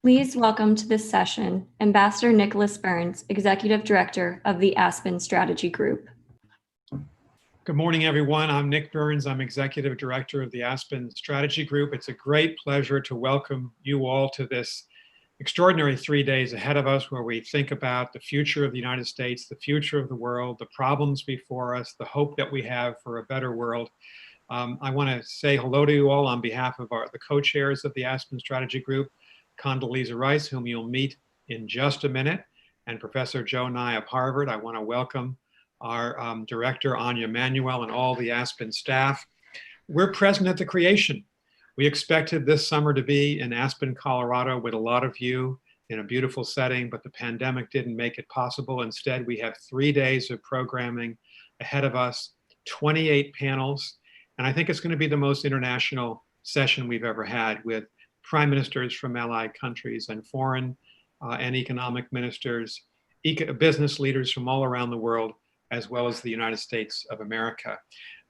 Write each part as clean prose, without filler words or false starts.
Please welcome to this session Ambassador Nicholas Burns, Executive Director of the Aspen Strategy Group. Good morning, everyone. I'm Nick Burns. I'm Executive Director of the Aspen Strategy Group. It's a great pleasure to welcome you all to this extraordinary 3 days ahead of us where we think about the future of the United States, the future of the world, the problems before us, the hope that we have for a better world. I want to say hello to you all on behalf of the co-chairs of the Aspen Strategy Group, Condoleezza Rice, whom you'll meet in just a minute, and Professor Joe Nye of Harvard. I want to welcome our director, Anya Manuel, and all the Aspen staff. We're present at the creation. We expected this summer to be in Aspen, Colorado with a lot of you in a beautiful setting, but the pandemic didn't make it possible. Instead, we have 3 days of programming ahead of us, 28 panels, and I think it's going to be the most international session we've ever had, with prime ministers from allied countries and foreign and economic ministers, business leaders from all around the world, as well as the United States of America.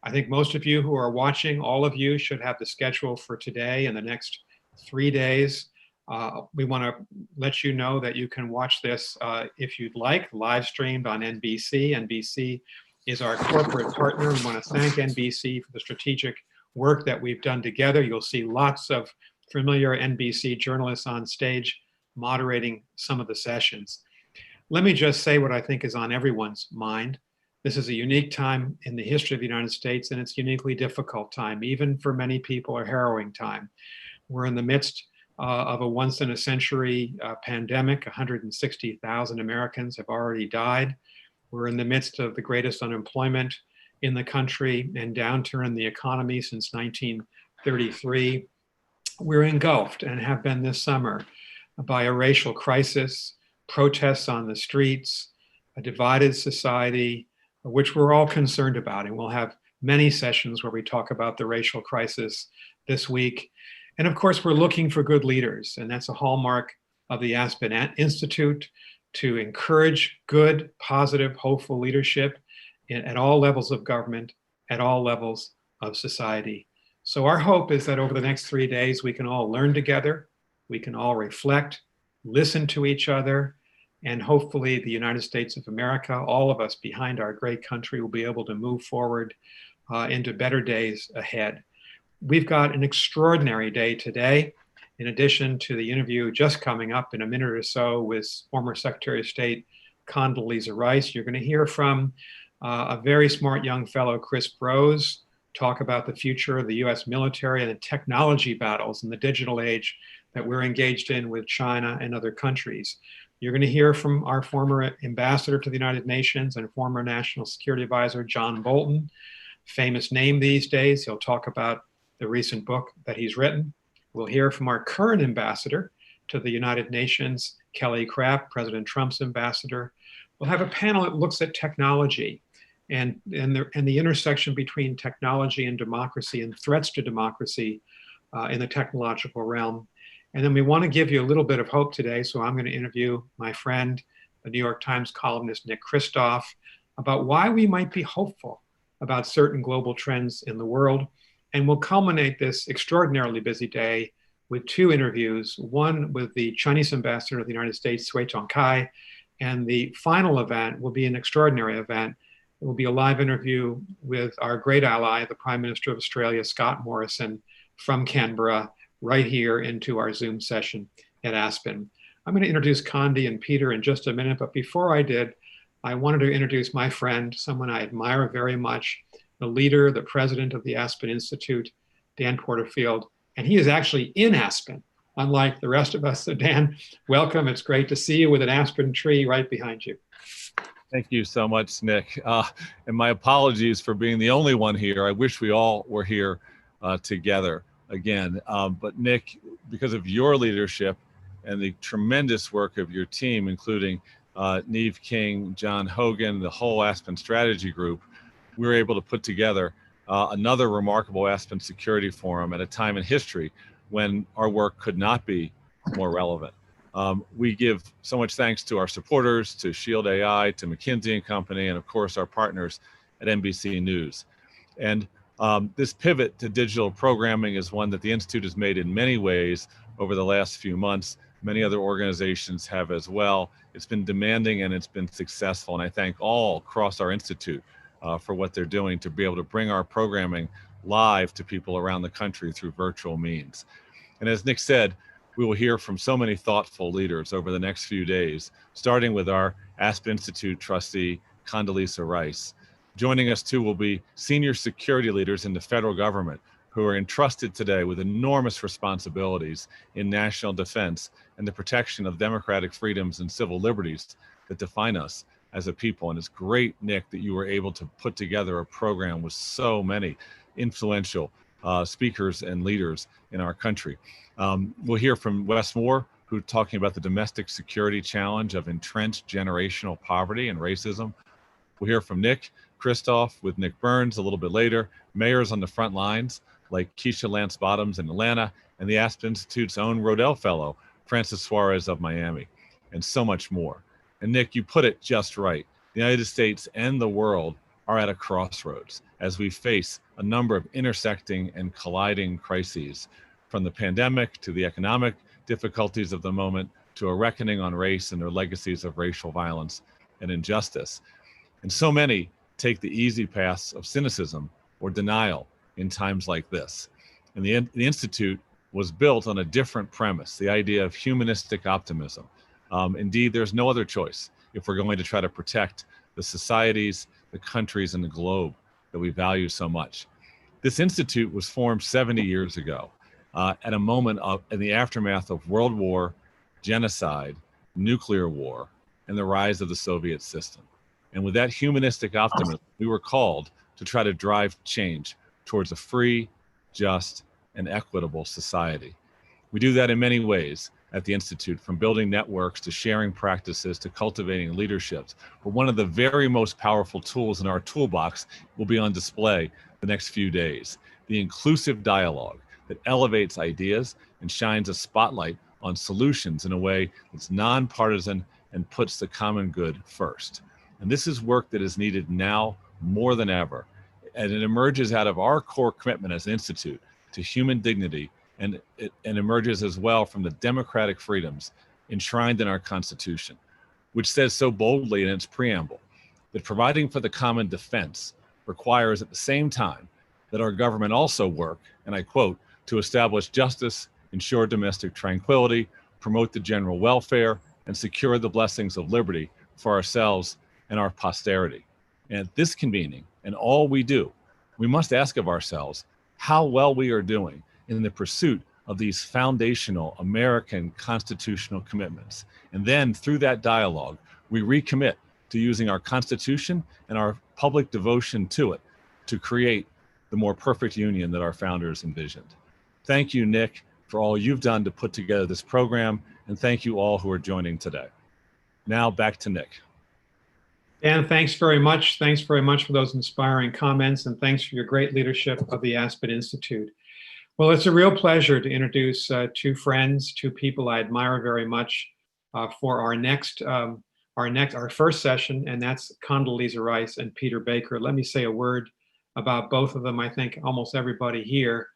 I think most of you who are watching, all of you should have the schedule for today and the next 3 days. We want to let you know that you can watch this if you'd like, live streamed on NBC. NBC is our corporate partner. We want to thank NBC for the strategic work that we've done together. You'll see lots of familiar NBC journalists on stage moderating some of the sessions. Let me just say what I think is on everyone's mind. This is a unique time in the history of the United States, and it's a uniquely difficult time, even for many people, a harrowing time. We're in the midst of a once-in-a-century pandemic. 160,000 Americans have already died. We're in the midst of the greatest unemployment in the country and downturn in the economy since 1933. We're engulfed, and have been this summer, by a racial crisis, protests on the streets, a divided society, which we're all concerned about. And we'll have many sessions where we talk about the racial crisis this week. And of course, we're looking for good leaders. And that's a hallmark of the Aspen Institute, to encourage good, positive, hopeful leadership at all levels of government, at all levels of society. So our hope is that over the next 3 days, we can all learn together, we can all reflect, listen to each other, and hopefully the United States of America, all of us behind our great country, will be able to move forward into better days ahead. We've got an extraordinary day today. In addition to the interview just coming up in a minute or so with former Secretary of State Condoleezza Rice, you're going to hear from a very smart young fellow, Chris Brose, talk about the future of the US military and the technology battles in the digital age that we're engaged in with China and other countries. You're going to hear from our former ambassador to the United Nations and former National Security Advisor, John Bolton, famous name these days. He'll talk about the recent book that he's written. We'll hear from our current ambassador to the United Nations, Kelly Craft, President Trump's ambassador. We'll have a panel that looks at technology and the intersection between technology and democracy and threats to democracy in the technological realm. And then we want to give you a little bit of hope today. So I'm going to interview my friend, the New York Times columnist, Nick Kristof, about why we might be hopeful about certain global trends in the world. And we'll culminate this extraordinarily busy day with 2 interviews, one with the Chinese ambassador to the United States, Sui Tongkai, and the final event will be an extraordinary event. It will be a live interview with our great ally, the Prime Minister of Australia, Scott Morrison, from Canberra, right here into our Zoom session at Aspen. I'm going to introduce Condi and Peter in just a minute, but before I did, I wanted to introduce my friend, someone I admire very much, the leader, the president of the Aspen Institute, Dan Porterfield, and he is actually in Aspen, unlike the rest of us. So Dan, welcome. It's great to see you with an aspen tree right behind you. Thank you so much, Nick. And my apologies for being the only one here. I wish we all were here together again. But Nick, because of your leadership and the tremendous work of your team, including Neve King, John Hogan, the whole Aspen Strategy Group, we were able to put together another remarkable Aspen Security Forum at a time in history when our work could not be more relevant. We give so much thanks to our supporters, to Shield AI, to McKinsey & Company, and of course our partners at NBC News. And this pivot to digital programming is one that the Institute has made in many ways over the last few months. Many other organizations have as well. It's been demanding and it's been successful. And I thank all across our institute for what they're doing to be able to bring our programming live to people around the country through virtual means. And as Nick said, we will hear from so many thoughtful leaders over the next few days, starting with our Aspen Institute trustee, Condoleezza Rice. Joining us too will be senior security leaders in the federal government who are entrusted today with enormous responsibilities in national defense and the protection of democratic freedoms and civil liberties that define us as a people. And it's great, Nick, that you were able to put together a program with so many influential speakers and leaders in our country. We'll hear from Wes Moore, who's talking about the domestic security challenge of entrenched generational poverty and racism. We'll hear from Nick Kristof with Nick Burns a little bit later, mayors on the front lines like Keisha Lance Bottoms in Atlanta, and the Aspen Institute's own Rodell Fellow, Francis Suarez of Miami, and so much more. And Nick, you put it just right. The United States and the world are at a crossroads as we face a number of intersecting and colliding crises, from the pandemic to the economic difficulties of the moment to a reckoning on race and their legacies of racial violence and injustice. And so many take the easy paths of cynicism or denial in times like this. And the Institute was built on a different premise, the idea of humanistic optimism. Indeed, there's no other choice if we're going to try to protect the societies, the countries, and the globe that we value so much. This institute was formed 70 years ago at a moment in the aftermath of World War, genocide, nuclear war, and the rise of the Soviet system. And with that humanistic optimism, we were called to try to drive change towards a free, just, and equitable society. We do that in many ways at the Institute, from building networks to sharing practices to cultivating leaderships. But one of the very most powerful tools in our toolbox will be on display the next few days: the inclusive dialogue that elevates ideas and shines a spotlight on solutions in a way that's nonpartisan and puts the common good first. And this is work that is needed now more than ever. And it emerges out of our core commitment as an institute to human dignity, and it emerges as well from the democratic freedoms enshrined in our Constitution, which says so boldly in its preamble that providing for the common defense requires at the same time that our government also work, and I quote, to establish justice, ensure domestic tranquility, promote the general welfare, and secure the blessings of liberty for ourselves and our posterity. And at this convening, and all we do, we must ask of ourselves how well we are doing in the pursuit of these foundational American constitutional commitments. And then through that dialogue, we recommit to using our Constitution and our public devotion to it to create the more perfect union that our founders envisioned. Thank you, Nick, for all you've done to put together this program, and thank you all who are joining today. Now back to Nick. Dan, thanks very much. Thanks very much for those inspiring comments, and thanks for your great leadership of the Aspen Institute. Well, it's a real pleasure to introduce two friends, two people I admire very much for our first session, and that's Condoleezza Rice and Peter Baker. Let me say a word about both of them. I think almost everybody here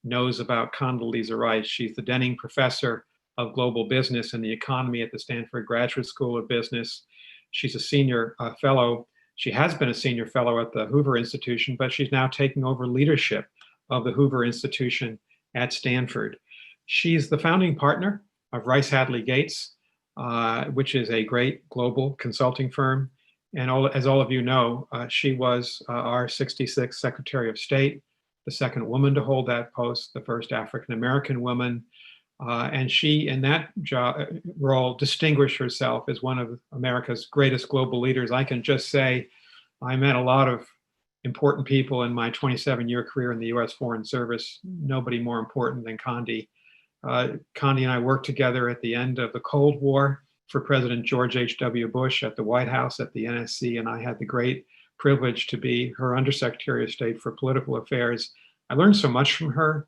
knows about Condoleezza Rice. She's the Denning Professor of Global Business and the Economy at the Stanford Graduate School of Business. She's a senior fellow. She has been a senior fellow at the Hoover Institution, but she's now taking over leadership of the Hoover Institution at Stanford. She's the founding partner of Rice Hadley Gates, which is a great global consulting firm. And as all of you know, she was our 66th Secretary of State, the second woman to hold that post, the first African-American woman. And she, in that role, distinguished herself as one of America's greatest global leaders. I can just say I met a lot of important people in my 27-year career in the U.S. Foreign Service. Nobody more important than Condi. Condi and I worked together at the end of the Cold War for President George H.W. Bush at the White House at the NSC, and I had the great privilege to be her Undersecretary of State for Political Affairs. I learned so much from her,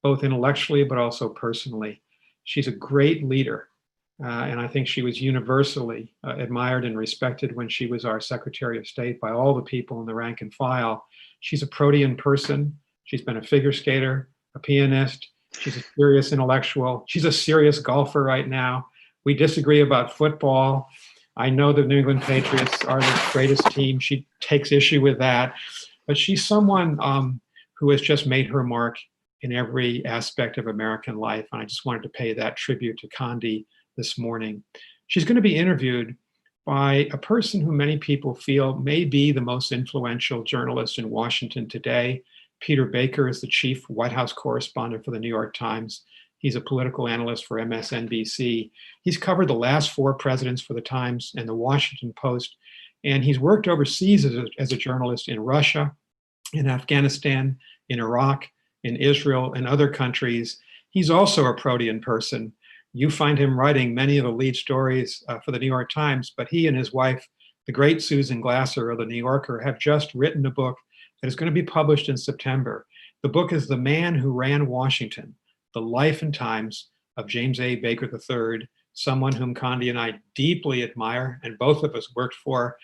both intellectually but also personally. She's a great leader, and I think she was universally admired and respected when she was our Secretary of State by all the people in the rank and file. She's a protean person. She's been a figure skater, a pianist. She's a serious intellectual. She's a serious golfer right now. We disagree about football. I know the New England Patriots are the greatest team. She takes issue with that. But she's someone who has just made her mark in every aspect of American life. And I just wanted to pay that tribute to Condi this morning. She's going to be interviewed by a person who many people feel may be the most influential journalist in Washington today. Peter Baker is the chief White House correspondent for the New York Times. He's a political analyst for MSNBC. He's covered the last 4 presidents for the Times and the Washington Post. And he's worked overseas as a journalist in Russia, in Afghanistan, in Iraq, in Israel, and other countries. He's also a protean person. You find him writing many of the lead stories for the New York Times, but he and his wife, the great Susan Glasser of the New Yorker, have just written a book that is going to be published in September. The book is The Man Who Ran Washington, The Life and Times of James A. Baker III, someone whom Condi and I deeply admire and both of us worked for.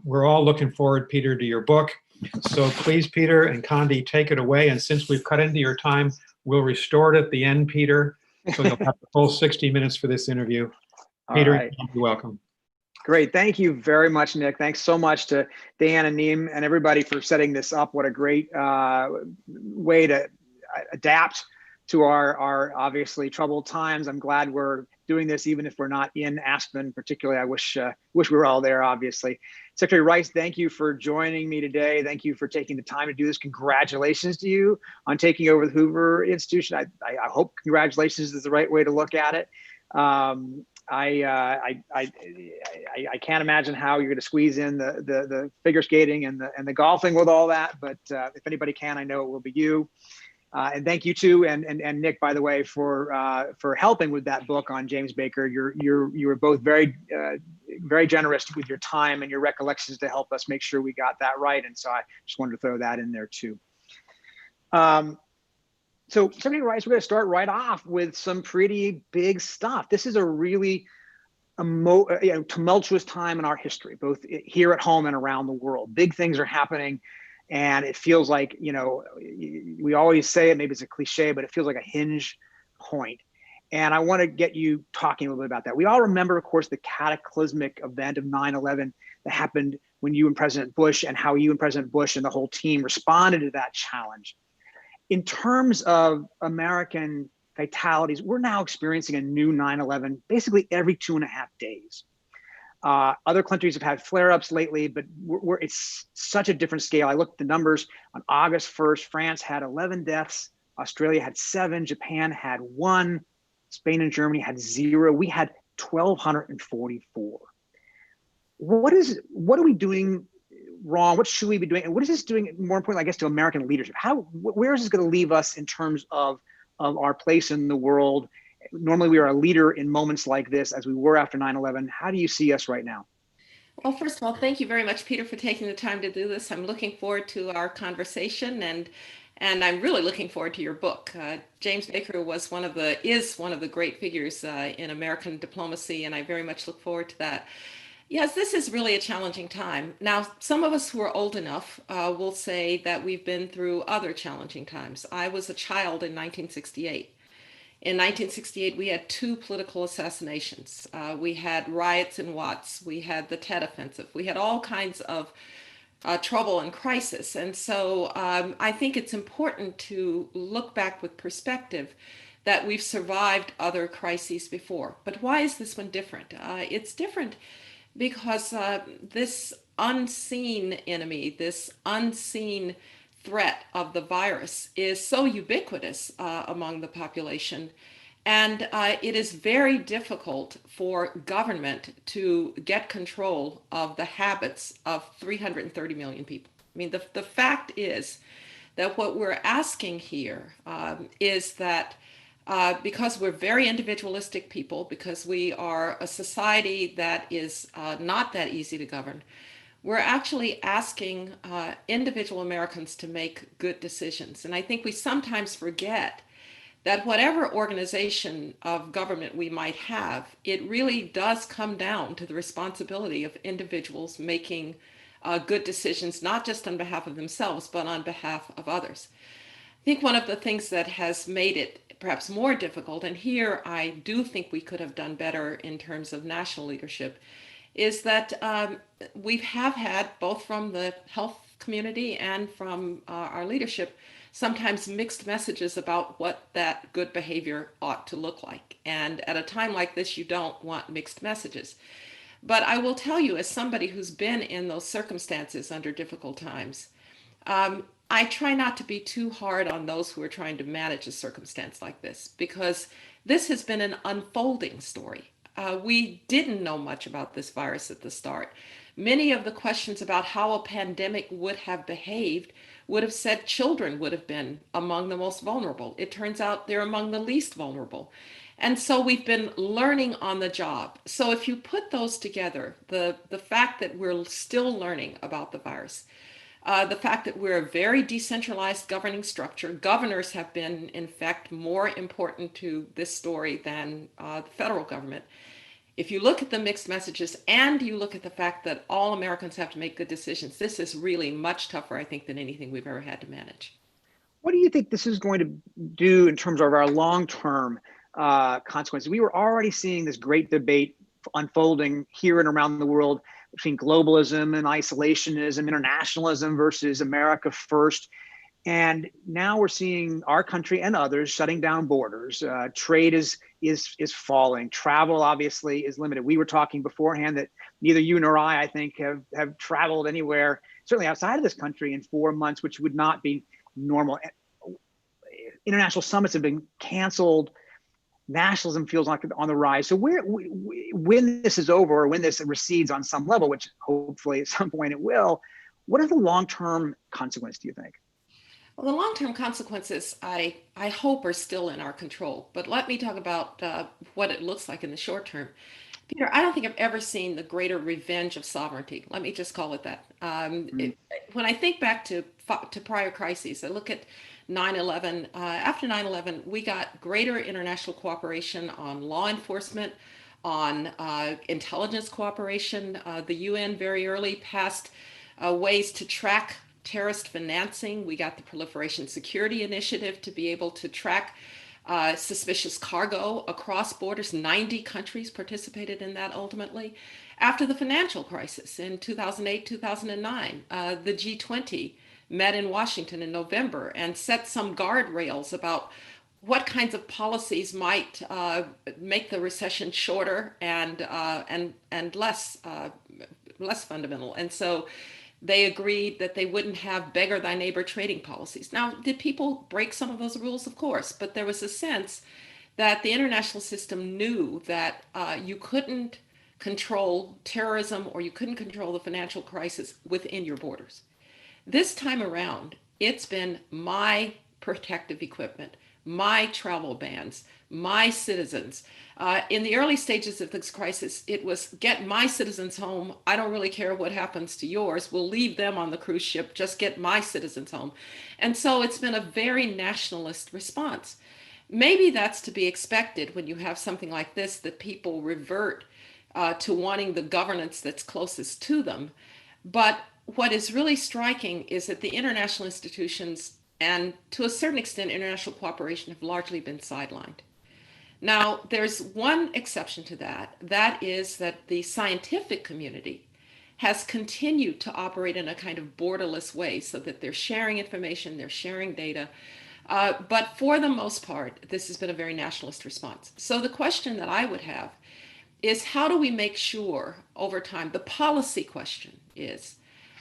We're all looking forward, Peter, to your book. So please, Peter and Condi, take it away. And since we've cut into your time, we'll restore it at the end, Peter. So you'll have the full 60 minutes for this interview. Peter, right. you're welcome. Great. Thank you very much, Nick. Thanks so much to Dan and Neem and everybody for setting this up. What a great way to adapt to our obviously troubled times. I'm glad we're doing this, even if we're not in Aspen. Particularly, I wish we were all there, obviously. Secretary Rice, thank you for joining me today. Thank you for taking the time to do this. Congratulations to you on taking over the Hoover Institution. I hope congratulations is the right way to look at it. I can't imagine how you're going to squeeze in the figure skating and the golfing with all that. But if anybody can, I know it will be you. And thank you too, and Nick, by the way, for helping with that book on James Baker. You were both very generous with your time and your recollections to help us make sure we got that right. And so I just wanted to throw that in there too. So Secretary Rice, we're going to start right off with some pretty big stuff. This is a really tumultuous time in our history, both here at home and around the world. Big things are happening. And it feels like, we always say it, maybe it's a cliche, but it feels like a hinge point. And I want to get you talking a little bit about that. We all remember, of course, the cataclysmic event of 9/11 that happened when you and President Bush, and how you and President Bush and the whole team responded to that challenge. In terms of American fatalities, we're now experiencing a new 9/11 basically every 2.5 days. Other countries have had flare-ups lately, but it's such a different scale. I looked at the numbers. On August 1st, France had 11 deaths, Australia had 7, Japan had 1, Spain and Germany had 0. We had 1,244. What are we doing wrong? What should we be doing? And what is this doing, more importantly, I guess, to American leadership? Where is this going to leave us in terms of our place in the world? Normally, we are a leader in moments like this, as we were after 9/11. How do you see us right now? Well, first of all, thank you very much, Peter, for taking the time to do this. I'm looking forward to our conversation, and I'm really looking forward to your book. James Baker is one of the great figures in American diplomacy, and I very much look forward to that. Yes, this is really a challenging time. Now, some of us who are old enough will say that we've been through other challenging times. I was a child in 1968. In 1968, we had 2 political assassinations. We had riots in Watts. We had the Tet Offensive. We had all kinds of trouble and crisis. And so I think it's important to look back with perspective that we've survived other crises before. But why is this one different? It's different because this unseen enemy, this unseen threat of the virus is so ubiquitous among the population. And it is very difficult for government to get control of the habits of 330 million people. I mean, the fact is that what we're asking here is that because we're very individualistic people, because we are a society that is not that easy to govern, we're actually asking individual Americans to make good decisions. And I think we sometimes forget that whatever organization of government we might have, it really does come down to the responsibility of individuals making good decisions, not just on behalf of themselves, but on behalf of others. I think one of the things that has made it perhaps more difficult, and here I do think we could have done better in terms of national leadership, is that we have had, both from the health community and from our leadership, sometimes mixed messages about what that good behavior ought to look like. And at a time like this, you don't want mixed messages. But I will tell you, as somebody who's been in those circumstances under difficult times, I try not to be too hard on those who are trying to manage a circumstance like this, because this has been an unfolding story. We didn't know much about this virus at the start. Many of the questions about how a pandemic would have behaved would have said children would have been among the most vulnerable. It turns out they're among the least vulnerable. And so we've been learning on the job. So if you put those together, the fact that we're still learning about the virus, the fact that we're a very decentralized governing structure. Governors have been, in fact, more important to this story than the federal government. If you look at the mixed messages and you look at the fact that all Americans have to make good decisions, this is really much tougher, I think, than anything we've ever had to manage. What do you think this is going to do in terms of our long-term consequences? We were already seeing this great debate unfolding here and around the world between globalism and isolationism, internationalism versus America first. And now we're seeing our country and others shutting down borders. Trade is falling. Travel obviously is limited. We were talking beforehand that neither you nor I think, have traveled anywhere, certainly outside of this country, in 4 months, which would not be normal. International summits have been canceled. Nationalism feels like on the rise. So when this is over, or when this recedes on some level, which hopefully at some point it will, what are the long-term consequences, do you think? Well, the long-term consequences, I hope, are still in our control. But let me talk about what it looks like in the short term. Peter, I don't think I've ever seen the greater revenge of sovereignty. Let me just call it that. When I think back to prior crises, I look at 9/11. After 9/11, we got greater international cooperation on law enforcement, on intelligence cooperation. The UN very early passed ways to track terrorist financing. We got the Proliferation Security Initiative to be able to track suspicious cargo across borders. 90 countries participated in that ultimately. After the financial crisis in 2008, 2009, the G20 met in Washington in November and set some guardrails about what kinds of policies might make the recession shorter and less fundamental. And so they agreed that they wouldn't have beggar thy neighbor trading policies. Now, did people break some of those rules? Of course, but there was a sense that the international system knew that you couldn't control terrorism, or you couldn't control the financial crisis within your borders. This time around, it's been my protective equipment, my travel bans, my citizens. In the early stages of this crisis, it was get my citizens home. I don't really care what happens to yours. We'll leave them on the cruise ship. Just get my citizens home. And so it's been a very nationalist response. Maybe that's to be expected when you have something like this, that people revert to wanting the governance that's closest to them. But what is really striking is that the international institutions, and to a certain extent international cooperation, have largely been sidelined. Now, there's one exception to that. That is that the scientific community has continued to operate in a kind of borderless way, so that they're sharing information, they're sharing data. But for the most part, this has been a very nationalist response. So the question that I would have is, how do we make sure over time, the policy question is,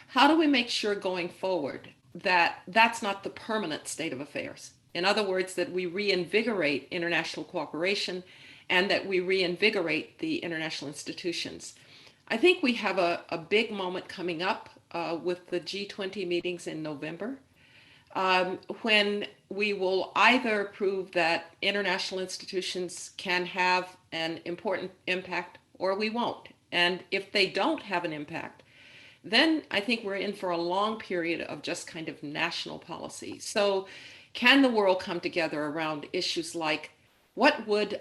how do we make sure going forward that that's not the permanent state of affairs? In other words, that we reinvigorate international cooperation and that we reinvigorate the international institutions. I think we have a big moment coming up with the G20 meetings in November, when we will either prove that international institutions can have an important impact, or we won't. And if they don't have an impact, then I think we're in for a long period of just kind of national policy. So can the world come together around issues like, what would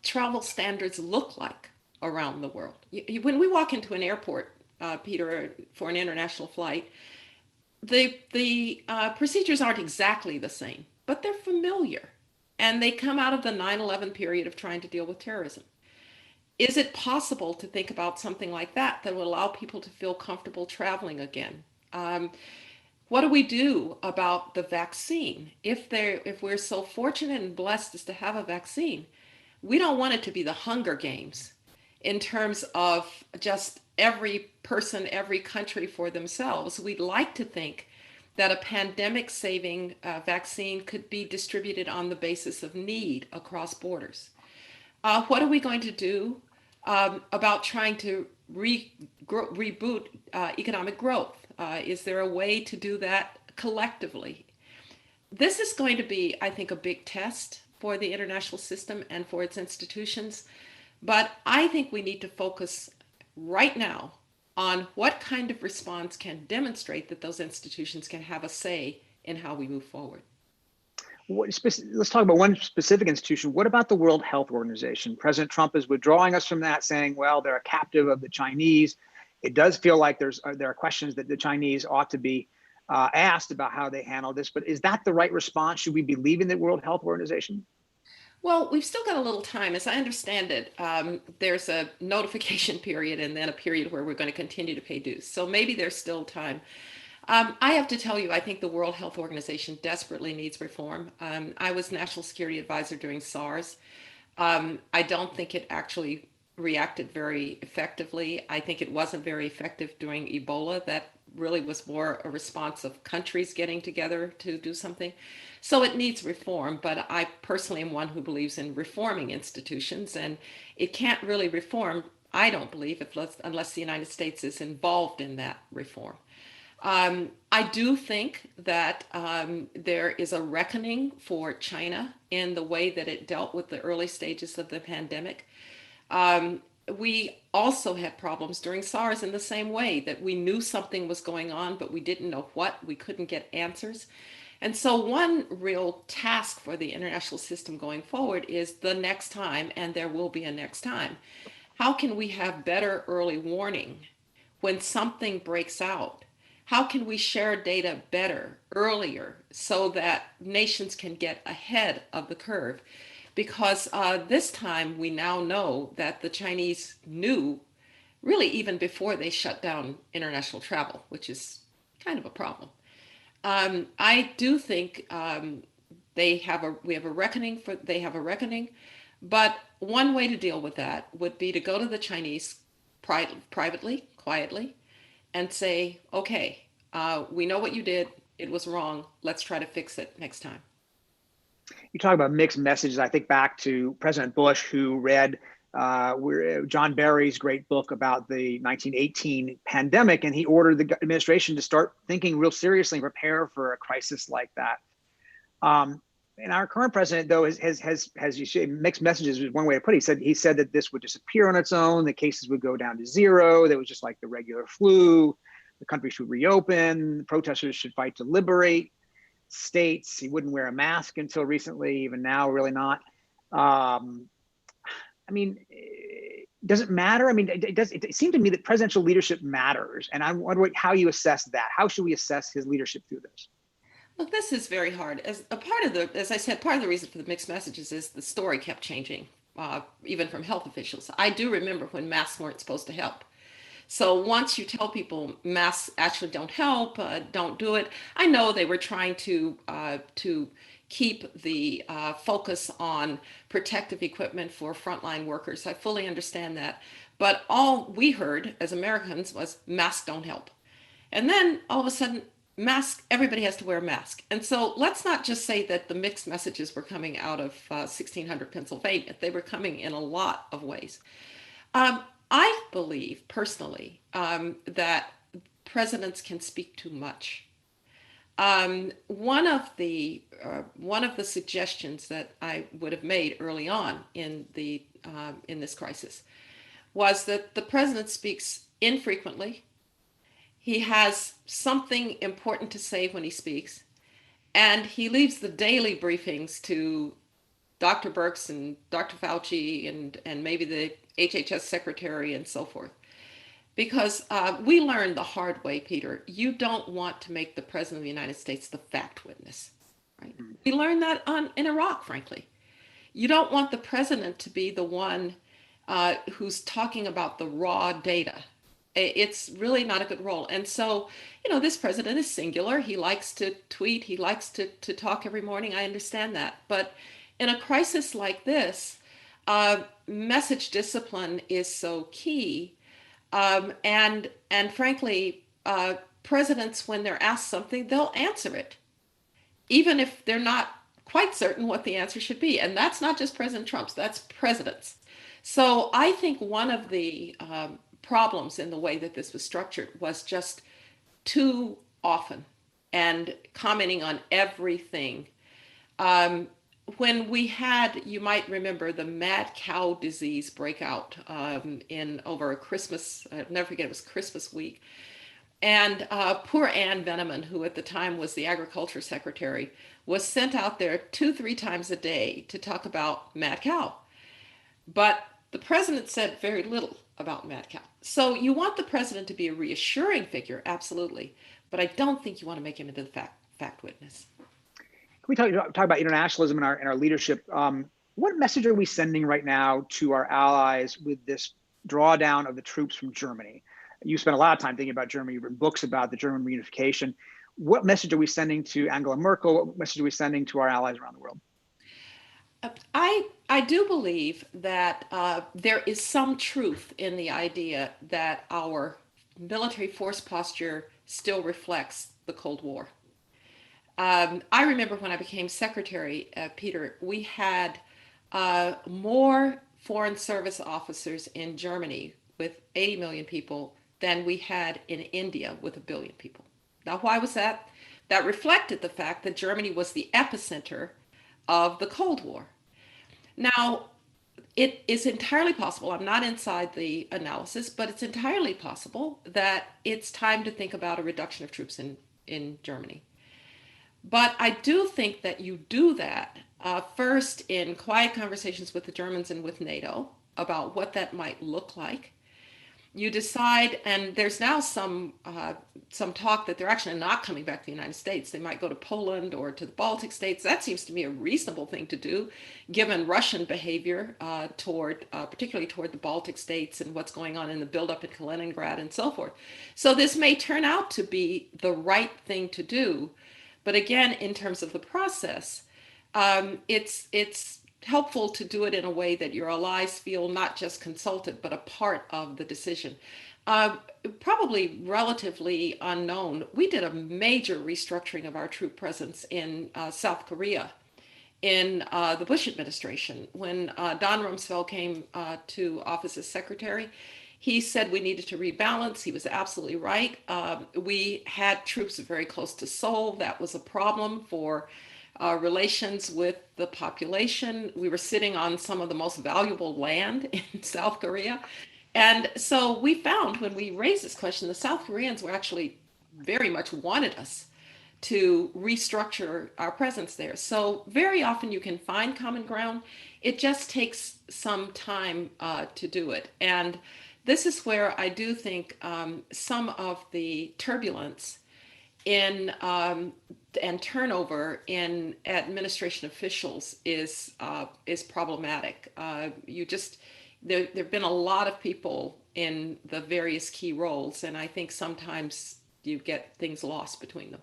travel standards look like around the world? When we walk into an airport, Peter, for an international flight, the procedures aren't exactly the same. but they're familiar. And they come out of the 9/11 period of trying to deal with terrorism. Is it possible to think about something like that that will allow people to feel comfortable traveling again? What do we do about the vaccine? If we're so fortunate and blessed as to have a vaccine, we don't want it to be the Hunger Games in terms of just every person, every country for themselves. We'd like to think that a pandemic saving vaccine could be distributed on the basis of need across borders. What are we going to do about trying to reboot economic growth? Is there a way to do that collectively? This is going to be, I think, a big test for the international system and for its institutions. But I think we need to focus right now on what kind of response can demonstrate that those institutions can have a say in how we move forward. Let's talk about one specific institution. What about the World Health Organization? President Trump is withdrawing us from that, saying, well, they're a captive of the Chinese. It does feel like there are questions that the Chinese ought to be asked about how they handle this. But is that the right response? Should we be leaving the World Health Organization? Well, we've still got a little time. As I understand it, there's a notification period and then a period where we're going to continue to pay dues. So maybe there's still time. I have to tell you, I think the World Health Organization desperately needs reform. I was National Security Advisor during SARS. I don't think it actually reacted very effectively. I think it wasn't very effective during Ebola. That really was more a response of countries getting together to do something. So it needs reform, but I personally am one who believes in reforming institutions, and it can't really reform, I don't believe, unless the United States is involved in that reform. I do think that there is a reckoning for China in the way that it dealt with the early stages of the pandemic. We also had problems during SARS in the same way, that we knew something was going on, but we didn't know what. We couldn't get answers. And so one real task for the international system going forward is the next time, and there will be a next time. How can we have better early warning when something breaks out? How can we share data better, earlier, so that nations can get ahead of the curve? Because this time we now know that the Chinese knew really even before they shut down international travel, which is kind of a problem. I do think we have a reckoning, but one way to deal with that would be to go to the Chinese privately, quietly, and say, okay, we know what you did. It was wrong. Let's try to fix it next time. You talk about mixed messages. I think back to President Bush, who read John Barry's great book about the 1918 pandemic, and he ordered the administration to start thinking real seriously and prepare for a crisis like that. And our current president, though, has you say, mixed messages is one way to put it. He said that this would disappear on its own, the cases would go down to zero, that was just like the regular flu, the country should reopen, the protesters should fight to liberate states. He wouldn't wear a mask until recently, even now, really not. I mean, does it matter? I mean, it seemed to me that presidential leadership matters. And I'm wondering how you assess that. How should we assess his leadership through this? Look, this is very hard. As I said, part of the reason for the mixed messages is the story kept changing, even from health officials. I do remember when masks weren't supposed to help. So once you tell people masks actually don't help, don't do it. I know they were trying to keep the focus on protective equipment for frontline workers. I fully understand that. But all we heard as Americans was masks don't help. And then all of a sudden, everybody has to wear a mask. And so let's not just say that the mixed messages were coming out of 1600 Pennsylvania. They were coming in a lot of ways. I believe personally that presidents can speak too much. One of the suggestions that I would have made early on in this crisis was that the president speaks infrequently. He has something important to say when he speaks, and he leaves the daily briefings to Dr. Birx and Dr. Fauci and maybe the HHS secretary and so forth. Because we learned the hard way, Peter, you don't want to make the president of the United States the fact witness, Right? We learned that in Iraq, frankly. You don't want the president to be the one who's talking about the raw data. It's really not a good role. And so, this president is singular. He likes to tweet. He likes to talk every morning. I understand that. But in a crisis like this, message discipline is so key. And frankly, presidents, when they're asked something, they'll answer it, even if they're not quite certain what the answer should be. And that's not just President Trump's, that's presidents. So I think one of the problems in the way that this was structured was just too often and commenting on everything. When we had, you might remember, the mad cow disease breakout in over a Christmas, I'll never forget, it was Christmas week. And poor Ann Veneman, who at the time was the agriculture secretary, was sent out there 2-3 times a day to talk about mad cow. But the president said very little about mad cow. So you want the president to be a reassuring figure, absolutely. But I don't think you want to make him into the fact witness. Can we talk about internationalism and our leadership? What message are we sending right now to our allies with this drawdown of the troops from Germany? You spent a lot of time thinking about Germany. You've written books about the German reunification. What message are we sending to Angela Merkel? What message are we sending to our allies around the world? I do believe that there is some truth in the idea that our military force posture still reflects the Cold War. I remember when I became secretary, Peter, we had more foreign service officers in Germany with 80 million people than we had in India with 1 billion people. Now, why was that? That reflected the fact that Germany was the epicenter of the Cold War. Now, it is entirely possible, I'm not inside the analysis, but it's entirely possible that it's time to think about a reduction of troops in Germany. But I do think that you do that first in quiet conversations with the Germans and with NATO about what that might look like. You decide, and there's now some talk that they're actually not coming back to the United States. They might go to Poland or to the Baltic states. That seems to me a reasonable thing to do, given Russian behavior particularly toward the Baltic states and what's going on in the buildup in Kaliningrad and so forth. So this may turn out to be the right thing to do. But again, in terms of the process, it's helpful to do it in a way that your allies feel not just consulted, but a part of the decision. Probably relatively unknown, we did a major restructuring of our troop presence in South Korea in the Bush administration. When Don Rumsfeld came to office as secretary, he said we needed to rebalance. He was absolutely right. We had troops very close to Seoul. That was a problem for relations with the population. We were sitting on some of the most valuable land in South Korea. And so we found when we raised this question, the South Koreans were actually very much wanted us to restructure our presence there. So very often you can find common ground. It just takes some time to do it. And this is where I do think some of the turbulence in and turnover in administration officials is problematic. There've been a lot of people in the various key roles, and I think sometimes you get things lost between them.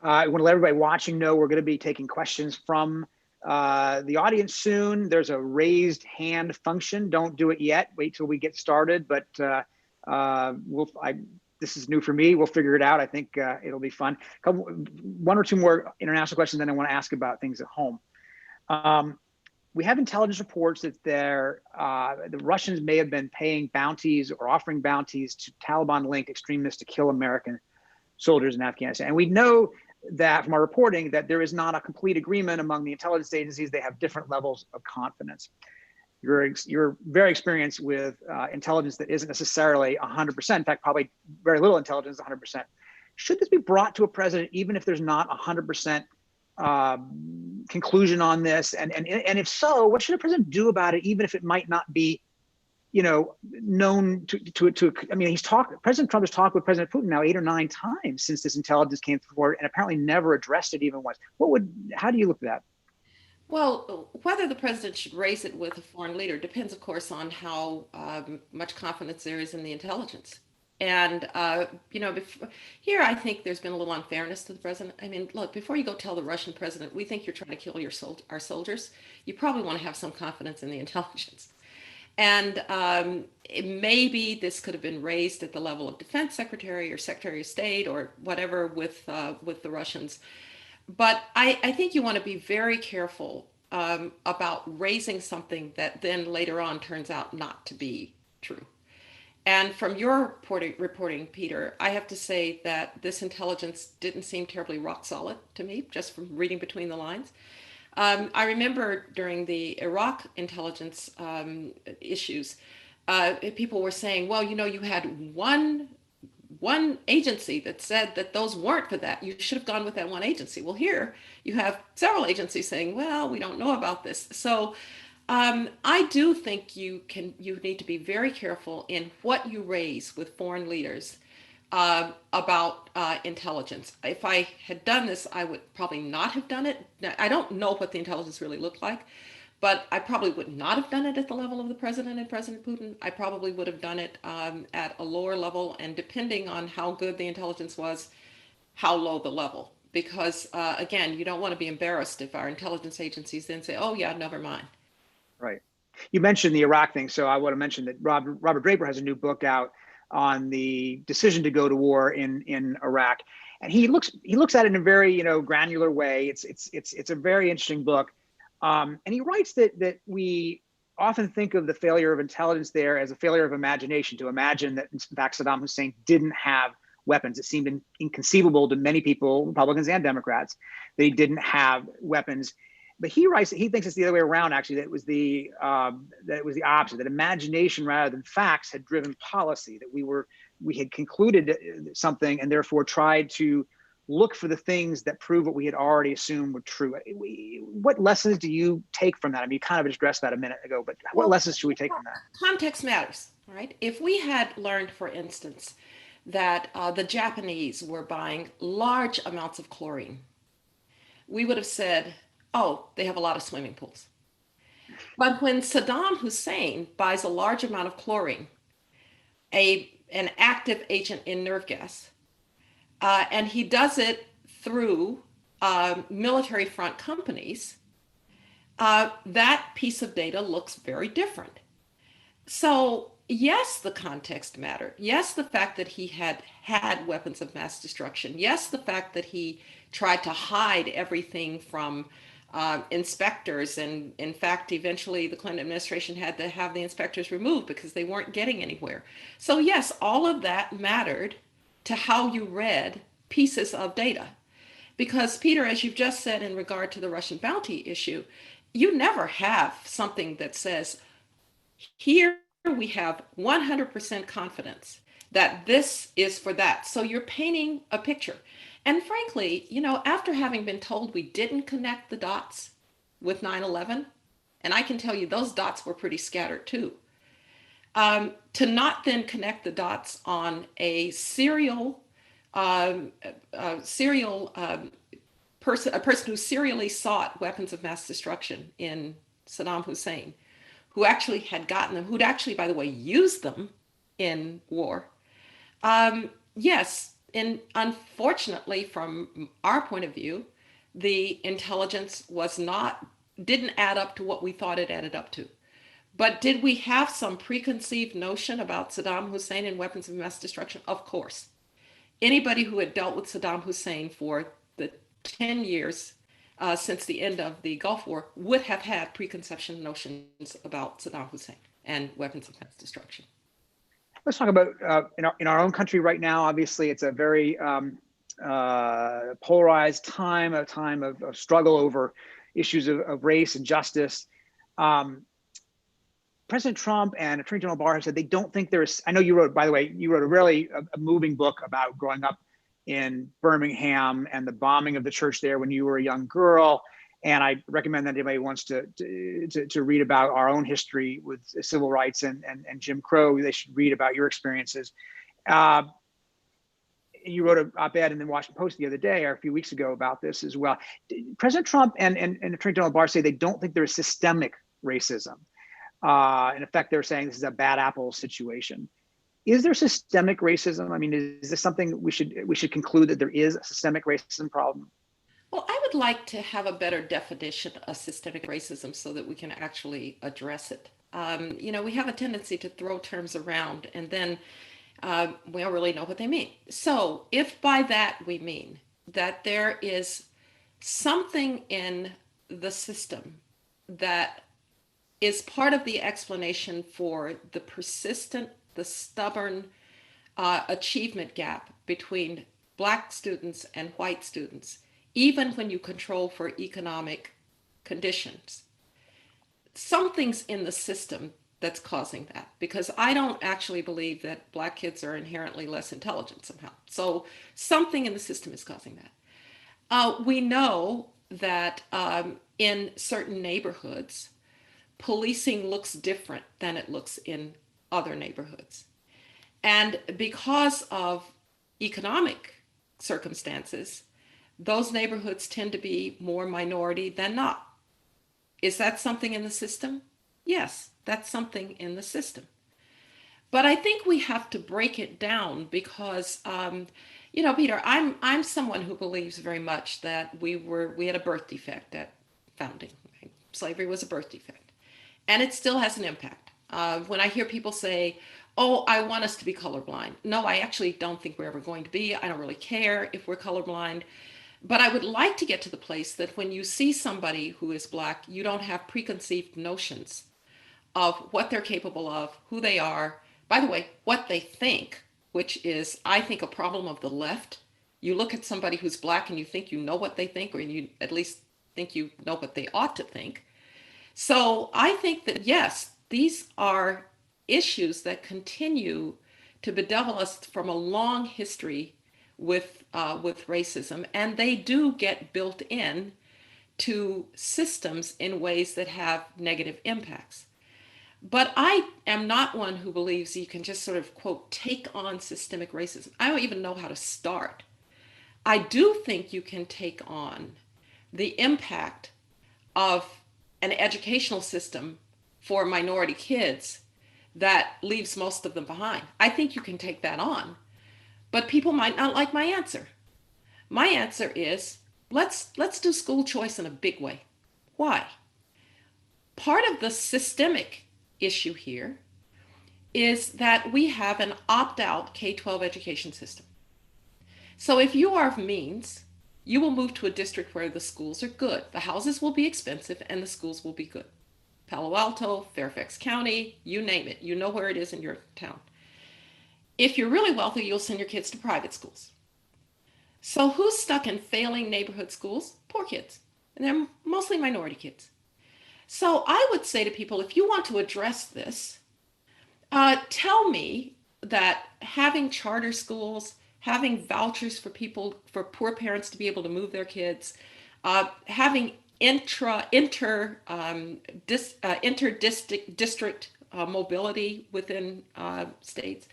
I want to let everybody watching know we're going to be taking questions from the audience soon. There's a raised hand function. Don't do it yet. Wait till we get started. But this is new for me. We'll figure it out. I think it'll be fun. One or two more international questions, then I want to ask about things at home. We have intelligence reports that the Russians may have been paying bounties or offering bounties to Taliban-linked extremists to kill American soldiers in Afghanistan. And we know that from our reporting that there is not a complete agreement among the intelligence agencies. They have different levels of confidence. You're very experienced with intelligence that isn't necessarily 100%. In fact, probably very little intelligence 100%. Should this be brought to a president, even if there's not 100% conclusion on this? And if so, what should a president do about it, even if it might not be known to I mean, President Trump has talked with President Putin now 8 or 9 times since this intelligence came forward, and apparently never addressed it even once. How do you look at that? Well, whether the president should raise it with a foreign leader depends, of course, on how much confidence there is in the intelligence. And, here I think there's been a little unfairness to the president. I mean, look, before you go tell the Russian president, we think you're trying to kill our soldiers, you probably want to have some confidence in the intelligence. And maybe this could have been raised at the level of defense secretary or secretary of state or whatever with the Russians. But I think you want to be very careful about raising something that then later on turns out not to be true. And from your reporting, Peter, I have to say that this intelligence didn't seem terribly rock solid to me, just from reading between the lines. I remember during the Iraq intelligence issues, people were saying, well, you had one agency that said that those weren't for that. You should have gone with that one agency. Well, here you have several agencies saying, well, we don't know about this. So I do think you need to be very careful in what you raise with foreign leaders about intelligence. If I had done this, I would probably not have done it. Now, I don't know what the intelligence really looked like, but I probably would not have done it at the level of the president and President Putin. I probably would have done it at a lower level, and depending on how good the intelligence was, how low the level. Because again, you don't want to be embarrassed if our intelligence agencies then say, oh yeah, never mind. Right. You mentioned the Iraq thing, so I want to mention that Robert Draper has a new book out on the decision to go to war in Iraq, and he looks at it in a very granular way. It's a very interesting book, and he writes that we often think of the failure of intelligence there as a failure of imagination, to imagine that in fact Saddam Hussein didn't have weapons. It seemed inconceivable to many people, Republicans and Democrats, that he didn't have weapons. But he writes that he thinks it's the other way around, actually, that it was the opposite, that imagination rather than facts had driven policy, that we had concluded something and therefore tried to look for the things that prove what we had already assumed were true. What lessons do you take from that? I mean, you kind of addressed that a minute ago, but what lessons should we take from that? Context matters, right? If we had learned, for instance, that the Japanese were buying large amounts of chlorine, we would have said, oh, they have a lot of swimming pools. But when Saddam Hussein buys a large amount of chlorine, an active agent in nerve gas, and he does it through military front companies, that piece of data looks very different. So yes, the context mattered. Yes, the fact that he had weapons of mass destruction. Yes, the fact that he tried to hide everything from inspectors, and in fact eventually the Clinton administration had to have the inspectors removed because they weren't getting anywhere. So yes, all of that mattered to how you read pieces of data, because Peter, as you've just said in regard to the Russian bounty issue, you never have something that says, here we have 100% confidence that this is for that. So you're painting a picture. And frankly, after having been told we didn't connect the dots with 9/11, and I can tell you those dots were pretty scattered too, to not then connect the dots on a person who serially sought weapons of mass destruction in Saddam Hussein, who actually had gotten them, who'd actually, by the way, used them in war. Yes. And unfortunately, from our point of view, the intelligence didn't add up to what we thought it added up to. But did we have some preconceived notion about Saddam Hussein and weapons of mass destruction? Of course. Anybody who had dealt with Saddam Hussein for the 10 years since the end of the Gulf War would have had preconception notions about Saddam Hussein and weapons of mass destruction. Let's talk about in our own country right now. Obviously, it's a very polarized time, a time of struggle over issues of race and justice. President Trump and Attorney General Barr have said they don't think there's. I know you wrote, by the way, a really moving book about growing up in Birmingham and the bombing of the church there when you were a young girl. And I recommend that anybody wants to read about our own history with civil rights and Jim Crow, they should read about your experiences. You wrote an op-ed in the Washington Post the other day or a few weeks ago about this as well. President Trump and Attorney General Barr say they don't think there is systemic racism. In effect, they're saying this is a bad apple situation. Is there systemic racism? I mean, is this something we should conclude that there is a systemic racism problem? Well, I would like to have a better definition of systemic racism so that we can actually address it. We have a tendency to throw terms around and then we don't really know what they mean. So if by that we mean that there is something in the system that is part of the explanation for the persistent, the stubborn achievement gap between Black students and white students, even when you control for economic conditions. Something's in the system that's causing that, because I don't actually believe that Black kids are inherently less intelligent somehow. So something in the system is causing that. We know that in certain neighborhoods, policing looks different than it looks in other neighborhoods. And because of economic circumstances, those neighborhoods tend to be more minority than not. Is that something in the system? Yes, that's something in the system. But I think we have to break it down because, Peter, I'm someone who believes very much that we had a birth defect at founding. Right? Slavery was a birth defect, and it still has an impact. When I hear people say, "Oh, I want us to be colorblind," no, I actually don't think we're ever going to be. I don't really care if we're colorblind. But I would like to get to the place that when you see somebody who is Black, you don't have preconceived notions of what they're capable of, who they are, by the way, what they think, which is, I think, a problem of the left. You look at somebody who's Black and you think you know what they think, or you at least think you know what they ought to think. So I think that, yes, these are issues that continue to bedevil us from a long history with racism, and they do get built in to systems in ways that have negative impacts. But I am not one who believes you can just sort of, quote, take on systemic racism. I don't even know how to start. I do think you can take on the impact of an educational system for minority kids that leaves most of them behind. I think you can take that on. But people might not like my answer. My answer is, let's do school choice in a big way. Why? Part of the systemic issue here is that we have an opt-out K-12 education system. So if you are of means, you will move to a district where the schools are good. The houses will be expensive and the schools will be good. Palo Alto, Fairfax County, you name it. You know where it is in your town. If you're really wealthy, you'll send your kids to private schools. So who's stuck in failing neighborhood schools? Poor kids. And they're mostly minority kids. So I would say to people, if you want to address this, tell me that having charter schools, having vouchers for people, for poor parents to be able to move their kids, having inter-district mobility within states.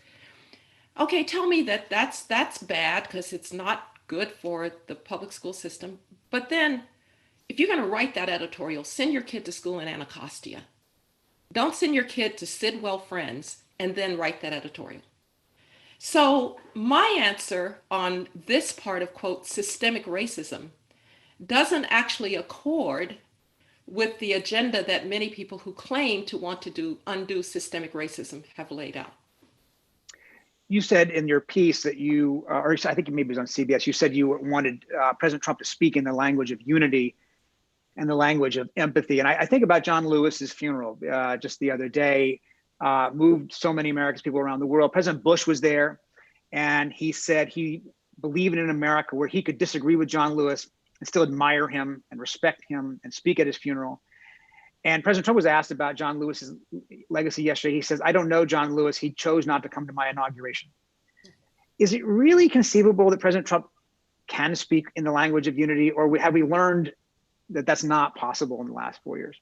Okay, tell me that that's bad because it's not good for the public school system. But then, if you're going to write that editorial, send your kid to school in Anacostia. Don't send your kid to Sidwell Friends and then write that editorial. So my answer on this part of, quote, systemic racism doesn't actually accord with the agenda that many people who claim to want to undo systemic racism have laid out. You said in your piece that you, or I think maybe it was on CBS, you said you wanted President Trump to speak in the language of unity and the language of empathy. And I think about John Lewis's funeral just the other day, moved so many American people around the world. President Bush was there, and he said he believed in an America where he could disagree with John Lewis and still admire him and respect him and speak at his funeral. And President Trump was asked about John Lewis's legacy yesterday. He says, "I don't know John Lewis. He chose not to come to my inauguration." Is it really conceivable that President Trump can speak in the language of unity, or have we learned that's not possible in the last 4 years?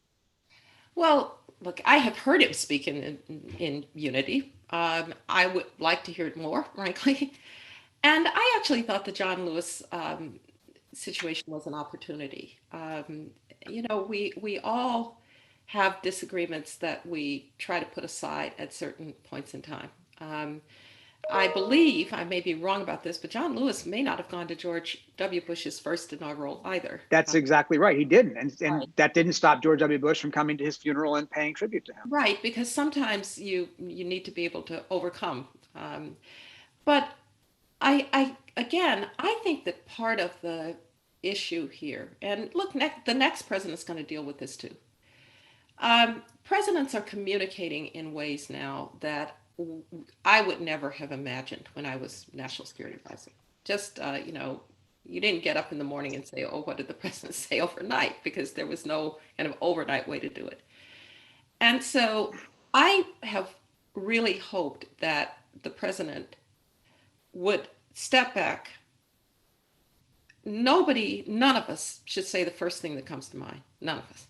Well, look, I have heard him speak in unity. I would like to hear it more, frankly. And I actually thought the John Lewis situation was an opportunity. We all have disagreements that we try to put aside at certain points in time. I believe, I may be wrong about this, but John Lewis may not have gone to George W. Bush's first inaugural either. That's exactly right. He didn't. And Right. that didn't stop George W. Bush from coming to his funeral and paying tribute to him. Right, because sometimes you need to be able to overcome. But I think that part of the issue here, and look, the next president is going to deal with this too. Presidents are communicating in ways now that I would never have imagined when I was National Security Advisor. Just, you didn't get up in the morning and say, oh, what did the president say overnight? Because there was no kind of overnight way to do it. And so I have really hoped that the president would step back. None of us should say the first thing that comes to mind. None of us.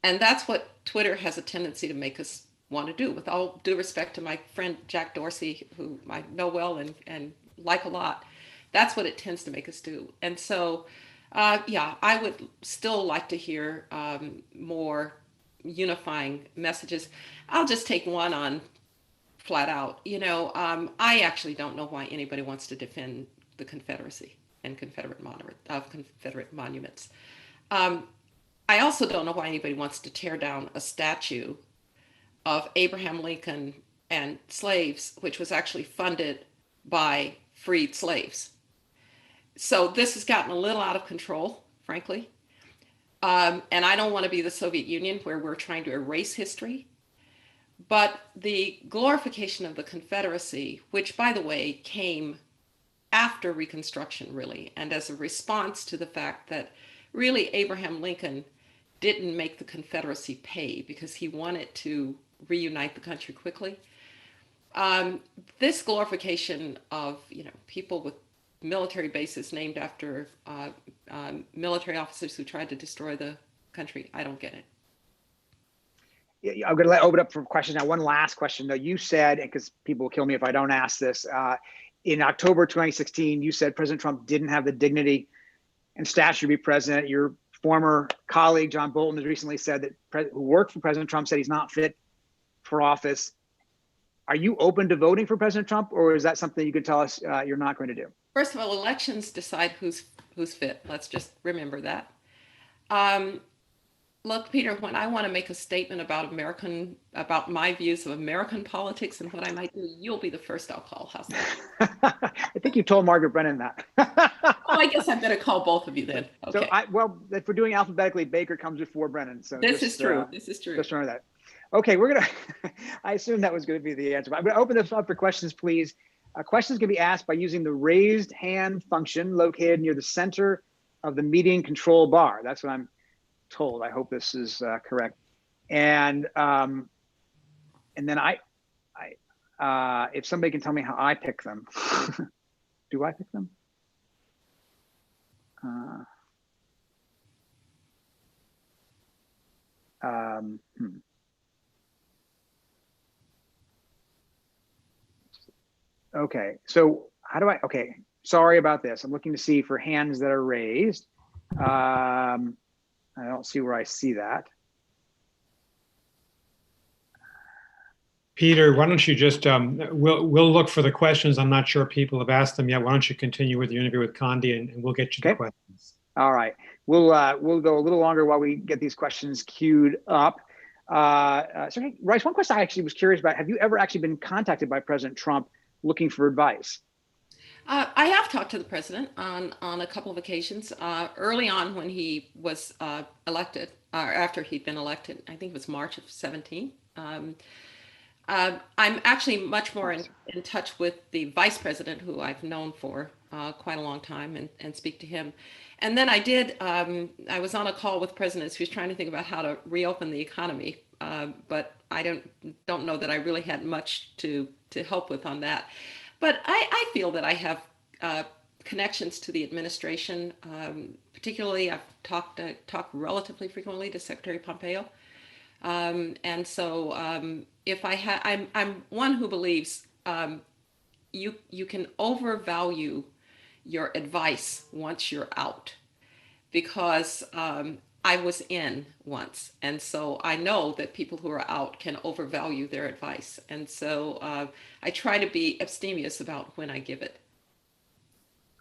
And that's what Twitter has a tendency to make us want to do. With all due respect to my friend Jack Dorsey, who I know well and like a lot, that's what it tends to make us do. And so, I would still like to hear more unifying messages. I'll just take one on flat out. I actually don't know why anybody wants to defend the Confederacy and Confederate monuments. I also don't know why anybody wants to tear down a statue of Abraham Lincoln and slaves, which was actually funded by freed slaves. So this has gotten a little out of control, frankly. And I don't want to be the Soviet Union where we're trying to erase history. But the glorification of the Confederacy, which, by the way, came after Reconstruction, really, and as a response to the fact that really Abraham Lincoln didn't make the Confederacy pay because he wanted to reunite the country quickly. This glorification of people with military bases named after military officers who tried to destroy the country, I don't get it. Yeah, I'm going to open up for questions now. One last question, though. You said, and because people will kill me if I don't ask this, in October 2016, you said President Trump didn't have the dignity and stature to be president. Your former colleague, John Bolton, has recently said that who worked for President Trump said he's not fit for office. Are you open to voting for President Trump, or is that something you could tell us you're not going to do? First of all, elections decide who's fit. Let's just remember that. Look, Peter, when I want to make a statement about my views of American politics and what I might do, you'll be the first I'll call. How's that? I think you told Margaret Brennan that. Oh, I guess I better call both of you then. Okay. So if we're doing alphabetically, Baker comes before Brennan. So this is true. Just remember that. Okay, we're gonna. I assume that was going to be the answer. But I'm going to open this up for questions, please. Questions can be asked by using the raised hand function located near the center of the meeting control bar. That's what I'm told. I hope this is correct. And then if somebody can tell me how I pick them, do I pick them? Okay, so how do okay, sorry about this. I'm looking to see for hands that are raised. I don't see where I see that. Peter, why don't you just, we'll look for the questions. I'm not sure people have asked them yet. Why don't you continue with the interview with Condi and we'll get you the questions. All right, we'll go a little longer while we get these questions queued up. So Rice, one question I actually was curious about, have you ever actually been contacted by President Trump looking for advice? I have talked to the president on a couple of occasions. Early on when he was elected, or after he'd been elected, I think it was March of 17. I'm actually much more in touch with the vice president, who I've known for quite a long time, and speak to him. And then I was on a call with presidents who was trying to think about how to reopen the economy, but I don't know that I really had much to help with on that. But I feel that I have connections to the administration. Particularly, I've talked relatively frequently to Secretary Pompeo. And so if I'm one who believes you can overvalue your advice once you're out, because I was in once, and so I know that people who are out can overvalue their advice, and so I try to be abstemious about when I give it.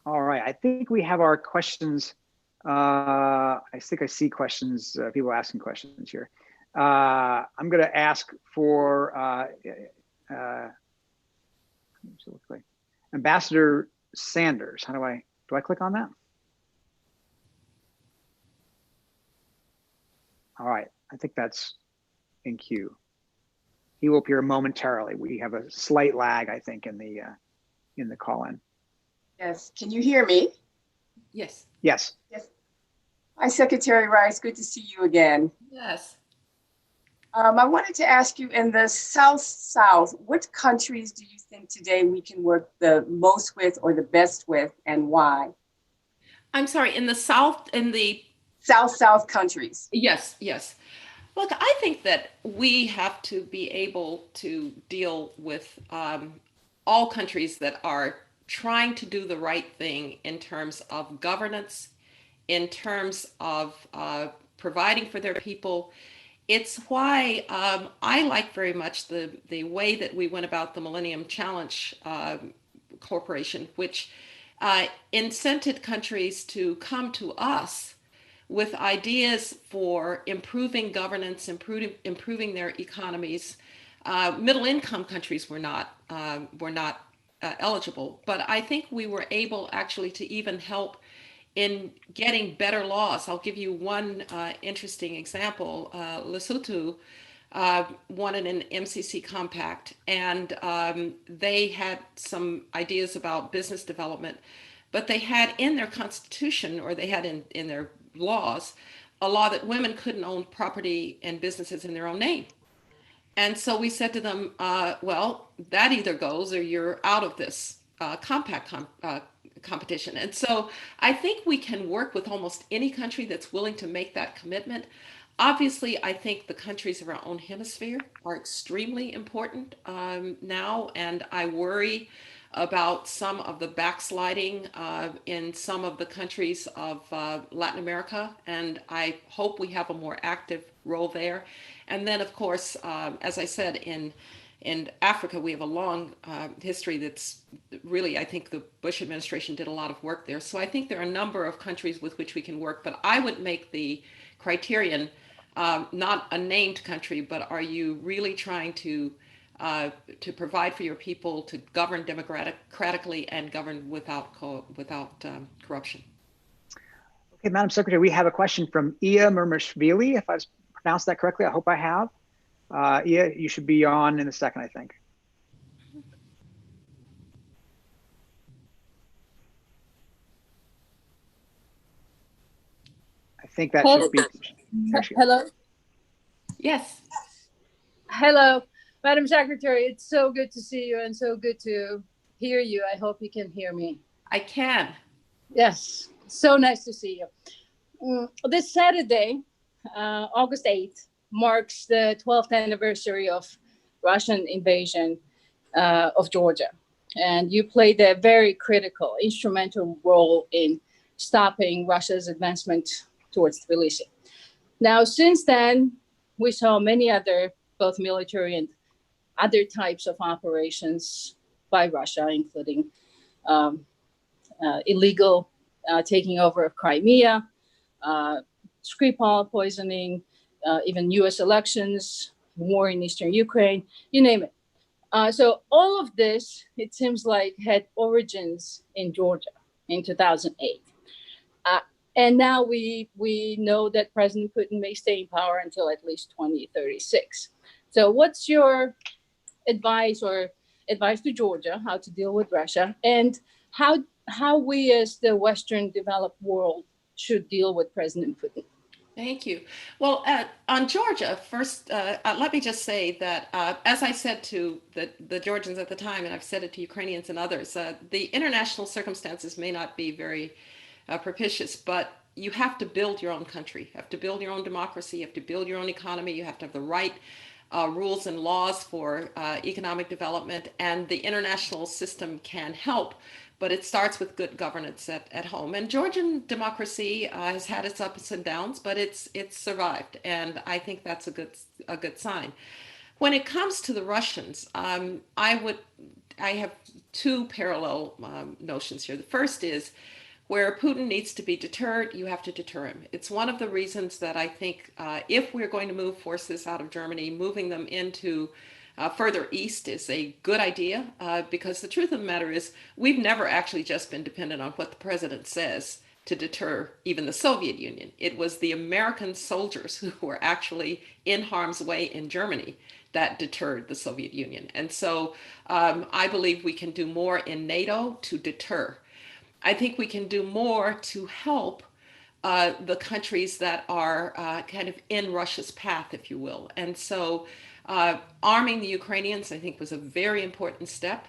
All right, I think we have our questions. I think I see questions, people asking questions here. I'm going to ask for Ambassador Sanders. Do I click on that? All right, I think that's in queue. He will appear momentarily. We have a slight lag, I think, in the call-in. Yes, can you hear me? Yes. Yes. Yes. Hi, Secretary Rice, good to see you again. Yes. I wanted to ask you, in the South, what countries do you think today we can work the most with or the best with, and why? I'm sorry, in the South, in the South countries. Yes, yes. Look, I think that we have to be able to deal with all countries that are trying to do the right thing in terms of governance, in terms of providing for their people. It's why I like very much the way that we went about the Millennium Challenge Corporation, which incented countries to come to us with ideas for improving governance, improving their economies. Middle income countries were not eligible, but I think we were able actually to even help in getting better laws. I'll give you one interesting example. Lesotho wanted an MCC compact, and they had some ideas about business development, but they had in their constitution, or they had in their laws, a law that women couldn't own property and businesses in their own name. And so we said to them, well, that either goes or you're out of this competition. And so I think we can work with almost any country that's willing to make that commitment. Obviously, I think the countries of our own hemisphere are extremely important now, and I worry about some of the backsliding in some of the countries of Latin America, and I hope we have a more active role there. And then, of course, as I said, in Africa, we have a long history that's really, I think the Bush administration did a lot of work there. So I think there are a number of countries with which we can work, but I would make the criterion not a named country, but are you really trying to provide for your people, to govern democratically and govern without corruption. Okay, Madam Secretary, we have a question from Iya Mermishvili, if I've pronounced that correctly. I hope I have. Iya, you should be on in a second, I think. I think that should be. Hello. Yes. Hello, Madam Secretary. It's so good to see you and so good to hear you. I hope you can hear me. I can. Yes, so nice to see you. This Saturday, August 8th, marks the 12th anniversary of Russian invasion of Georgia. And you played a very critical, instrumental role in stopping Russia's advancement towards Tbilisi. Now, since then, we saw many other, both military and other types of operations by Russia, including illegal taking over of Crimea, Skripal poisoning, even US elections, war in Eastern Ukraine, you name it. So all of this, it seems like, had origins in Georgia in 2008. And now we know that President Putin may stay in power until at least 2036. So what's your advice to Georgia, how to deal with Russia, and how we as the Western developed world should deal with President Putin? Thank you. Well, on Georgia, first, let me just say that, as I said to the Georgians at the time, and I've said it to Ukrainians and others, the international circumstances may not be very propitious, but you have to build your own country. You have to build your own democracy. You have to build your own economy. You have to have the right rules and laws for economic development, and the international system can help. But it starts with good governance at home. And Georgian democracy has had its ups and downs, but it's survived, and I think that's a good sign. When it comes to the Russians, I have two parallel notions here. The first is where Putin needs to be deterred, you have to deter him. It's one of the reasons that I think if we're going to move forces out of Germany, moving them into further east is a good idea, because the truth of the matter is we've never actually just been dependent on what the president says to deter even the Soviet Union. It was the American soldiers who were actually in harm's way in Germany that deterred the Soviet Union. And so I believe we can do more in NATO to deter. I think we can do more to help the countries that are kind of in Russia's path, if you will. And so arming the Ukrainians, I think, was a very important step.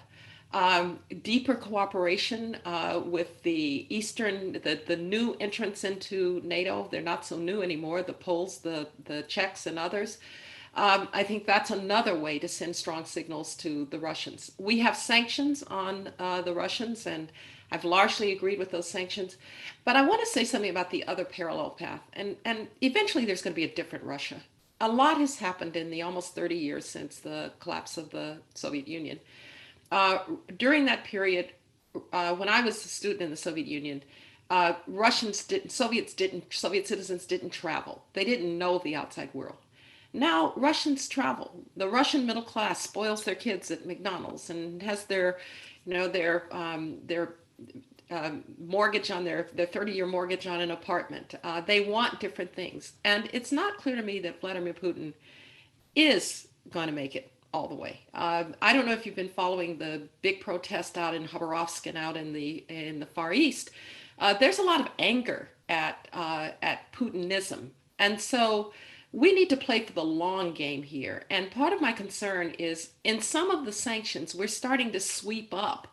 Deeper cooperation with the the new entrants into NATO. They're not so new anymore, the Poles, the Czechs, and others. I think that's another way to send strong signals to the Russians. We have sanctions on the Russians, and I've largely agreed with those sanctions. But I want to say something about the other parallel path. And eventually there's going to be a different Russia. A lot has happened in the almost 30 years since the collapse of the Soviet Union. During that period, when I was a student in the Soviet Union, Soviet citizens didn't travel. They didn't know the outside world. Now Russians travel. The Russian middle class spoils their kids at McDonald's and has their mortgage on their 30-year mortgage on an apartment. They want different things. And it's not clear to me that Vladimir Putin is going to make it all the way. I don't know if you've been following the big protest out in Khabarovsk and out in the Far East. There's a lot of anger at Putinism. And so we need to play for the long game here. And part of my concern is in some of the sanctions, we're starting to sweep up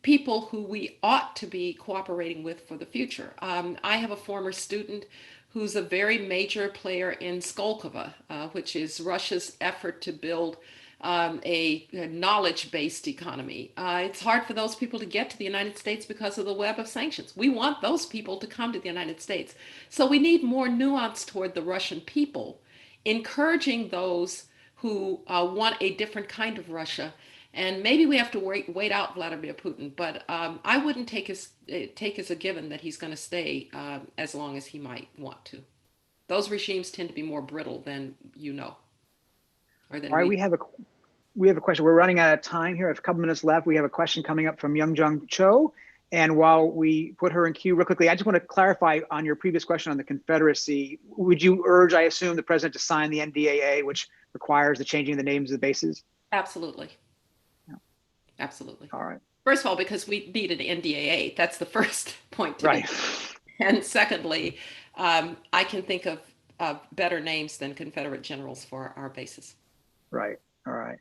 people who we ought to be cooperating with for the future. I have a former student who's a very major player in Skolkovo, which is Russia's effort to build a knowledge-based economy. It's hard for those people to get to the United States because of the web of sanctions. We want those people to come to the United States. So we need more nuance toward the Russian people, encouraging those who want a different kind of Russia. And maybe we have to wait out Vladimir Putin, but I wouldn't take as a given that he's going to stay as long as he might want to. Those regimes tend to be more brittle than you know. Or than All right, we have a question. We're running out of time here. We have a couple minutes left. We have a question coming up from Youngjung Cho. And while we put her in queue real quickly, I just want to clarify on your previous question on the Confederacy. Would you urge, I assume, the president to sign the NDAA, which requires the changing of the names of the bases? Absolutely. Yeah. Absolutely. All right. First of all, because we need an NDAA. That's the first point to right. make. And secondly, I can think of better names than Confederate generals for our bases. Right. All right.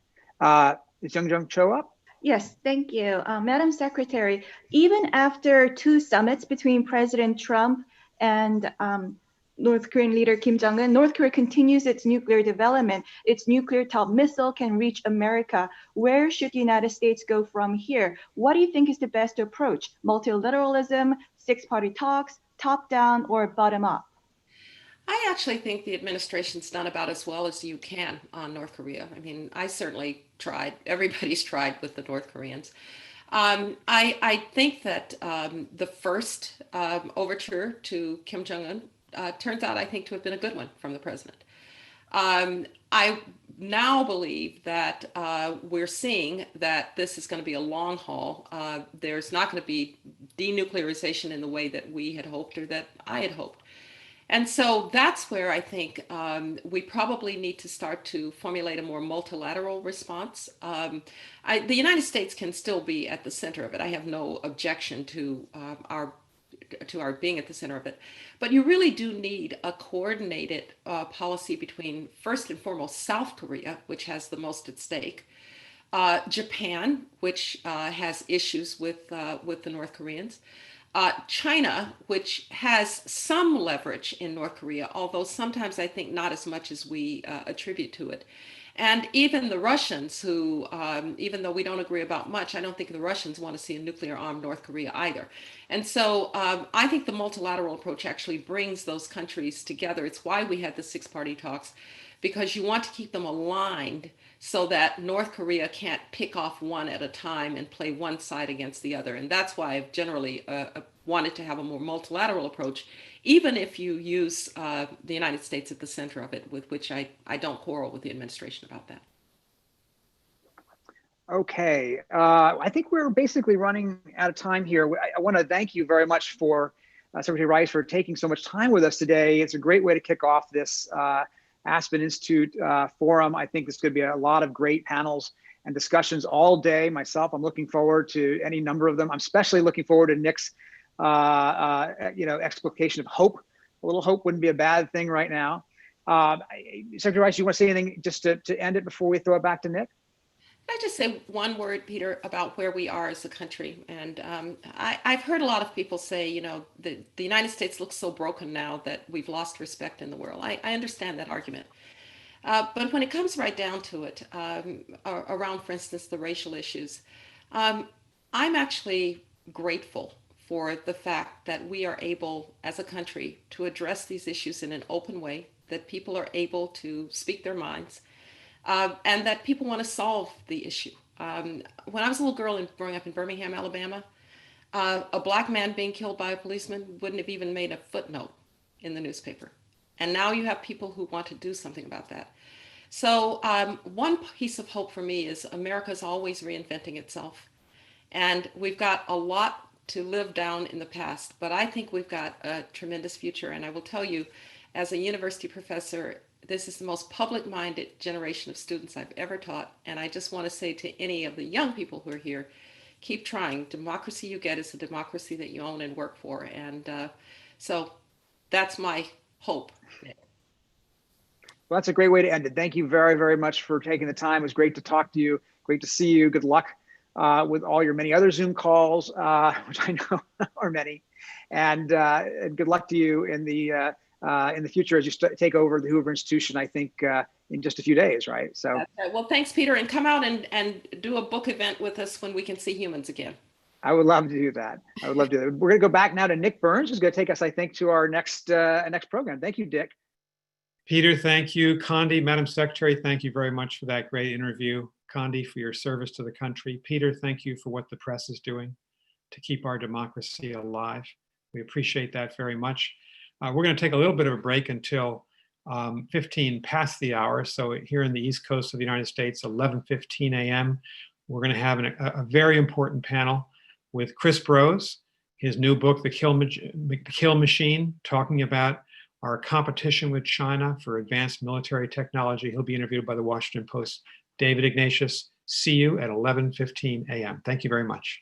Is Youngjung Cho up? Yes, thank you. Madam Secretary, even after two summits between President Trump and North Korean leader Kim Jong-un, North Korea continues its nuclear development. Its nuclear-top missile can reach America. Where should the United States go from here? What do you think is the best approach? Multilateralism, six-party talks, top-down, or bottom-up? I actually think the administration's done about as well as you can on North Korea. I mean, I certainly tried. Everybody's tried with the North Koreans. I think that the first overture to Kim Jong-un turns out, I think, to have been a good one from the president. I now believe that we're seeing that this is going to be a long haul. There's not going to be denuclearization in the way that we had hoped or that I had hoped. And so that's where I think we probably need to start to formulate a more multilateral response. The United States can still be at the center of it. I have no objection to our to our being at the center of it. But you really do need a coordinated policy between, first and foremost, South Korea, which has the most at stake, Japan, which has issues with the North Koreans, China, which has some leverage in North Korea, although sometimes I think not as much as we attribute to it. And even the Russians, who, even though we don't agree about much, I don't think the Russians want to see a nuclear armed North Korea either. And so I think the multilateral approach actually brings those countries together. It's why we had the six-party talks, because you want to keep them aligned so that North Korea can't pick off one at a time and play one side against the other. And that's why I've generally wanted to have a more multilateral approach, even if you use the United States at the center of it, with which I don't quarrel with the administration about that. Okay, I think we're basically running out of time here. I want to thank you very much for Secretary Rice for taking so much time with us today. It's a great way to kick off this Aspen Institute forum. I think this could be a lot of great panels and discussions all day. Myself, I'm looking forward to any number of them. I'm especially looking forward to Nick's explication of hope. A little hope wouldn't be a bad thing right now. Secretary Rice, you want to say anything just to end it before we throw it back to Nick? Can I just say one word, Peter, about where we are as a country? And I've heard a lot of people say, you know, the United States looks so broken now that we've lost respect in the world. I understand that argument. But when it comes right down to it, around, for instance, the racial issues, I'm actually grateful for the fact that we are able, as a country, to address these issues in an open way, that people are able to speak their minds, and that people want to solve the issue. When I was a little girl and growing up in Birmingham, Alabama, a black man being killed by a policeman wouldn't have even made a footnote in the newspaper. And now you have people who want to do something about that. So one piece of hope for me is America's always reinventing itself. And we've got a lot to live down in the past, but I think we've got a tremendous future. And I will tell you, as a university professor, this is the most public-minded generation of students I've ever taught. And I just want to say to any of the young people who are here, keep trying. Democracy you get is a democracy that you own and work for. And so that's my hope. Well, that's a great way to end it. Thank you very, very much for taking the time. It was great to talk to you. Great to see you. Good luck with all your many other Zoom calls, which I know are many. And good luck to you in the future as you take over the Hoover Institution, I think in just a few days, right? So. Right. Well, thanks, Peter. And come out and do a book event with us when we can see humans again. I would love to do that. I would love to do that. We're going to go back now to Nick Burns, who's going to take us, I think, to our next program. Thank you, Dick. Peter, thank you. Condi, Madam Secretary, thank you very much for that great interview. Condi, for your service to the country. Peter, thank you for what the press is doing to keep our democracy alive. We appreciate that very much. We're going to take a little bit of a break until 15 past the hour. So here in the East Coast of the United States, 11:15 a.m., we're going to have a very important panel with Chris Brose, his new book, The Kill Machine, talking about our competition with China for advanced military technology. He'll be interviewed by the Washington Post. David Ignatius, see you at 11:15 a.m. Thank you very much.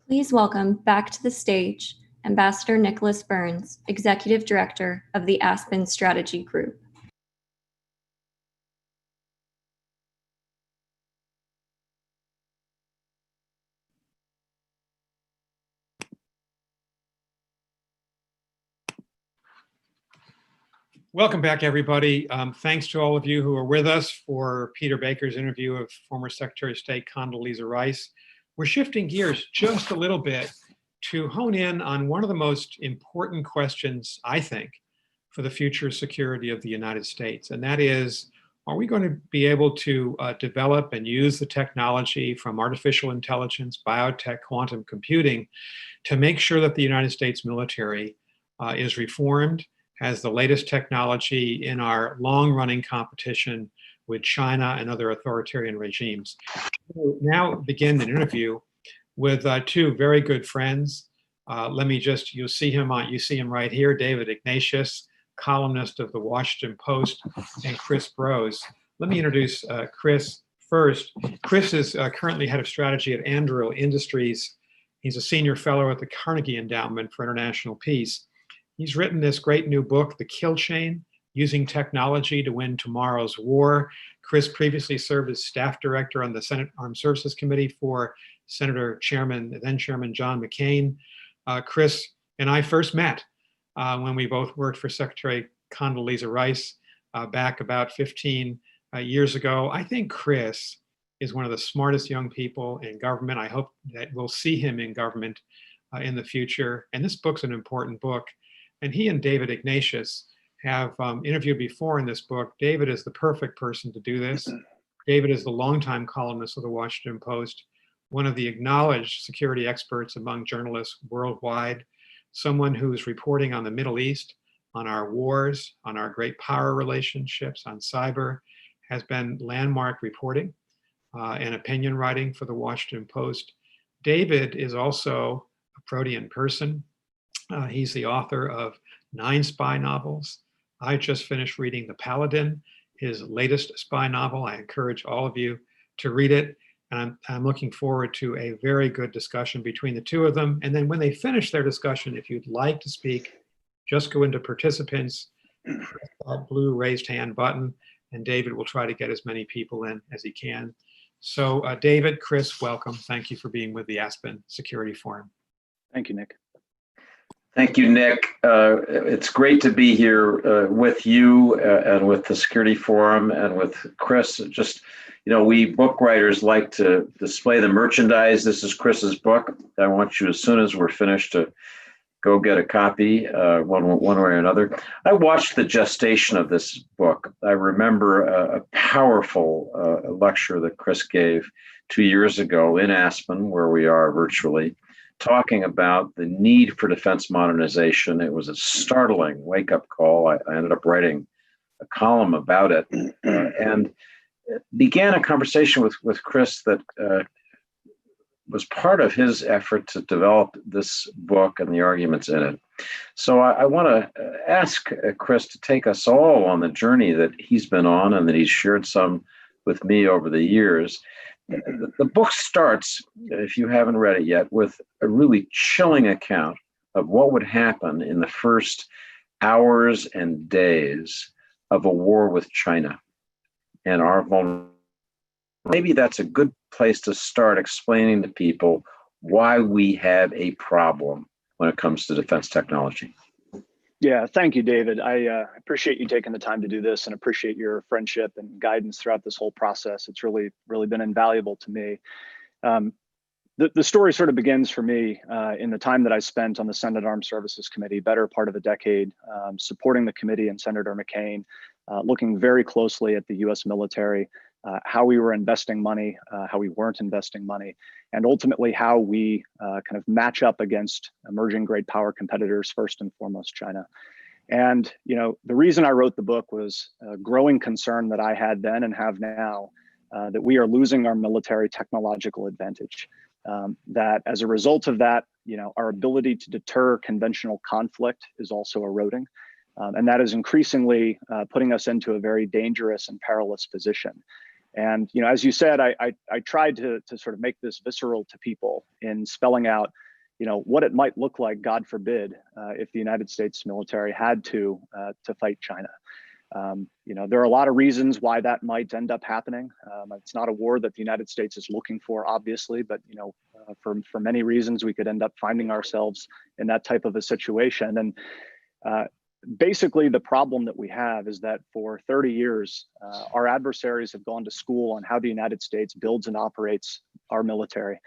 Please welcome back to the stage Ambassador Nicholas Burns, Executive Director of the Aspen Strategy Group. Welcome back, everybody. Thanks to all of you who are with us for Peter Baker's interview of former Secretary of State Condoleezza Rice. We're shifting gears just a little bit to hone in on one of the most important questions, I think, for the future security of the United States. And that is, are we going to be able to develop and use the technology from artificial intelligence, biotech, quantum computing to make sure that the United States military is reformed, has the latest technology in our long-running competition with China and other authoritarian regimes? We'll now begin an interview with two very good friends. Let me just, you see him right here, David Ignatius, columnist of the Washington Post, and Chris Brose. Let me introduce Chris first. Chris is currently head of strategy at Anduril Industries. He's a senior fellow at the Carnegie Endowment for International Peace. He's written this great new book, The Kill Chain, Using Technology to Win Tomorrow's War. Chris previously served as staff director on the Senate Armed Services Committee for then Chairman John McCain. Chris and I first met when we both worked for Secretary Condoleezza Rice back about 15 years ago. I think Chris is one of the smartest young people in government. I hope that we'll see him in government in the future. And this book's an important book. And he and David Ignatius have interviewed before in this book. David is the perfect person to do this. David is the longtime columnist of the Washington Post, one of the acknowledged security experts among journalists worldwide, someone who's reporting on the Middle East, on our wars, on our great power relationships, on cyber, has been landmark reporting and opinion writing for the Washington Post. David is also a protean person. He's the author of 9 spy novels. I just finished reading The Paladin, his latest spy novel. I encourage all of you to read it. And I'm looking forward to a very good discussion between the two of them. And then when they finish their discussion, if you'd like to speak, just go into participants, press that blue raised hand button, and David will try to get as many people in as he can. So David, Chris, welcome. Thank you for being with the Aspen Security Forum. Thank you, Nick. Thank you, Nick. It's great to be here with you and with the Security Forum and with Chris. Just, we book writers like to display the merchandise. This is Chris's book. I want you, as soon as we're finished, to go get a copy one way or another. I watched the gestation of this book. I remember a powerful lecture that Chris gave 2 years ago in Aspen, where we are virtually, talking about the need for defense modernization. It was a startling wake-up call. I ended up writing a column about it and began a conversation with Chris that was part of his effort to develop this book and the arguments in it. So I want to ask Chris to take us all on the journey that he's been on and that he's shared some with me over the years. The book starts, if you haven't read it yet, with a really chilling account of what would happen in the first hours and days of a war with China and our vulnerability. Maybe that's a good place to start explaining to people why we have a problem when it comes to defense technology. Yeah, thank you, David. I appreciate you taking the time to do this and appreciate your friendship and guidance throughout this whole process. It's really been invaluable to me. The story sort of begins for me in the time that I spent on the Senate Armed Services Committee, better part of a decade, supporting the committee and Senator McCain, looking very closely at the US military, how we were investing money, how we weren't investing money, and ultimately how we kind of match up against emerging great power competitors, first and foremost China. And the reason I wrote the book was a growing concern that I had then and have now that we are losing our military technological advantage. That as a result of that, our ability to deter conventional conflict is also eroding. And that is increasingly putting us into a very dangerous and perilous position. And as you said, I tried to sort of make this visceral to people in spelling out, what it might look like, God forbid, if the United States military had to fight China. There are a lot of reasons why that might end up happening. It's not a war that the United States is looking for, obviously, but for many reasons, we could end up finding ourselves in that type of a situation. And basically, the problem that we have is that for 30 years, our adversaries have gone to school on how the United States builds and operates our military.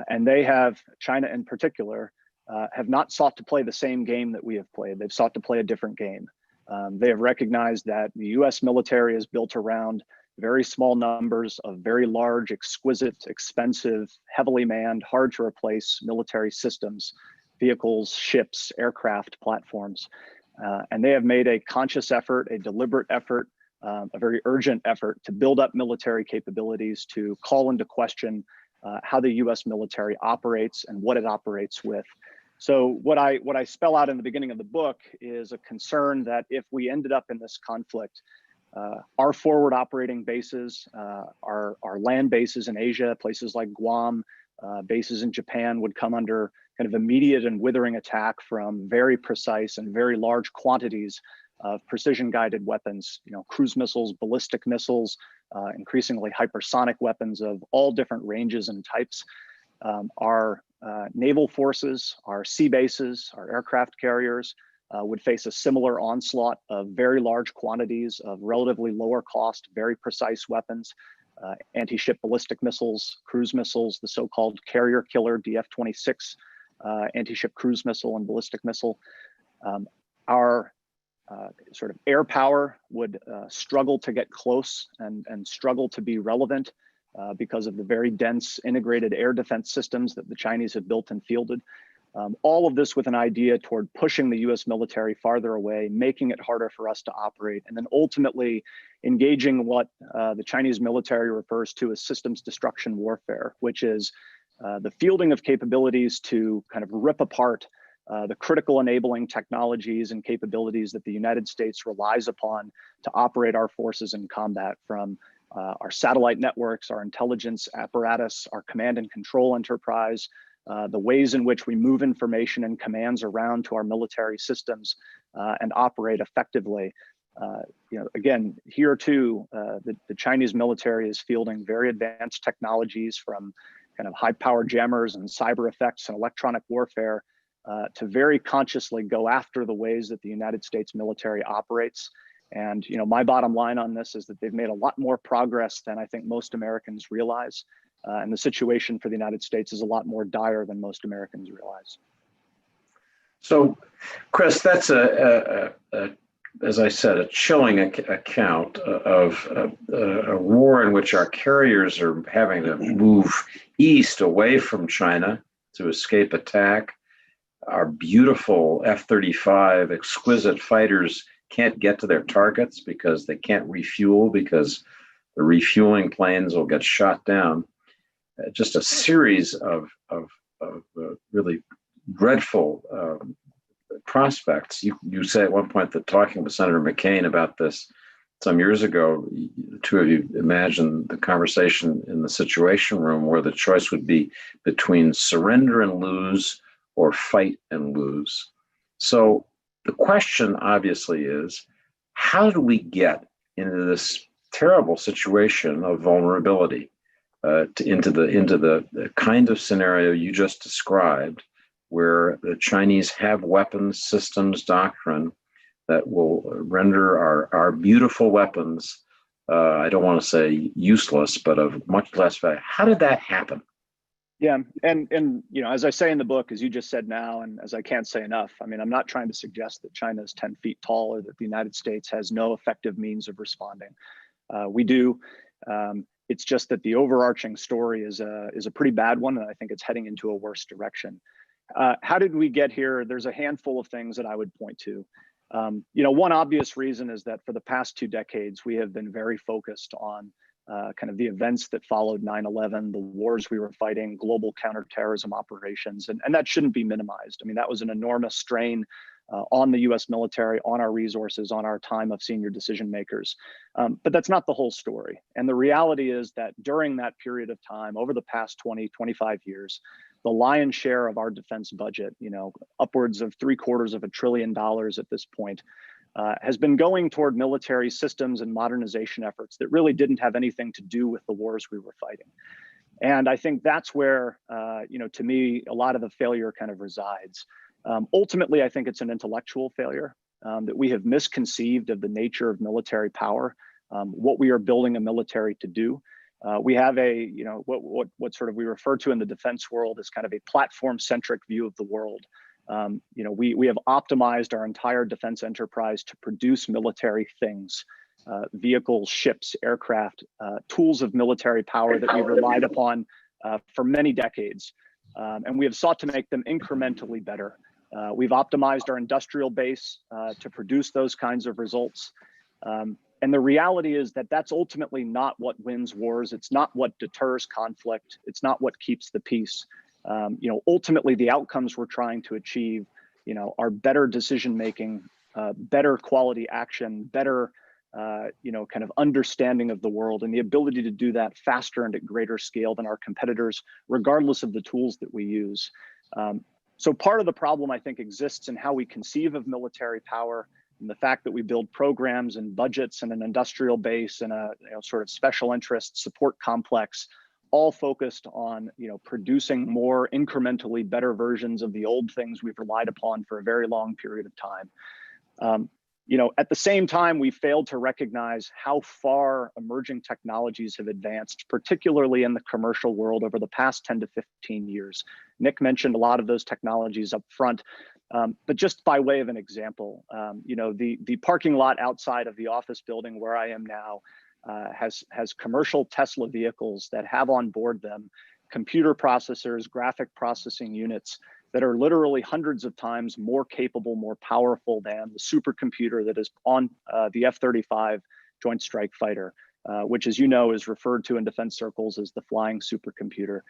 And they have, China in particular, have not sought to play the same game that we have played. They've sought to play a different game. They have recognized that the US military is built around very small numbers of very large, exquisite, expensive, heavily manned, hard to replace military systems, vehicles, ships, aircraft, platforms. And they have made a conscious effort, a deliberate effort, a very urgent effort to build up military capabilities, to call into question how the US military operates and what it operates with. So what I spell out in the beginning of the book is a concern that if we ended up in this conflict, our forward operating bases, our land bases in Asia, places like Guam, bases in Japan would come under kind of immediate and withering attack from very precise and very large quantities of precision guided weapons, cruise missiles, ballistic missiles, increasingly hypersonic weapons of all different ranges and types. Our naval forces, our sea bases, our aircraft carriers would face a similar onslaught of very large quantities of relatively lower cost, very precise weapons, anti-ship ballistic missiles, cruise missiles, the so-called carrier killer DF-26 anti-ship cruise missile and ballistic missile. Our sort of air power would struggle to get close and struggle to be relevant because of the very dense integrated air defense systems that the Chinese have built and fielded. All of this with an idea toward pushing the US military farther away, making it harder for us to operate, and then ultimately engaging what the Chinese military refers to as systems destruction warfare, which is the fielding of capabilities to kind of rip apart the critical enabling technologies and capabilities that the United States relies upon to operate our forces in combat, from our satellite networks, our intelligence apparatus, our command and control enterprise, the ways in which we move information and commands around to our military systems and operate effectively. Again, here too, the Chinese military is fielding very advanced technologies, from kind of high-powered jammers and cyber effects and electronic warfare to very consciously go after the ways that the United States military operates. And my bottom line on this is that they've made a lot more progress than I think most Americans realize. And the situation for the United States is a lot more dire than most Americans realize. So, Chris, that's as I said, a chilling account of a war in which our carriers are having to move east away from China to escape attack. Our beautiful F-35 exquisite fighters can't get to their targets because they can't refuel, because the refueling planes will get shot down. Just a series of really dreadful prospects. You say at one point that talking with Senator McCain about this some years ago, the two of you imagined the conversation in the Situation Room where the choice would be between surrender and lose or fight and lose. So the question obviously is, how do we get into this terrible situation of vulnerability, into the kind of scenario you just described, where the Chinese have weapons systems doctrine that will render our beautiful weapons, I don't want to say useless, but of much less value? How did that happen? Yeah, and as I say in the book, as you just said now, and as I can't say enough, I mean, I'm not trying to suggest that China is 10 feet tall or that the United States has no effective means of responding. We do. It's just that the overarching story is a pretty bad one, and I think it's heading into a worse direction. How did we get here? There's a handful of things that I would point to. One obvious reason is that for the past 2 decades, we have been very focused on kind of the events that followed 9/11, the wars we were fighting, global counterterrorism operations, and that shouldn't be minimized. I mean, that was an enormous strain on the US military, on our resources, on our time of senior decision makers. But that's not the whole story. And the reality is that during that period of time, over the past 20, 25 years, the lion's share of our defense budget, upwards of $750 billion at this point, has been going toward military systems and modernization efforts that really didn't have anything to do with the wars we were fighting. And I think that's where, to me, a lot of the failure kind of resides. Ultimately, I think it's an intellectual failure, that we have misconceived of the nature of military power, what we are building a military to do. We have what sort of we refer to in the defense world as kind of a platform-centric view of the world. We have optimized our entire defense enterprise to produce military things, vehicles, ships, aircraft, tools of military power that we've relied upon for many decades. And we have sought to make them incrementally better. We've optimized our industrial base to produce those kinds of results. And the reality is that that's ultimately not what wins wars. It's not what deters conflict. It's not what keeps the peace. Ultimately, the outcomes we're trying to achieve, are better decision making, better quality action, better, kind of understanding of the world, and the ability to do that faster and at greater scale than our competitors, regardless of the tools that we use. So part of the problem, I think, exists in how we conceive of military power, and the fact that we build programs and budgets and an industrial base and a sort of special interest support complex, all focused on producing more incrementally better versions of the old things we've relied upon for a very long period of time. At the same time, we failed to recognize how far emerging technologies have advanced, particularly in the commercial world over the past 10 to 15 years. Nick mentioned a lot of those technologies up front, but just by way of an example, the parking lot outside of the office building where I am now has commercial Tesla vehicles that have on board them computer processors, graphic processing units that are literally hundreds of times more capable, more powerful than the supercomputer that is on the F-35 Joint Strike Fighter, which, as you know, is referred to in defense circles as the flying supercomputer.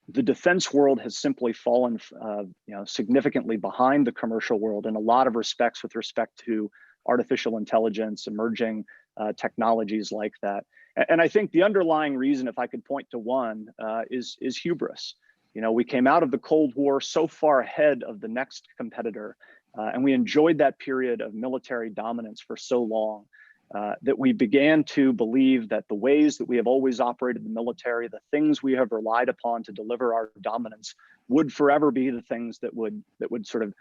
The defense world has simply fallen significantly behind the commercial world in a lot of respects with respect to artificial intelligence, emerging technologies like that. And I think the underlying reason, if I could point to one, is hubris. We came out of the Cold War so far ahead of the next competitor, and we enjoyed that period of military dominance for so long that we began to believe that the ways that we have always operated the military, the things we have relied upon to deliver our dominance, would forever be the things that would sort of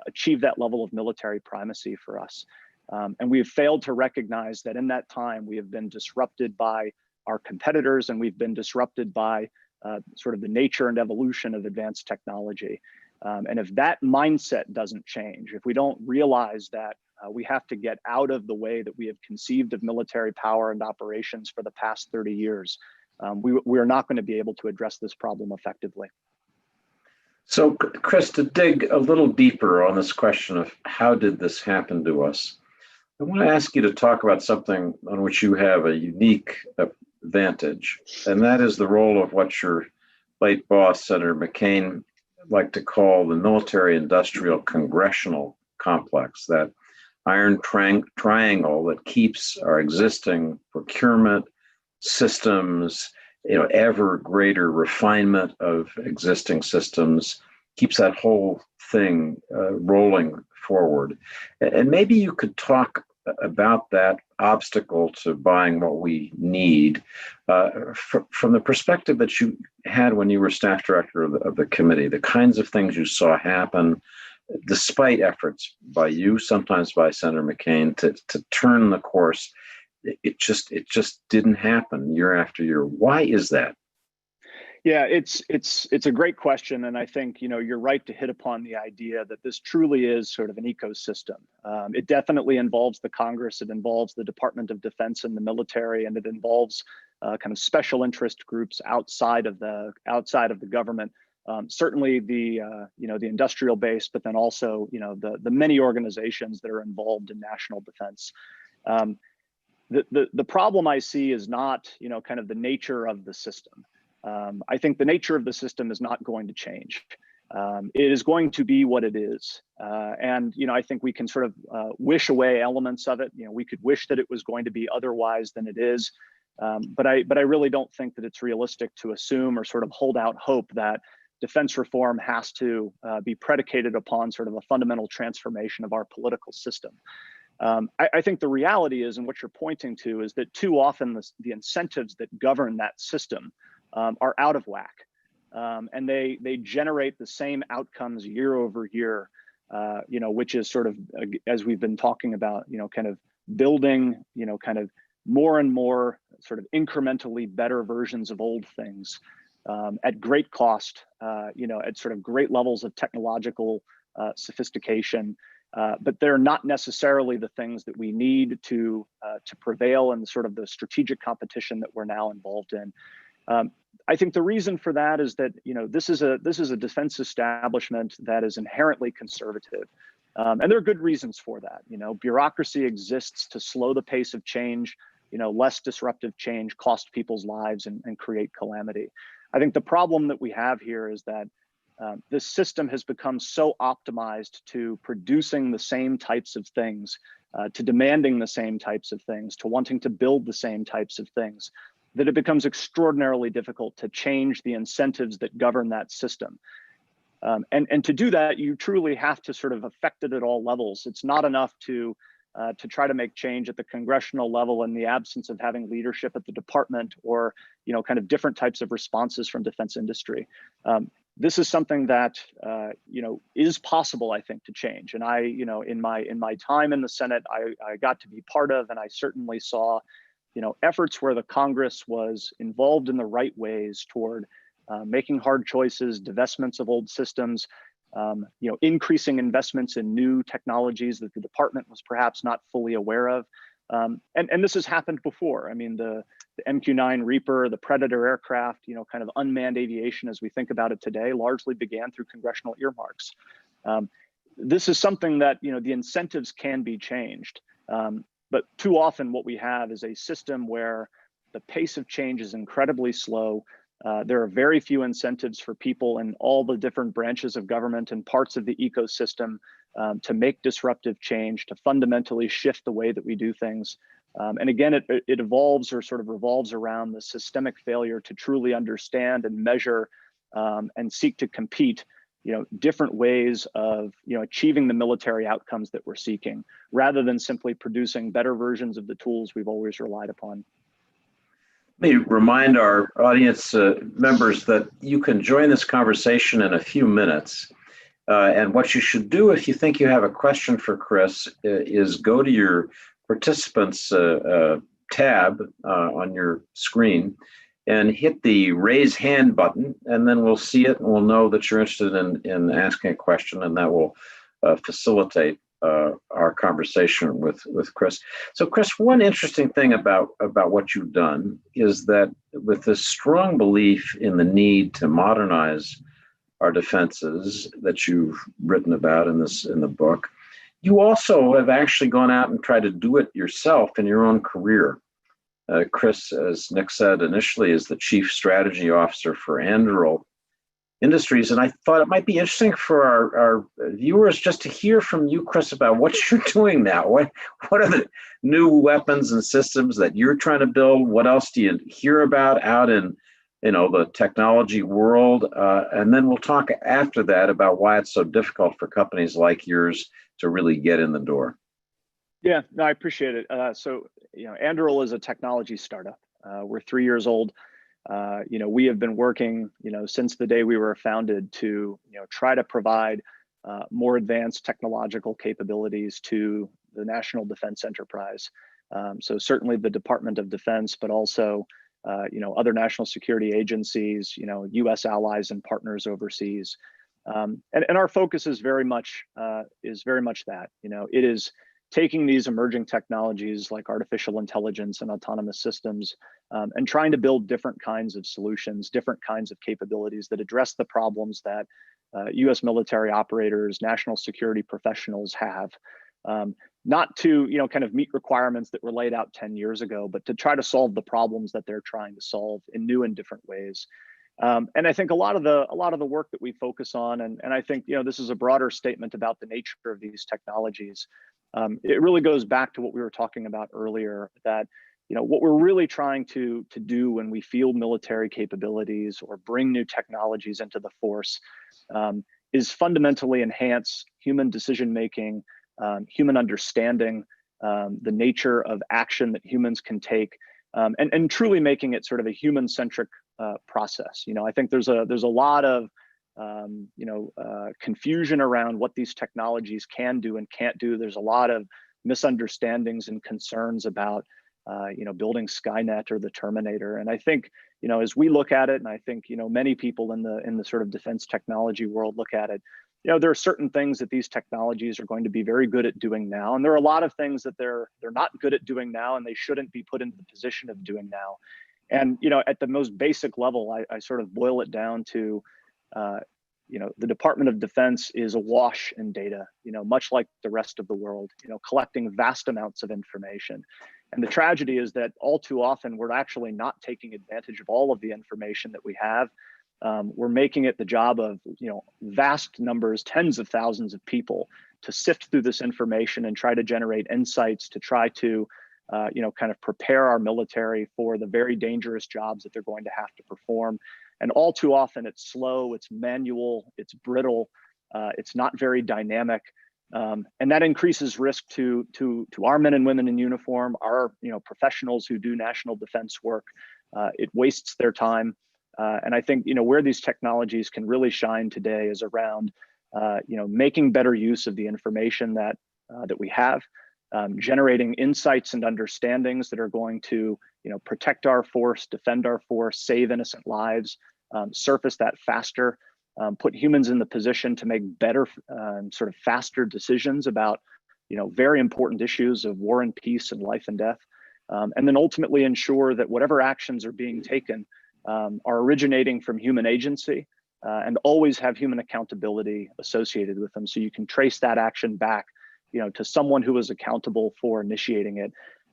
achieve that level of military primacy for us. And we have failed to recognize that in that time, we have been disrupted by our competitors, and we've been disrupted by sort of the nature and evolution of advanced technology. And if that mindset doesn't change, if we don't realize that we have to get out of the way that we have conceived of military power and operations for the past 30 years, we are not going to be able to address this problem effectively. So, Chris, to dig a little deeper on this question of how did this happen to us, I want to ask you to talk about something on which you have a unique advantage, and that is the role of what your late boss, Senator McCain, liked to call the military-industrial congressional complex, that iron triangle that keeps our existing procurement systems, ever greater refinement of existing systems, keeps that whole thing rolling forward. And maybe you could talk about that obstacle to buying what we need from the perspective that you had when you were staff director of the committee, the kinds of things you saw happen despite efforts by you, sometimes by Senator McCain, to turn the course. It just didn't happen year after year. Why is that? Yeah, it's a great question, and I think you're right to hit upon the idea that this truly is sort of an ecosystem. It definitely involves the Congress, it involves the Department of Defense and the military, and it involves kind of special interest groups outside of the government. Certainly the industrial base, but then also the many organizations that are involved in national defense. The problem I see is not kind of the nature of the system. I think the nature of the system is not going to change. It is going to be what it is. And, I think we can sort of wish away elements of it. We could wish that it was going to be otherwise than it is. But I really don't think that it's realistic to assume or sort of hold out hope that defense reform has to be predicated upon sort of a fundamental transformation of our political system. I think the reality is, and what you're pointing to, is that too often the incentives that govern that system are out of whack. And they generate the same outcomes year over year, which is sort of, as we've been talking about, kind of building, kind of more and more sort of incrementally better versions of old things at great cost, at sort of great levels of technological sophistication. But they're not necessarily the things that we need to prevail in sort of the strategic competition that we're now involved in. I think the reason for that is that this is a defense establishment that is inherently conservative, and there are good reasons for that. Bureaucracy exists to slow the pace of change. Less disruptive change cost people's lives and create calamity. I think the problem that we have here is that this system has become so optimized to producing the same types of things, to demanding the same types of things, to wanting to build the same types of things, that it becomes extraordinarily difficult to change the incentives that govern that system. And to do that, you truly have to sort of affect it at all levels. It's not enough to try to make change at the congressional level in the absence of having leadership at the department or, kind of different types of responses from defense industry. This is something that, is possible, I think, to change. And I, in my time in the Senate, I got to be part of, and I certainly saw, efforts where the Congress was involved in the right ways toward making hard choices, divestments of old systems, increasing investments in new technologies that the department was perhaps not fully aware of. And this has happened before. I mean, the MQ-9 Reaper, the Predator aircraft, kind of unmanned aviation as we think about it today, largely began through congressional earmarks. This is something that, the incentives can be changed. But too often what we have is a system where the pace of change is incredibly slow. There are very few incentives for people in all the different branches of government and parts of the ecosystem to make disruptive change, to fundamentally shift the way that we do things. And again, it evolves or sort of revolves around the systemic failure to truly understand and measure and seek to compete, different ways of, achieving the military outcomes that we're seeking, rather than simply producing better versions of the tools we've always relied upon. Let me remind our audience members that you can join this conversation in a few minutes. And what you should do if you think you have a question for Chris is go to your participants tab on your screen and hit the raise hand button, and then we'll see it and we'll know that you're interested in asking a question, and that will facilitate our conversation with Chris. So Chris, one interesting thing about what you've done is that with this strong belief in the need to modernize our defenses that you've written about in the book, you also have actually gone out and tried to do it yourself in your own career. Chris, as Nick said initially, is the Chief Strategy Officer for Anduril Industries. And I thought it might be interesting for our viewers just to hear from you, Chris, about what you're doing now. What are the new weapons and systems that you're trying to build? What else do you hear about out in the technology world? And then we'll talk after that about why it's so difficult for companies like yours to really get in the door. Yeah, no, I appreciate it. So, Anduril is a technology startup. We're 3 years old. We have been working, since the day we were founded to, try to provide more advanced technological capabilities to the national defense enterprise. So certainly the Department of Defense, but also, other national security agencies, U.S. allies and partners overseas. And our focus is very much that, it is taking these emerging technologies like artificial intelligence and autonomous systems and trying to build different kinds of solutions, different kinds of capabilities that address the problems that U.S. military operators, national security professionals have. Not to, kind of meet requirements that were laid out 10 years ago, but to try to solve the problems that they're trying to solve in new and different ways. And I think a lot of the work that we focus on, and I think this is a broader statement about the nature of these technologies. It really goes back to what we were talking about earlier, that what we're really trying to do when we field military capabilities or bring new technologies into the force is fundamentally enhance human decision making, human understanding, the nature of action that humans can take, and truly making it sort of a human-centric process. I think there's a lot of confusion around what these technologies can do and can't do. There's a lot of misunderstandings and concerns about building Skynet or the Terminator. And I think as we look at it, and I think many people in the sort of defense technology world look at it, there are certain things that these technologies are going to be very good at doing now, and there are a lot of things that they're not good at doing now, and they shouldn't be put into the position of doing now. And at the most basic level, I sort of boil it down to the Department of Defense is awash in data, much like the rest of the world, collecting vast amounts of information. And the tragedy is that all too often we're actually not taking advantage of all of the information that we have. We're making it the job of vast numbers, tens of thousands of people, to sift through this information and try to generate insights, to try to kind of prepare our military for the very dangerous jobs that they're going to have to perform. And all too often it's slow, it's manual, it's brittle, it's not very dynamic. And that increases risk to our men and women in uniform, our professionals who do national defense work. It wastes their time. And I think where these technologies can really shine today is around making better use of the information that we have, generating insights and understandings that are going to protect our force, defend our force, save innocent lives, surface that faster, put humans in the position to make better, sort of faster decisions about very important issues of war and peace and life and death, and then ultimately ensure that whatever actions are being taken are originating from human agency, and always have human accountability associated with them, so you can trace that action back to someone who is accountable for initiating it.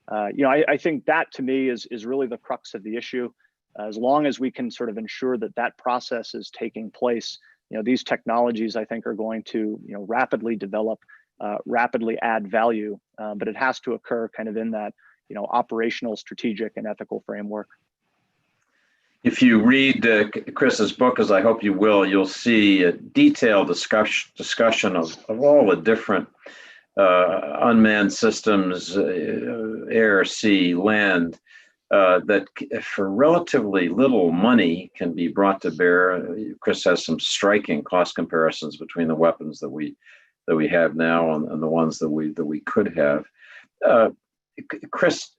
I think that to me is really the crux of the issue. As long as we can sort of ensure that that process is taking place, these technologies I think are going to rapidly develop, rapidly add value, but it has to occur kind of in that operational, strategic, and ethical framework. If you read Chris's book, as I hope you will, you'll see a detailed discussion of all the different unmanned systems, air, sea, land, that for relatively little money can be brought to bear. Chris has some striking cost comparisons between the weapons that we have now and the ones that we could have. Chris,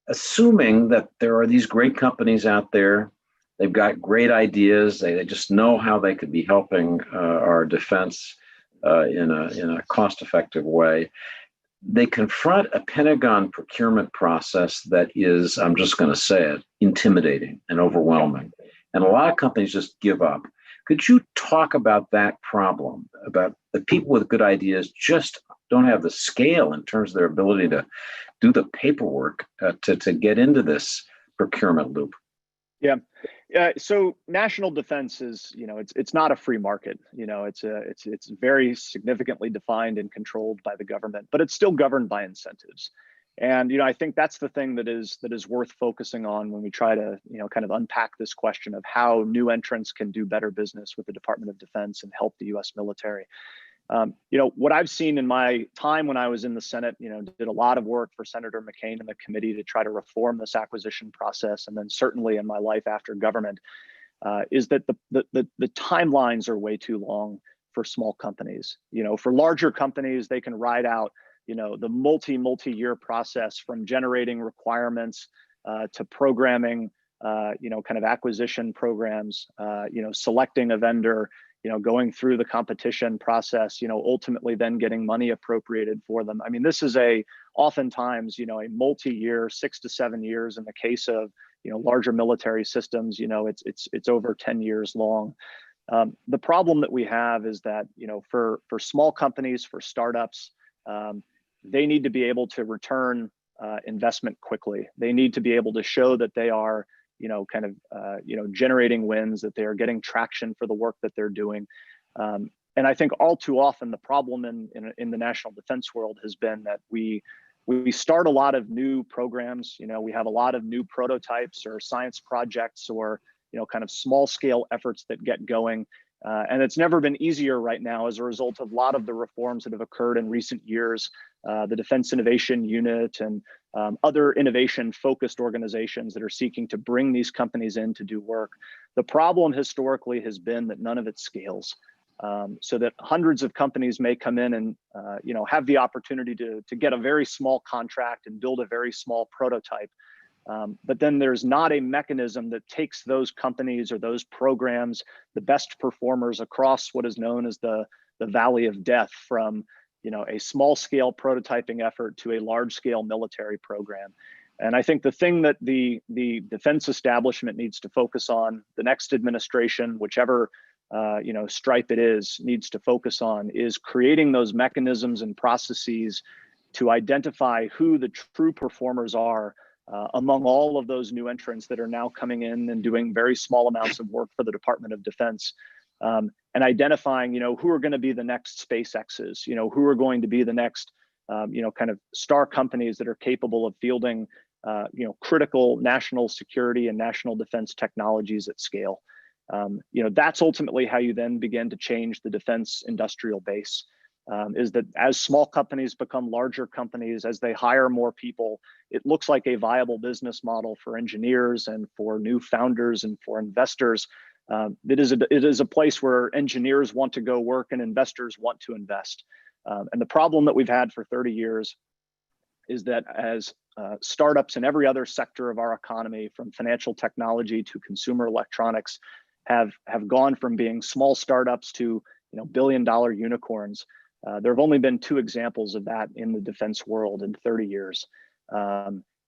assuming that there are these great companies out there, they've got great ideas, they just know how they could be helping our defense in a cost-effective way. They confront a Pentagon procurement process that is, I'm just going to say it, intimidating and overwhelming. And a lot of companies just give up. Could you talk about that problem, about the people with good ideas just don't have the scale in terms of their ability to do the paperwork to get into this procurement loop? Yeah. So national defense is, it's not a free market. It's very significantly defined and controlled by the government, but it's still governed by incentives. And I think that's the thing that is worth focusing on when we try to kind of unpack this question of how new entrants can do better business with the Department of Defense and help the U.S. military. What I've seen in my time when I was in the Senate, did a lot of work for Senator McCain and the committee to try to reform this acquisition process. And then certainly in my life after government, is that the timelines are way too long for small companies. For larger companies, they can ride out, the multi-year process from generating requirements to programming, kind of acquisition programs, selecting a vendor, going through the competition process, ultimately then getting money appropriated for them. I mean, this is oftentimes, a multi-year, 6 to 7 years. In the case of, larger military systems, it's over 10 years long. The problem that we have is that, for small companies, for startups, they need to be able to return investment quickly. They need to be able to show that they are generating wins, that they are getting traction for the work that they're doing. And I think all too often the problem in the national defense world has been that we start a lot of new programs. We have a lot of new prototypes or science projects or kind of small scale efforts that get going. And it's never been easier right now as a result of a lot of the reforms that have occurred in recent years, the Defense Innovation Unit and other innovation focused organizations that are seeking to bring these companies in to do work. The problem historically has been that none of it scales. So that hundreds of companies may come in and have the opportunity to get a very small contract and build a very small prototype. But then there's not a mechanism that takes those companies or those programs, the best performers across what is known as the valley of death, from a small scale prototyping effort to a large scale military program. And I think the thing that the defense establishment needs to focus on, the next administration, whichever stripe it is, needs to focus on, is creating those mechanisms and processes to identify who the true performers are among all of those new entrants that are now coming in and doing very small amounts of work for the Department of Defense, and identifying, who are going to be the next SpaceX's, who are going to be the next, kind of star companies that are capable of fielding, critical national security and national defense technologies at scale. That's ultimately how you then begin to change the defense industrial base. Is that as small companies become larger companies, as they hire more people, it looks like a viable business model for engineers and for new founders and for investors. It is a place where engineers want to go work and investors want to invest. And the problem that we've had for 30 years is that as startups in every other sector of our economy, from financial technology to consumer electronics, have gone from being small startups to billion-dollar unicorns. There have only been 2 examples of that in the defense world in 30 years.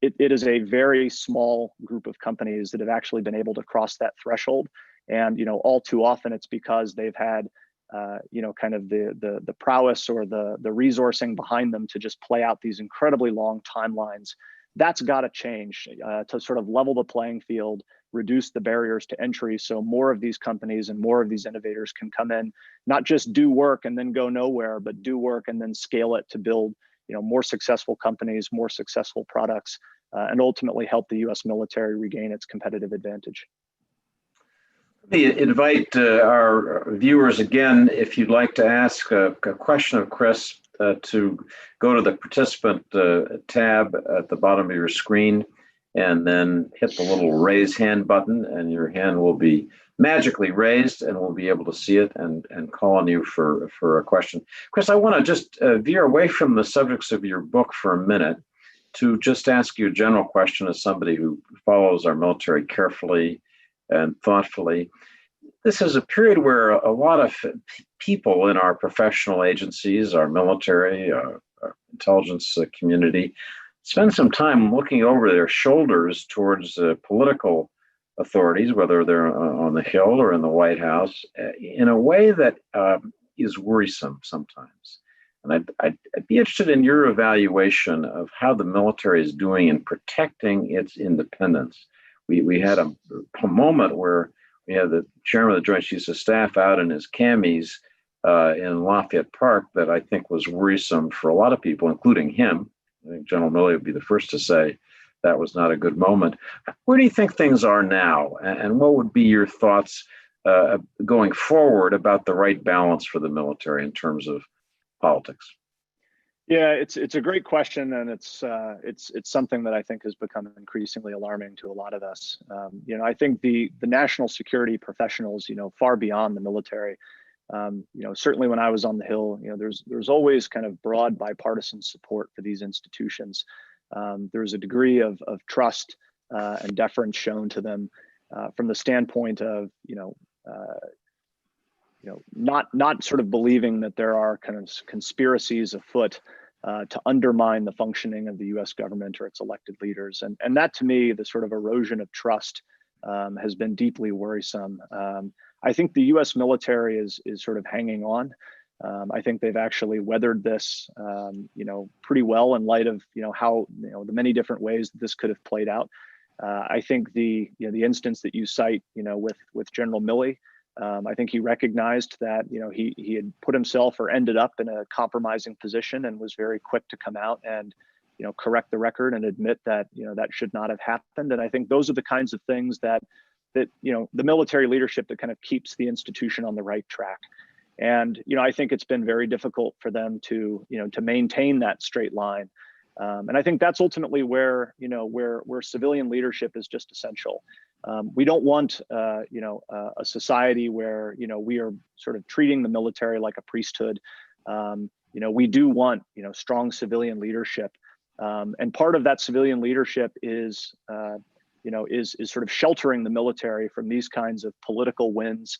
It is a very small group of companies that have actually been able to cross that threshold. And all too often it's because they've had kind of the prowess or the resourcing behind them to just play out these incredibly long timelines. That's got to change to sort of level the playing field, reduce the barriers to entry, so more of these companies and more of these innovators can come in, not just do work and then go nowhere, but do work and then scale it to build more successful companies, more successful products, and ultimately help the U.S. military regain its competitive advantage. Let me invite our viewers again, if you'd like to ask a question of Chris, to go to the participant tab at the bottom of your screen and then hit the little raise hand button, and your hand will be magically raised and we'll be able to see it and call on you for a question. Chris, I want to just veer away from the subjects of your book for a minute to just ask you a general question as somebody who follows our military carefully and thoughtfully. This is a period where a lot of people in our professional agencies, our military, our intelligence community, spend some time looking over their shoulders towards political authorities, whether they're on the Hill or in the White House, in a way that is worrisome sometimes. And I'd be interested in your evaluation of how the military is doing in protecting its independence. We had a moment where we had the chairman of the Joint Chiefs of Staff out in his camis in Lafayette Park that I think was worrisome for a lot of people, including him. I think General Milley would be the first to say that was not a good moment. Where do you think things are now? And what would be your thoughts going forward about the right balance for the military in terms of politics? Yeah, it's a great question, and it's something that I think has become increasingly alarming to a lot of us. I think the national security professionals, far beyond the military, certainly when I was on the Hill, there's always kind of broad bipartisan support for these institutions. There's a degree of trust and deference shown to them from the standpoint of not sort of believing that there are kind of conspiracies afoot to undermine the functioning of the U.S. government or its elected leaders. And that, to me, the sort of erosion of trust has been deeply worrisome. I think the U.S. military is sort of hanging on. I think they've actually weathered this, pretty well in light of, how, the many different ways that this could have played out. I think the instance that you cite, with General Milley, I think he recognized that he had put himself or ended up in a compromising position and was very quick to come out and correct the record and admit that that should not have happened. And I think those are the kinds of things that the military leadership that kind of keeps the institution on the right track. And I think it's been very difficult for them to maintain that straight line. And I think that's ultimately where civilian leadership is just essential. We don't want a society where we are sort of treating the military like a priesthood. We do want strong civilian leadership, and part of that civilian leadership is sort of sheltering the military from these kinds of political wins,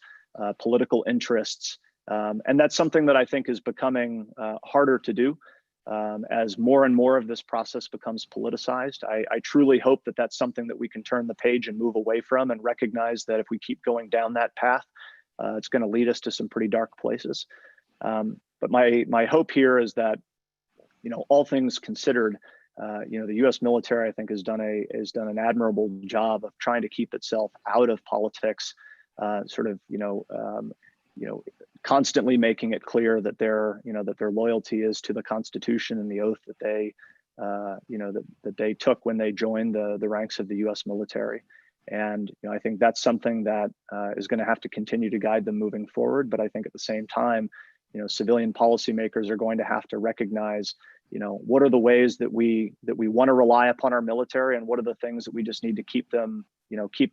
political interests, and that's something that I think is becoming harder to do. As more and more of this process becomes politicized. I truly hope that that's something that we can turn the page and move away from, and recognize that if we keep going down that path, it's going to lead us to some pretty dark places. But my hope here is that, all things considered, the U.S. military, I think, has done an admirable job of trying to keep itself out of politics, constantly making it clear that their loyalty is to the Constitution and the oath that they that they took when they joined the ranks of the U.S. military. And I think that's something that is going to have to continue to guide them moving forward. But I think at the same time, civilian policymakers are going to have to recognize, what are the ways that we want to rely upon our military, and what are the things that we just need to keep them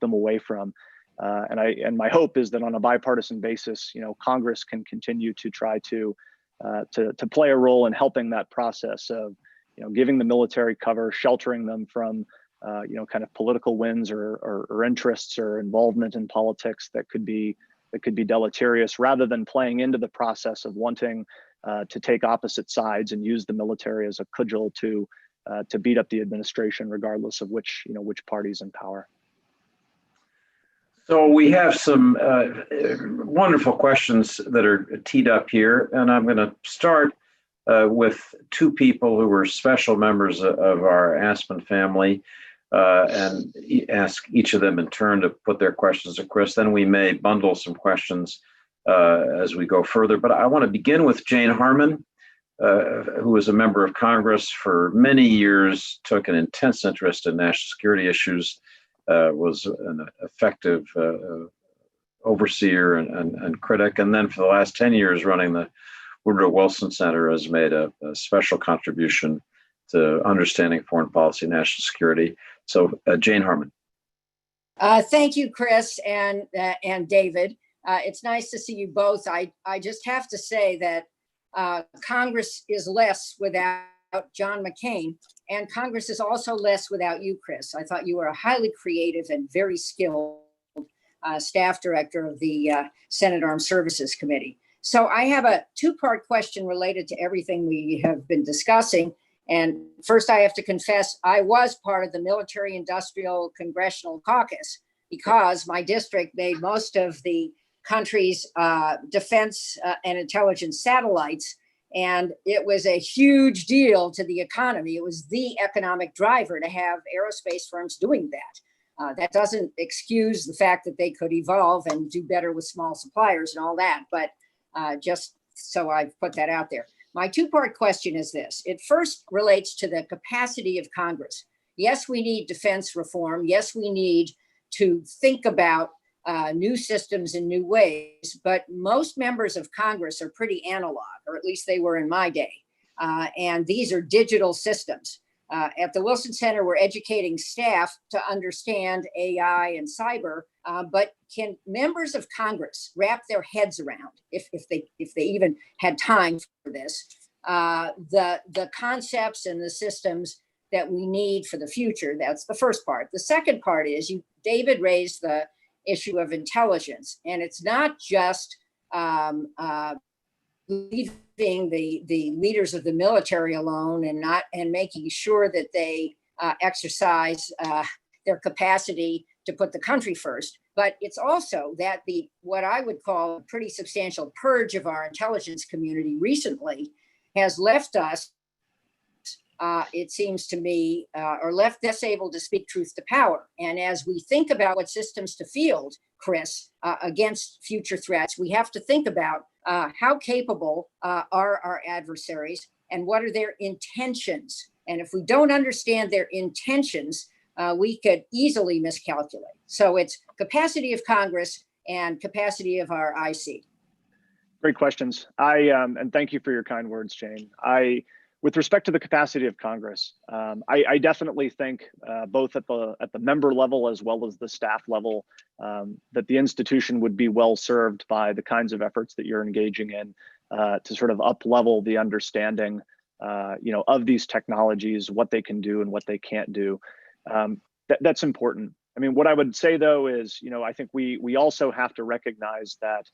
away from. And my hope is that on a bipartisan basis, Congress can continue to try to play a role in helping that process of, giving the military cover, sheltering them from, kind of political wins or interests or involvement in politics that could be deleterious, rather than playing into the process of wanting to take opposite sides and use the military as a cudgel to beat up the administration, regardless of which party's in power. So we have some wonderful questions that are teed up here, and I'm going to start with two people who were special members of our Aspen family, and ask each of them in turn to put their questions to Chris. Then we may bundle some questions as we go further. But I want to begin with Jane Harmon, who was a member of Congress for many years, took an intense interest in national security issues, was an effective overseer and critic, and then for the last 10 years running the Woodrow Wilson Center, has made a special contribution to understanding foreign policy, national security. So Jane Harmon. Thank you, Chris and David. It's nice to see you both. I just have to say that Congress is less without John McCain, and Congress is also less without you, Chris. I thought you were a highly creative and very skilled staff director of the Senate Armed Services Committee. So I have a two-part question related to everything we have been discussing. And first, I have to confess, I was part of the Military Industrial Congressional Caucus, because my district made most of the country's defense and intelligence satellites. And it was a huge deal to the economy. It was the economic driver to have aerospace firms doing that. That doesn't excuse the fact that they could evolve and do better with small suppliers and all that. But just so I've put that out there. My two-part question is this. It first relates to the capacity of Congress. Yes, we need defense reform. Yes, we need to think about new systems in new ways, but most members of Congress are pretty analog, or at least they were in my day. And these are digital systems. At the Wilson Center, we're educating staff to understand AI and cyber, but can members of Congress wrap their heads around, if they even had time for this, the concepts and the systems that we need for the future? That's the first part. The second part is, David raised the issue of intelligence, and it's not just leaving the leaders of the military alone and making sure that they exercise their capacity to put the country first, but it's also that what I would call a pretty substantial purge of our intelligence community recently has left us it seems to me, are left disabled to speak truth to power. And as we think about what systems to field, Chris, against future threats, we have to think about how capable are our adversaries and what are their intentions. And if we don't understand their intentions, we could easily miscalculate. So it's capacity of Congress and capacity of our IC. Great questions. And thank you for your kind words, Jane. With respect to the capacity of Congress, I definitely think both at the member level as well as the staff level, that the institution would be well served by the kinds of efforts that you're engaging in to sort of up-level the understanding, of these technologies, what they can do and what they can't do. That's important. I mean, what I would say though is, I think we also have to recognize that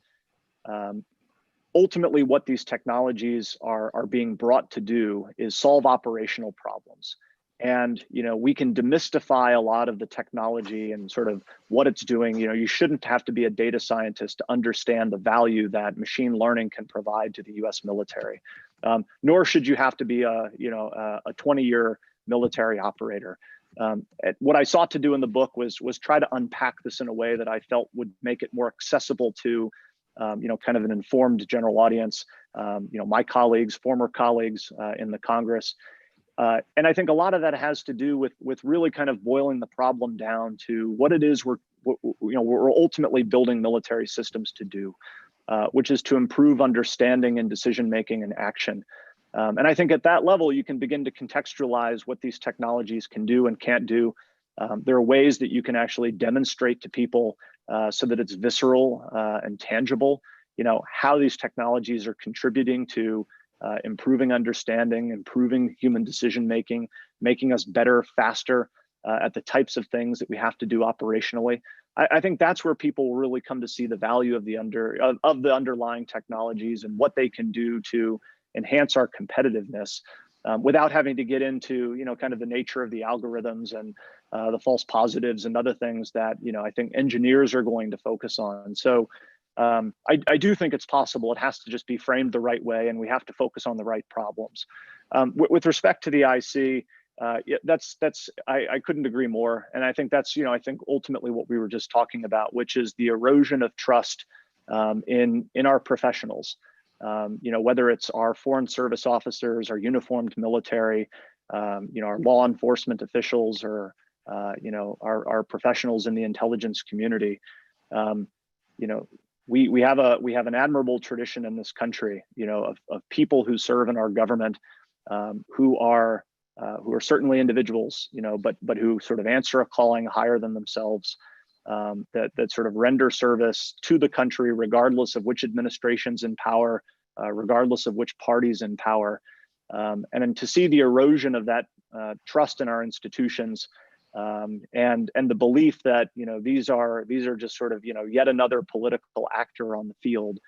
ultimately what these technologies are being brought to do is solve operational problems. And, we can demystify a lot of the technology and sort of what it's doing. You shouldn't have to be a data scientist to understand the value that machine learning can provide to the US military. Nor should you have to be a 20-year military operator. What I sought to do in the book was try to unpack this in a way that I felt would make it more accessible to kind of an informed general audience, my colleagues, former colleagues in the Congress. And I think a lot of that has to do with really kind of boiling the problem down to what it is we're ultimately building military systems to do, which is to improve understanding and decision-making and action. And I think at that level, you can begin to contextualize what these technologies can do and can't do. There are ways that you can actually demonstrate to people so that it's visceral and tangible, how these technologies are contributing to improving understanding, improving human decision-making, making us better, faster at the types of things that we have to do operationally. I think that's where people will really come to see the value of the underlying technologies and what they can do to enhance our competitiveness without having to get into, kind of the nature of the algorithms and the false positives and other things that, I think engineers are going to focus on. So I do think it's possible. It has to just be framed the right way, and we have to focus on the right problems. With respect to the IC, I couldn't agree more. And I think that's, I think ultimately what we were just talking about, which is the erosion of trust in our professionals. Whether it's our foreign service officers, our uniformed military, our law enforcement officials, or our professionals in the intelligence community. We have an admirable tradition in this country, of people who serve in our government, who are certainly individuals, but who sort of answer a calling higher than themselves, that sort of render service to the country, regardless of which administration's in power, regardless of which party's in power. And then to see the erosion of that trust in our institutions, and the belief that these are just sort of yet another political actor on the field,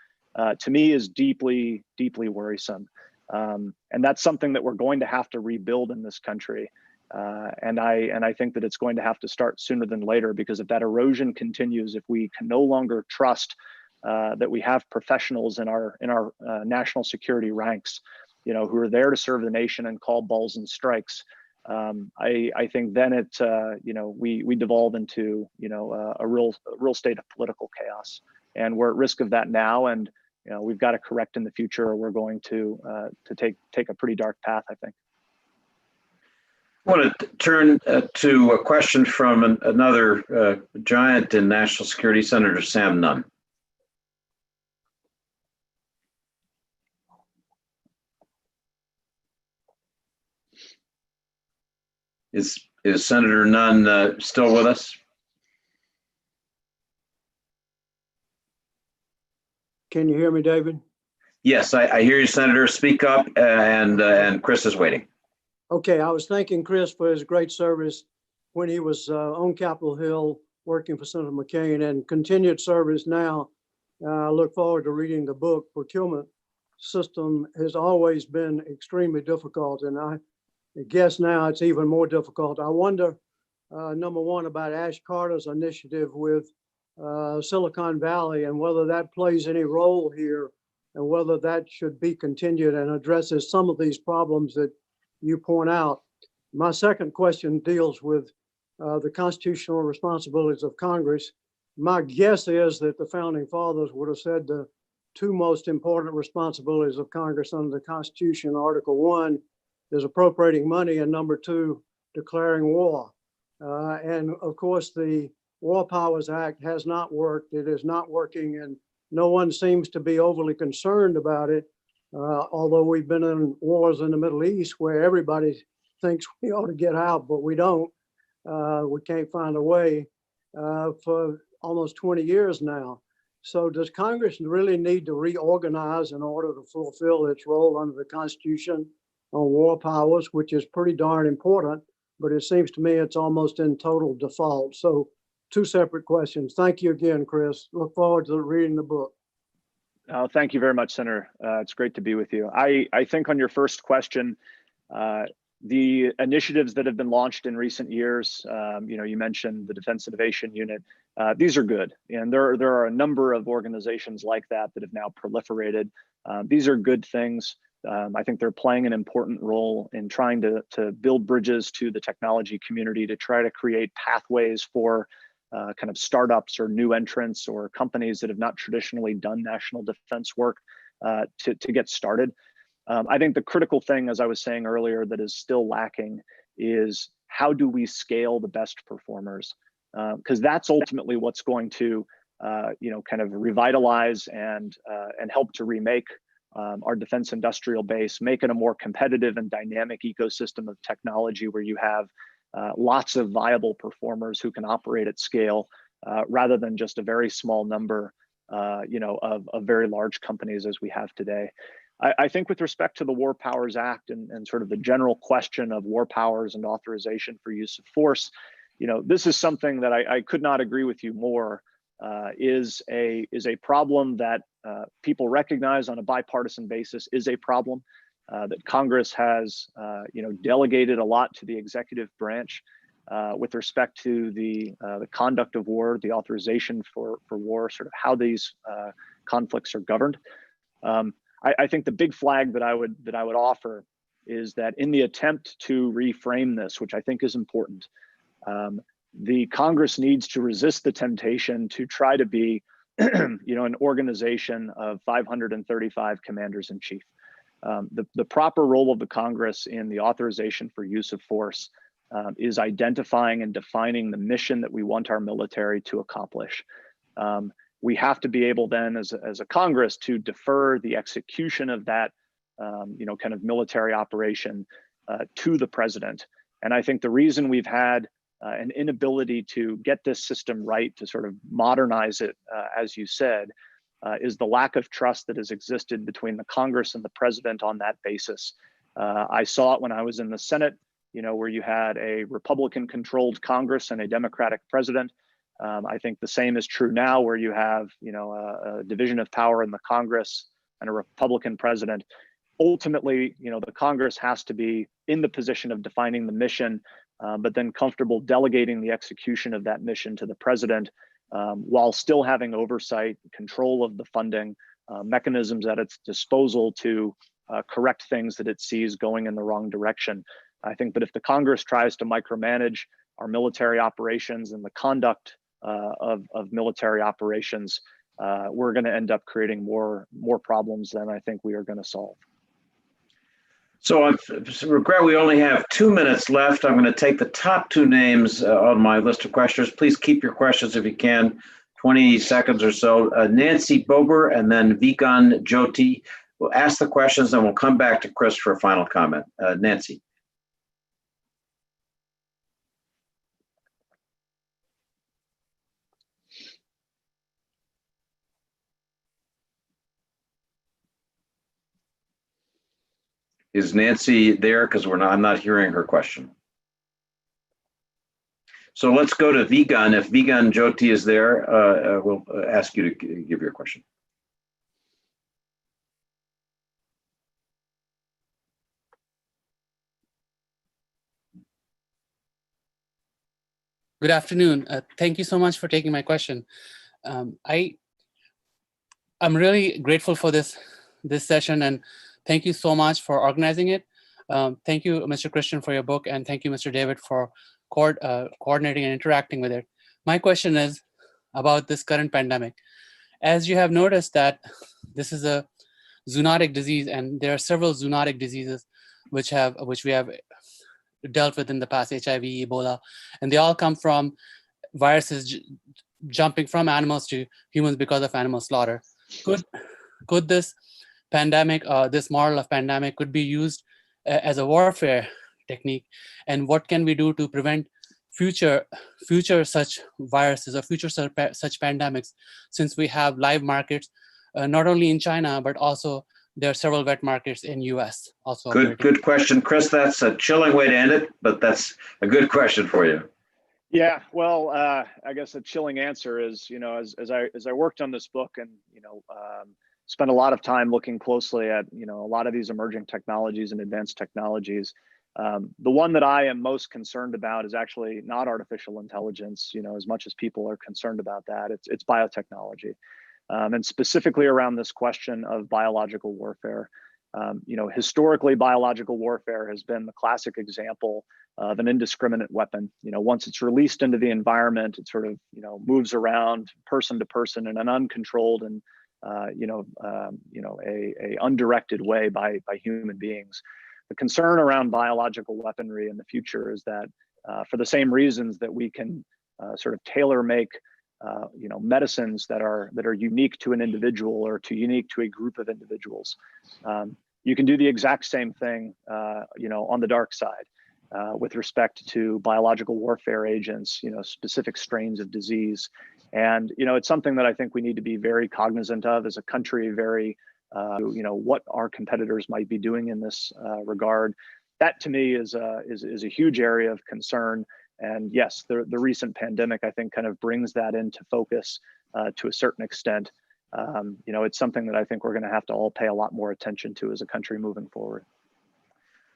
to me is deeply worrisome, and that's something that we're going to have to rebuild in this country, and I think that it's going to have to start sooner than later, because if that erosion continues, if we can no longer trust that we have professionals in our national security ranks, who are there to serve the nation and call balls and strikes. I think then we devolve into a real state of political chaos, and we're at risk of that now, and we've got to correct in the future, or we're going to take a pretty dark path, I think. I want to turn to a question from another giant in national security, Senator Sam Nunn. Is Senator Nunn still with us? Can you hear me, David? Yes, I hear you, Senator. Speak up, and Chris is waiting. Okay, I was thanking Chris for his great service when he was on Capitol Hill working for Senator McCain, and continued service now. I look forward to reading the book. Procurement system has always been extremely difficult, and I guess now it's even more difficult. I wonder, number one, about Ash Carter's initiative with Silicon Valley, and whether that plays any role here, and whether that should be continued and addresses some of these problems that you point out. My second question deals with the constitutional responsibilities of Congress. My guess is that the founding fathers would have said the two most important responsibilities of Congress under the Constitution, Article 1 is appropriating money, and number 2, declaring war. And of course, the War Powers Act has not worked. It is not working, and no one seems to be overly concerned about it. Although we've been in wars in the Middle East where everybody thinks we ought to get out, but we don't. We can't find a way for almost 20 years now. So does Congress really need to reorganize in order to fulfill its role under the Constitution on war powers, which is pretty darn important, but it seems to me it's almost in total default. So 2 separate questions. Thank you again, Chris. Look forward to reading the book. Thank you very much, Senator. It's great to be with you. I think on your first question, the initiatives that have been launched in recent years, you mentioned the Defense Innovation Unit. These are good, and there are a number of organizations like that have now proliferated. These are good things. I think they're playing an important role in trying to build bridges to the technology community to try to create pathways for kind of startups or new entrants or companies that have not traditionally done national defense work to get started. I think the critical thing, as I was saying earlier, that is still lacking is how do we scale the best performers? Because that's ultimately what's going to, kind of revitalize and help to remake our defense industrial base, make it a more competitive and dynamic ecosystem of technology where you have lots of viable performers who can operate at scale, rather than just a very small number, of very large companies as we have today. I think with respect to the War Powers Act and sort of the general question of war powers and authorization for use of force, this is something that I could not agree with you more, is a problem that people recognize on a bipartisan basis is a problem, that Congress has, delegated a lot to the executive branch with respect to the conduct of war, the authorization for war, sort of how these conflicts are governed. I think the big flag that I would offer is that in the attempt to reframe this, which I think is important, the Congress needs to resist the temptation to try to be, an organization of 535 commanders in chief. The proper role of the Congress in the authorization for use of force is identifying and defining the mission that we want our military to accomplish. We have to be able then as a Congress to defer the execution of that, kind of military operation to the president. And I think the reason we've had an inability to get this system right, to sort of modernize it, as you said, is the lack of trust that has existed between the Congress and the president on that basis. I saw it when I was in the Senate, where you had a Republican-controlled Congress and a Democratic president. I think the same is true now, where you have, a division of power in the Congress and a Republican president. Ultimately, the Congress has to be in the position of defining the mission, but then comfortable delegating the execution of that mission to the president, while still having oversight, control of the funding, mechanisms at its disposal to correct things that it sees going in the wrong direction. I think that if the Congress tries to micromanage our military operations and the conduct of military operations, we're going to end up creating more problems than I think we are going to solve. So I regret we only have 2 minutes left. I'm going to take the top 2 names on my list of questioners. Please keep your questions if you can, 20 seconds or so. Nancy Bober and then Vigan Jyoti. We'll ask the questions and we'll come back to Chris for a final comment. Nancy. Is Nancy there? Because I'm not hearing her question. So let's go to Vigan. If Vigan Jyoti is there, we'll ask you to give your question. Good afternoon. Thank you so much for taking my question. I'm really grateful for this session, and thank you so much for organizing it. Thank you, Mr. Christian, for your book, and thank you, Mr. David, for coordinating and interacting with it. My question is about this current pandemic. As you have noticed that this is a zoonotic disease, and there are several zoonotic diseases which we have dealt with in the past, HIV, Ebola, and they all come from viruses jumping from animals to humans because of animal slaughter. Could this pandemic, this model of pandemic, could be used as a warfare technique? And what can we do to prevent future such viruses or future such pandemics, since we have live markets not only in China but also there are several wet markets in US also. Good question, Chris. That's a chilling way to end it, but that's a good question for you. Yeah, well, I guess a chilling answer is, as I worked on this book and, spent a lot of time looking closely at, a lot of these emerging technologies and advanced technologies. The one that I am most concerned about is actually not artificial intelligence, as much as people are concerned about that. It's biotechnology. And specifically around this question of biological warfare. Historically, biological warfare has been the classic example of an indiscriminate weapon. Once it's released into the environment, it sort of, moves around person to person in an uncontrolled and, a undirected way by human beings. The concern around biological weaponry in the future is that for the same reasons that we can sort of tailor make medicines that are unique to an individual or unique to a group of individuals. You can do the exact same thing, on the dark side with respect to biological warfare agents, specific strains of disease. And, it's something that I think we need to be very cognizant of as a country, very, what our competitors might be doing in this regard. That to me is a huge area of concern. And yes, the recent pandemic, I think, kind of brings that into focus to a certain extent. It's something that I think we're going to have to all pay a lot more attention to as a country moving forward.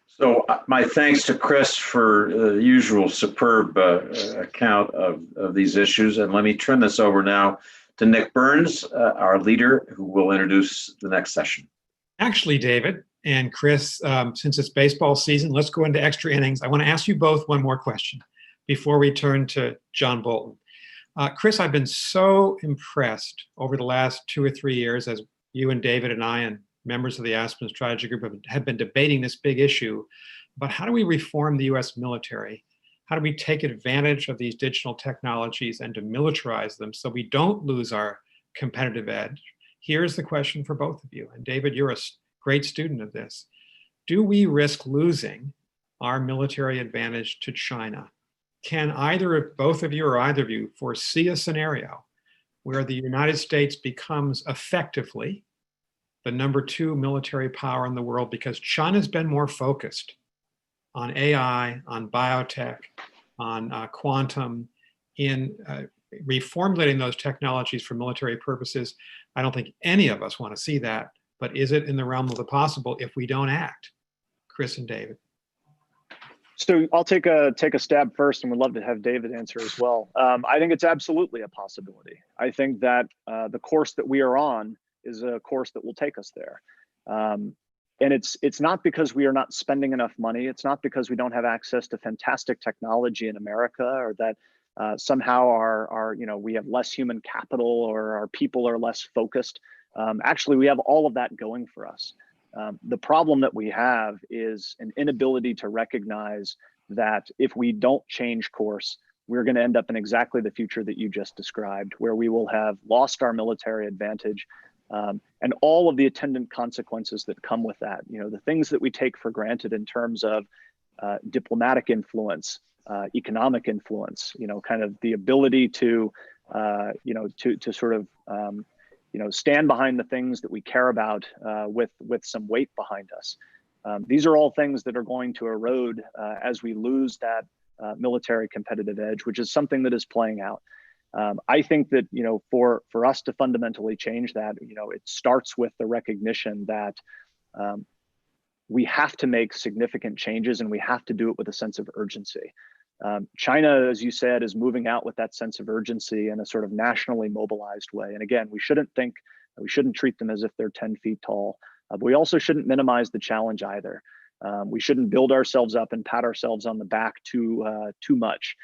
So my thanks to Chris for the usual superb account of these issues. And let me turn this over now to Nick Burns, our leader, who will introduce the next session. Actually, David and Chris, since it's baseball season, let's go into extra innings. I want to ask you both one more question before we turn to John Bolton. Chris, I've been so impressed over the last 2 or 3 years as you and David and I and members of the Aspen Strategy Group have been debating this big issue about how do we reform the US military? How do we take advantage of these digital technologies and demilitarize them so we don't lose our competitive edge? Here's the question for both of you. And David, you're a great student of this. Do we risk losing our military advantage to China? Can both of you or either of you foresee a scenario where the United States becomes effectively the number 2 military power in the world because China's been more focused on AI, on biotech, on quantum, in reformulating those technologies for military purposes? I don't think any of us want to see that, but is it in the realm of the possible if we don't act? Chris and David. So I'll take a stab first, and would love to have David answer as well. I think it's absolutely a possibility. I think that the course that we are on is a course that will take us there. And it's not because we are not spending enough money. It's not because we don't have access to fantastic technology in America, or that somehow we have less human capital or our people are less focused. Actually, we have all of that going for us. The problem that we have is an inability to recognize that if we don't change course, we're going to end up in exactly the future that you just described, where we will have lost our military advantage and all of the attendant consequences that come with that. The things that we take for granted in terms of diplomatic influence, economic influence, kind of the ability to sort of stand behind the things that we care about with some weight behind us. These are all things that are going to erode as we lose that military competitive edge, which is something that is playing out. I think that, for us to fundamentally change that, it starts with the recognition that we have to make significant changes, and we have to do it with a sense of urgency. China, as you said, is moving out with that sense of urgency in a sort of nationally mobilized way. And again, we shouldn't treat them as if they're 10 feet tall, but we also shouldn't minimize the challenge either. We shouldn't build ourselves up and pat ourselves on the back too much,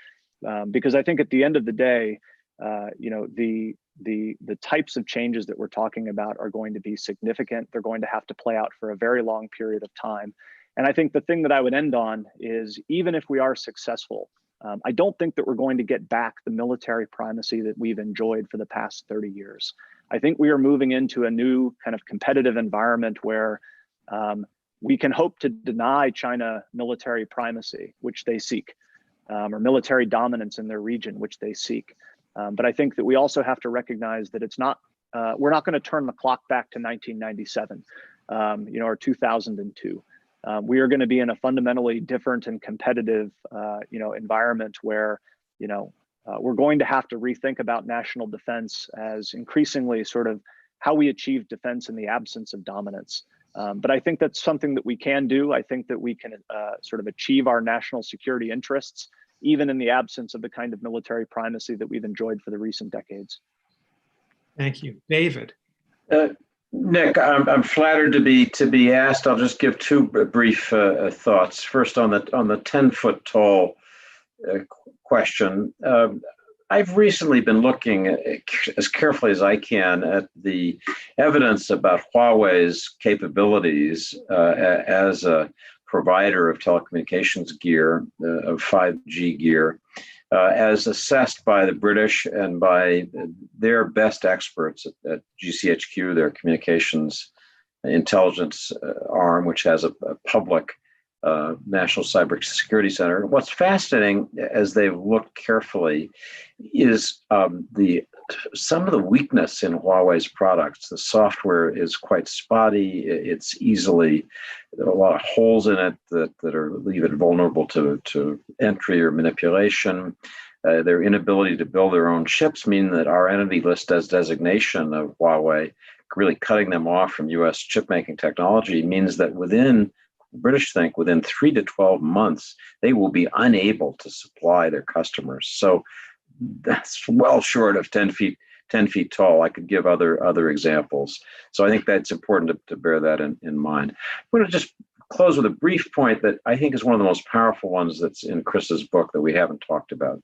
because I think at the end of the day, the types of changes that we're talking about are going to be significant. They're going to have to play out for a very long period of time. And I think the thing that I would end on is, even if we are successful, I don't think that we're going to get back the military primacy that we've enjoyed for the past 30 years. I think we are moving into a new kind of competitive environment where we can hope to deny China military primacy, which they seek, or military dominance in their region, which they seek. But I think that we also have to recognize that it's not, we're not going to turn the clock back to 1997, or 2002. We are going to be in a fundamentally different and competitive, environment where, we're going to have to rethink about national defense as increasingly sort of how we achieve defense in the absence of dominance. But I think that's something that we can do. I think that we can sort of achieve our national security interests, even in the absence of the kind of military primacy that we've enjoyed for the recent decades. Thank you. David. Nick, I'm flattered to be asked. I'll just give two brief thoughts. First, on the 10-foot tall question. I've recently been looking as carefully as I can at the evidence about Huawei's capabilities as a provider of telecommunications gear, of 5G gear, as assessed by the British and by their best experts at GCHQ, their communications intelligence arm, which has a public National Cybersecurity Center. What's fascinating, as they've looked carefully, is some of the weakness in Huawei's products. The software is quite spotty. It's there are a lot of holes in it that leave it vulnerable to entry or manipulation. Their inability to build their own chips mean that our entity list as designation of Huawei, really cutting them off from US chip making technology, means that British think within 3 to 12 months, they will be unable to supply their customers. So that's well short of 10 feet tall. I could give other examples. So I think that's important to bear that in mind. I'm going to just close with a brief point that I think is one of the most powerful ones that's in Chris's book that we haven't talked about.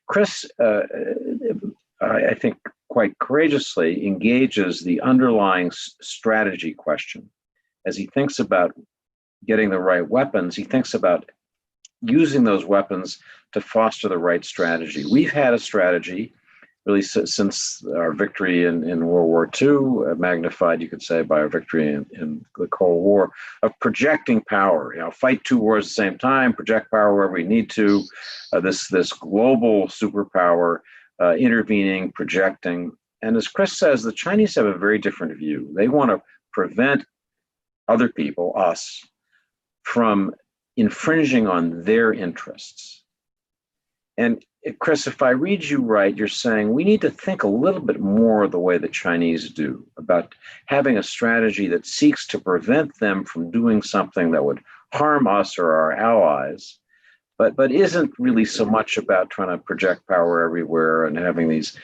Chris, I think quite courageously engages the underlying strategy question. As he thinks about getting the right weapons, he thinks about using those weapons to foster the right strategy. We've had a strategy really since our victory in World War II, magnified, you could say, by our victory in the Cold War, of projecting power. Fight two wars at the same time, project power wherever we need to. This global superpower, intervening, projecting. And as Chris says, the Chinese have a very different view. They want to prevent other people, us, from infringing on their interests. And Chris, if I read you right, you're saying we need to think a little bit more the way the Chinese do about having a strategy that seeks to prevent them from doing something that would harm us or our allies, but isn't really so much about trying to project power everywhere and having these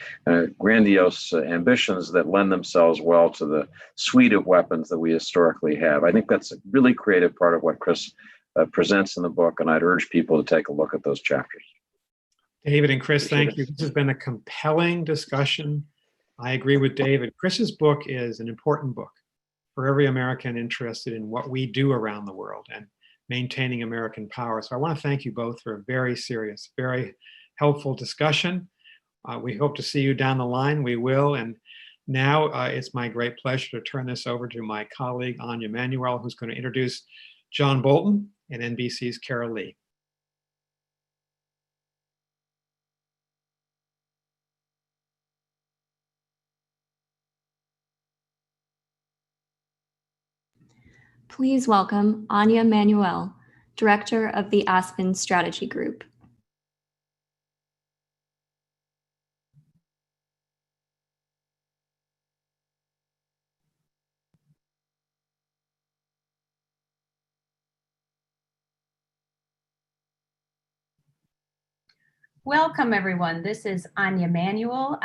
grandiose ambitions that lend themselves well to the suite of weapons that we historically have. I think that's a really creative part of what Chris presents in the book, and I'd urge people to take a look at those chapters. David and Chris, thank you. This has been a compelling discussion. I agree with David. Chris's book is an important book for every American interested in what we do around the world and maintaining American power. So I want to thank you both for a very serious, very helpful discussion. We hope to see you down the line. We will. And now it's my great pleasure to turn this over to my colleague, Anya Manuel, who's going to introduce John Bolton and NBC's Carol Lee. Please welcome Anya Manuel, Director of the Aspen Strategy Group. Welcome, everyone. This is Anya Manuel.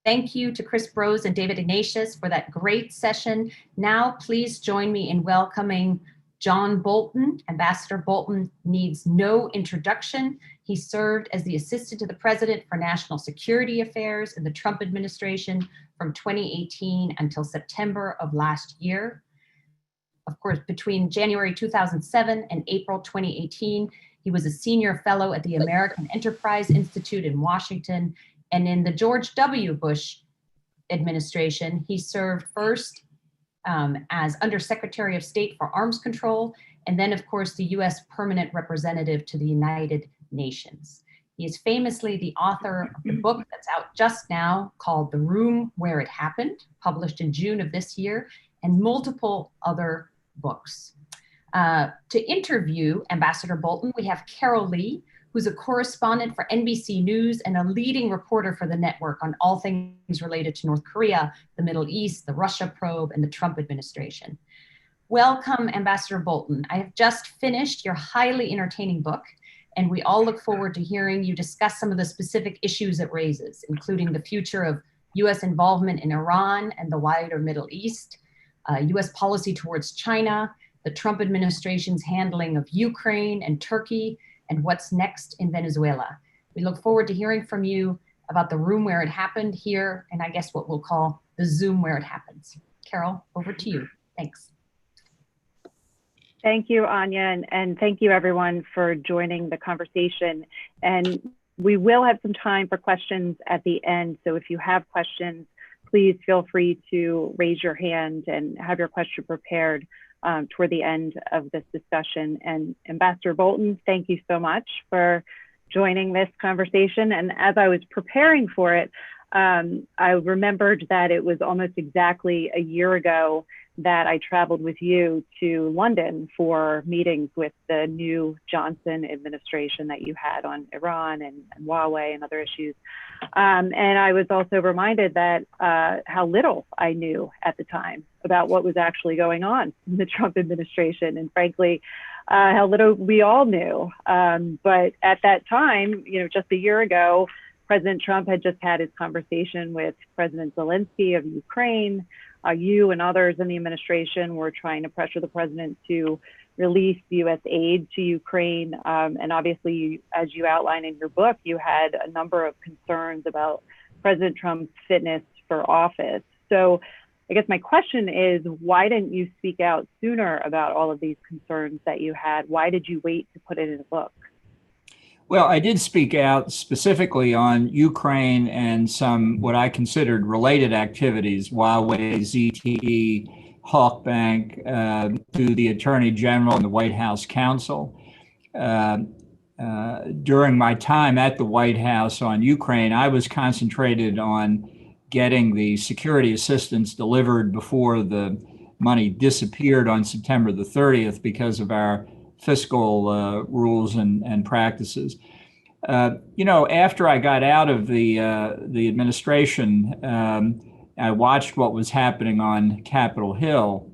Thank you to Chris Brose and David Ignatius for that great session. Now, please join me in welcoming John Bolton. Ambassador Bolton needs no introduction. He served as the Assistant to the President for National Security Affairs in the Trump administration from 2018 until September of last year. Of course, between January 2007 and April 2018, he was a senior fellow at the American Enterprise Institute in Washington. And in the George W. Bush administration, he served first as Undersecretary of State for Arms Control, and then, of course, the U.S. Permanent Representative to the United Nations. He is famously the author of the book that's out just now called The Room Where It Happened, published in June of this year, and multiple other books. To interview Ambassador Bolton, we have Carol Lee, who's a correspondent for NBC News and a leading reporter for the network on all things related to North Korea, the Middle East, the Russia probe, and the Trump administration. Welcome, Ambassador Bolton. I have just finished your highly entertaining book, and we all look forward to hearing you discuss some of the specific issues it raises, including the future of US involvement in Iran and the wider Middle East, US policy towards China, the Trump administration's handling of Ukraine and Turkey, and what's next in Venezuela. We look forward to hearing from you about the room where it happened here, and I guess what we'll call the Zoom where it happens. Carol, over to you. Thanks. Thank you, Anya, and thank you everyone for joining the conversation. And we will have some time for questions at the end. So if you have questions, please feel free to raise your hand and have your question prepared toward the end of this discussion. And Ambassador Bolton, thank you so much for joining this conversation. And as I was preparing for it, I remembered that it was almost exactly a year ago that I traveled with you to London for meetings with the new Johnson administration that you had on Iran and Huawei and other issues. And I was also reminded that how little I knew at the time about what was actually going on in the Trump administration, and frankly, how little we all knew. But at that time, just a year ago, President Trump had just had his conversation with President Zelensky of Ukraine. You and others in the administration were trying to pressure the president to release U.S. aid to Ukraine. And obviously, as you outline in your book, you had a number of concerns about President Trump's fitness for office. So I guess my question is, why didn't you speak out sooner about all of these concerns that you had? Why did you wait to put it in a book? Well, I did speak out specifically on Ukraine and some what I considered related activities, Huawei, ZTE, Hawk Bank, to the Attorney General and the White House counsel. During my time at the White House on Ukraine, I was concentrated on getting the security assistance delivered before the money disappeared on September the 30th because of our fiscal rules and practices. After I got out of the administration, I watched what was happening on Capitol Hill.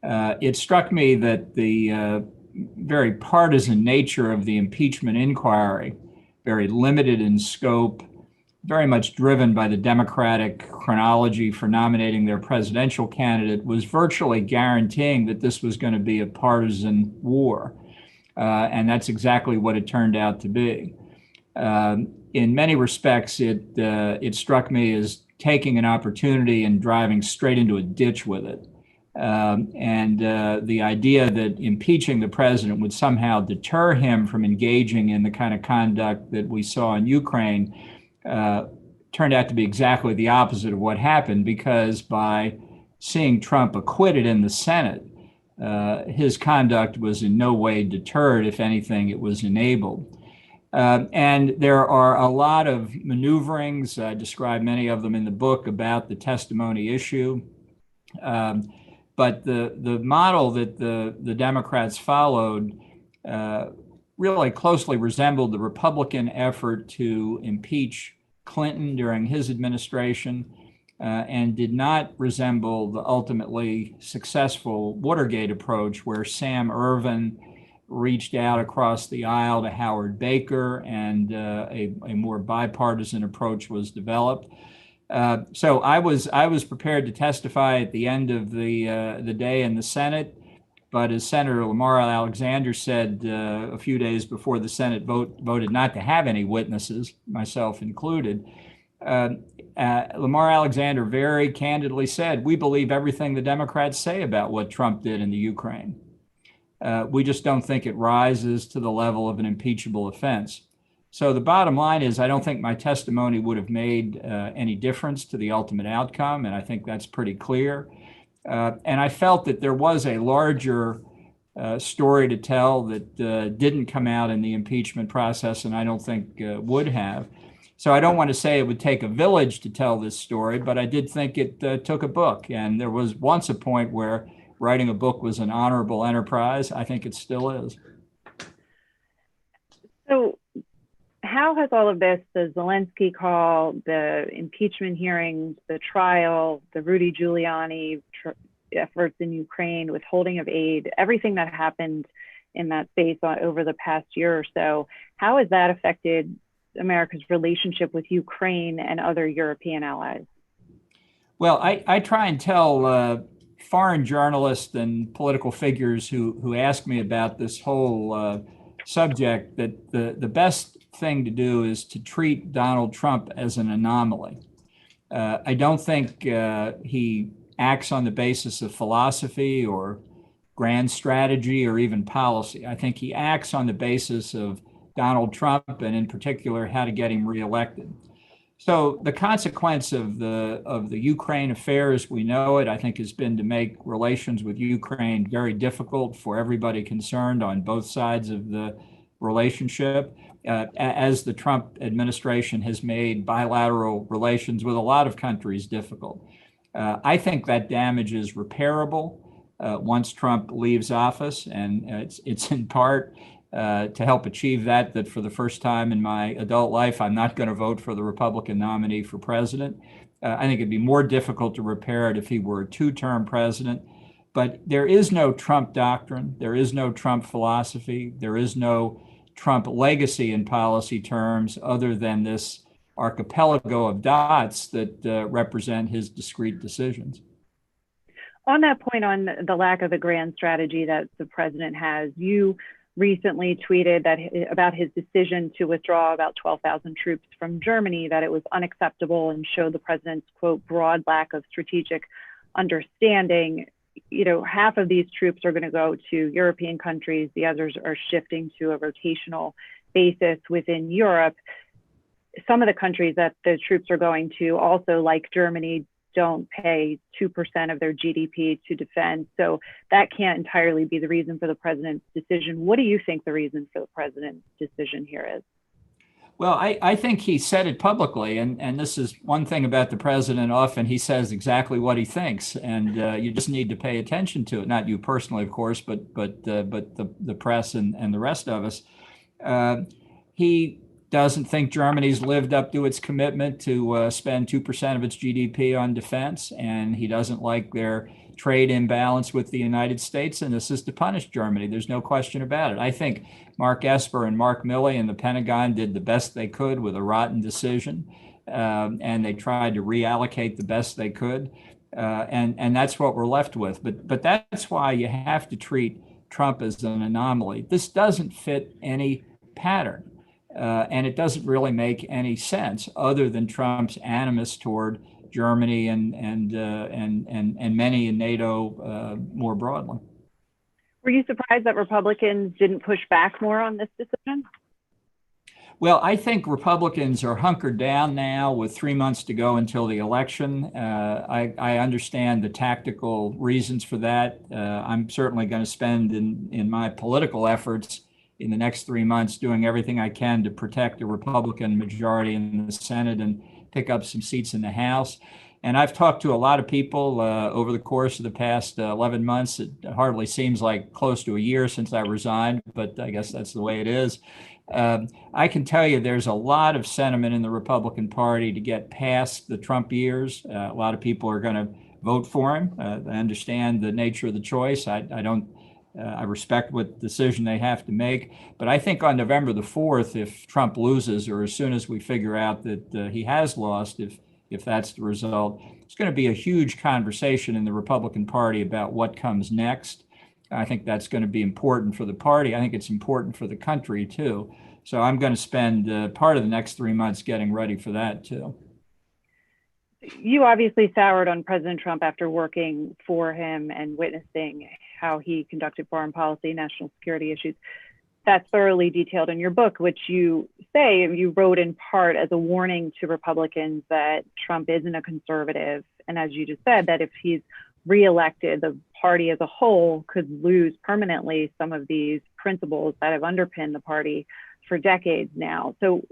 It struck me that the very partisan nature of the impeachment inquiry, very limited in scope, very much driven by the Democratic chronology for nominating their presidential candidate, was virtually guaranteeing that this was going to be a partisan war. And that's exactly what it turned out to be. In many respects, it struck me as taking an opportunity and driving straight into a ditch with it. And the idea that impeaching the president would somehow deter him from engaging in the kind of conduct that we saw in Ukraine turned out to be exactly the opposite of what happened, because by seeing Trump acquitted in the Senate, his conduct was in no way deterred. If anything, it was enabled. And there are a lot of maneuverings. I describe many of them in the book about the testimony issue. But the model that the Democrats followed really closely resembled the Republican effort to impeach Clinton during his administration, and did not resemble the ultimately successful Watergate approach, where Sam Ervin reached out across the aisle to Howard Baker, and a more bipartisan approach was developed. So I was prepared to testify at the end of the day in the Senate, But as Senator Lamar Alexander said a few days before the Senate voted not to have any witnesses, myself included, Lamar Alexander very candidly said, we believe everything the Democrats say about what Trump did in the Ukraine. We just don't think it rises to the level of an impeachable offense. So the bottom line is, I don't think my testimony would have made any difference to the ultimate outcome, and I think that's pretty clear. And I felt that there was a larger story to tell that didn't come out in the impeachment process, and I don't think would have. So I don't want to say it would take a village to tell this story, but I did think it took a book. And there was once a point where writing a book was an honorable enterprise. I think it still is. So how has all of this, the Zelensky call, the impeachment hearings, the trial, the Rudy Giuliani efforts in Ukraine, withholding of aid, everything that happened in that space over the past year or so, how has that affected America's relationship with Ukraine and other European allies? Well, I try and tell foreign journalists and political figures who ask me about this whole subject that the best thing to do is to treat Donald Trump as an anomaly. I don't think he acts on the basis of philosophy or grand strategy or even policy. I think he acts on the basis of Donald Trump, and in particular, how to get him reelected. So the consequence of the Ukraine affair as we know it, I think, has been to make relations with Ukraine very difficult for everybody concerned on both sides of the relationship, as the Trump administration has made bilateral relations with a lot of countries difficult. I think that damage is repairable once Trump leaves office, and it's in part to help achieve that for the first time in my adult life, I'm not going to vote for the Republican nominee for president. I think it'd be more difficult to repair it if he were a two-term president. But there is no Trump doctrine. There is no Trump philosophy. There is no Trump legacy in policy terms other than this archipelago of dots that represent his discrete decisions. On that point, on the lack of a grand strategy that the president has, you recently tweeted that about his decision to withdraw about 12,000 troops from Germany, that it was unacceptable and showed the president's, quote, broad lack of strategic understanding. You know, half of these troops are going to go to European countries. The others are shifting to a rotational basis within Europe. Some of the countries that the troops are going to also, like Germany, don't pay 2% of their GDP to defend. So that can't entirely be the reason for the president's decision. What do you think the reason for the president's decision here is? Well, I think he said it publicly, and this is one thing about the president. Often he says exactly what he thinks, and you just need to pay attention to it. Not you personally, of course, but the press and the rest of us. He doesn't think Germany's lived up to its commitment to spend 2% of its GDP on defense, and he doesn't like their trade imbalance with the United States, and this is to punish Germany. There's no question about it. I think Mark Esper and Mark Milley and the Pentagon did the best they could with a rotten decision, and they tried to reallocate the best they could, and that's what we're left with. But that's why you have to treat Trump as an anomaly. This doesn't fit any pattern. And it doesn't really make any sense other than Trump's animus toward Germany and many in NATO more broadly. Were you surprised that Republicans didn't push back more on this decision? Well, I think Republicans are hunkered down now with 3 months to go until the election. I understand the tactical reasons for that. I'm certainly going to spend in my political efforts in the next 3 months doing everything I can to protect a Republican majority in the Senate and pick up some seats in the House. And I've talked to a lot of people over the course of the past 11 months. It hardly seems like close to a year since I resigned, but I guess that's the way it is. I can tell you there's a lot of sentiment in the Republican Party to get past the Trump years. A lot of people are going to vote for him. I understand the nature of the choice. I respect what decision they have to make. But I think on November the 4th, if Trump loses, or as soon as we figure out that he has lost, if that's the result, it's going to be a huge conversation in the Republican Party about what comes next. I think that's going to be important for the party. I think it's important for the country too. So I'm going to spend part of the next 3 months getting ready for that too. You obviously soured on President Trump after working for him and witnessing how he conducted foreign policy, national security issues. That's thoroughly detailed in your book, which you say you wrote in part as a warning to Republicans that Trump isn't a conservative. And as you just said, that if he's reelected, the party as a whole could lose permanently some of these principles that have underpinned the party for decades now. So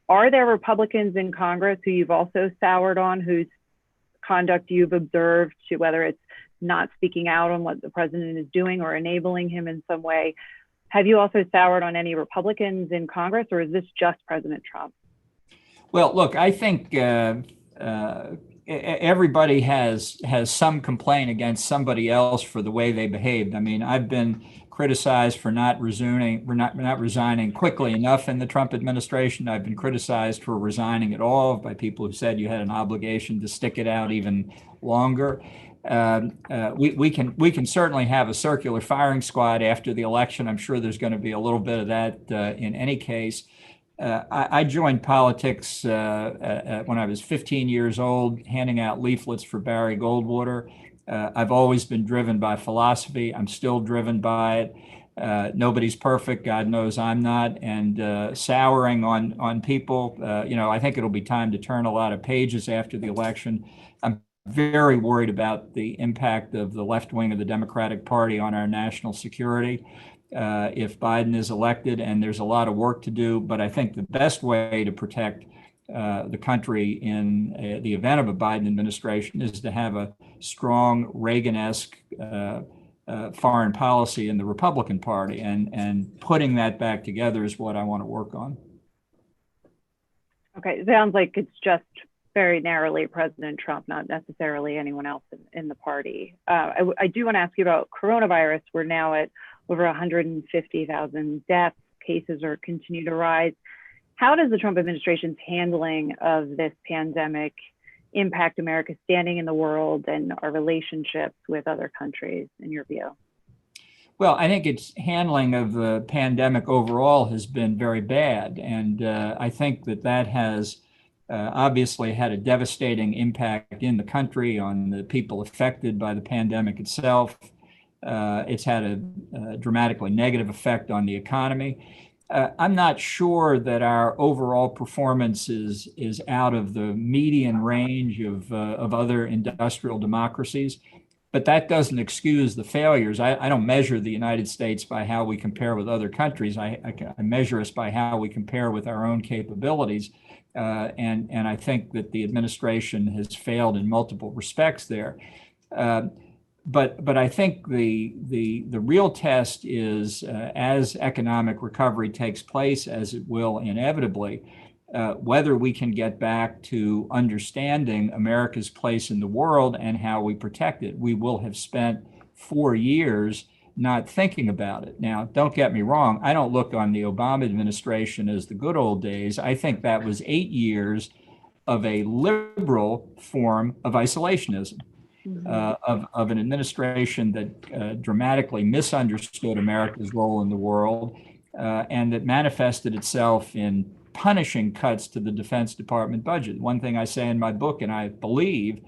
are there Republicans in Congress who you've also soured on, whose conduct you've observed, to whether it's not speaking out on what the president is doing or enabling him in some way? Have you also soured on any Republicans in Congress, or is this just President Trump? Well, look, I think everybody has some complaint against somebody else for the way they behaved. I mean, I've been criticized for not resigning quickly enough in the Trump administration. I've been criticized for resigning at all by people who said you had an obligation to stick it out even longer. We can certainly have a circular firing squad after the election. I'm sure there's going to be a little bit of that in any case. I joined politics when I was 15 years old, handing out leaflets for Barry Goldwater. I've always been driven by philosophy. I'm still driven by it. Nobody's perfect. God knows I'm not. And souring on people, I think it'll be time to turn a lot of pages after the election. I'm very worried about the impact of the left wing of the Democratic Party on our national security if Biden is elected, and there's a lot of work to do. But I think the best way to protect the country in the event of a Biden administration is to have a strong Reagan-esque foreign policy in the Republican Party, and putting that back together is what I want to work on. Okay, it sounds like it's just very narrowly President Trump, not necessarily anyone else in the party. I do want to ask you about coronavirus. We're now at over 150,000 deaths. Cases are continue to rise. How does the Trump administration's handling of this pandemic impact America's standing in the world and our relationships with other countries, in your view? Well, I think its handling of the pandemic overall has been very bad. And I think that has obviously had a devastating impact in the country on the people affected by the pandemic itself. It's had a dramatically negative effect on the economy. I'm not sure that our overall performance is out of the median range of other industrial democracies, but that doesn't excuse the failures. I don't measure the United States by how we compare with other countries. I measure us by how we compare with our own capabilities. And I think that the administration has failed in multiple respects there. But I think the real test is as economic recovery takes place, as it will inevitably, whether we can get back to understanding America's place in the world and how we protect it. We will have spent 4 years not thinking about it. Now, don't get me wrong. I don't look on the Obama administration as the good old days. I think that was 8 years of a liberal form of isolationism, of an administration that dramatically misunderstood America's role in the world and that manifested itself in punishing cuts to the Defense Department budget. One thing I say in my book, and I believe,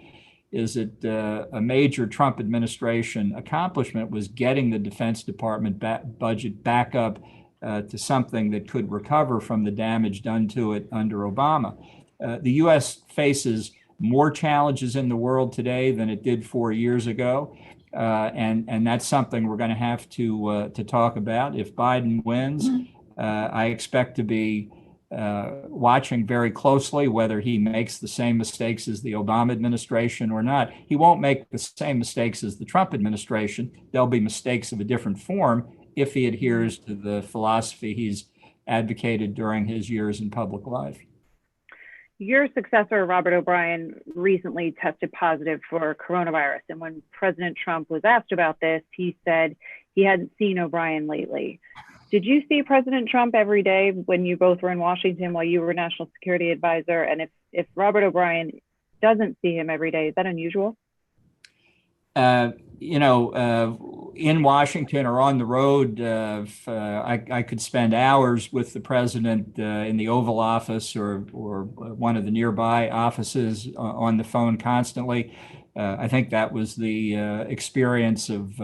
is that a major Trump administration accomplishment was getting the Defense Department budget back up to something that could recover from the damage done to it under Obama. The U.S. faces more challenges in the world today than it did 4 years ago, and that's something we're going to have to talk about. If Biden wins, I expect to be watching very closely whether he makes the same mistakes as the Obama administration or not. He won't make the same mistakes as the Trump administration. There'll be mistakes of a different form if he adheres to the philosophy he's advocated during his years in public life. Your successor, Robert O'Brien, recently tested positive for coronavirus. And when President Trump was asked about this, he said he hadn't seen O'Brien lately. Did you see President Trump every day when you both were in Washington while you were National Security Advisor? And if Robert O'Brien doesn't see him every day, is that unusual? in Washington or on the road, I could spend hours with the president in the Oval Office or one of the nearby offices on the phone constantly. I think that was the experience of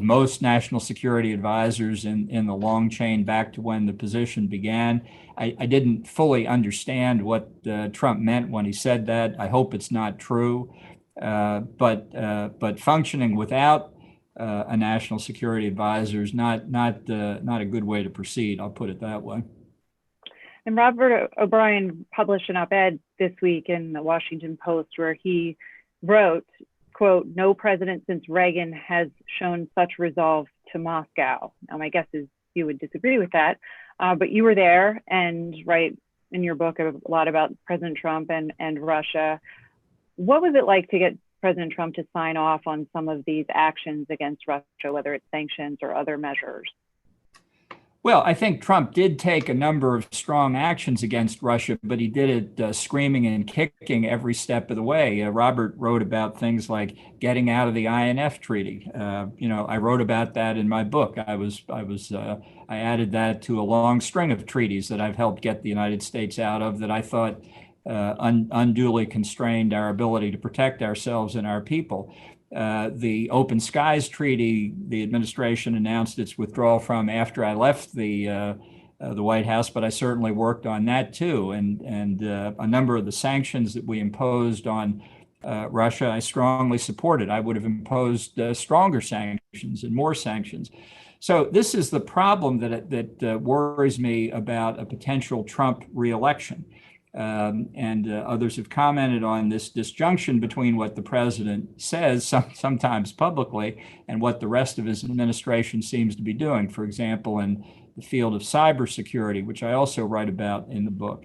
most national security advisors in the long chain back to when the position began. I didn't fully understand what Trump meant when he said that. I hope it's not true. But functioning without a national security advisor is not a good way to proceed. I'll put it that way. And Robert O'Brien published an op-ed this week in the Washington Post where he wrote, quote, "No president since Reagan has shown such resolve to Moscow." Now, my guess is you would disagree with that, but you were there and write in your book a lot about President Trump and Russia. What was it like to get President Trump to sign off on some of these actions against Russia, whether it's sanctions or other measures? Well, I think Trump did take a number of strong actions against Russia, but he did it screaming and kicking every step of the way. Robert wrote about things like getting out of the INF treaty. I wrote about that in my book. I added that to a long string of treaties that I've helped get the United States out of that I thought unduly constrained our ability to protect ourselves and our people. The Open Skies Treaty, the administration announced its withdrawal from after I left the White House, but I certainly worked on that too. And a number of the sanctions that we imposed on Russia, I strongly supported. I would have imposed stronger sanctions and more sanctions. So this is the problem that worries me about a potential Trump reelection. And others have commented on this disjunction between what the president says, sometimes publicly, and what the rest of his administration seems to be doing. For example, in the field of cybersecurity, which I also write about in the book.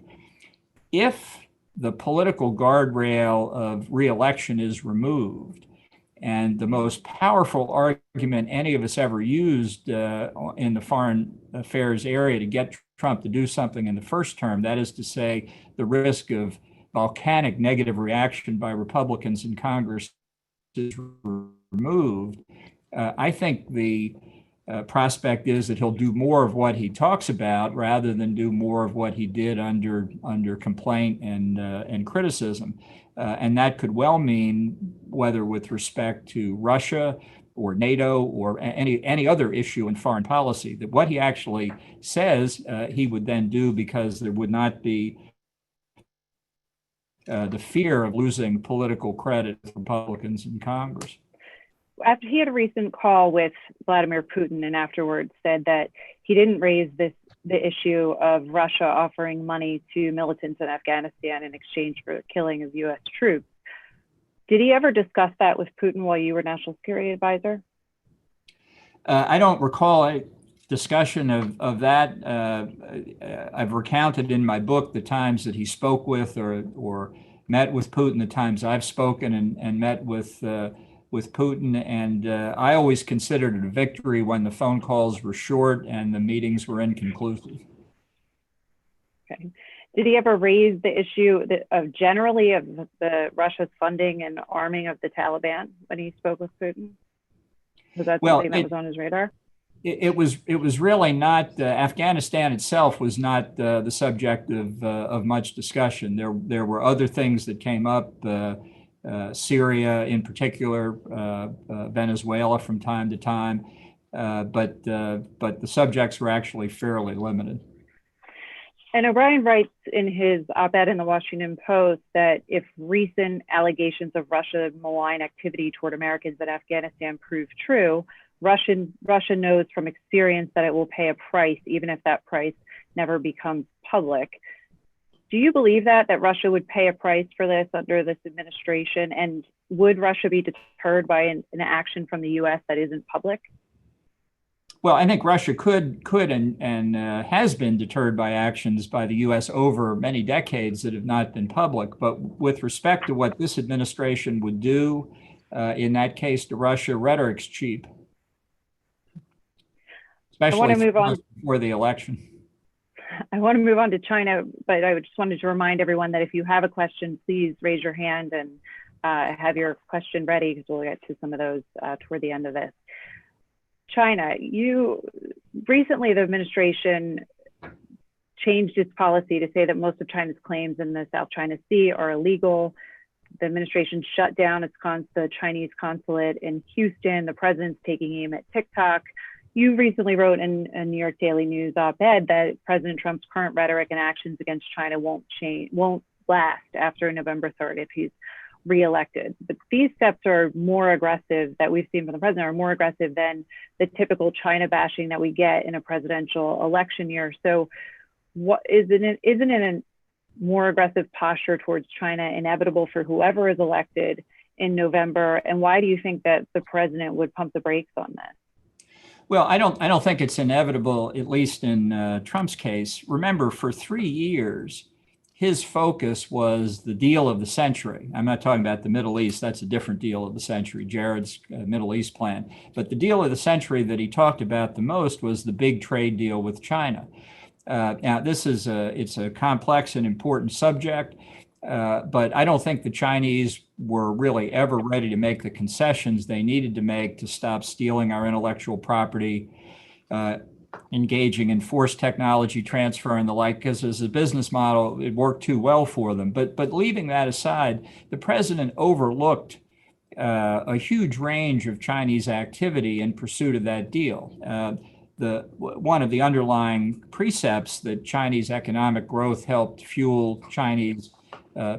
If the political guardrail of reelection is removed, and the most powerful argument any of us ever used in the foreign affairs area to get Trump to do something in the first term, that is to say, the risk of volcanic negative reaction by Republicans in Congress is removed, I think the prospect is that he'll do more of what he talks about rather than do more of what he did under complaint and criticism. And that could well mean, whether with respect to Russia or NATO or any other issue in foreign policy, that what he actually says he would then do, because there would not be the fear of losing political credit with Republicans in Congress. After he had a recent call with Vladimir Putin and afterwards said that he didn't raise the issue of Russia offering money to militants in Afghanistan in exchange for the killing of US troops. Did he ever discuss that with Putin while you were National Security Advisor? I don't recall a discussion of that. I've recounted in my book the times that he spoke with or met with Putin, the times I've spoken and met with Putin. And I always considered it a victory when the phone calls were short and the meetings were inconclusive. Okay. Did he ever raise the issue of generally of the Russia's funding and arming of the Taliban when he spoke with Putin? Was that something that was on his radar? It was really not. Afghanistan itself was not the subject of much discussion. There were other things that came up. Syria, in particular, Venezuela from time to time, but the subjects were actually fairly limited. And O'Brien writes in his op-ed in the Washington Post that if recent allegations of Russia malign activity toward Americans in Afghanistan prove true, Russia knows from experience that it will pay a price, even if that price never becomes public. Do you believe that Russia would pay a price for this under this administration? And would Russia be deterred by an action from the US that isn't public? Well, I think Russia could and has been deterred by actions by the U.S. over many decades that have not been public. But with respect to what this administration would do in that case to Russia, rhetoric's cheap, especially before the election. I want to move on to China, but I just wanted to remind everyone that if you have a question, please raise your hand and have your question ready because we'll get to some of those toward the end of this. China, recently the administration changed its policy to say that most of China's claims in the South China Sea are illegal. The administration shut down the Chinese consulate in Houston. The president's taking aim at TikTok. You recently wrote in a New York Daily News op-ed that President Trump's current rhetoric and actions against China won't last after November 3rd if he's reelected. But these steps are more aggressive that we've seen from the president are more aggressive than the typical China bashing that we get in a presidential election year. So isn't it a more aggressive posture towards China inevitable for whoever is elected in November? And why do you think that the president would pump the brakes on this? Well, I don't think it's inevitable, at least in Trump's case. Remember, for 3 years, his focus was the deal of the century. I'm not talking about the Middle East. That's a different deal of the century, Jared's Middle East plan. But the deal of the century that he talked about the most was the big trade deal with China. Now, it's a complex and important subject, but I don't think the Chinese were really ever ready to make the concessions they needed to make to stop stealing our intellectual property, engaging in forced technology transfer and the like, because as a business model, it worked too well for them. But leaving that aside, the president overlooked a huge range of Chinese activity in pursuit of that deal. One of the underlying precepts that Chinese economic growth helped fuel Chinese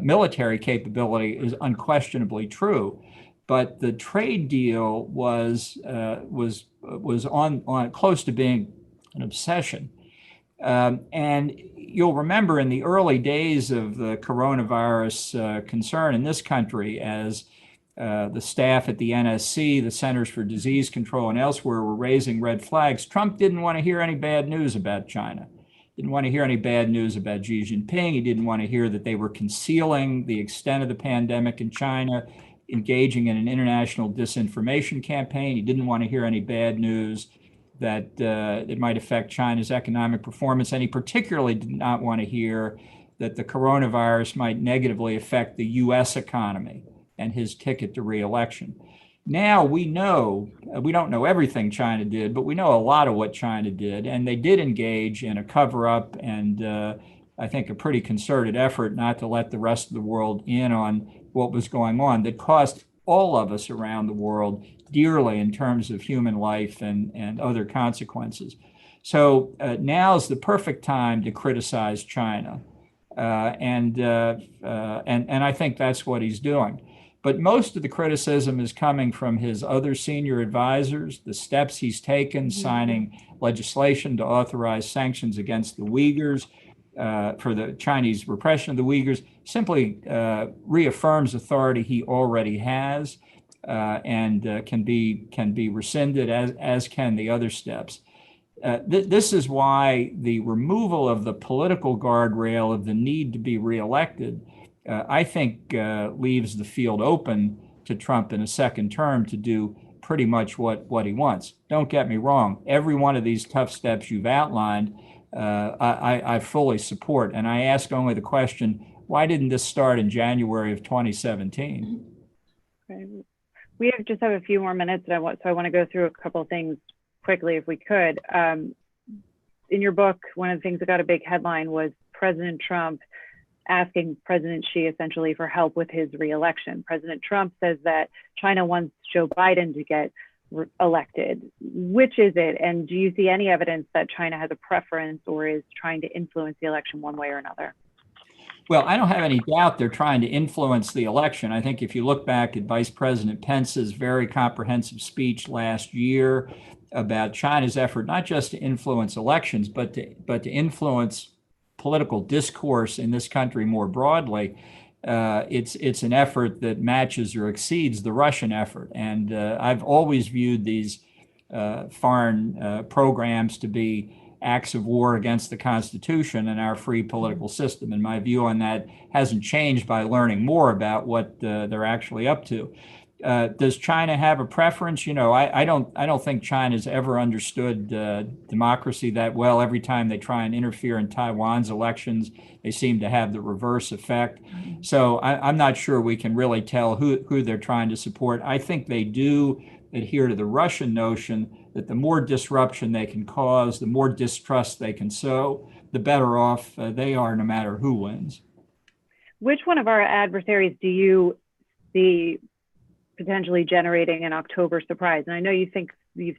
military capability is unquestionably true, but the trade deal was on close to being an obsession. And you'll remember in the early days of the coronavirus concern in this country, as the staff at the NSC, the Centers for Disease Control, and elsewhere were raising red flags, Trump didn't want to hear any bad news about China. Didn't want to hear any bad news about Xi Jinping. He didn't want to hear that they were concealing the extent of the pandemic in China, engaging in an international disinformation campaign. He didn't want to hear any bad news that it might affect China's economic performance. And he particularly did not want to hear that the coronavirus might negatively affect the US economy and his ticket to re-election. Now we know, we don't know everything China did, but we know a lot of what China did, and they did engage in a cover-up and I think a pretty concerted effort not to let the rest of the world in on what was going on that cost all of us around the world dearly in terms of human life and other consequences. So now's the perfect time to criticize China. And I think that's what he's doing. But most of the criticism is coming from his other senior advisors, the steps he's taken, signing legislation to authorize sanctions against the Uyghurs for the Chinese repression of the Uyghurs, simply reaffirms authority he already has and can be rescinded, as can the other steps. This is why the removal of the political guardrail of the need to be reelected I think leaves the field open to Trump in a second term to do pretty much what he wants. Don't get me wrong. Every one of these tough steps you've outlined, I fully support. And I ask only the question, why didn't this start in January of 2017? Okay. We just have a few more minutes, and I want to go through a couple of things quickly if we could. In your book, one of the things that got a big headline was President Trump asking President Xi essentially for help with his reelection. President Trump says that China wants Joe Biden to get elected. Which is it? And do you see any evidence that China has a preference or is trying to influence the election one way or another? Well, I don't have any doubt they're trying to influence the election. I think if you look back at Vice President Pence's very comprehensive speech last year about China's effort, not just to influence elections, but to influence political discourse in this country more broadly, it's an effort that matches or exceeds the Russian effort. And I've always viewed these foreign programs to be acts of war against the Constitution and our free political system. And my view on that hasn't changed by learning more about what they're actually up to. Does China have a preference? I don't think China's ever understood democracy that well. Every time they try and interfere in Taiwan's elections, they seem to have the reverse effect. So I'm not sure we can really tell who they're trying to support. I think they do adhere to the Russian notion that the more disruption they can cause, the more distrust they can sow, the better off they are, no matter who wins. Which one of our adversaries do you see potentially generating an October surprise? And I know you've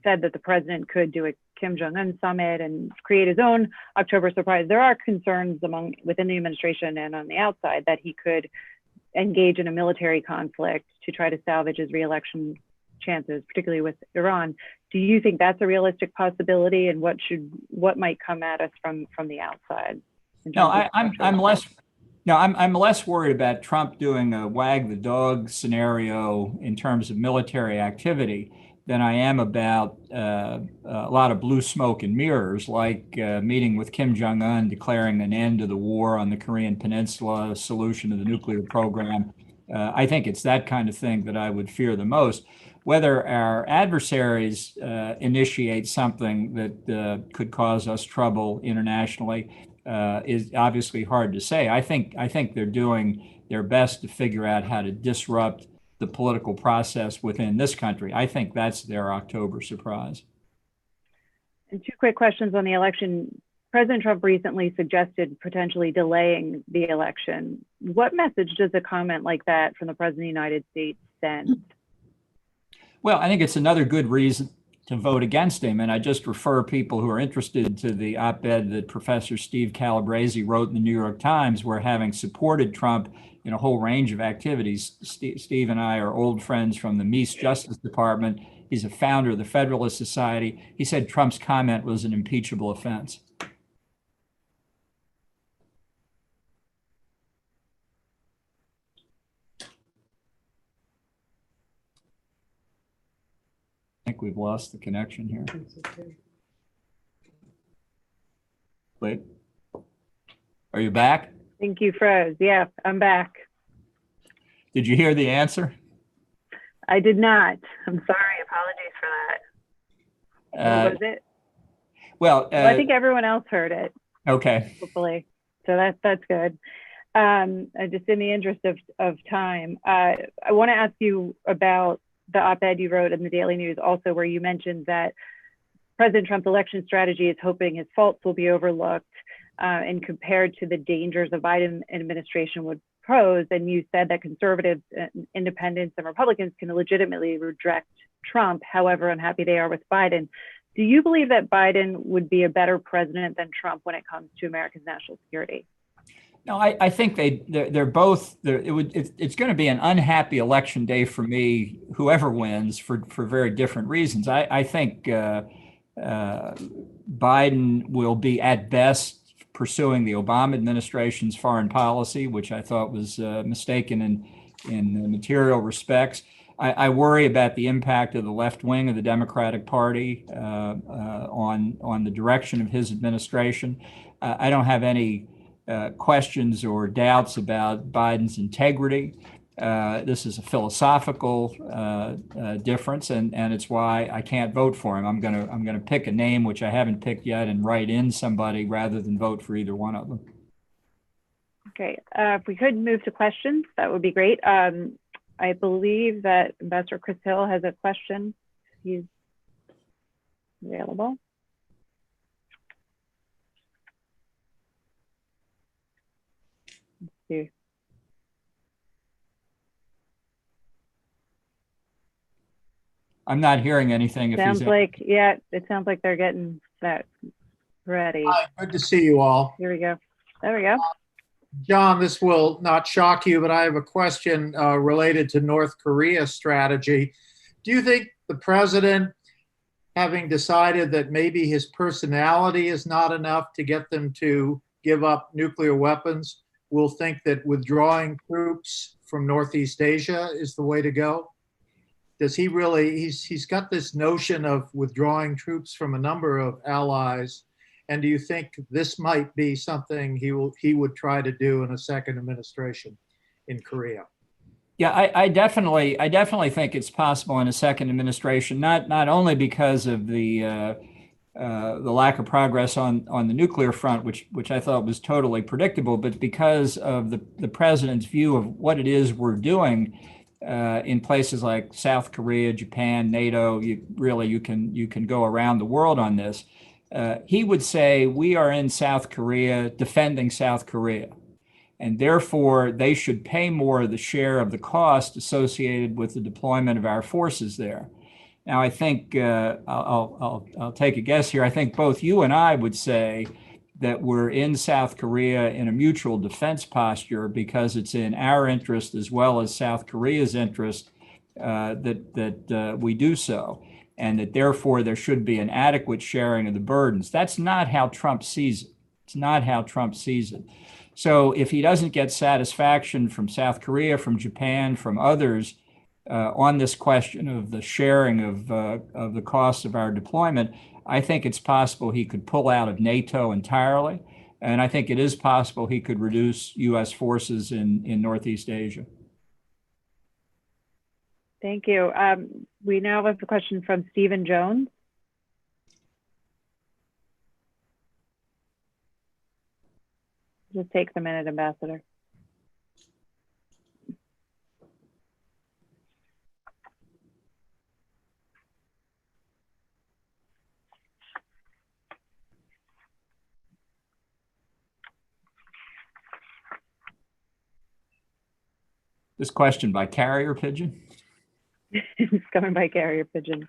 said that the president could do a Kim Jong-un summit and create his own October surprise. There are concerns within the administration and on the outside that he could engage in a military conflict to try to salvage his reelection chances, particularly with Iran. Do you think that's a realistic possibility, and what might come at us from the outside? No, I'm less worried about Trump doing a wag the dog scenario in terms of military activity than I am about a lot of blue smoke and mirrors, like meeting with Kim Jong-un, declaring an end to the war on the Korean Peninsula, a solution to the nuclear program. I think it's that kind of thing that I would fear the most. Whether our adversaries initiate something that could cause us trouble internationally is obviously hard to say. I think they're doing their best to figure out how to disrupt the political process within this country. I think that's their October surprise. And two quick questions on the election. President Trump recently suggested potentially delaying the election. What message does a comment like that from the President of the United States send? Well, I think it's another good reason to vote against him. And I just refer people who are interested to the op-ed that Professor Steve Calabrese wrote in the New York Times, where, having supported Trump in a whole range of activities, Steve and I are old friends from the Meese Justice Department. He's a founder of the Federalist Society. He said Trump's comment was an impeachable offense. I think we've lost the connection here. Wait, are you back? I think you froze. Yeah, I'm back. Did you hear the answer? I did not. I'm sorry. Apologies for that. What was it? Well, I think everyone else heard it. Okay. Hopefully. So that's good. Just in the interest of time, I want to ask you about the op-ed you wrote in the Daily News also, where you mentioned that President Trump's election strategy is hoping his faults will be overlooked and compared to the dangers the Biden administration would pose. And you said that conservatives, independents, and Republicans can legitimately reject Trump, however unhappy they are with Biden. Do you believe that Biden would be a better president than Trump when it comes to America's national security? No, I think they're both. It's going to be an unhappy election day for me, whoever wins, for very different reasons. I think Biden will be at best pursuing the Obama administration's foreign policy, which I thought was mistaken in material respects. I worry about the impact of the left wing of the Democratic Party on the direction of his administration. I don't have any questions or doubts about Biden's integrity. This is a philosophical difference, and it's why I can't vote for him. I'm gonna pick a name which I haven't picked yet and write in somebody rather than vote for either one of them. Okay, if we could move to questions, that would be great. I believe that Ambassador Chris Hill has a question. He's available. Let's see. I'm not hearing anything. If sounds like, yeah, it sounds like they're getting that ready. Hi, good to see you all. Here we go. There we go. John, this will not shock you, but I have a question related to North Korea strategy. Do you think the president, having decided that maybe his personality is not enough to get them to give up nuclear weapons, will think that withdrawing troops from Northeast Asia is the way to go? Does he really, he's got this notion of withdrawing troops from a number of allies. And do you think this might be something he would try to do in a second administration in Korea? Yeah, I definitely think it's possible in a second administration, not only because of the lack of progress on the nuclear front, which I thought was totally predictable, but because of the president's view of what it is we're doing in places like South Korea, Japan, NATO. You can go around the world on this. He would say we are in South Korea defending South Korea, and therefore they should pay more of the share of the cost associated with the deployment of our forces there. Now, I think I'll take a guess here. I think both you and I would say that we're in South Korea in a mutual defense posture because it's in our interest as well as South Korea's interest that we do so, and that therefore there should be an adequate sharing of the burdens. That's not how Trump sees it. It's not how Trump sees it. So if he doesn't get satisfaction from South Korea, from Japan, from others on this question of the sharing of the costs of our deployment, I think it's possible he could pull out of NATO entirely. And I think it is possible he could reduce U.S. forces in Northeast Asia. Thank you. We now have a question from Stephen Jones. Just takes a minute, Ambassador. This question by carrier pigeon? It's coming by carrier pigeon.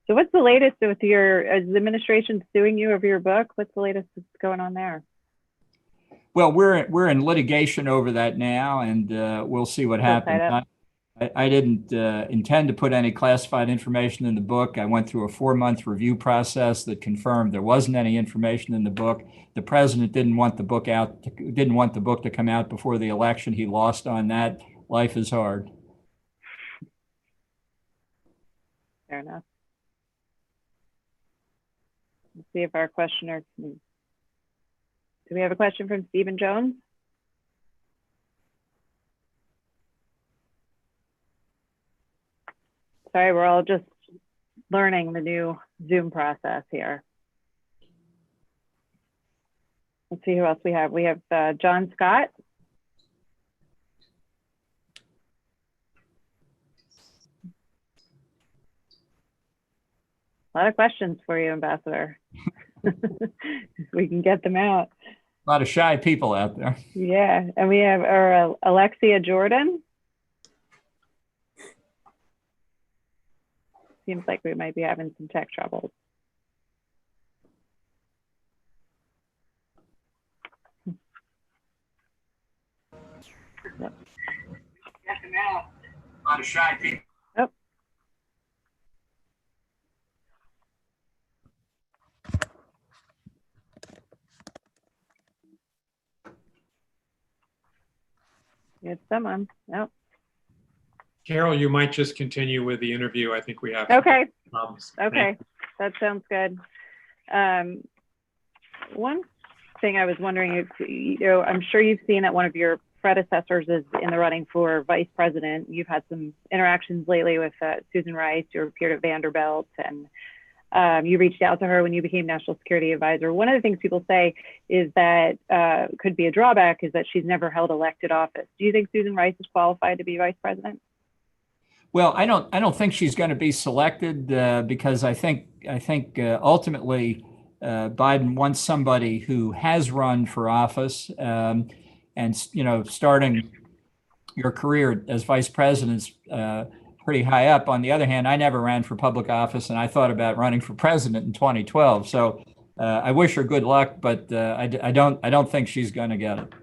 So what's the latest with is the administration suing you over your book? What's the latest that's going on there? Well, we're in litigation over that now, and we'll see what happens. I didn't intend to put any classified information in the book. I went through a 4-month review process that confirmed there wasn't any information in the book. The president didn't want the book to come out before the election. He lost on that. Life is hard. Fair enough. Let's see if our questioner can. Do we have a question from Stephen Jones? Sorry, we're all just learning the new Zoom process here. Let's see who else we have. We have John Scott. A lot of questions for you, Ambassador. We can get them out. A lot of shy people out there. Yeah, and we have our Alexia Jordan. Seems like we might be having some tech troubles. Yep. A lot of shy people. Oh. It's someone. Nope. Carol, you might just continue with the interview. I think we have. Okay. Problems. Okay. That sounds good. One thing I was wondering, I'm sure you've seen that one of your predecessors is in the running for vice president. You've had some interactions lately with Susan Rice, who appeared at Vanderbilt, and you reached out to her when you became national security advisor. One of the things people say is that could be a drawback is that she's never held elected office. Do you think Susan Rice is qualified to be vice president? Well, I don't think she's going to be selected because I think ultimately Biden wants somebody who has run for office, and starting your career as vice president pretty high up. On the other hand, I never ran for public office, and I thought about running for president in 2012. So I wish her good luck, but I don't think she's going to get it.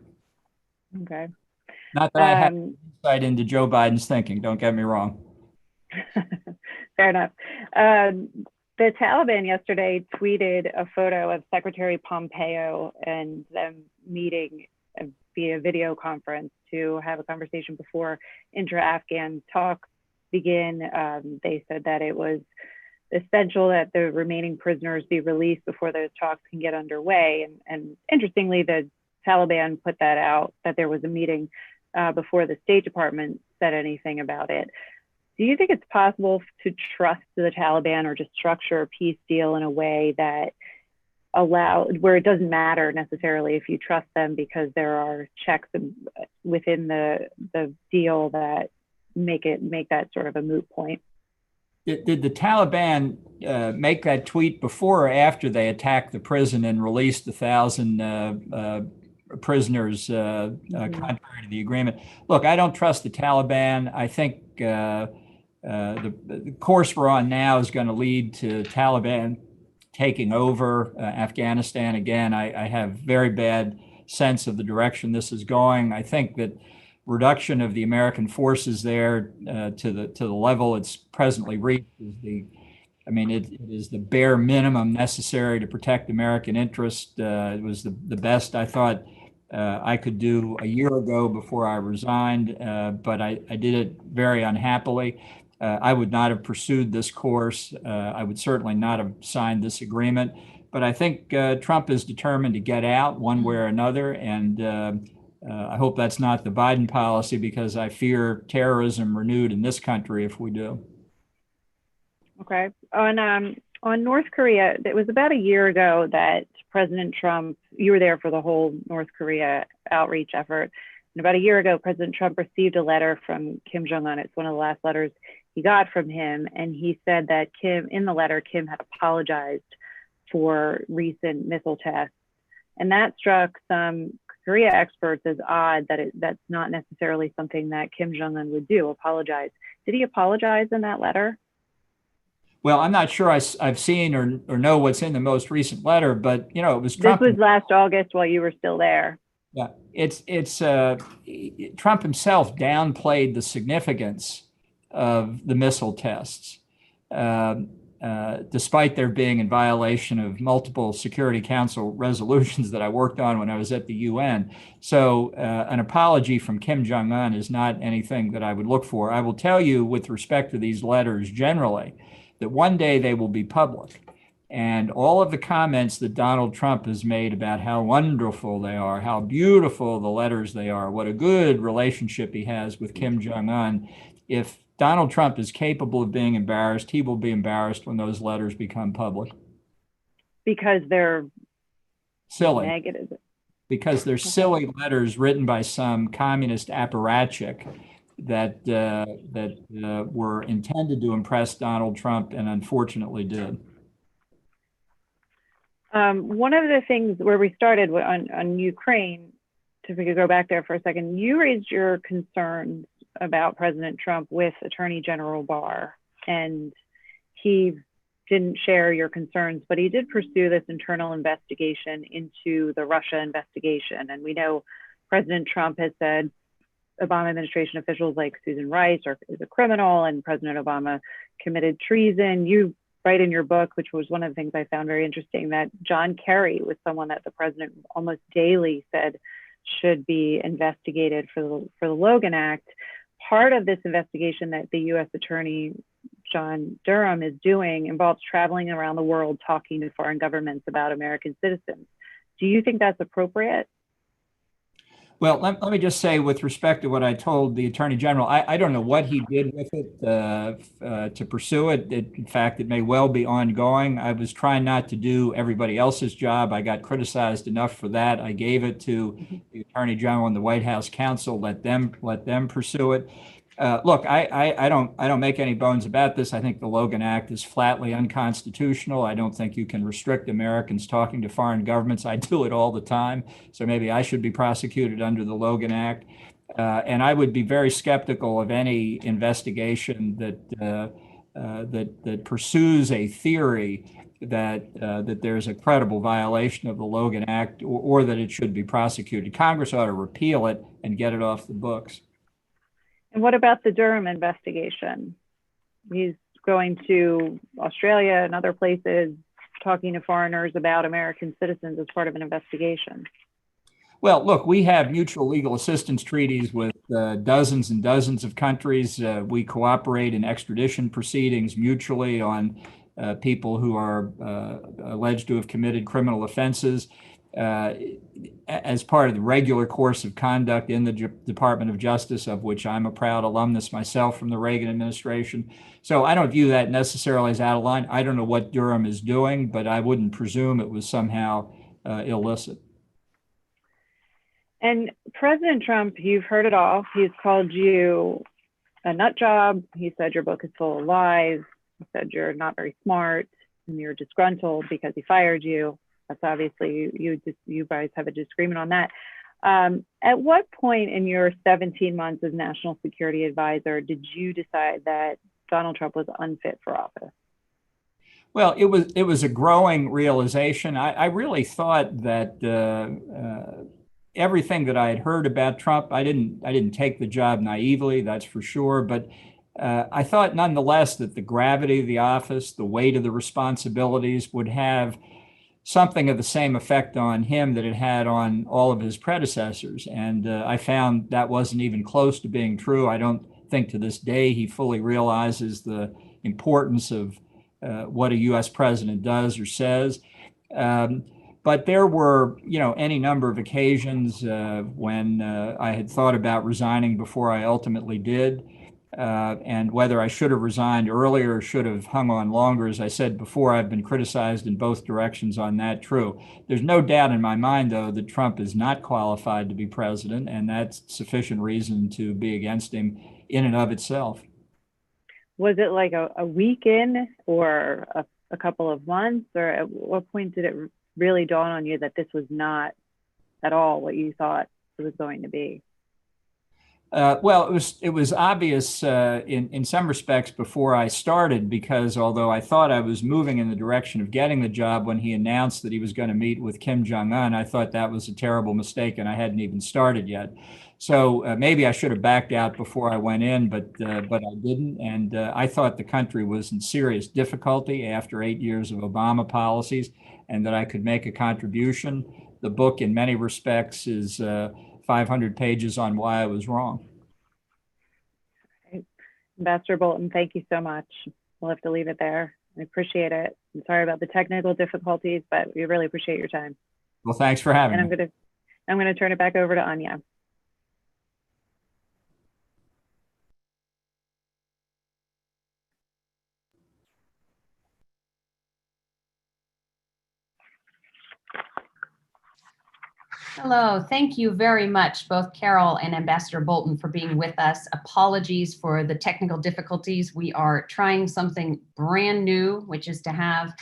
Okay. Not that I have insight into Joe Biden's thinking. Don't get me wrong. Fair enough. The Taliban yesterday tweeted a photo of Secretary Pompeo and them meeting via video conference to have a conversation before intra-Afghan talks begin. They said that it was essential that the remaining prisoners be released before those talks can get underway. And interestingly, the Taliban put that out, that there was a meeting before the State Department said anything about it. Do you think it's possible to trust the Taliban or to structure a peace deal in a way that where it doesn't matter necessarily if you trust them because there are checks within the deal that make that sort of a moot point? Did the Taliban make that tweet before or after they attacked the prison and released 1,000 prisoners contrary to the agreement? Look, I don't trust the Taliban. I think the course we're on now is going to lead to Taliban taking over Afghanistan again. I have very bad sense of the direction this is going. I think that reduction of the American forces there to the level it's presently reached is it is the bare minimum necessary to protect American interest. It was the best I thought I could do a year ago before I resigned, but I did it very unhappily. I would not have pursued this course. I would certainly not have signed this agreement. But I think Trump is determined to get out one way or another. And I hope that's not the Biden policy, because I fear terrorism renewed in this country if we do. Okay. On North Korea, it was about a year ago that President Trump, you were there for the whole North Korea outreach effort. And about a year ago, President Trump received a letter from Kim Jong-un. It's one of the last letters he got from him. And he said that in the letter, Kim had apologized for recent missile tests. And that struck some Korea experts as odd, that that's not necessarily something that Kim Jong-un would do, apologize. Did he apologize in that letter? Well, I'm not sure I've seen or know what's in the most recent letter, but it was Trump. This was last August while you were still there. Yeah, it's Trump himself downplayed the significance of the missile tests, despite their being in violation of multiple Security Council resolutions that I worked on when I was at the UN. So an apology from Kim Jong-un is not anything that I would look for. I will tell you, with respect to these letters generally, that one day they will be public. And all of the comments that Donald Trump has made about how wonderful they are, how beautiful the letters they are, what a good relationship he has with Kim Jong-un, if Donald Trump is capable of being embarrassed, he will be embarrassed when those letters become public. Because they're silly. Negative. Because they're silly letters written by some communist apparatchik that were intended to impress Donald Trump and unfortunately did. One of the things where we started on Ukraine, if we could go back there for a second, you raised your concerns about President Trump with Attorney General Barr, and he didn't share your concerns, but he did pursue this internal investigation into the Russia investigation. And we know President Trump has said Obama administration officials like Susan Rice is a criminal, and President Obama committed treason. You write in your book, which was one of the things I found very interesting, that John Kerry was someone that the president almost daily said should be investigated for the Logan Act. Part of this investigation that the U.S. Attorney John Durham is doing involves traveling around the world talking to foreign governments about American citizens. Do you think that's appropriate? Well, let me just say, with respect to what I told the Attorney General, I don't know what he did with it to pursue it. In fact, it may well be ongoing. I was trying not to do everybody else's job. I got criticized enough for that. I gave it to the Attorney General and the White House counsel. Let them pursue it. Look, I don't make any bones about this. I think the Logan Act is flatly unconstitutional. I don't think you can restrict Americans talking to foreign governments. I do it all the time. So maybe I should be prosecuted under the Logan Act. And I would be very skeptical of any investigation that pursues a theory that there's a credible violation of the Logan Act, or that it should be prosecuted. Congress ought to repeal it and get it off the books. And what about the Durham investigation? He's going to Australia and other places, talking to foreigners about American citizens as part of an investigation. Well, look, we have mutual legal assistance treaties with dozens and dozens of countries. We cooperate in extradition proceedings mutually on people who are alleged to have committed criminal offenses. as part of the regular course of conduct in the Department of Justice, of which I'm a proud alumnus myself from the Reagan administration. So I don't view that necessarily as out of line. I don't know what Durham is doing, but I wouldn't presume it was somehow illicit. And President Trump, you've heard it all. He's called you a nut job. He said your book is full of lies. He said you're not very smart and you're disgruntled because he fired you. That's obviously, you guys have a disagreement on that. At what point in your 17 months as National Security Advisor did you decide that Donald Trump was unfit for office? Well, it was a growing realization. I really thought that everything that I had heard about Trump, I didn't take the job naively, that's for sure. But I thought nonetheless that the gravity of the office, the weight of the responsibilities would have something of the same effect on him that it had on all of his predecessors. And I found that wasn't even close to being true. I don't think to this day he fully realizes the importance of what a U.S. president does or says. But there were, any number of occasions when I had thought about resigning before I ultimately did. And whether I should have resigned earlier or should have hung on longer, as I said before, I've been criticized in both directions on that. True. There's no doubt in my mind, though, that Trump is not qualified to be president, and that's sufficient reason to be against him in and of itself. Was it like a week in or a couple of months, or at what point did it really dawn on you that this was not at all what you thought it was going to be? Well, it was obvious in some respects before I started, because although I thought I was moving in the direction of getting the job when he announced that he was going to meet with Kim Jong-un, I thought that was a terrible mistake and I hadn't even started yet. So maybe I should have backed out before I went in, but I didn't. And I thought the country was in serious difficulty after 8 years of Obama policies and that I could make a contribution. The book, in many respects, is 500 pages on why I was wrong. Ambassador Bolton, thank you so much. We'll have to leave it there. I appreciate it. I'm sorry about the technical difficulties, but we really appreciate your time. Well, thanks for having me. And I'm gonna turn it back over to Anya. Hello, thank you very much, both Carol and Ambassador Bolton, for being with us. Apologies for the technical difficulties. We are trying something brand new, which is to have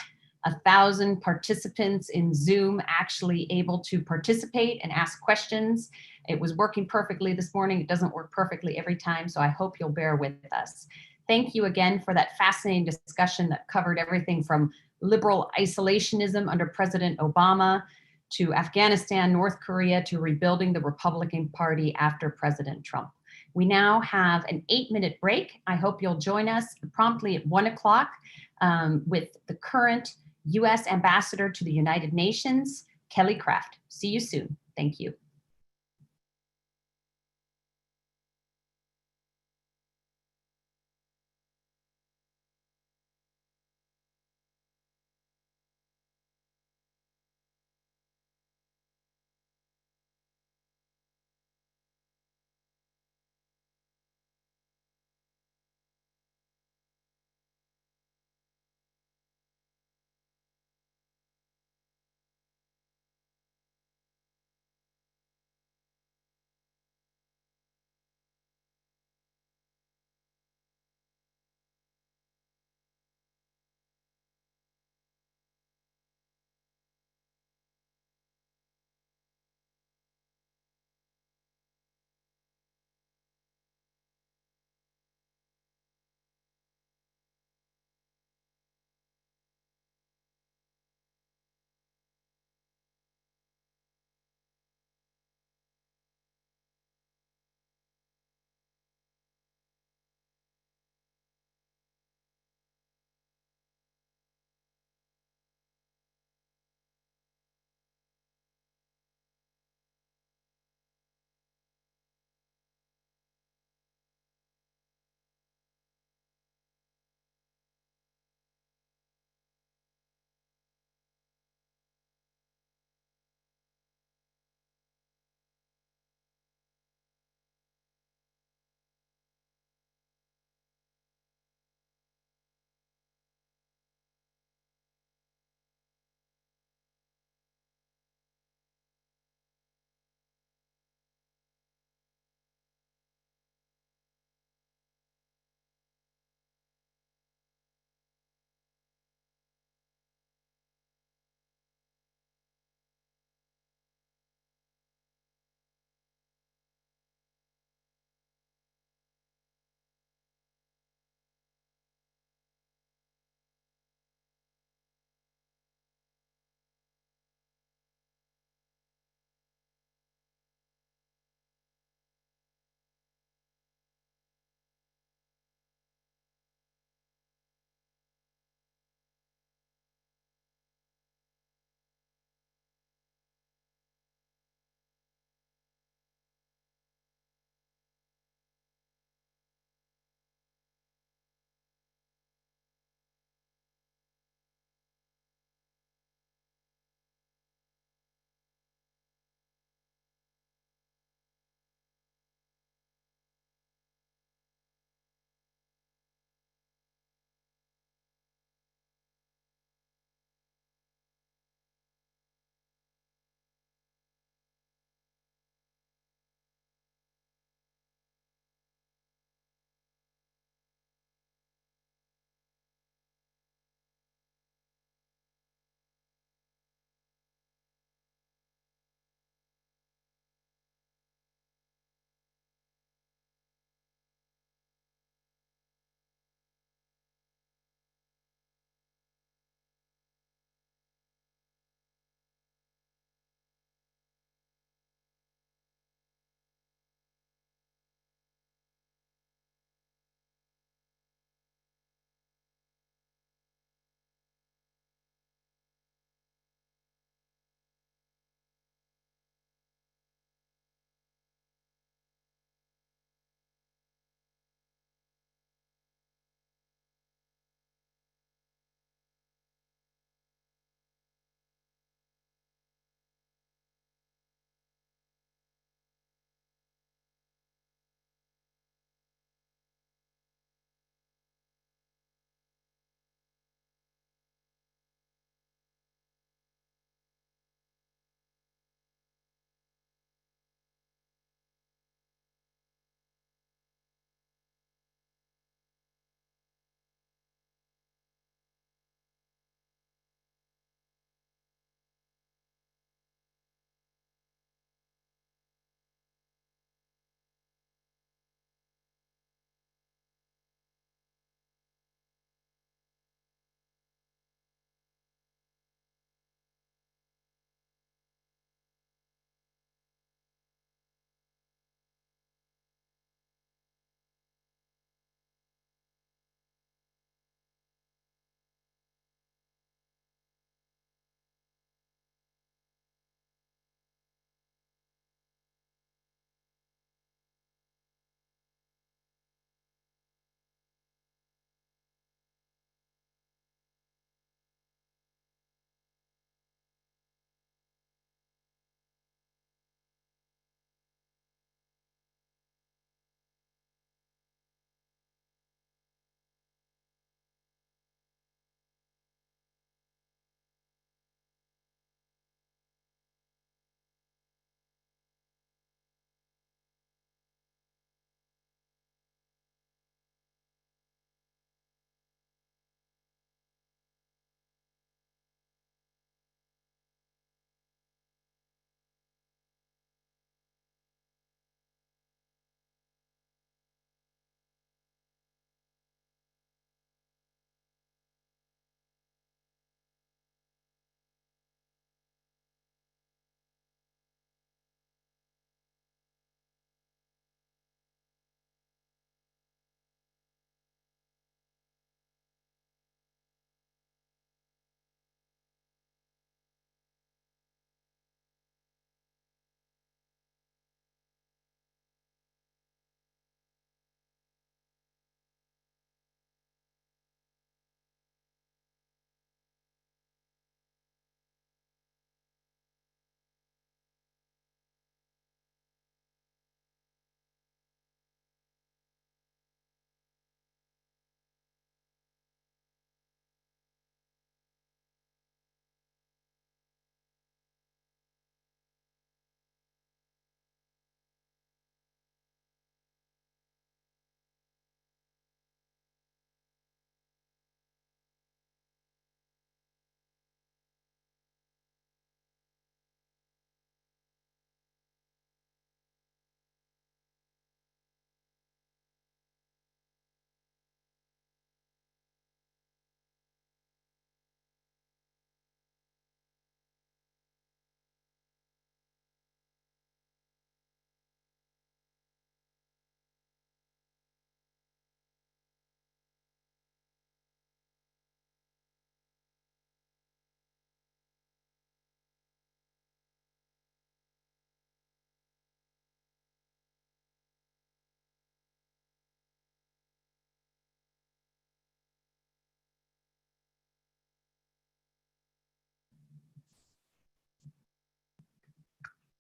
1,000 participants in Zoom actually able to participate and ask questions. It was working perfectly this morning. It doesn't work perfectly every time, so I hope you'll bear with us. Thank you again for that fascinating discussion that covered everything from liberal isolationism under President Obama to Afghanistan, North Korea, to rebuilding the Republican Party after President Trump. We now have an 8-minute break. I hope you'll join us promptly at 1 o'clock with the current U.S. Ambassador to the United Nations, Kelly Craft. See you soon. Thank you.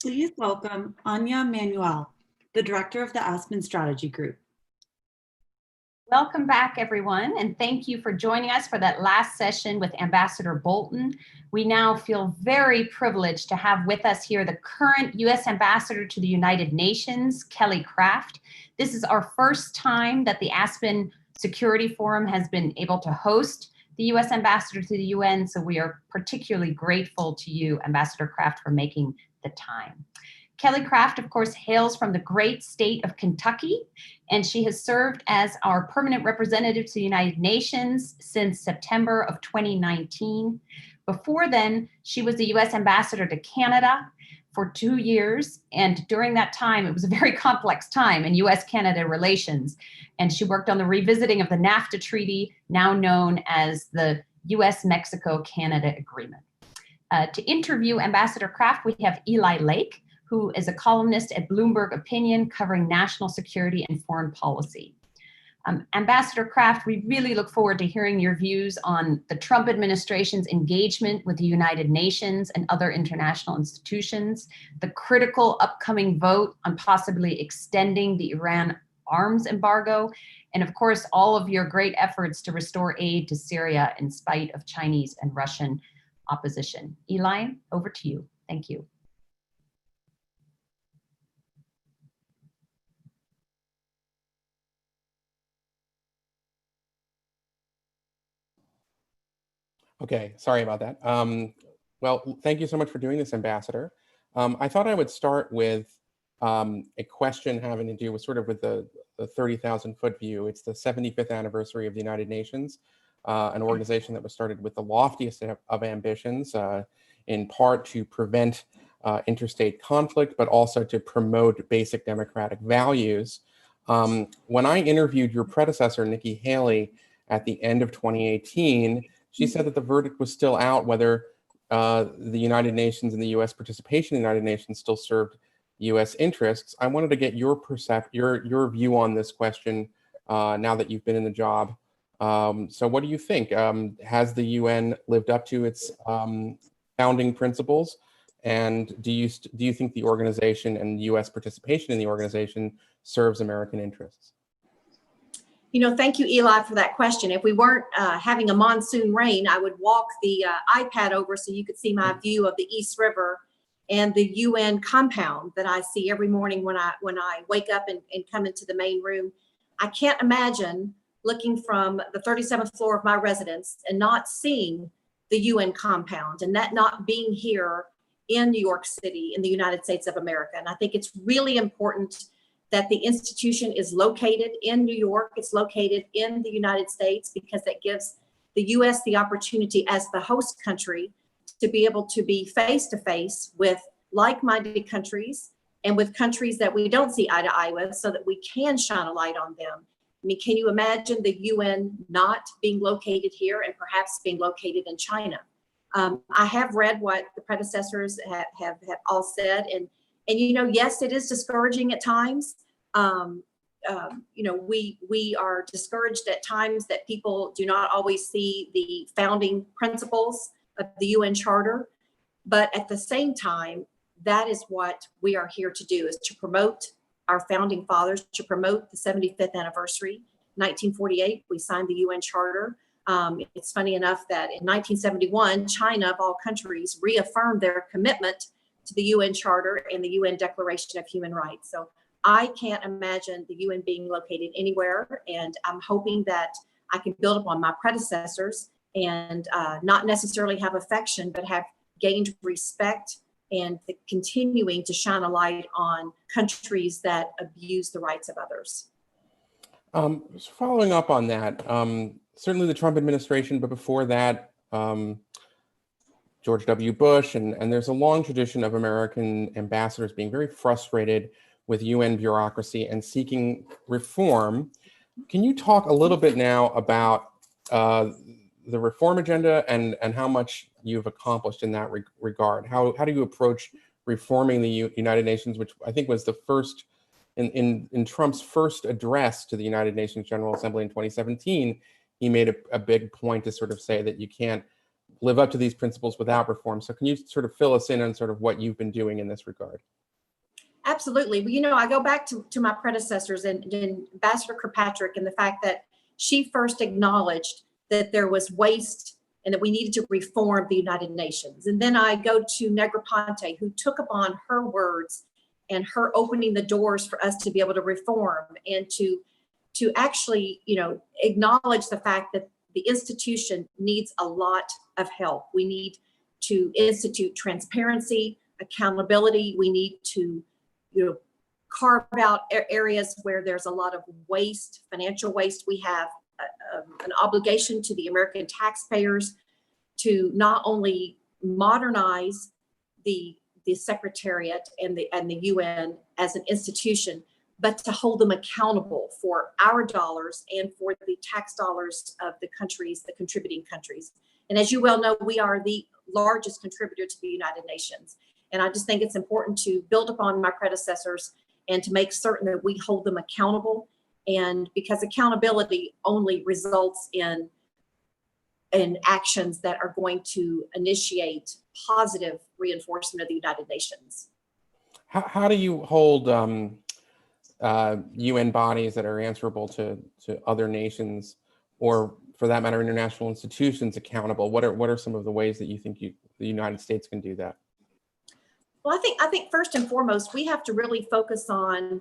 please welcome Anya Manuel, the director of the Aspen Strategy Group. Welcome back, everyone, and thank you for joining us for that last session with Ambassador Bolton. We now feel very privileged to have with us here the current U.S. Ambassador to the United Nations, Kelly Craft. This is our first time that the Aspen Security Forum has been able to host the U.S. Ambassador to the UN, so we are particularly grateful to you, Ambassador Craft, for making the time. Kelly Craft, of course, hails from the great state of Kentucky, and she has served as our permanent representative to the United Nations since September of 2019. Before then, she was the U.S. ambassador to Canada for 2 years, and during that time, it was a very complex time in U.S.-Canada relations, and she worked on the revisiting of the NAFTA treaty, now known as the U.S.-Mexico-Canada Agreement. To interview Ambassador Craft, we have Eli Lake, who is a columnist at Bloomberg Opinion covering national security and foreign policy. Ambassador Craft, we really look forward to hearing your views on the Trump administration's engagement with the United Nations and other international institutions, the critical upcoming vote on possibly extending the Iran arms embargo, and of course, all of your great efforts to restore aid to Syria in spite of Chinese and Russian opposition. Eli, over to you. Thank you. Okay, sorry about that. Well, thank you so much for doing this, Ambassador. I thought I would start with a question having to do with sort of with the 30,000 foot view. It's the 75th anniversary of the United Nations, an organization that was started with the loftiest of ambitions, in part to prevent interstate conflict, but also to promote basic democratic values. When I interviewed your predecessor, Nikki Haley, at the end of 2018, she said that the verdict was still out whether the United Nations and the U.S. participation in the United Nations still served U.S. interests. I wanted to get your view on this question now that you've been in the job. So what do you think? Has the UN lived up to its founding principles? And do you think the organization and U.S. participation in the organization serves American interests? You know, thank you, Eli, for that question. If we weren't having a monsoon rain, I would walk the iPad over so you could see my view of the East River and the UN compound that I see every morning when I wake up and come into the main room. I can't imagine looking from the 37th floor of my residence and not seeing the UN compound and that not being here in New York City in the United States of America. And I think it's really important that the institution is located in New York, it's located in the United States, because that gives the US the opportunity as the host country to be able to be face-to-face with like-minded countries and with countries that we don't see eye to eye with, so that we can shine a light on them. I mean, can you imagine the UN not being located here and perhaps being located in China? I have read what the predecessors have all said, and you know, yes, it is discouraging at times. You know, we are discouraged at times that people do not always see the founding principles of the UN Charter, but at the same time, that is what we are here to do, is to promote our founding fathers, to promote the 75th anniversary. 1948, we signed the UN Charter. It's funny enough that in 1971, China, of all countries, reaffirmed their commitment to the UN Charter and the UN Declaration of Human Rights. So I can't imagine the UN being located anywhere, and I'm hoping that I can build upon my predecessors and not necessarily have affection, but have gained respect and continuing to shine a light on countries that abuse the rights of others. So following up on that, certainly the Trump administration, but before that, George W. Bush, and there's a long tradition of American ambassadors being very frustrated with UN bureaucracy and seeking reform. Can you talk a little bit now about the reform agenda and how much you've accomplished in that regard? How do you approach reforming the United Nations, which I think was the first, in Trump's first address to the United Nations General Assembly in 2017, he made a big point to sort of say that you can't live up to these principles without reform. So can you sort of fill us in on sort of what you've been doing in this regard? Absolutely. Well, you know, I go back to my predecessors and Ambassador Kirkpatrick, and the fact that she first acknowledged that there was waste and that we needed to reform the United Nations. And then I go to Negroponte, who took upon her words and her opening the doors for us to be able to reform and to actually, you know, acknowledge the fact that the institution needs a lot of help. We need to institute transparency, accountability. We need to, you know, carve out areas where there's a lot of waste, financial waste. We have an obligation to the American taxpayers to not only modernize the Secretariat and the UN as an institution, but to hold them accountable for our dollars and for the tax dollars of the countries, the contributing countries. And as you well know, we are the largest contributor to the United Nations. And I just think it's important to build upon my predecessors and to make certain that we hold them accountable. And because accountability only results in actions that are going to initiate positive reinforcement of the United Nations. How do you hold UN bodies that are answerable to other nations, or for that matter, international institutions accountable? What are some of the ways that you think the United States can do that? Well, I think first and foremost, we have to really focus on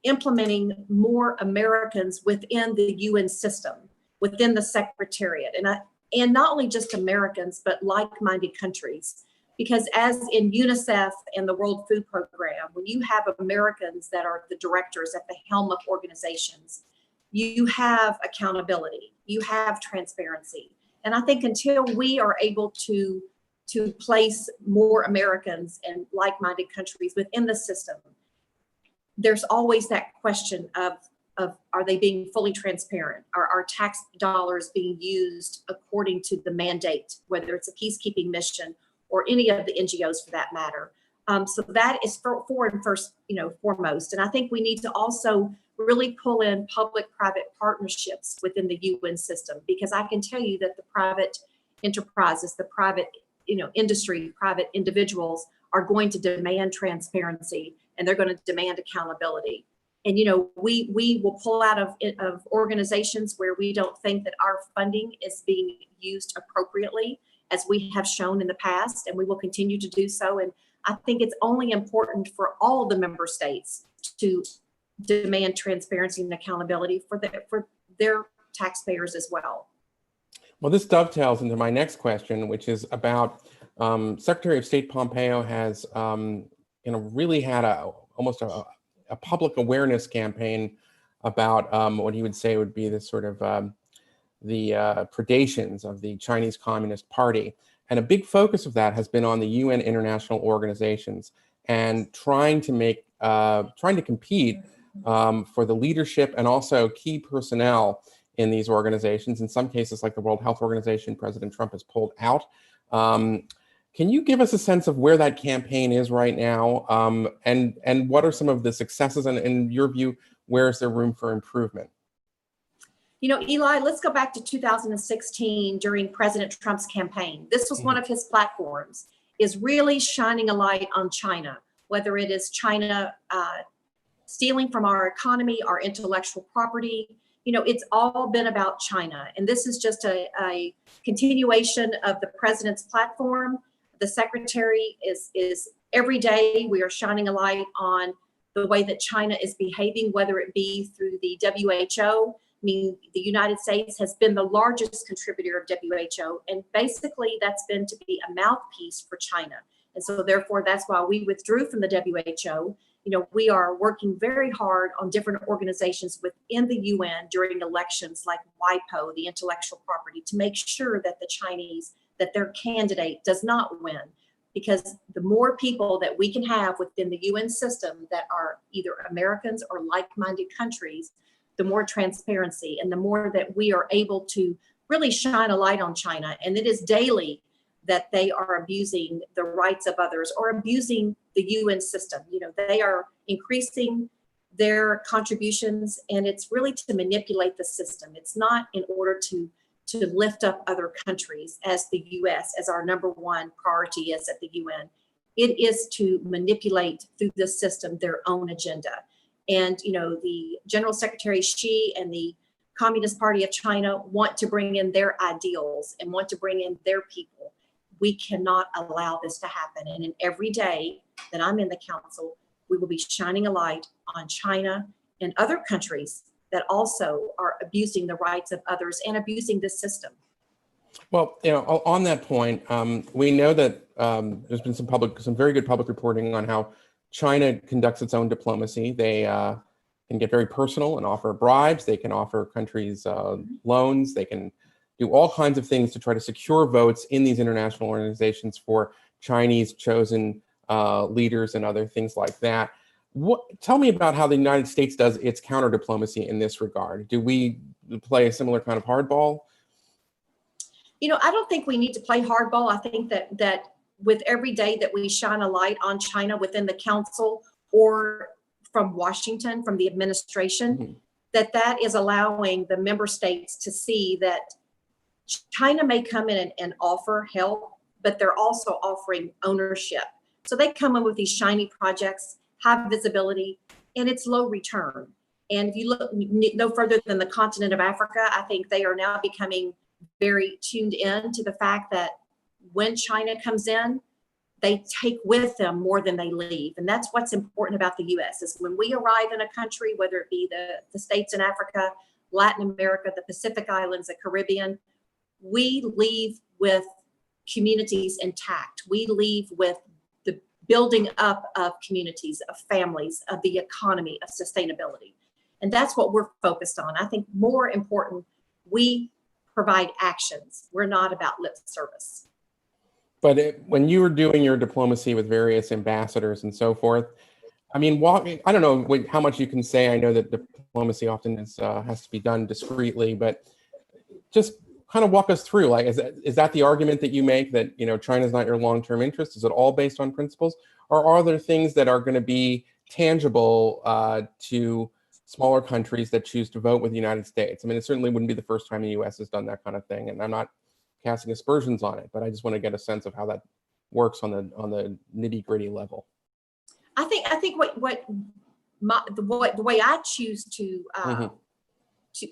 implementing more Americans within the UN system, within the Secretariat, and not only just Americans, but like-minded countries. Because as in UNICEF and the World Food Program, when you have Americans that are the directors at the helm of organizations, you have accountability, you have transparency. And I think until we are able to place more Americans and like-minded countries within the system, there's always that question of are they being fully transparent? Are our tax dollars being used according to the mandate, whether it's a peacekeeping mission or any of the NGOs for that matter? So that is foremost. And I think we need to also really pull in public-private partnerships within the UN system, because I can tell you that the private enterprises, the private industry, private individuals are going to demand transparency, and they're going to demand accountability. And we will pull out of organizations where we don't think that our funding is being used appropriately, as we have shown in the past, and we will continue to do so. And I think it's only important for all the member states to demand transparency and accountability for their taxpayers as well. Well, this dovetails into my next question, which is about Secretary of State Pompeo has really had almost a public awareness campaign about what he would say would be this sort of the predations of the Chinese Communist Party. And a big focus of that has been on the UN international organizations and trying to compete for the leadership and also key personnel in these organizations. In some cases, like the World Health Organization, President Trump has pulled out. Can you give us a sense of where that campaign is right now, and what are some of the successes, and in your view, where is there room for improvement? Eli, let's go back to 2016 during President Trump's campaign. This was one of his platforms, is really shining a light on China, whether it is China stealing from our economy, our intellectual property. It's all been about China. And this is just a continuation of the president's platform. The secretary is every day we are shining a light on the way that China is behaving, whether it be through the WHO. I mean, the United States has been the largest contributor of WHO, and basically that's been to be a mouthpiece for China. And so therefore, that's why we withdrew from the WHO. We are working very hard on different organizations within the UN during elections like WIPO, the intellectual property, to make sure that the Chinese, that their candidate does not win. Because the more people that we can have within the UN system that are either Americans or like-minded countries, the more transparency and the more that we are able to really shine a light on China. And it is daily that they are abusing the rights of others or abusing the UN system. They are increasing their contributions, and it's really to manipulate the system. It's not in order to to lift up other countries as the US, as our number one priority is at the UN. It is to manipulate through the system their own agenda. And, you know, the General Secretary Xi and the Communist Party of China want to bring in their ideals and want to bring in their people. We cannot allow this to happen. And in every day that I'm in the council, we will be shining a light on China and other countries that also are abusing the rights of others and abusing this system. Well, you know, on that point, we know that there's been some very good public reporting on how China conducts its own diplomacy. They can get very personal and offer bribes. They can offer countries loans. They can do all kinds of things to try to secure votes in these international organizations for Chinese chosen leaders and other things like that. Tell me about how the United States does its counter diplomacy in this regard. Do we play a similar kind of hardball? You know, I don't think we need to play hardball. I think that with every day that we shine a light on China within the council or from Washington, from the administration, that is allowing the member states to see that China may come in and offer help, but they're also offering ownership. So they come in with these shiny projects, high visibility, and it's low return. And if you look no further than the continent of Africa, I think they are now becoming very tuned in to the fact that when China comes in, they take with them more than they leave. And that's what's important about the US is when we arrive in a country, whether it be the states in Africa, Latin America, the Pacific Islands, the Caribbean, we leave with communities intact. We leave with the building up of communities, of families, of the economy, of sustainability. And that's what we're focused on. I think more important, we provide actions. We're not about lip service. But when you were doing your diplomacy with various ambassadors and so forth, I mean, I don't know how much you can say. I know that diplomacy often has to be done discreetly, but just kind of walk us through. Like, is that the argument that you make that, you know, China's not your long-term interest? Is it all based on principles, or are there things that are going to be tangible to smaller countries that choose to vote with the United States? I mean, it certainly wouldn't be the first time the U.S. has done that kind of thing, and I'm not casting aspersions on it, but I just want to get a sense of how that works on the nitty-gritty level. I think the way I choose to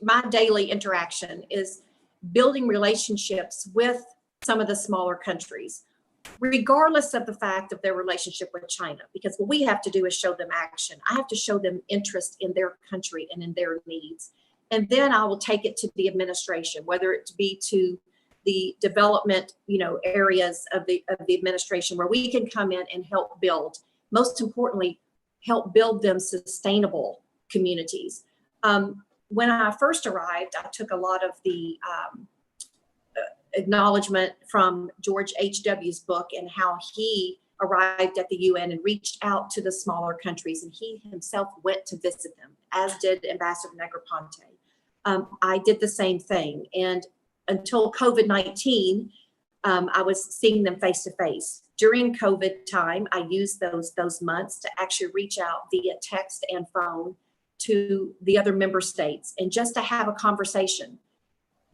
my daily interaction is building relationships with some of the smaller countries, regardless of the fact of their relationship with China, because what we have to do is show them action. I have to show them interest in their country and in their needs. And then I will take it to the administration, whether it be to the development, you know, areas of the administration where we can come in and help build, most importantly, help build them sustainable communities. When I first arrived, I took a lot of the acknowledgement from George H.W.'s book and how he arrived at the UN and reached out to the smaller countries, and he himself went to visit them, as did Ambassador Negroponte. I did the same thing, and until COVID-19, I was seeing them face to face. During COVID time, I used those months to actually reach out via text and phone to the other member states and just to have a conversation.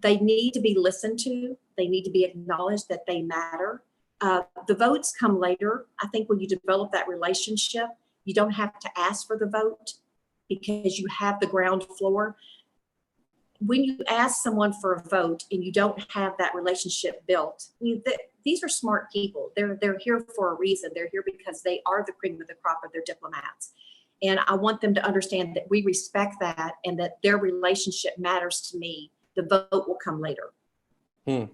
They need to be listened to. They need to be acknowledged that they matter. The votes come later. I think when you develop that relationship, you don't have to ask for the vote because you have the ground floor. When you ask someone for a vote and you don't have that relationship built, these are smart people. They're here for a reason. They're here because they are the cream of the crop of their diplomats. And I want them to understand that we respect that and that their relationship matters to me. The vote will come later. I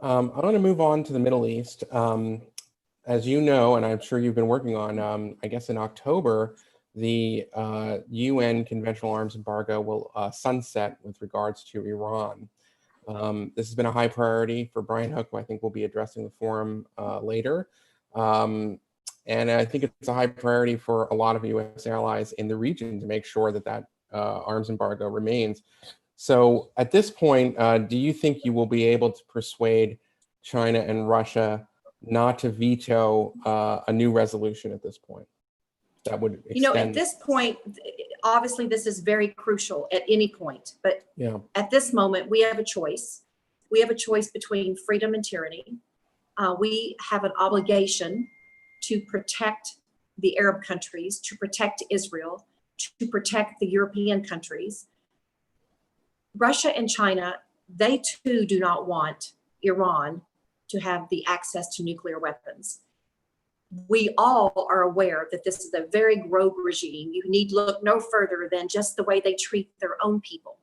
want to move on to the Middle East. As you know, and I'm sure you've been working on, I guess in October, the UN conventional arms embargo will sunset with regards to Iran. This has been a high priority for Brian Hook, who I think will be addressing the forum later. And I think it's a high priority for a lot of US allies in the region to make sure that arms embargo remains. So at this point, do you think you will be able to persuade China and Russia not to veto a new resolution at this point? That would extend... You know, at this point, obviously this is very crucial at any point, but at this moment we have a choice. We have a choice between freedom and tyranny. We have an obligation to protect the Arab countries, to protect Israel, to protect the European countries. Russia and China, they too do not want Iran to have the access to nuclear weapons. We all are aware that this is a very rogue regime. You need look no further than just the way they treat their own people.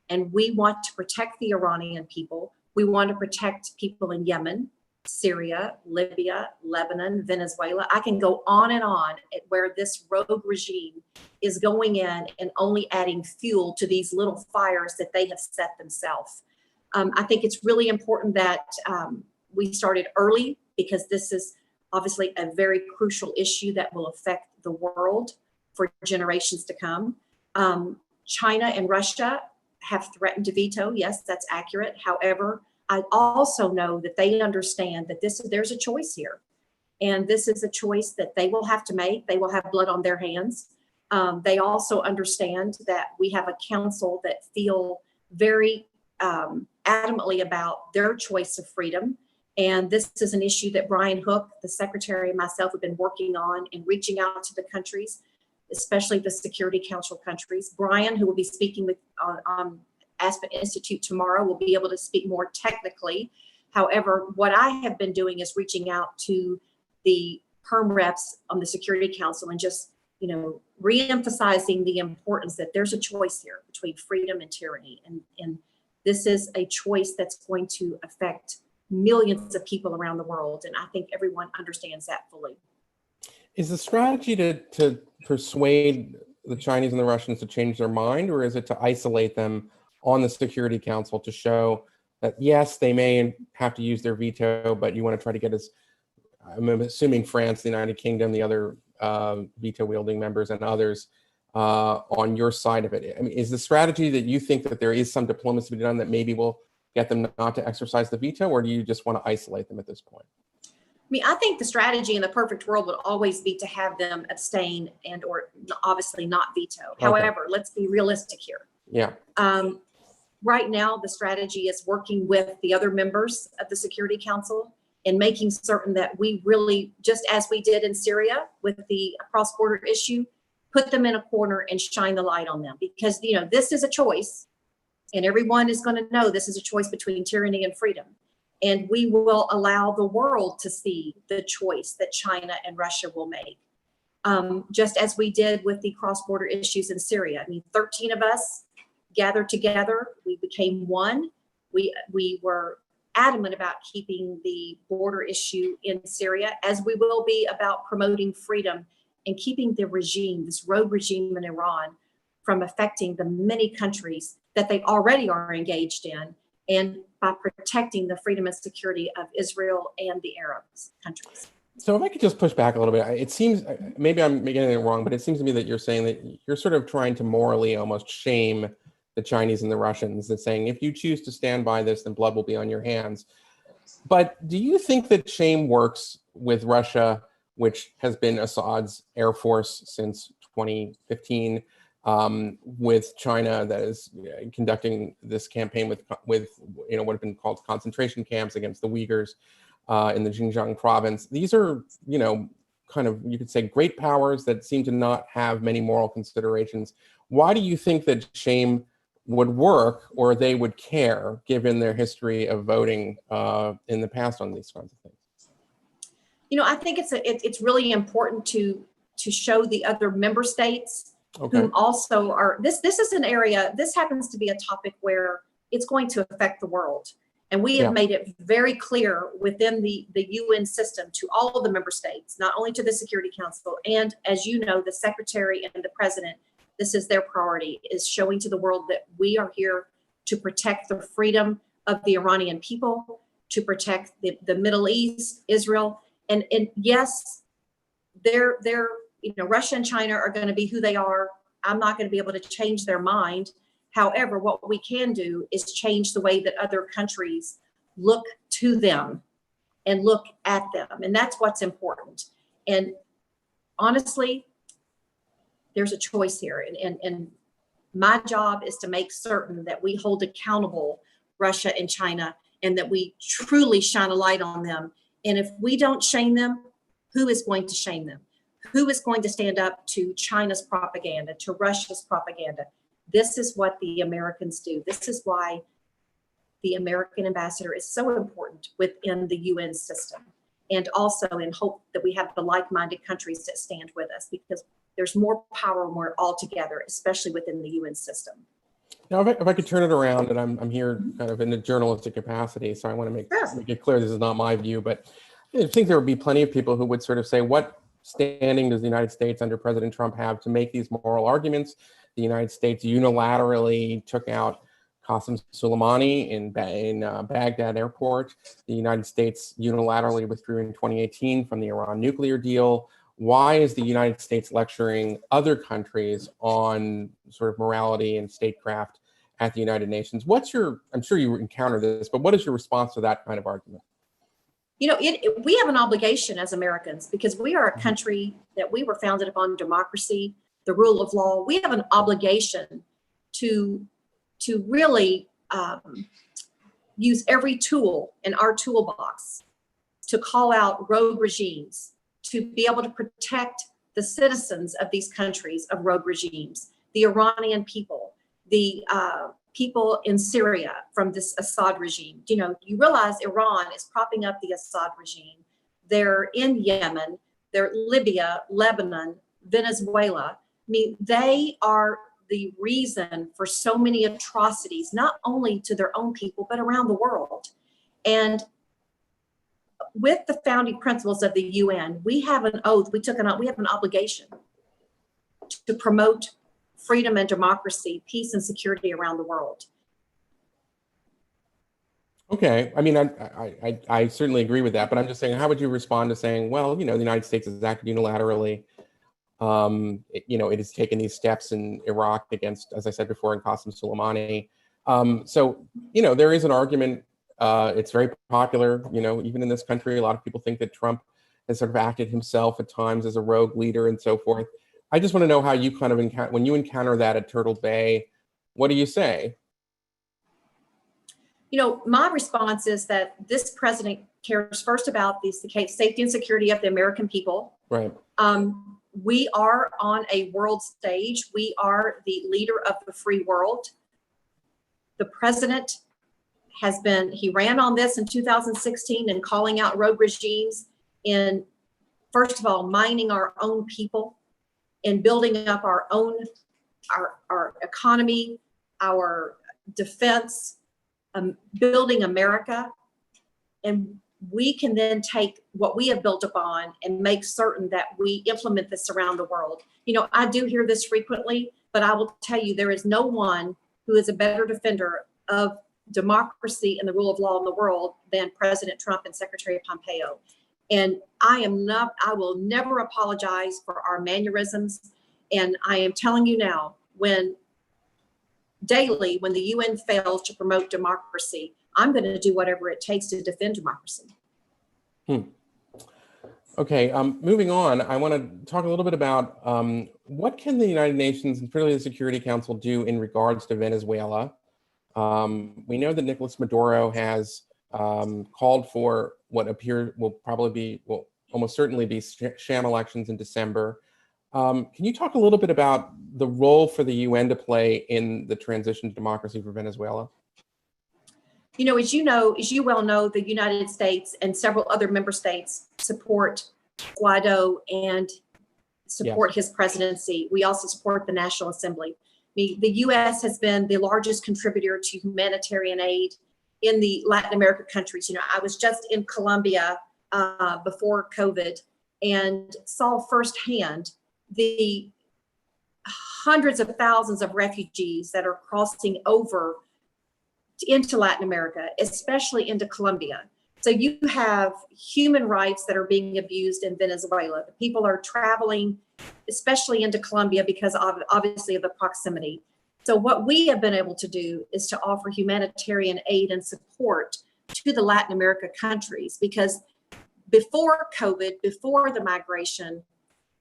And we want to protect the Iranian people. We want to protect people in Yemen, Syria, Libya, Lebanon, Venezuela. I can go on and on at where this rogue regime is going in and only adding fuel to these little fires that they have set themselves. I think it's really important that we started early, because this is obviously a very crucial issue that will affect the world for generations to come. China and Russia have threatened to veto. Yes, that's accurate. However, I also know that they understand that there's a choice here. And this is a choice that they will have to make. They will have blood on their hands. They also understand that we have a council that feel very adamantly about their choice of freedom. And this is an issue that Brian Hook, the secretary, and myself have been working on and reaching out to the countries, especially the Security Council countries. Brian, who will be speaking with on Aspen Institute tomorrow, will be able to speak more technically. However, what I have been doing is reaching out to the perm reps on the Security Council and just, re-emphasizing the importance that there's a choice here between freedom and tyranny. And this is a choice that's going to affect millions of people around the world. And I think everyone understands that fully. Is the strategy to persuade the Chinese and the Russians to change their mind, or is it to isolate them on the Security Council to show that, yes, they may have to use their veto, but you want to try to get I'm assuming France, the United Kingdom, the other veto-wielding members and others on your side of it? I mean, is the strategy that you think that there is some diplomacy to be done that maybe will get them not to exercise the veto, or do you just want to isolate them at this point? I mean, I think the strategy in the perfect world would always be to have them abstain and or obviously not veto. Okay. However, let's be realistic here. Yeah. Right now, the strategy is working with the other members of the Security Council and making certain that we really, just as we did in Syria with the cross-border issue, put them in a corner and shine the light on them. Because, this is a choice, and everyone is going to know this is a choice between tyranny and freedom. And we will allow the world to see the choice that China and Russia will make. Just as we did with the cross-border issues in Syria. I mean, 13 of us gathered together. We became one. We were adamant about keeping the border issue in Syria, as we will be about promoting freedom and keeping the regime, this rogue regime in Iran, from affecting the many countries that they already are engaged in, and by protecting the freedom and security of Israel and the Arab countries. So if I could just push back a little bit, it seems, maybe I'm getting it wrong, but it seems to me that you're saying that you're sort of trying to morally almost shame the Chinese and the Russians, that saying, if you choose to stand by this, then blood will be on your hands. But do you think that shame works with Russia, which has been Assad's air force since 2015, with China that is conducting this campaign with what have been called concentration camps against the Uyghurs in the Xinjiang province? These are, kind of, you could say, great powers that seem to not have many moral considerations. Why do you think that shame would work, or they would care, given their history of voting in the past on these kinds of things? I think it's really important to show the other member states, okay, who also are, this is an area, this happens to be a topic where it's going to affect the world. And we have made it very clear within the UN system to all of the member states, not only to the Security Council, and as you know, the Secretary and the President, this is their priority, is showing to the world that we are here to protect the freedom of the Iranian people, to protect the Middle East, Israel. And yes, Russia and China are going to be who they are. I'm not going to be able to change their mind. However, what we can do is change the way that other countries look to them and look at them. And that's what's important. And honestly, there's a choice here. And my job is to make certain that we hold accountable Russia and China and that we truly shine a light on them. And if we don't shame them, who is going to shame them? Who is going to stand up to China's propaganda, to Russia's propaganda? This is what the Americans do. This is why the American ambassador is so important within the UN system, and also in hope that we have the like-minded countries that stand with us, because there's more power when we're all together, especially within the UN system. Now, if I could turn it around, and I'm here kind of in a journalistic capacity, so I want to make it clear this is not my view, but I think there would be plenty of people who would sort of say, what standing does the United States under President Trump have to make these moral arguments? The United States unilaterally took out Qasem Soleimani in Baghdad airport. The United States unilaterally withdrew in 2018 from the Iran nuclear deal. Why is the United States lecturing other countries on sort of morality and statecraft at the United Nations? I'm sure you encounter this, but what is your response to that kind of argument? You know, we have an obligation as Americans, because we are a country that we were founded upon democracy, the rule of law. We have an obligation to really use every tool in our toolbox to call out rogue regimes, to be able to protect the citizens of these countries of rogue regimes, the Iranian people, the people in Syria from this Assad regime. You know, you realize Iran is propping up the Assad regime. They're in Yemen, they're Libya, Lebanon, Venezuela. I mean, they are the reason for so many atrocities, not only to their own people, but around the world. And with the founding principles of the UN, we have an oath, we have an obligation to promote freedom and democracy, peace and security around the world. Okay, I mean, I certainly agree with that, but I'm just saying, how would you respond to saying, well, you know, the United States has acted unilaterally. You know, it has taken these steps in Iraq against, as I said before, in Qasem Soleimani. So, you know, there is an argument. It's very popular, you know, even in this country. A lot of people think that Trump has sort of acted himself at times as a rogue leader and so forth. I just want to know how you kind of when you encounter that at Turtle Bay, what do you say? You know, my response is that this president cares first about the safety and security of the American people. Right. We are on a world stage. We are the leader of the free world. The president he ran on this in 2016 and calling out rogue regimes in, first of all, mining our own people and building up our own, our economy, our defense, building America. And we can then take what we have built upon and make certain that we implement this around the world. You know, I do hear this frequently, but I will tell you, there is no one who is a better defender of democracy and the rule of law in the world than President Trump and Secretary Pompeo. And I will never apologize for our mannerisms. And I am telling you now, when the UN fails to promote democracy, I'm going to do whatever it takes to defend democracy. Okay, moving on, I want to talk a little bit about what can the United Nations, and particularly the Security Council, do in regards to Venezuela. We know that Nicolas Maduro has called for what will almost certainly be sham elections in December. Can you talk a little bit about the role for the UN to play in the transition to democracy for Venezuela? You know, as you well know, the United States and several other member states support Guaido and support his presidency. We also support the National Assembly. The U.S. has been the largest contributor to humanitarian aid in the Latin American countries. You know, I was just in Colombia before COVID and saw firsthand the hundreds of thousands of refugees that are crossing over into Latin America, especially into Colombia. So you have human rights that are being abused in Venezuela. The people are traveling, especially into Colombia, because obviously of the proximity. So what we have been able to do is to offer humanitarian aid and support to the Latin America countries, because before COVID, before the migration,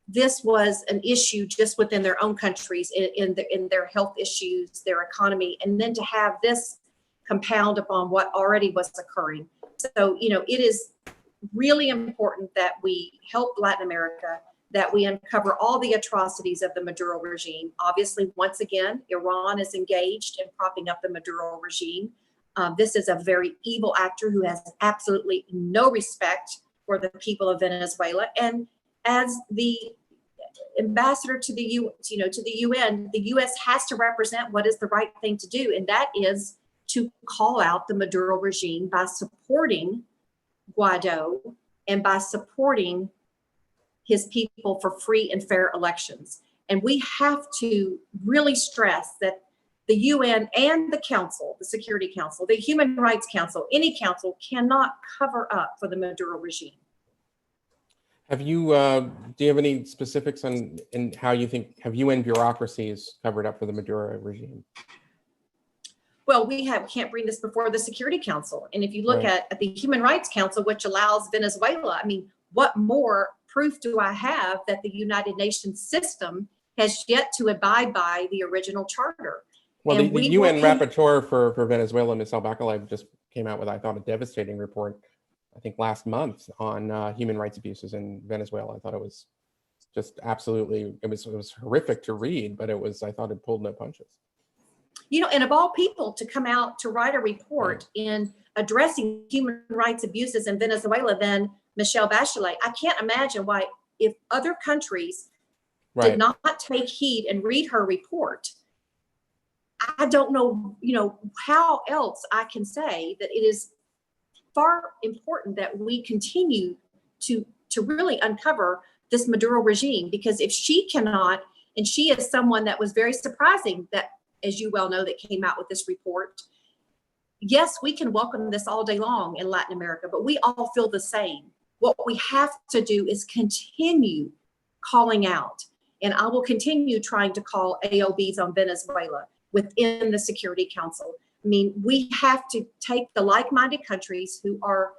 this was an issue just within their own countries in their health issues, their economy, and then to have this compound upon what already was occurring. So, it is really important that we help Latin America, that we uncover all the atrocities of the Maduro regime. Obviously, once again, Iran is engaged in propping up the Maduro regime. This is a very evil actor who has absolutely no respect for the people of Venezuela. And as the ambassador to the UN, the U.S. has to represent what is the right thing to do, and that is to call out the Maduro regime by supporting Guaido and by supporting his people for free and fair elections. And we have to really stress that the UN and the Council, the Security Council, the Human Rights Council, any council cannot cover up for the Maduro regime. Have you, do you have any specifics on how you think, have UN bureaucracies covered up for the Maduro regime? Well, can't bring this before the Security Council. And if you look Right. at the Human Rights Council, which allows Venezuela, I mean, what more proof do I have that the United Nations system has yet to abide by the original charter? Well, And the we UN will- rapporteur for Venezuela, Ms. Al-Bakalev, just came out with, I thought, a devastating report, I think last month, on human rights abuses in Venezuela. I thought it was just absolutely, it was horrific to read, but I thought it pulled no punches. And of all people to come out to write a report in addressing human rights abuses in Venezuela than Michelle Bachelet, I can't imagine why, if other countries did not take heed and read her report, I don't know, how else I can say that it is far important that we continue to really uncover this Maduro regime, because if she cannot, and she is someone that was very surprising that, as you well know, that came out with this report. Yes, we can welcome this all day long in Latin America, but we all feel the same. What we have to do is continue calling out, and I will continue trying to call AOBs on Venezuela within the Security Council. I mean, we have to take the like-minded countries who are,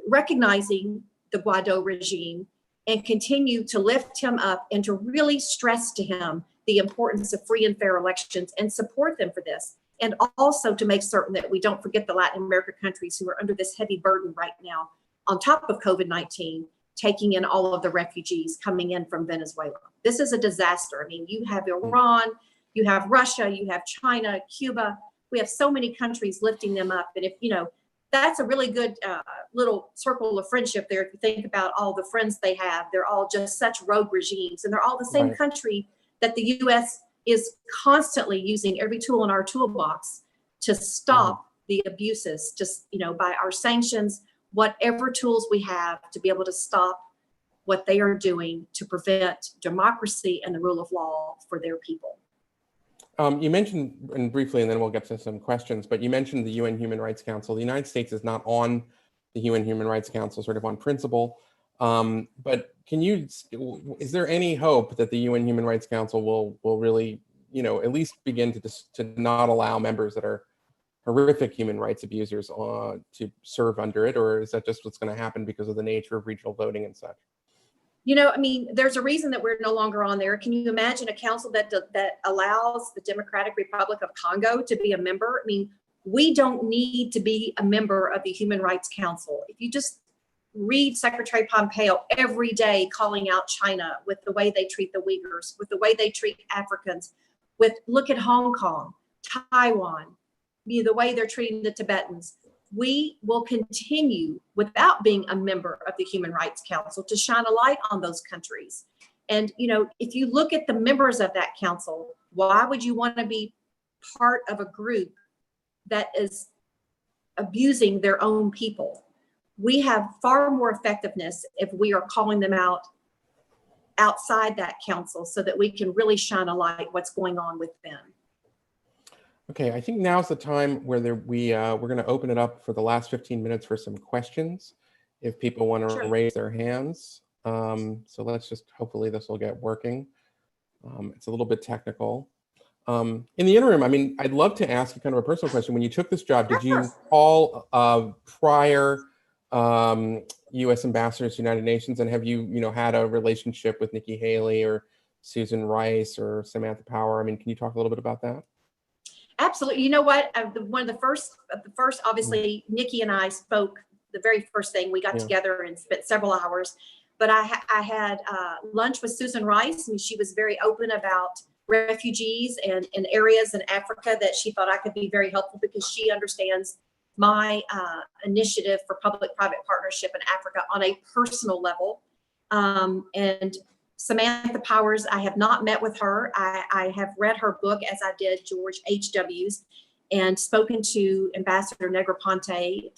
recognizing the Guaido regime and continue to lift him up and to really stress to him the importance of free and fair elections and support them for this. And also to make certain that we don't forget the Latin American countries who are under this heavy burden right now, on top of COVID-19, taking in all of the refugees coming in from Venezuela. This is a disaster. I mean, you have Iran, you have Russia, you have China, Cuba. We have so many countries lifting them up. And if, that's a really good little circle of friendship there. If you think about all the friends they have, they're all just such rogue regimes, and they're all the same country that the U.S. is constantly using every tool in our toolbox to stop the abuses, just, by our sanctions, whatever tools we have to be able to stop what they are doing to prevent democracy and the rule of law for their people. You mentioned, and briefly, and then we'll get to some questions, but you mentioned the UN Human Rights Council. The United States is not on the UN Human Rights Council, sort of on principle. But is there any hope that the UN Human Rights Council will really, at least begin to not allow members that are horrific human rights abusers to serve under it? Or is that just what's going to happen because of the nature of regional voting and such? I mean, there's a reason that we're no longer on there. Can you imagine a council that allows the Democratic Republic of Congo to be a member? I mean, we don't need to be a member of the Human Rights Council. If you just read Secretary Pompeo every day calling out China with the way they treat the Uyghurs, with the way they treat Africans, look at Hong Kong, Taiwan, the way they're treating the Tibetans. We will continue, without being a member of the Human Rights Council, to shine a light on those countries. And, if you look at the members of that council, why would you want to be part of a group that is abusing their own people? We have far more effectiveness if we are calling them out outside that council so that we can really shine a light what's going on with them. Okay, I think now's the time where we're going to open it up for the last 15 minutes for some questions, if people want to raise their hands. So let's just, hopefully this will get working. It's a little bit technical. In the interim, I mean, I'd love to ask you kind of a personal question. When you took this job, did you call prior U.S. ambassadors to the United Nations, and have you, had a relationship with Nikki Haley or Susan Rice or Samantha Power? I mean, can you talk a little bit about that? Absolutely. You know what? One of the first, obviously, Nikki and I spoke the very first thing. We got together and spent several hours. But I had lunch with Susan Rice, and she was very open about refugees and areas in Africa that she thought I could be very helpful, because she understands my initiative for public-private partnership in Africa on a personal level. And Samantha Powers, I have not met with her. I have read her book, as I did George H.W.'s, and spoken to Ambassador Negroponte,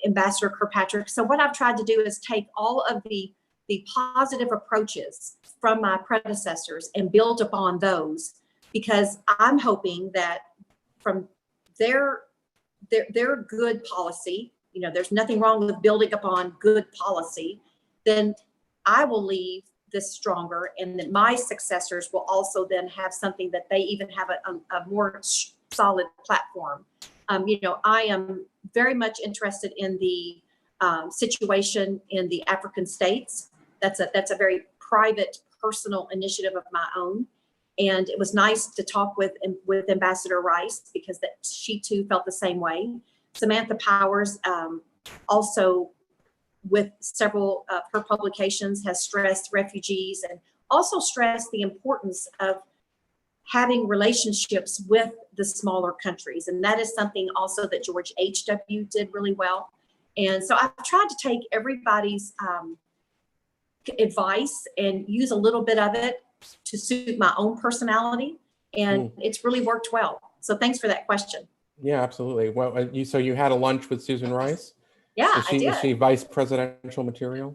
Ambassador Kirkpatrick. So what I've tried to do is take all of the positive approaches from my predecessors and build upon those, because I'm hoping that from their good policy, there's nothing wrong with building upon good policy, then I will leave this stronger, and that my successors will also then have something that they even have a more solid platform. I am very much interested in the situation in the African states. That's a very private, personal initiative of my own. And it was nice to talk with Ambassador Rice, because she too felt the same way. Samantha Powers also, with several of her publications, has stressed refugees and also stressed the importance of having relationships with the smaller countries. And that is something also that George H.W. did really well. And so I've tried to take everybody's advice and use a little bit of it to suit my own personality. And it's really worked well. So thanks for that question. Yeah, absolutely. Well, so you had a lunch with Susan Rice? Yeah, I did. Is she vice presidential material?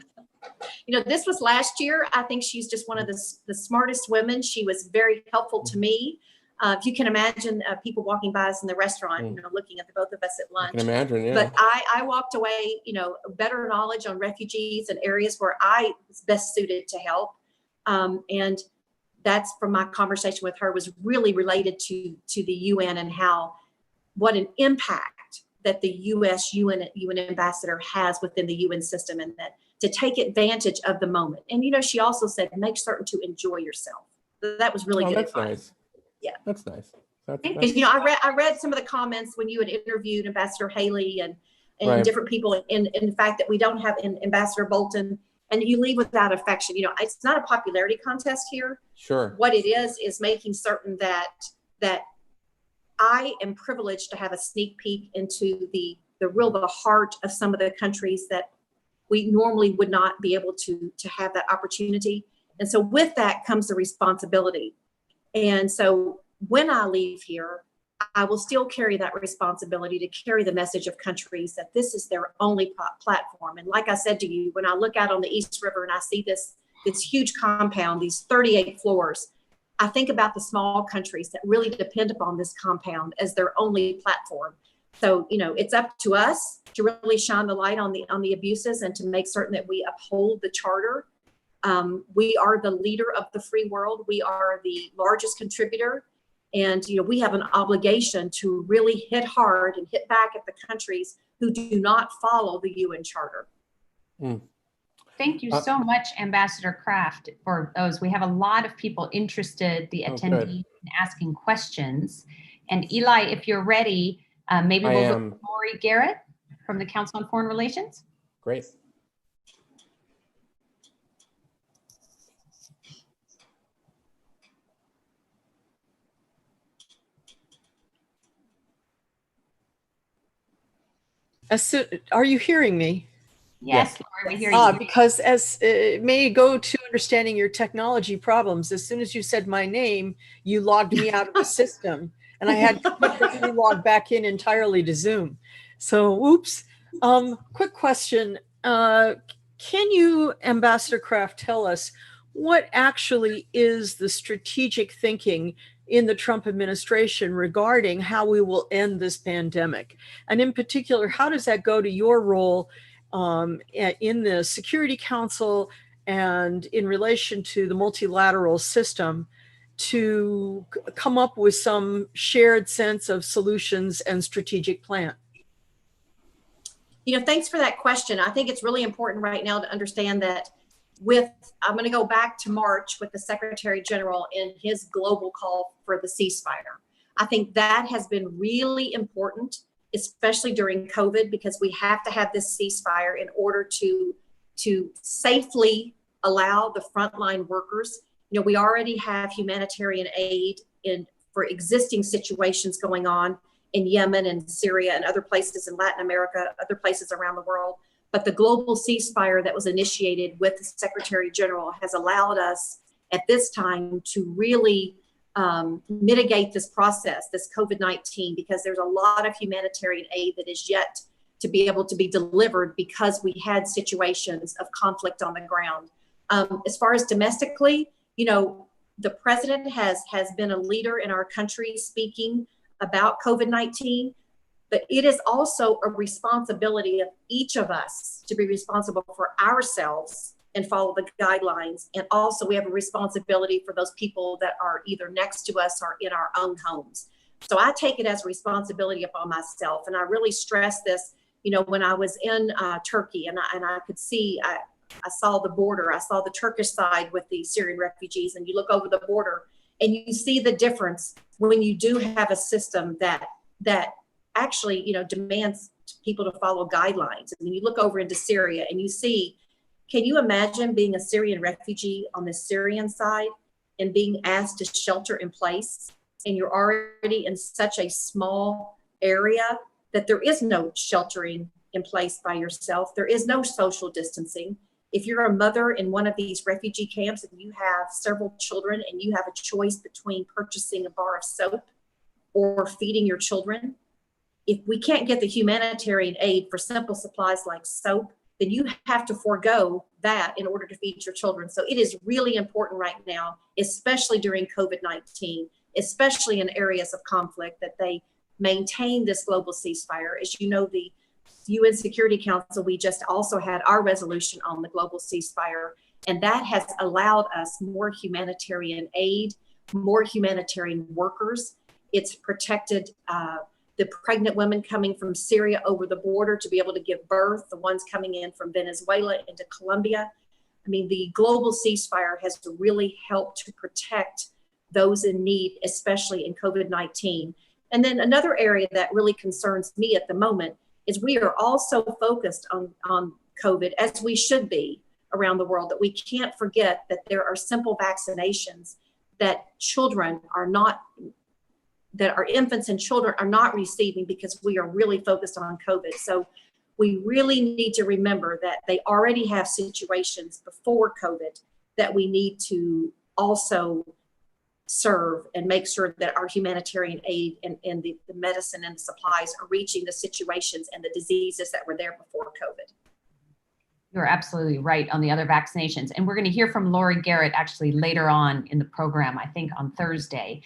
This was last year. I think she's just one of the smartest women. She was very helpful to me. If you can imagine people walking by us in the restaurant, looking at the both of us at lunch. I can imagine, yeah. But I walked away, better knowledge on refugees and areas where I was best suited to help. And that's from my conversation with her, was really related to the UN and what an impact that the UN ambassador has within the UN system, and that to take advantage of the moment. And, she also said, make certain to enjoy yourself. That was really good advice. Nice. Yeah. That's nice. Because, I read some of the comments when you had interviewed Ambassador Haley and right. different people, and the fact that we don't have Ambassador Bolton, and you leave without affection. It's not a popularity contest here. Sure. What it is making certain that I am privileged to have a sneak peek into the heart of some of the countries that we normally would not be able to have that opportunity. And so with that comes the responsibility. And so when I leave here, I will still carry that responsibility to carry the message of countries that this is their only platform. And like I said to you, when I look out on the East River and I see this huge compound, these 38 floors, I think about the small countries that really depend upon this compound as their only platform. So, it's up to us to really shine the light on the abuses and to make certain that we uphold the charter. We are the leader of the free world. We are the largest contributor. And, we have an obligation to really hit hard and hit back at the countries who do not follow the UN Charter. Thank you so much, Ambassador Kraft, for those. We have a lot of people interested, the attendees, in asking questions. And Eli, if you're ready, maybe we'll look at Lori Garrett from the Council on Foreign Relations. Great. Are you hearing me? Yes, Lori, we hear you. Because as it may go to understanding your technology problems, as soon as you said my name, you logged me out of the system, and I had to log back in entirely to Zoom. So, oops. Quick question. Can you, Ambassador Kraft, tell us what actually is the strategic thinking in the Trump administration regarding how we will end this pandemic? And in particular, how does that go to your role in the Security Council and in relation to the multilateral system to come up with some shared sense of solutions and strategic plan? Thanks for that question. I think it's really important right now to understand that I'm going to go back to March with the Secretary General in his global call for the ceasefire. I think that has been really important, especially during COVID, because we have to have this ceasefire in order to safely allow the frontline workers. You know, we already have humanitarian aid for existing situations going on in Yemen and Syria and other places in Latin America, other places around the world. But the global ceasefire that was initiated with the Secretary General has allowed us at this time to really mitigate this process, this COVID-19, because there's a lot of humanitarian aid that is yet to be able to be delivered because we had situations of conflict on the ground. As far as domestically, you know, the president has been a leader in our country speaking about COVID-19, but it is also a responsibility of each of us to be responsible for ourselves and follow the guidelines. And also we have a responsibility for those people that are either next to us or in our own homes. So I take it as a responsibility upon myself. And I really stress this, you know, when I was in Turkey and I could see, I saw the border, I saw the Turkish side with the Syrian refugees, and you look over the border and you see the difference when you do have a system that actually, you know, demands people to follow guidelines. And then you look over into Syria and you see, can you imagine being a Syrian refugee on the Syrian side and being asked to shelter in place? And you're already in such a small area that there is no sheltering in place by yourself. There is no social distancing. If you're a mother in one of these refugee camps and you have several children and you have a choice between purchasing a bar of soap or feeding your children, if we can't get the humanitarian aid for simple supplies like soap, then you have to forego that in order to feed your children. So it is really important right now, especially during COVID-19, especially in areas of conflict, that they maintain this global ceasefire. As you know, the UN Security Council, we just also had our resolution on the global ceasefire, and that has allowed us more humanitarian aid, more humanitarian workers. It's protected the pregnant women coming from Syria over the border to be able to give birth, the ones coming in from Venezuela into Colombia. I mean, the global ceasefire has really helped to protect those in need, especially in COVID-19. And then another area that really concerns me at the moment is we are also focused on COVID, as we should be around the world, that we can't forget that there are simple vaccinations that our infants and children are not receiving because we are really focused on COVID. So we really need to remember that they already have situations before COVID that we need to also serve and make sure that our humanitarian aid and the medicine and the supplies are reaching the situations and the diseases that were there before COVID. You're absolutely right on the other vaccinations. And we're going to hear from Lori Garrett actually later on in the program, I think on Thursday.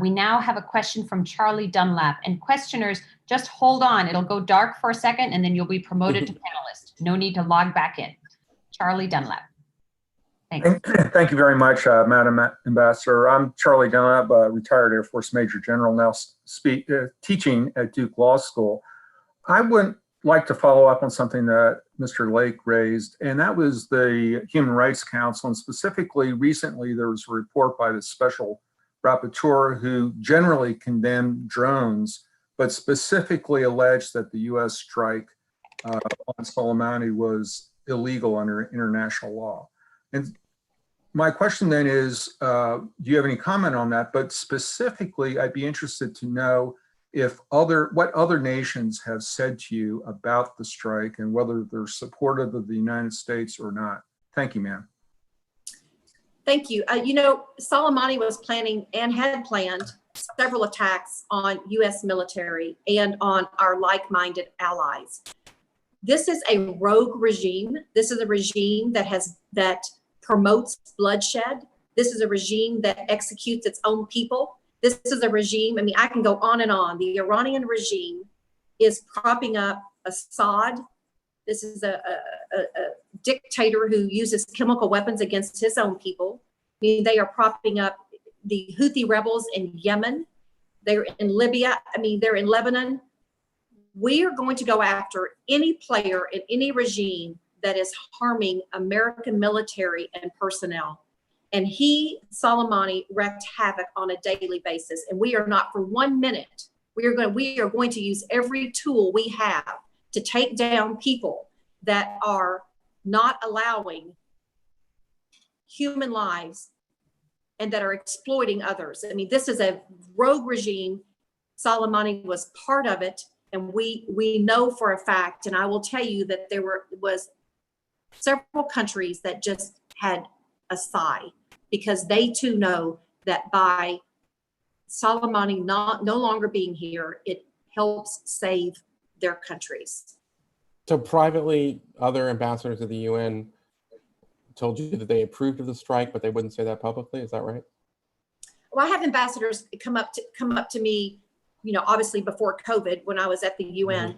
We now have a question from Charlie Dunlap. And questioners, just hold on. It'll go dark for a second and then you'll be promoted to panelist. No need to log back in. Charlie Dunlap. Thanks. Thank you very much, Madam Ambassador. I'm Charlie Dunlap, retired Air Force Major General, now teaching at Duke Law School. I would like to follow up on something that Mr. Lake raised, and that was the Human Rights Council. And specifically, recently, there was a report by the Special Rapporteur who generally condemned drones, but specifically alleged that the U.S. strike on Soleimani was illegal under international law. And my question then is, do you have any comment on that? But specifically, I'd be interested to know what other nations have said to you about the strike and whether they're supportive of the United States or not. Thank you, ma'am. Thank you. You know, Soleimani was planning and had planned several attacks on U.S. military and on our like-minded allies. This is a rogue regime. This is a regime that promotes bloodshed. This is a regime that executes its own people. This is a regime, I mean, I can go on and on. The Iranian regime is propping up Assad. This is a dictator who uses chemical weapons against his own people. I mean, they are propping up the Houthi rebels in Yemen. They're in Libya. I mean, they're in Lebanon. We are going to go after any player in any regime that is harming American military and personnel. And Soleimani, wreaked havoc on a daily basis. And we are not for 1 minute. We are going to use every tool we have to take down people that are not allowing human lives and that are exploiting others. I mean, this is a rogue regime. Soleimani was part of it. And we know for a fact, and I will tell you that there was several countries that just had a sigh, because they too know that by Soleimani no longer being here, it helps save their countries. So privately, other ambassadors of the UN told you that they approved of the strike, but they wouldn't say that publicly. Is that right? Well, I have ambassadors come up to me, you know, obviously before COVID, when I was at the UN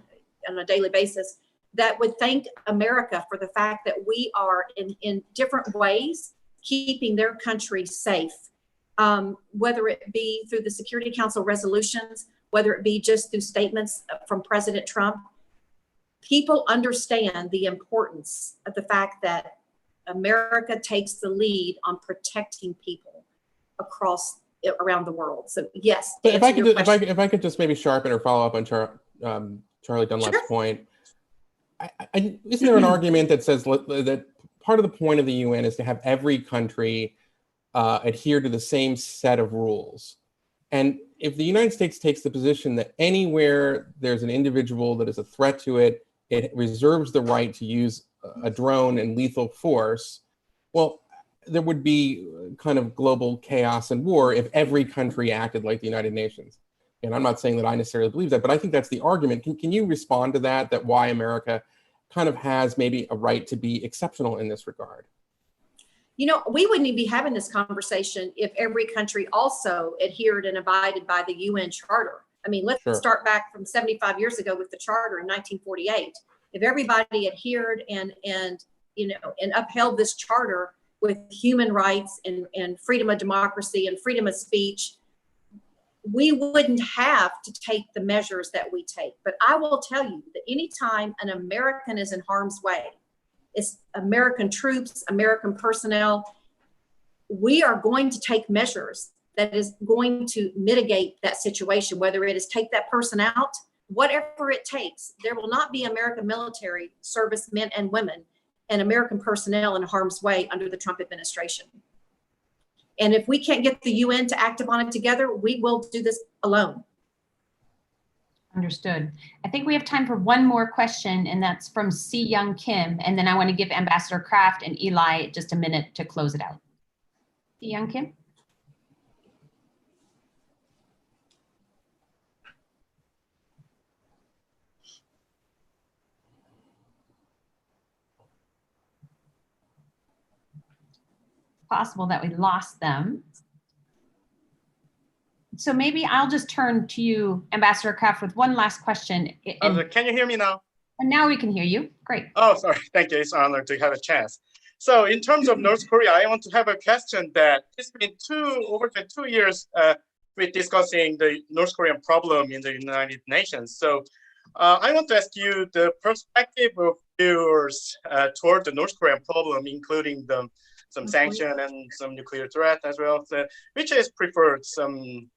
on a daily basis, that would thank America for the fact that we are in different ways keeping their country safe, whether it be through the Security Council resolutions, whether it be just through statements from President Trump. People understand the importance of the fact that America takes the lead on protecting people around the world. So yes. But if I could just maybe sharpen or follow up on Charlie Dunlap's point, isn't there an argument that says that part of the point of the UN is to have every country adhere to the same set of rules? And if the United States takes the position that anywhere there's an individual that is a threat to it, it reserves the right to use a drone and lethal force, well, there would be kind of global chaos and war if every country acted like the United Nations. And I'm not saying that I necessarily believe that, but I think that's the argument. Can you respond to that why America kind of has maybe a right to be exceptional in this regard? You know, we wouldn't even be having this conversation if every country also adhered and abided by the UN Charter. I mean, let's start back from 75 years ago with the Charter in 1948. If everybody adhered and upheld this Charter with human rights and freedom of democracy and freedom of speech, we wouldn't have to take the measures that we take. But I will tell you that anytime an American is in harm's way, it's American troops, American personnel, we are going to take measures that is going to mitigate that situation, whether it is take that person out, whatever it takes. There will not be American military servicemen and women and American personnel in harm's way under the Trump administration. And if we can't get the UN to act upon it together, we will do this alone. Understood. I think we have time for one more question, and that's from C. Young Kim. And then I want to give Ambassador Kraft and Eli just a minute to close it out. C. Young Kim. Possible that we lost them. So maybe I'll just turn to you, Ambassador Kraft, with one last question. Can you hear me now? And now we can hear you. Great. Oh, sorry. Thank you. It's an honor to have a chance. So in terms of North Korea, I want to have a question that it's been over 2 years with discussing the North Korean problem in the United Nations. So I want to ask you the perspective of viewers toward the North Korean problem, including some sanction and some nuclear threat as well. So which is preferred, some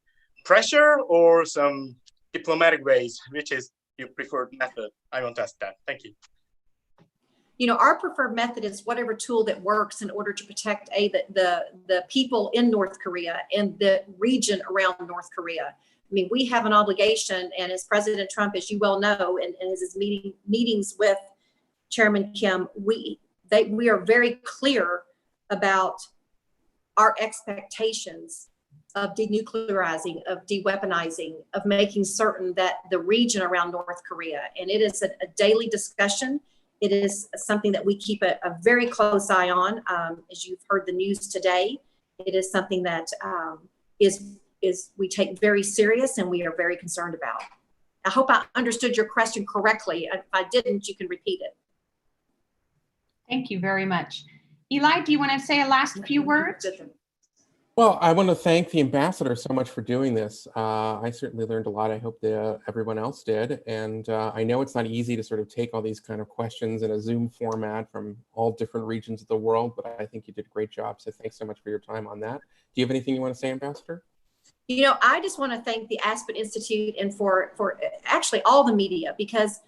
pressure or some diplomatic ways? Which is your preferred method? I want to ask that. Thank you. You know, our preferred method is whatever tool that works in order to protect the people in North Korea and the region around North Korea. I mean, we have an obligation, and as President Trump, as you well know, and as his meetings with Chairman Kim, we are very clear about our expectations of denuclearizing, of de-weaponizing, of making certain that the region around North Korea, and it is a daily discussion. It is something that we keep a very close eye on. As you've heard the news today, it is something that we take very serious and we are very concerned about. I hope I understood your question correctly. If I didn't, you can repeat it. Thank you very much. Eli, do you want to say a last few words? Well, I want to thank the ambassador so much for doing this. I certainly learned a lot. I hope that everyone else did. And I know it's not easy to sort of take all these kind of questions in a Zoom format from all different regions of the world, but I think you did a great job. So thanks so much for your time on that. Do you have anything you want to say, Ambassador? You know, I just want to thank the Aspen Institute and for actually all the media, because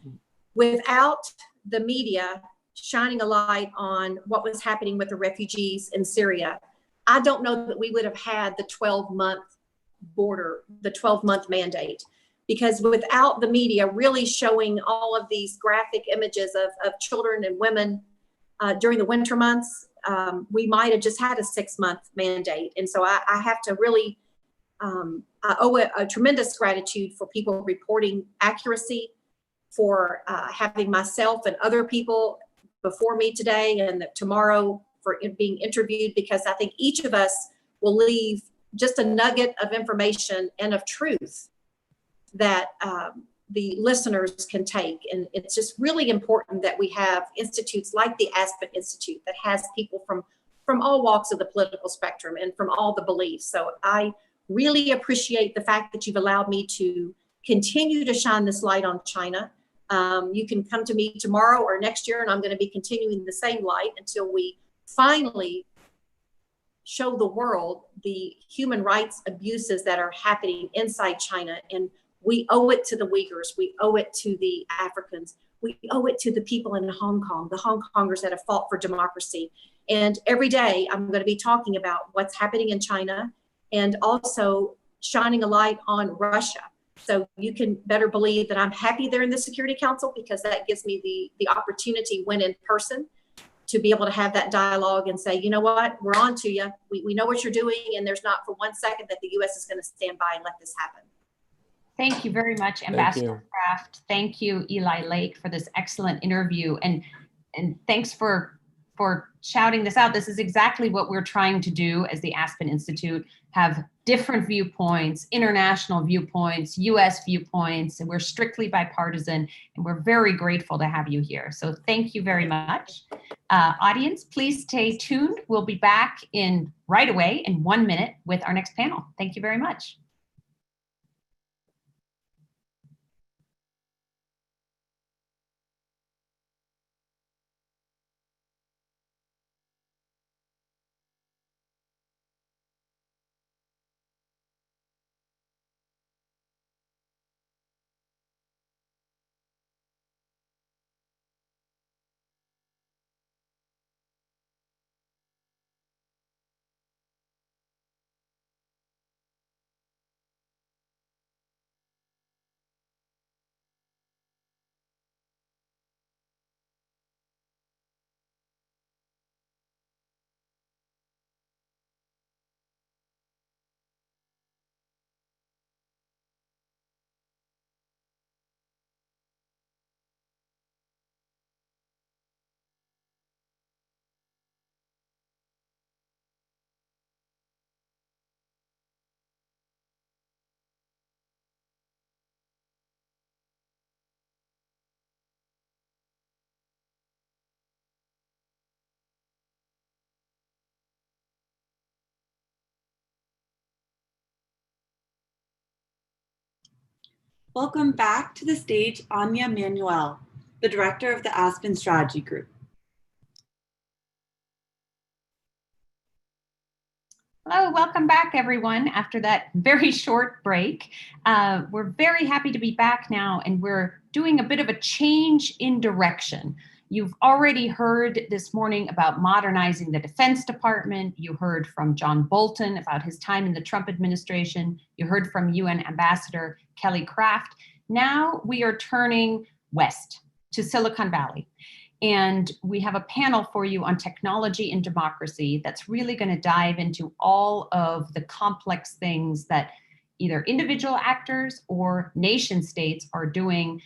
without the media shining a light on what was happening with the refugees in Syria, I don't know that we would have had the 12-month border, the 12-month mandate, because without the media really showing all of these graphic images of children and women during the winter months, we might have just had a 6-month mandate. And so I have to really, I owe a tremendous gratitude for people reporting accuracy, for having myself and other people before me today and tomorrow for being interviewed, because I think each of us will leave just a nugget of information and of truth that the listeners can take. And it's just really important that we have institutes like the Aspen Institute that has people from all walks of the political spectrum and from all the beliefs. So I really appreciate the fact that you've allowed me to continue to shine this light on China. You can come to me tomorrow or next year, and I'm going to be continuing the same light until we finally show the world the human rights abuses that are happening inside China. And we owe it to the Uyghurs. We owe it to the Africans. We owe it to the people in Hong Kong, the Hong Kongers that have fought for democracy. And every day I'm going to be talking about what's happening in China and also shining a light on Russia. So you can better believe that I'm happy they're in the Security Council, because that gives me the opportunity when in person to be able to have that dialogue and say, you know what, we're on to you. We know what you're doing, and there's not for 1 second that the U.S. is going to stand by and let this happen. Thank you very much, Ambassador Kraft. Thank you, Eli Lake, for this excellent interview. And thanks for shouting this out. This is exactly what we're trying to do as the Aspen Institute, have different viewpoints, international viewpoints, US viewpoints, and we're strictly bipartisan, and we're very grateful to have you here. So thank you very much. Audience, please stay tuned. We'll be back right away in 1 minute with our next panel. Thank you very much. Welcome back to the stage, Anya Manuel, the director of the Aspen Strategy Group. Hello, welcome back, everyone. After that very short break, we're very happy to be back now, and we're doing a bit of a change in direction. You've already heard this morning about modernizing the Defense Department. You heard from John Bolton about his time in the Trump administration. You heard from UN Ambassador Kelly Craft. Now we are turning west to Silicon Valley. And we have a panel for you on technology and democracy that's really going to dive into all of the complex things that either individual actors or nation states are doing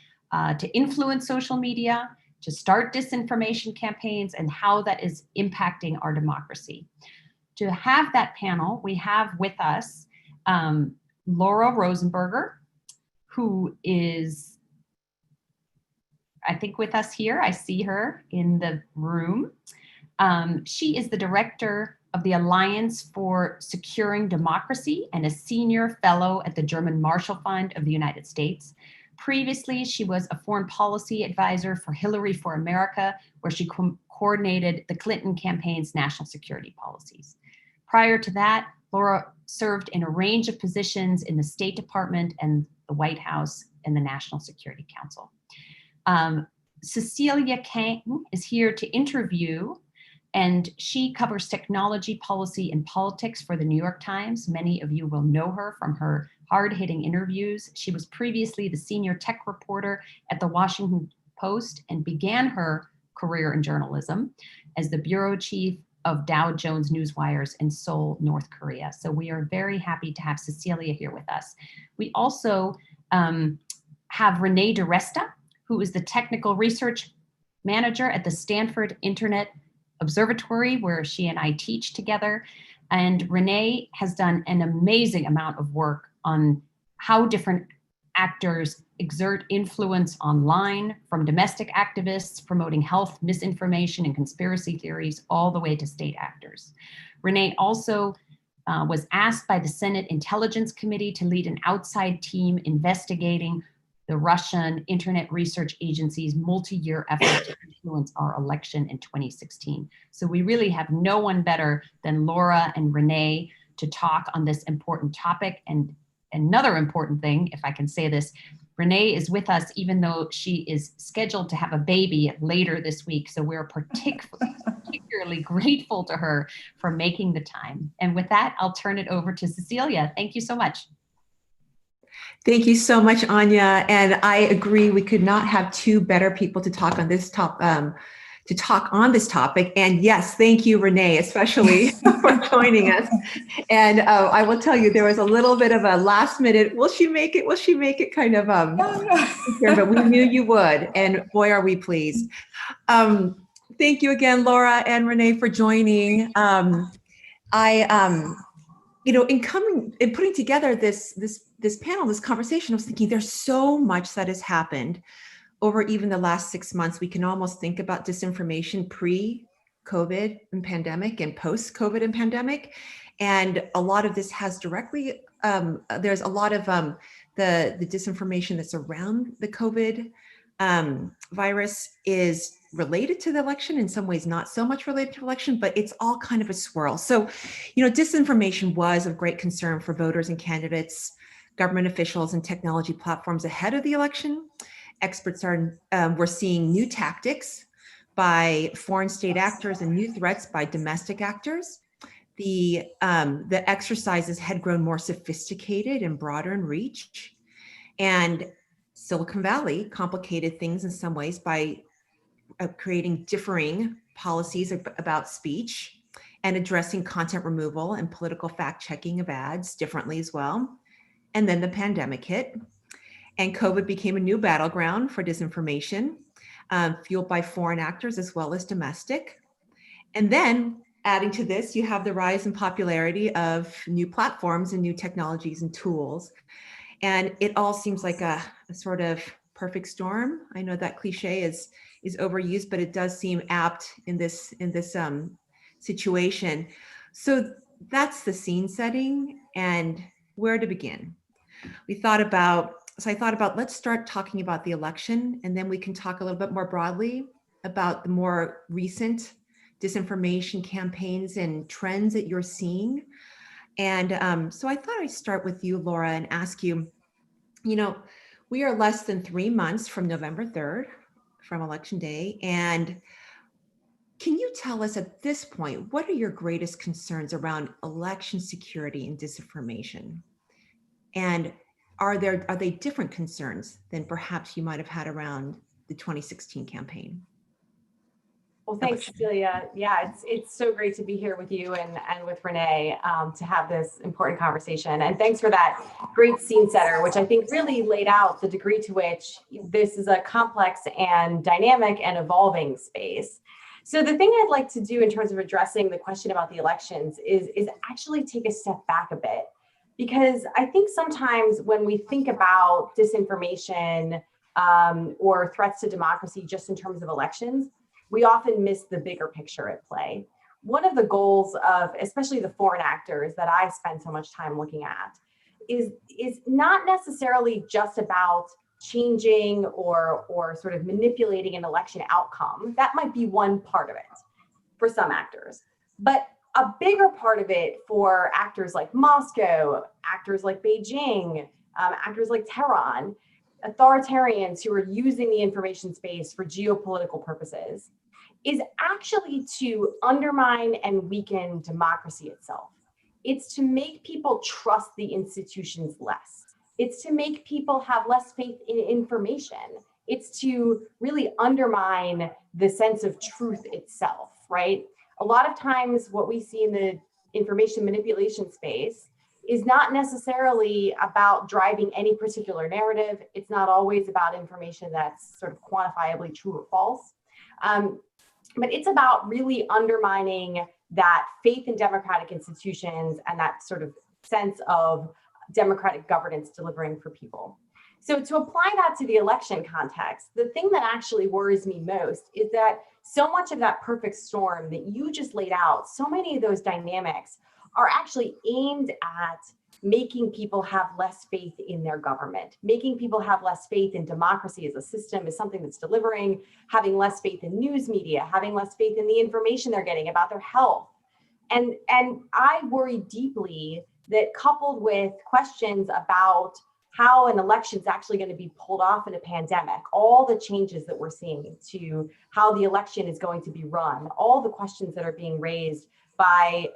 to influence social media, to start disinformation campaigns, and how that is impacting our democracy. To have that panel, we have with us Laura Rosenberger, who is, I think, with us here. I see her in the room. She is the director of the Alliance for Securing Democracy and a senior fellow at the German Marshall Fund of the United States. Previously, she was a foreign policy advisor for Hillary for America, where she coordinated the Clinton campaign's national security policies. Prior to that, Laura served in a range of positions in the State Department and the White House and the National Security Council. Cecilia Kang is here to interview, and she covers technology, policy, and politics for the New York Times. Many of you will know her from her hard-hitting interviews. She was previously the senior tech reporter at the Washington Post and began her career in journalism as the bureau chief of Dow Jones Newswires in Seoul, North Korea. So we are very happy to have Cecilia here with us. We also have Renee DiResta, who is the technical research manager at the Stanford Internet Observatory, where she and I teach together. And Renee has done an amazing amount of work on how different actors exert influence online, from domestic activists promoting health misinformation and conspiracy theories, all the way to state actors. Renee also was asked by the Senate Intelligence Committee to lead an outside team investigating the Russian Internet Research Agency's multi-year effort to influence our election in 2016. So we really have no one better than Laura and Renee to talk on this important topic. And another important thing, if I can say this, Renee is with us even though she is scheduled to have a baby later this week. So we're particularly grateful to her for making the time. And with that, I'll turn it over to Cecilia. Thank you so much. Thank you so much, Anya. And I agree, we could not have two better people to talk on this topic. And yes, thank you, Renee, especially for joining us. And I will tell you, there was a little bit of a last minute, will she make it? Will she make it? Kind of, but we knew you would. And boy, are we pleased. Thank you again, Laura and Renee, for joining. In putting together this panel, this conversation, I was thinking there's so much that has happened over even the last 6 months. We can almost think about disinformation pre-COVID and pandemic and post-COVID and pandemic. And a lot of this has directly, there's a lot of the disinformation that's around the COVID virus is related to the election, in some ways not so much related to election, but it's all kind of a swirl. So, disinformation was of great concern for voters and candidates, government officials, and technology platforms ahead of the election. Experts were seeing new tactics by foreign state actors and new threats by domestic actors. The exercises had grown more sophisticated and broader in reach. And Silicon Valley complicated things in some ways by creating differing policies about speech and addressing content removal and political fact-checking of ads differently as well. And then the pandemic hit, and COVID became a new battleground for disinformation, fueled by foreign actors as well as domestic. And then adding to this, you have the rise in popularity of new platforms and new technologies and tools. And it all seems like a sort of perfect storm. I know that cliche is overused, but it does seem apt in this situation. So that's the scene setting and where to begin. I thought about, let's start talking about the election, and then we can talk a little bit more broadly about the more recent disinformation campaigns and trends that you're seeing. And so I thought I'd start with you, Laura, and ask you, we are less than 3 months from November 3rd, from Election Day. And can you tell us at this point, what are your greatest concerns around election security and disinformation? And are they different concerns than perhaps you might have had around the 2016 campaign? Well, thanks, Cecilia. Yeah, it's so great to be here with you and with Renee to have this important conversation. And thanks for that great scene setter, which I think really laid out the degree to which this is a complex and dynamic and evolving space. So the thing I'd like to do in terms of addressing the question about the elections is actually take a step back a bit. Because I think sometimes when we think about disinformation or threats to democracy just in terms of elections, we often miss the bigger picture at play. one of the goals of especially the foreign actors that I spend so much time looking at is not necessarily just about changing or sort of manipulating an election outcome. That might be one part of it for some actors, but a bigger part of it for actors like Moscow, actors like Beijing, actors like Tehran, authoritarians who are using the information space for geopolitical purposes, is actually to undermine and weaken democracy itself. It's to make people trust the institutions less. It's to make people have less faith in information. It's to really undermine the sense of truth itself, right? A lot of times what we see in the information manipulation space is not necessarily about driving any particular narrative. It's not always about information that's sort of quantifiably true or false. But it's about really undermining that faith in democratic institutions and that sort of sense of democratic governance delivering for people. So to apply that to the election context, the thing that actually worries me most is that so much of that perfect storm that you just laid out, so many of those dynamics are actually aimed at making people have less faith in their government, making people have less faith in democracy as a system, as something that's delivering, having less faith in news media, having less faith in the information they're getting about their health. And I worry deeply that coupled with questions about how an election is actually going to be pulled off in a pandemic, all the changes that we're seeing to how the election is going to be run, all the questions that are being raised by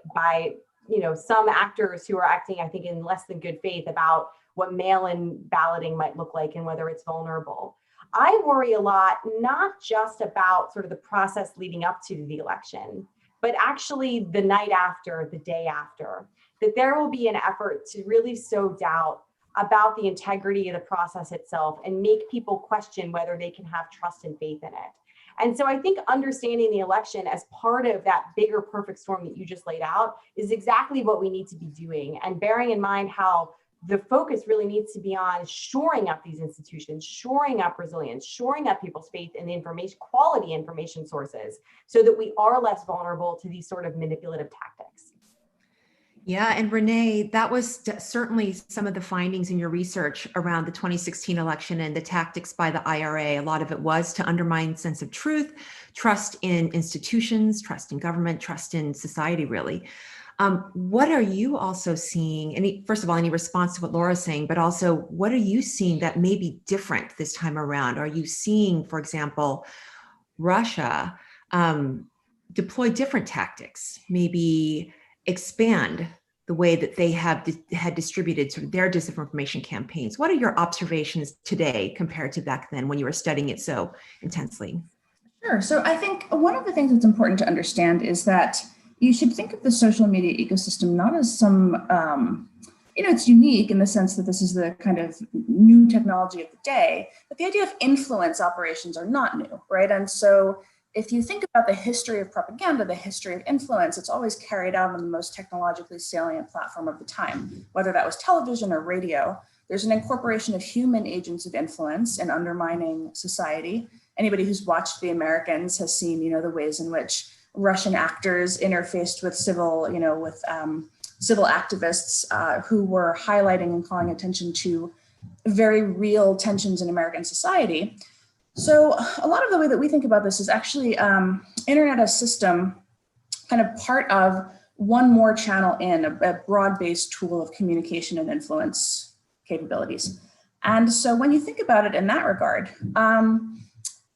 some actors who are acting, I think, in less than good faith about what mail-in balloting might look like and whether it's vulnerable. I worry a lot, not just about sort of the process leading up to the election, but actually the night after, the day after, that there will be an effort to really sow doubt about the integrity of the process itself and make people question whether they can have trust and faith in it. And so I think understanding the election as part of that bigger perfect storm that you just laid out is exactly what we need to be doing, and bearing in mind how the focus really needs to be on shoring up these institutions, shoring up resilience, shoring up people's faith in the information, quality information sources, so that we are less vulnerable to these sort of manipulative tactics. Yeah, and Renee, that was certainly some of the findings in your research around the 2016 election and the tactics by the IRA. A lot of it was to undermine sense of truth, trust in institutions, trust in government, trust in society, really. What are you also seeing? First of all, any response to what Laura's saying, but also what are you seeing that may be different this time around? Are you seeing, for example, Russia deploy different tactics, maybe expand the way that they had distributed sort of their disinformation campaigns? What are your observations today compared to back then when you were studying it so intensely? Sure. So I think one of the things that's important to understand is that you should think of the social media ecosystem not as some, it's unique in the sense that this is the kind of new technology of the day, but the idea of influence operations are not new, right? And so if you think about the history of propaganda, the history of influence, it's always carried out on the most technologically salient platform of the time, whether that was television or radio. There's an incorporation of human agents of influence in undermining society. Anybody who's watched The Americans has seen, the ways in which Russian actors interfaced with civil activists who were highlighting and calling attention to very real tensions in American society. So a lot of the way that we think about this is actually internet as system, kind of part of one more channel in a broad-based tool of communication and influence capabilities. And so when you think about it in that regard,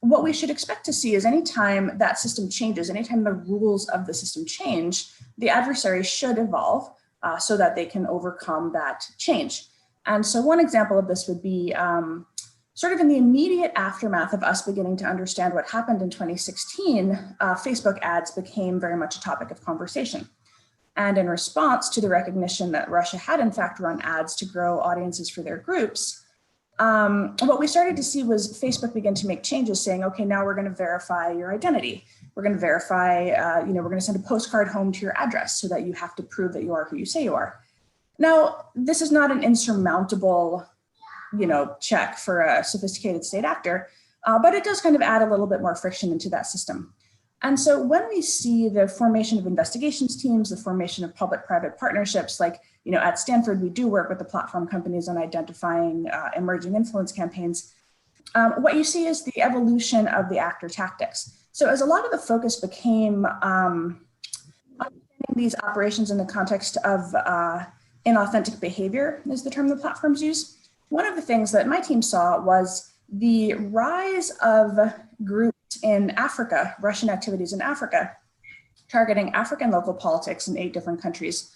what we should expect to see is anytime that system changes, anytime the rules of the system change, the adversary should evolve so that they can overcome that change. And so one example of this would be sort of in the immediate aftermath of us beginning to understand what happened in 2016, Facebook ads became very much a topic of conversation. And in response to the recognition that Russia had in fact run ads to grow audiences for their groups, what we started to see was Facebook begin to make changes saying, okay, now we're going to verify your identity. We're going to verify, we're going to send a postcard home to your address so that you have to prove that you are who you say you are. Now, this is not an insurmountable check for a sophisticated state actor, but it does kind of add a little bit more friction into that system. And so when we see the formation of investigations teams, the formation of public-private partnerships, like, at Stanford, we do work with the platform companies on identifying emerging influence campaigns. What you see is the evolution of the actor tactics. So as a lot of the focus became understanding these operations in the context of inauthentic behavior, is the term the platforms use, one of the things that my team saw was the rise of groups in Africa, Russian activities in Africa, targeting African local politics in 8 different countries,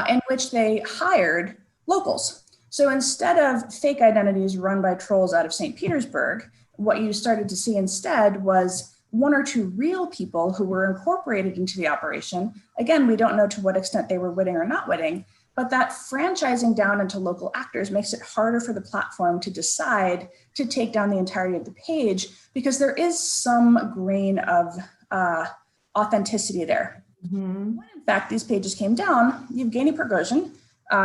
in which they hired locals. So instead of fake identities run by trolls out of St. Petersburg, what you started to see instead was 1 or 2 real people who were incorporated into the operation. Again, we don't know to what extent they were witting or not witting, but that franchising down into local actors makes it harder for the platform to decide to take down the entirety of the page, because there is some grain of authenticity there. When in fact these pages came down, Yevgeny Prigozhin,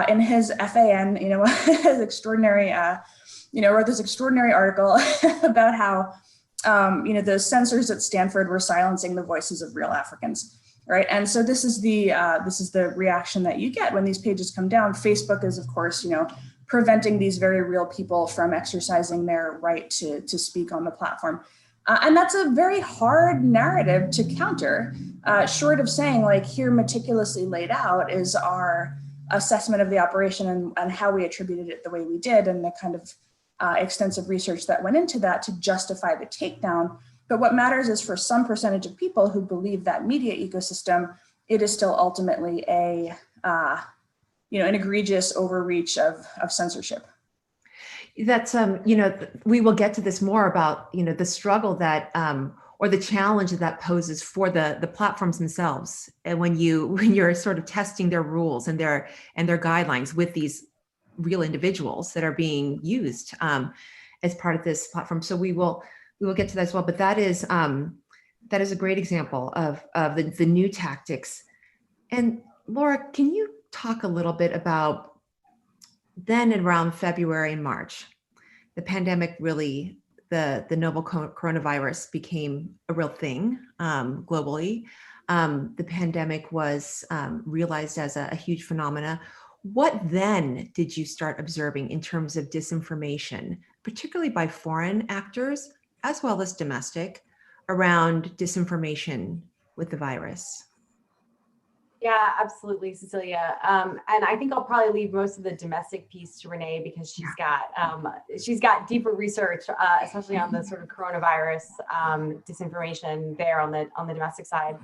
in his FAN, his extraordinary, wrote this extraordinary article about how, the censors at Stanford were silencing the voices of real Africans, right? And so this is the reaction that you get when these pages come down. Facebook is, of course, preventing these very real people from exercising their right to speak on the platform. And that's a very hard narrative to counter, short of saying, like, here meticulously laid out is our assessment of the operation and how we attributed it the way we did, and the kind of extensive research that went into that to justify the takedown. But what matters is, for some percentage of people who believe that media ecosystem, it is still ultimately an egregious overreach of censorship. That's, we will get to this more about, the struggle that, or the challenge that poses for the platforms themselves. And when you're sort of testing their rules and their guidelines with these real individuals that are being used as part of this platform. So we will get to that as well. But that is a great example of the new tactics. And Laura, can you talk a little bit about then around February and March, the pandemic really, the novel coronavirus became a real thing globally. The pandemic was realized as a huge phenomena. What then did you start observing in terms of disinformation, particularly by foreign actors, as well as domestic, around disinformation with the virus? Yeah, absolutely, Cecilia. And I think I'll probably leave most of the domestic piece to Renee, because she's got deeper research, especially on the sort of coronavirus disinformation there on the domestic side.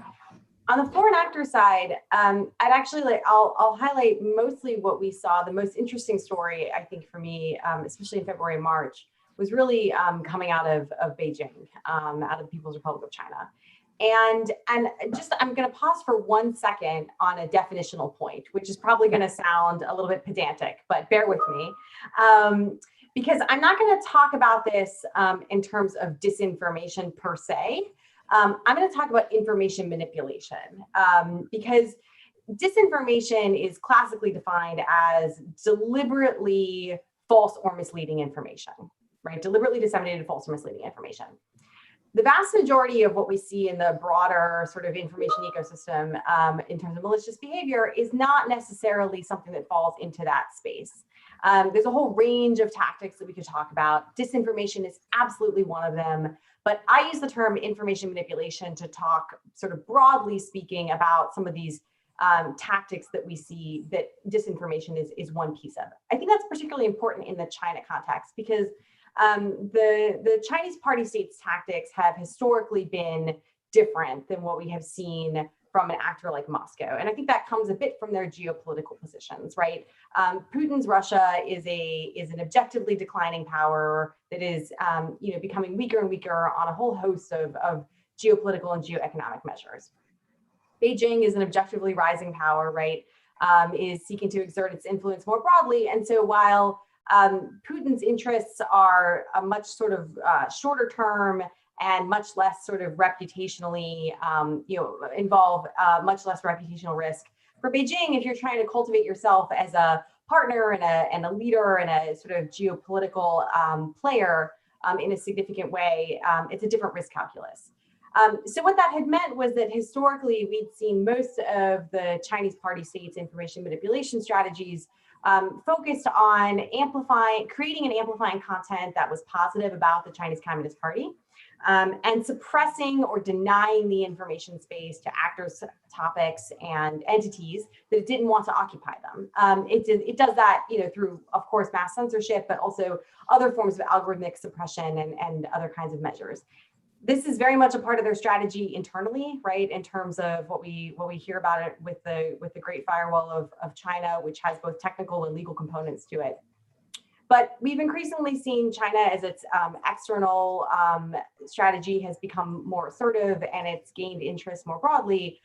On the foreign actor side, I'll highlight mostly what we saw. The most interesting story, I think, for me, especially in February and March, was really coming out of Beijing, out of the People's Republic of China. And just, I'm going to pause for 1 second on a definitional point, which is probably going to sound a little bit pedantic, but bear with me, because I'm not going to talk about this in terms of disinformation per se. I'm going to talk about information manipulation, because disinformation is classically defined as deliberately false or misleading information, right? Deliberately disseminated false or misleading information. The vast majority of what we see in the broader sort of information ecosystem in terms of malicious behavior is not necessarily something that falls into that space. There's a whole range of tactics that we could talk about. Disinformation is absolutely one of them, but I use the term information manipulation to talk sort of broadly speaking about some of these tactics that we see that disinformation is one piece of. I think that's particularly important in the China context, because the Chinese party state's tactics have historically been different than what we have seen from an actor like Moscow. And I think that comes a bit from their geopolitical positions, right? Putin's Russia is an objectively declining power that is becoming weaker and weaker on a whole host of geopolitical and geoeconomic measures. Beijing is an objectively rising power, right? Is seeking to exert its influence more broadly. And so while Putin's interests are a much sort of shorter term and much less sort of reputationally, involve much less reputational risk. For Beijing, if you're trying to cultivate yourself as a partner and a leader and a sort of geopolitical player in a significant way, it's a different risk calculus. So what that had meant was that historically we'd seen most of the Chinese party states' information manipulation strategies focused on creating and amplifying content that was positive about the Chinese Communist Party, and suppressing or denying the information space to actors, topics, and entities that it didn't want to occupy them. It does that, through, of course, mass censorship, but also other forms of algorithmic suppression and other kinds of measures. This is very much a part of their strategy internally, right? In terms of what we hear about it with the Great Firewall of China, which has both technical and legal components to it. But we've increasingly seen China as its external strategy has become more assertive, and it's gained interest more broadly,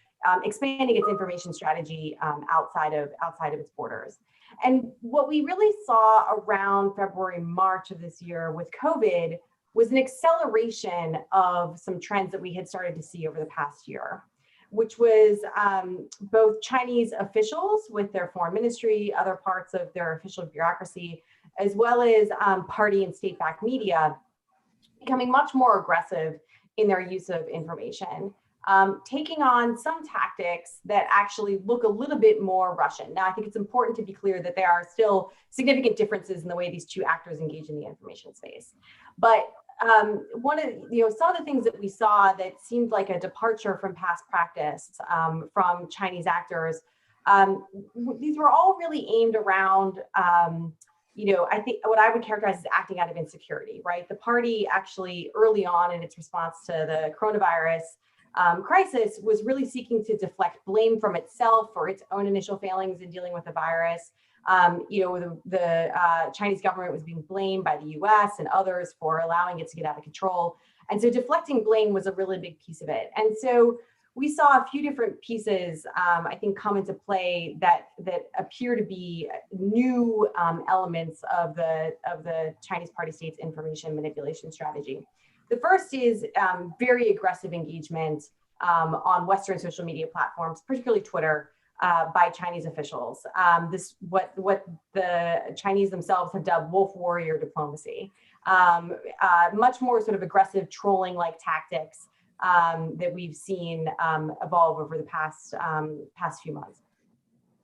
expanding its information strategy outside of its borders. And what we really saw around February, March of this year with COVID was an acceleration of some trends that we had started to see over the past year, which was both Chinese officials with their foreign ministry, other parts of their official bureaucracy, as well as party and state-backed media becoming much more aggressive in their use of information, taking on some tactics that actually look a little bit more Russian. Now, I think it's important to be clear that there are still significant differences in the way these two actors engage in the information space. But some of the things that we saw that seemed like a departure from past practice from Chinese actors, these were all really aimed around, I think what I would characterize as acting out of insecurity, right? The party actually early on in its response to the coronavirus crisis was really seeking to deflect blame from itself for its own initial failings in dealing with the virus. The Chinese government was being blamed by the US and others for allowing it to get out of control. And so deflecting blame was a really big piece of it. And so we saw a few different pieces, I think, come into play that appear to be new elements of the Chinese party state's information manipulation strategy. The first is very aggressive engagement on Western social media platforms, particularly Twitter, by Chinese officials. What the Chinese themselves have dubbed wolf warrior diplomacy. Much more sort of aggressive trolling-like tactics that we've seen evolve over the past few months.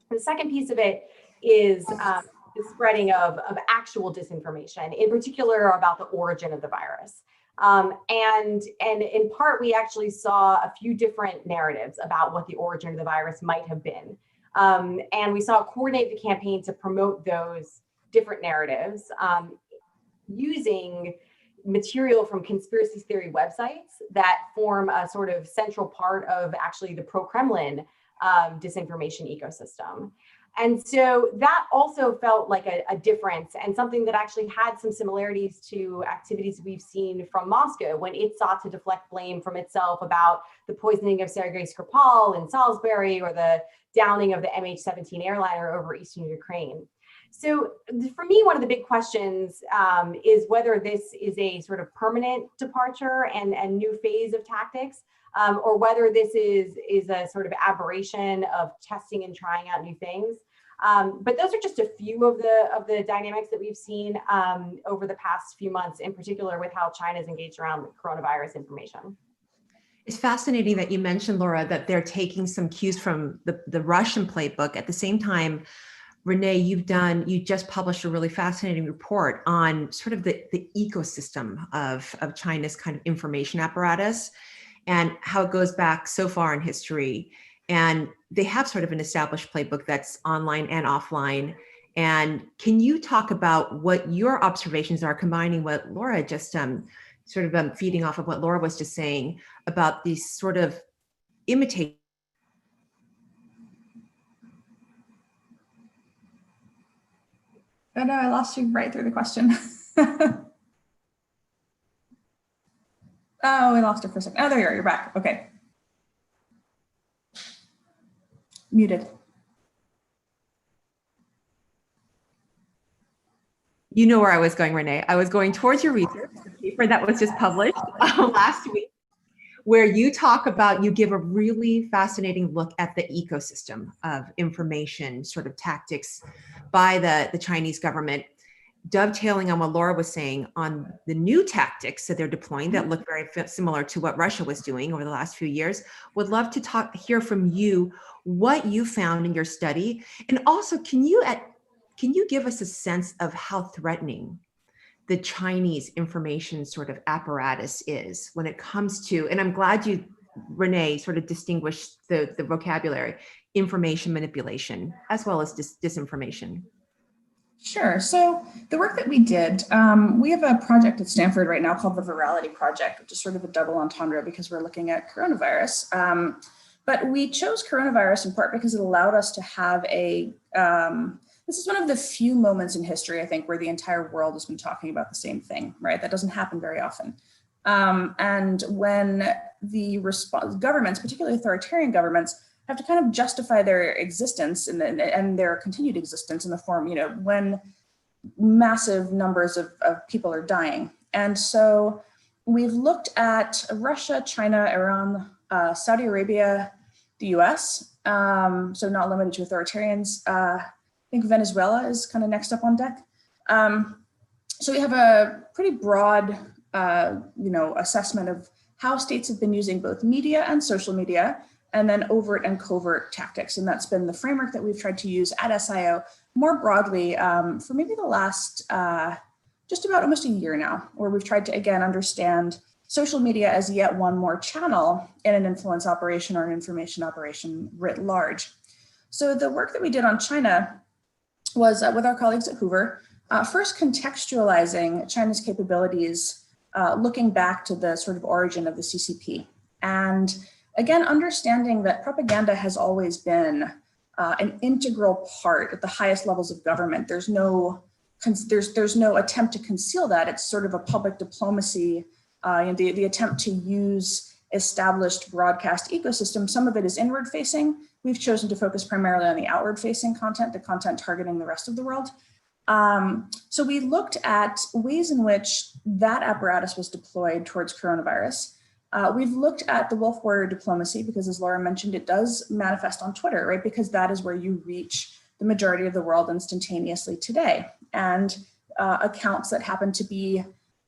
The second piece of it is the spreading of actual disinformation, in particular about the origin of the virus. And in part, we actually saw a few different narratives about what the origin of the virus might have been. And we saw a coordinated campaign to promote those different narratives using material from conspiracy theory websites that form a sort of central part of actually the pro-Kremlin disinformation ecosystem. And so that also felt like a difference, and something that actually had some similarities to activities we've seen from Moscow when it sought to deflect blame from itself about the poisoning of Sergei Skripal in Salisbury or the downing of the MH17 airliner over eastern Ukraine. So for me, one of the big questions is whether this is a sort of permanent departure and new phase of tactics, or whether this is a sort of aberration of testing and trying out new things. But those are just a few of the dynamics that we've seen over the past few months, in particular with how China's engaged around coronavirus information. It's fascinating that you mentioned, Laura, that they're taking some cues from the Russian playbook. At the same time, Renee, you just published a really fascinating report on sort of the ecosystem of China's kind of information apparatus and how it goes back so far in history. And they have sort of an established playbook that's online and offline. And can you talk about what your observations are, combining what Laura just sort of feeding off of what Laura was just saying about these sort of imitate. Oh no, I lost you right through the question. Oh, we lost her for a second. Oh, there you are, you're back. Okay. Muted. You know where I was going, Renee. I was going towards your research, the paper that was just published last week, where you talk about, you give a really fascinating look at the ecosystem of information sort of tactics by the Chinese government. dovetailing on what Laura was saying on the new tactics that they're deploying that look very similar to what Russia was doing over the last few years, would love to hear from you what you found in your study. And also, can you give us a sense of how threatening the Chinese information sort of apparatus is when it comes to, and I'm glad you, Renee, sort of distinguished the vocabulary, information manipulation, as well as disinformation. Sure. So the work that we did, we have a project at Stanford right now called the Virality Project, which is sort of a double entendre because we're looking at coronavirus. But we chose coronavirus in part because it allowed us to have this is one of the few moments in history, I think, where the entire world has been talking about the same thing, right? That doesn't happen very often. And when the governments, particularly authoritarian governments, have to kind of justify their existence and their continued existence in the form, when massive numbers of people are dying. And so we've looked at Russia, China, Iran, Saudi Arabia, the US, so not limited to authoritarians. I think Venezuela is kind of next up on deck. So we have a pretty broad, assessment of how states have been using both media and social media, and then overt and covert tactics. And that's been the framework that we've tried to use at SIO more broadly for maybe the last just about almost a year now, where we've tried to, again, understand social media as yet one more channel in an influence operation or an information operation writ large. So the work that we did on China was with our colleagues at Hoover, first contextualizing China's capabilities, looking back to the sort of origin of the CCP. And again, understanding that propaganda has always been an integral part at the highest levels of government. There's no attempt to conceal that. It's sort of a public diplomacy, the attempt to use established broadcast ecosystem. Some of it is inward facing. We've chosen to focus primarily on the outward facing content, the content targeting the rest of the world. So we looked at ways in which that apparatus was deployed towards coronavirus. We've looked at the wolf warrior diplomacy because, as Laura mentioned, it does manifest on Twitter, right? Because that is where you reach the majority of the world instantaneously today. And accounts that happen to be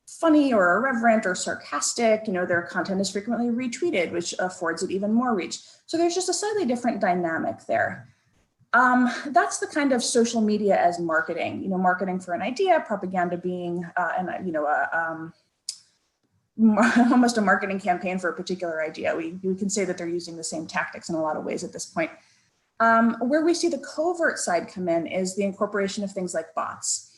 funny or irreverent or sarcastic, their content is frequently retweeted, which affords it even more reach. So there's just a slightly different dynamic there. That's the kind of social media as marketing, marketing for an idea, propaganda being almost a marketing campaign for a particular idea. We can say that they're using the same tactics in a lot of ways at this point. Where we see the covert side come in is the incorporation of things like bots.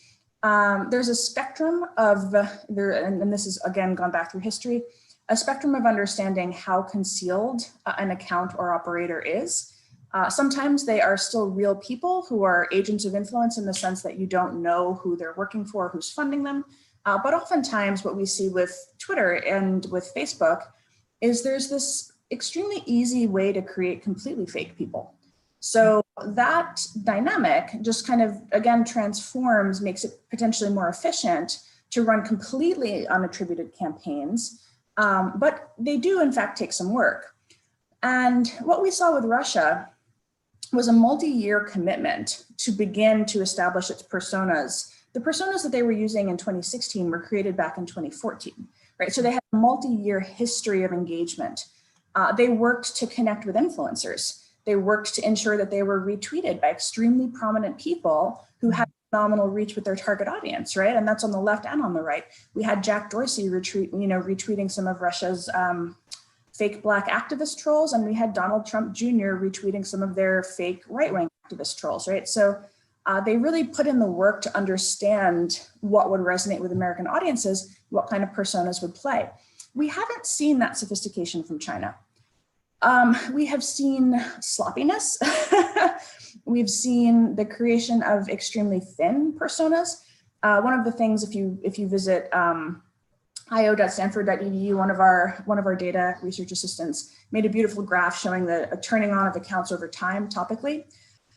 There's a spectrum of, and this is again gone back through history, a spectrum of understanding how concealed an account or operator is. Sometimes they are still real people who are agents of influence in the sense that you don't know who they're working for, who's funding them. But oftentimes what we see with Twitter and with Facebook is there's this extremely easy way to create completely fake people. So that dynamic just kind of, again, transforms, makes it potentially more efficient to run completely unattributed campaigns. But they do, in fact, take some work. And what we saw with Russia was a multi-year commitment to begin to establish its personas. The personas that they were using in 2016 were created back in 2014, right? So they had a multi-year history of engagement. They worked to connect with influencers. They worked to ensure that they were retweeted by extremely prominent people who had phenomenal reach with their target audience, right? And that's on the left and on the right. We had Jack Dorsey retweeting some of Russia's fake Black activist trolls, and we had Donald Trump Jr. retweeting some of their fake right-wing activist trolls, right? So they really put in the work to understand what would resonate with American audiences, what kind of personas would play. We haven't seen that sophistication from China. We have seen sloppiness. We've seen the creation of extremely thin personas. One of the things, if you visit io.stanford.edu, one of our data research assistants made a beautiful graph showing a turning on of accounts over time topically.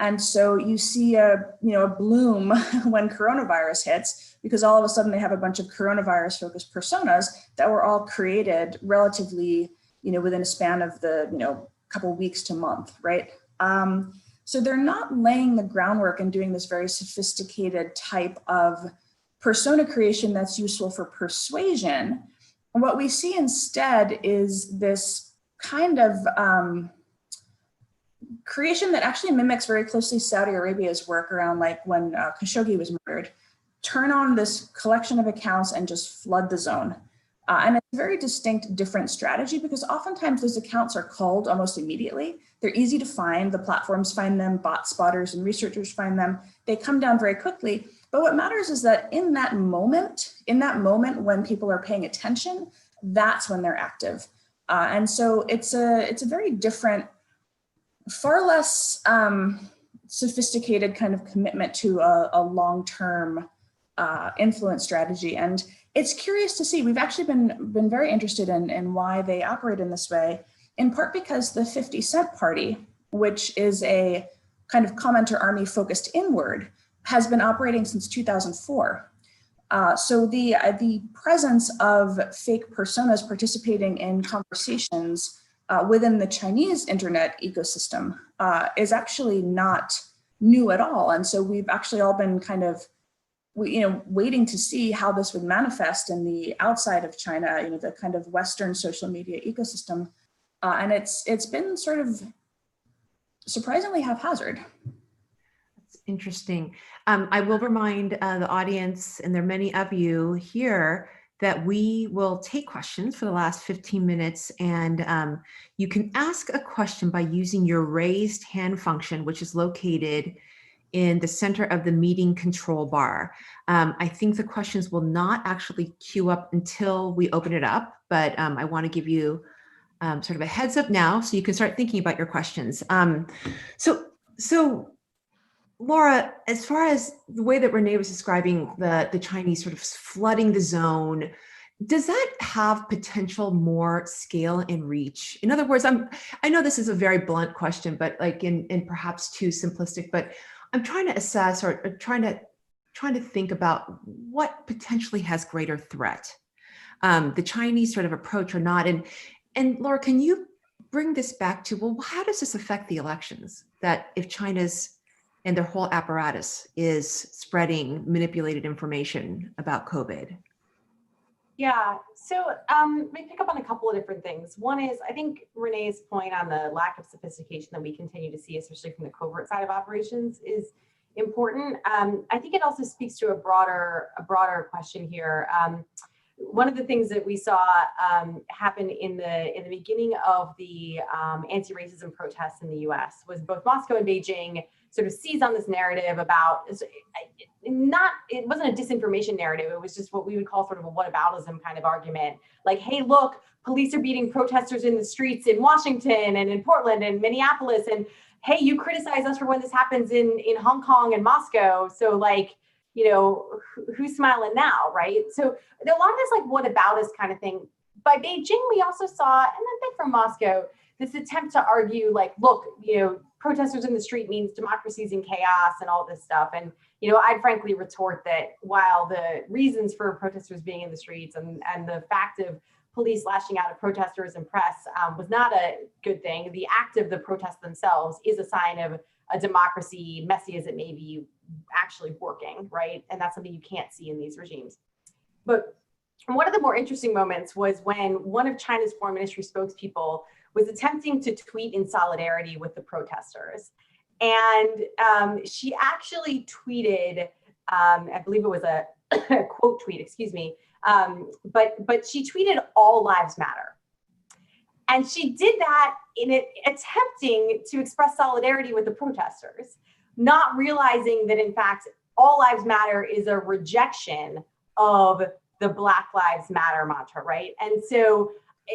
And so you see a bloom when coronavirus hits, because all of a sudden they have a bunch of coronavirus focused personas that were all created relatively, within a span of the, couple weeks to month, right? So they're not laying the groundwork and doing this very sophisticated type of persona creation that's useful for persuasion. And what we see instead is this kind of creation that actually mimics very closely Saudi Arabia's work around like when Khashoggi was murdered. Turn on this collection of accounts and just flood the zone. And it's a very distinct, different strategy because oftentimes those accounts are culled almost immediately. They're easy to find. The platforms find them, bot spotters and researchers find them. They come down very quickly. But what matters is that in that moment when people are paying attention, that's when they're active. And so it's a very different, far less sophisticated kind of commitment to a long-term influence strategy. And it's curious to see, we've actually been very interested in why they operate in this way, in part because the 50 Cent Party, which is a kind of commenter army focused inward, has been operating since 2004. So the presence of fake personas participating in conversations within the Chinese internet ecosystem is actually not new at all. And so we've actually all been kind of waiting to see how this would manifest in the outside of China, the kind of Western social media ecosystem. And it's been sort of surprisingly haphazard. That's interesting. I will remind the audience, and there are many of you here, that we will take questions for the last 15 minutes. And you can ask a question by using your raised hand function, which is located in the center of the meeting control bar. I think the questions will not actually queue up until we open it up, but I want to give you sort of a heads up now so you can start thinking about your questions. So Laura, as far as the way that Renee was describing the Chinese sort of flooding the zone, does that have potential more scale and reach? In other words, I know this is a very blunt question, but like in perhaps too simplistic, but I'm trying to assess or trying to think about what potentially has greater threat, the Chinese sort of approach or not. And Laura, can you bring this back to, well, how does this affect the elections? That if China's and their whole apparatus is spreading manipulated information about COVID? Yeah, so let me pick up on a couple of different things. One is, I think Renee's point on the lack of sophistication that we continue to see, especially from the covert side of operations, is important. I think it also speaks to a broader question here. One of the things that we saw happen in the beginning of the anti-racism protests in the US was both Moscow and Beijing sort of seized on this narrative about, it wasn't a disinformation narrative, it was just what we would call sort of a whataboutism kind of argument. Like, hey, look, police are beating protesters in the streets in Washington and in Portland and Minneapolis, and hey, you criticize us for when this happens in Hong Kong and Moscow, so like, who's smiling now, right? So there are a lot of this like whataboutism kind of thing. By Beijing, we also saw, and a bit from Moscow, this attempt to argue like, look, protesters in the street means democracy's in chaos and all this stuff. And, I'd frankly retort that while the reasons for protesters being in the streets and the fact of police lashing out at protesters and press was not a good thing, the act of the protests themselves is a sign of a democracy, messy as it may be, actually working, right? And that's something you can't see in these regimes. But one of the more interesting moments was when one of China's foreign ministry spokespeople was attempting to tweet in solidarity with the protesters. And she actually tweeted, I believe it was a quote tweet, excuse me, but she tweeted "All lives matter." And she did that in it, attempting to express solidarity with the protesters, not realizing that in fact, all lives matter is a rejection of the Black Lives Matter mantra, right? And so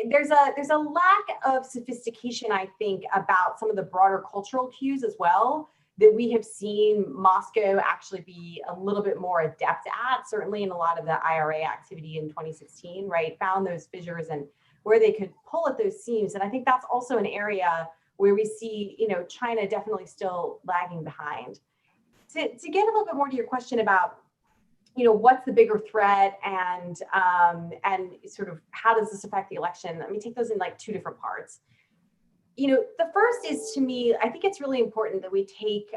there's a lack of sophistication, I think, about some of the broader cultural cues as well that we have seen Moscow actually be a little bit more adept at, certainly in a lot of the IRA activity in 2016, right? Found those fissures and where they could pull at those seams. And I think that's also an area where we see, China definitely still lagging behind. To get a little bit more to your question about, what's the bigger threat and sort of how does this affect the election? Let me take those in like two different parts. The first is, to me, I think it's really important that we take,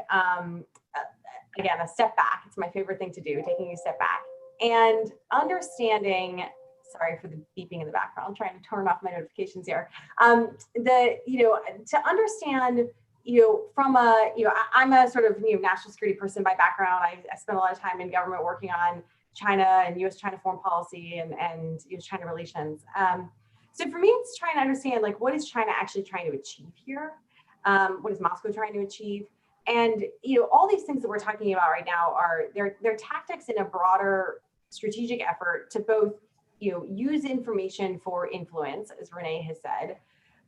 again, a step back. It's my favorite thing to do, taking a step back And understanding, sorry for the beeping in the background, I'm trying to turn off my notifications here. To understand, from I'm a sort of national security person by background. I spent a lot of time in government working on China and U.S.-China foreign policy and U.S.-China relations. So for me, it's trying to understand, like, what is China actually trying to achieve here? What is Moscow trying to achieve? And all these things that we're talking about right now are they're tactics in a broader strategic effort to both use information for influence, as Renee has said,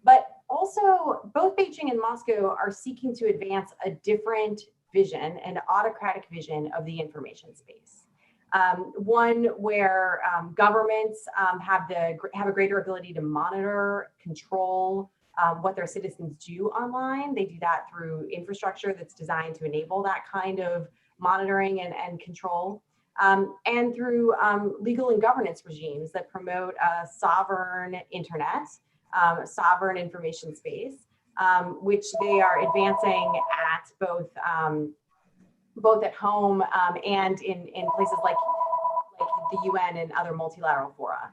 but also both Beijing and Moscow are seeking to advance a different vision, an autocratic vision of the information space. One where governments have a greater ability to monitor, control what their citizens do online. They do that through infrastructure that's designed to enable that kind of monitoring and control, and through legal and governance regimes that promote a sovereign internet, sovereign information space, which they are advancing at both at home and in places like the UN and other multilateral fora.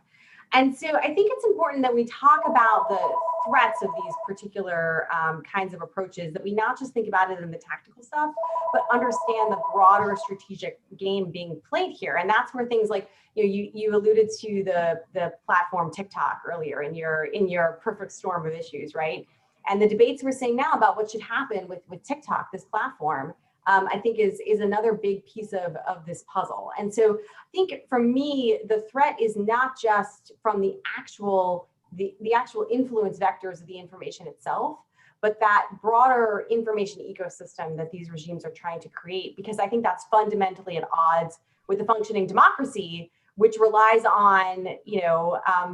And so I think it's important that we talk about the threats of these particular kinds of approaches, that we not just think about it in the tactical stuff, but understand the broader strategic game being played here. And that's where things like, you alluded to the platform TikTok earlier in your perfect storm of issues, right? And the debates we're seeing now about what should happen with TikTok, this platform, I think is another big piece of this puzzle. And so I think for me, the threat is not just from the actual influence vectors of the information itself, but that broader information ecosystem that these regimes are trying to create, because I think that's fundamentally at odds with a functioning democracy, which relies on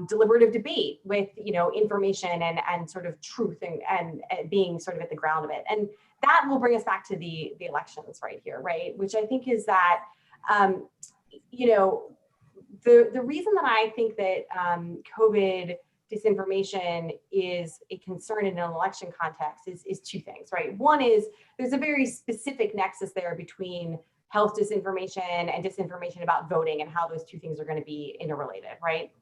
deliberative debate with information and sort of truth and being sort of at the ground of it. And that will bring us back to the elections right here, right? Which I think is that the reason that I think that COVID disinformation is a concern in an election context is two things, right? One is there's a very specific nexus there between health disinformation and disinformation about voting and how those two things are going to be interrelated, right?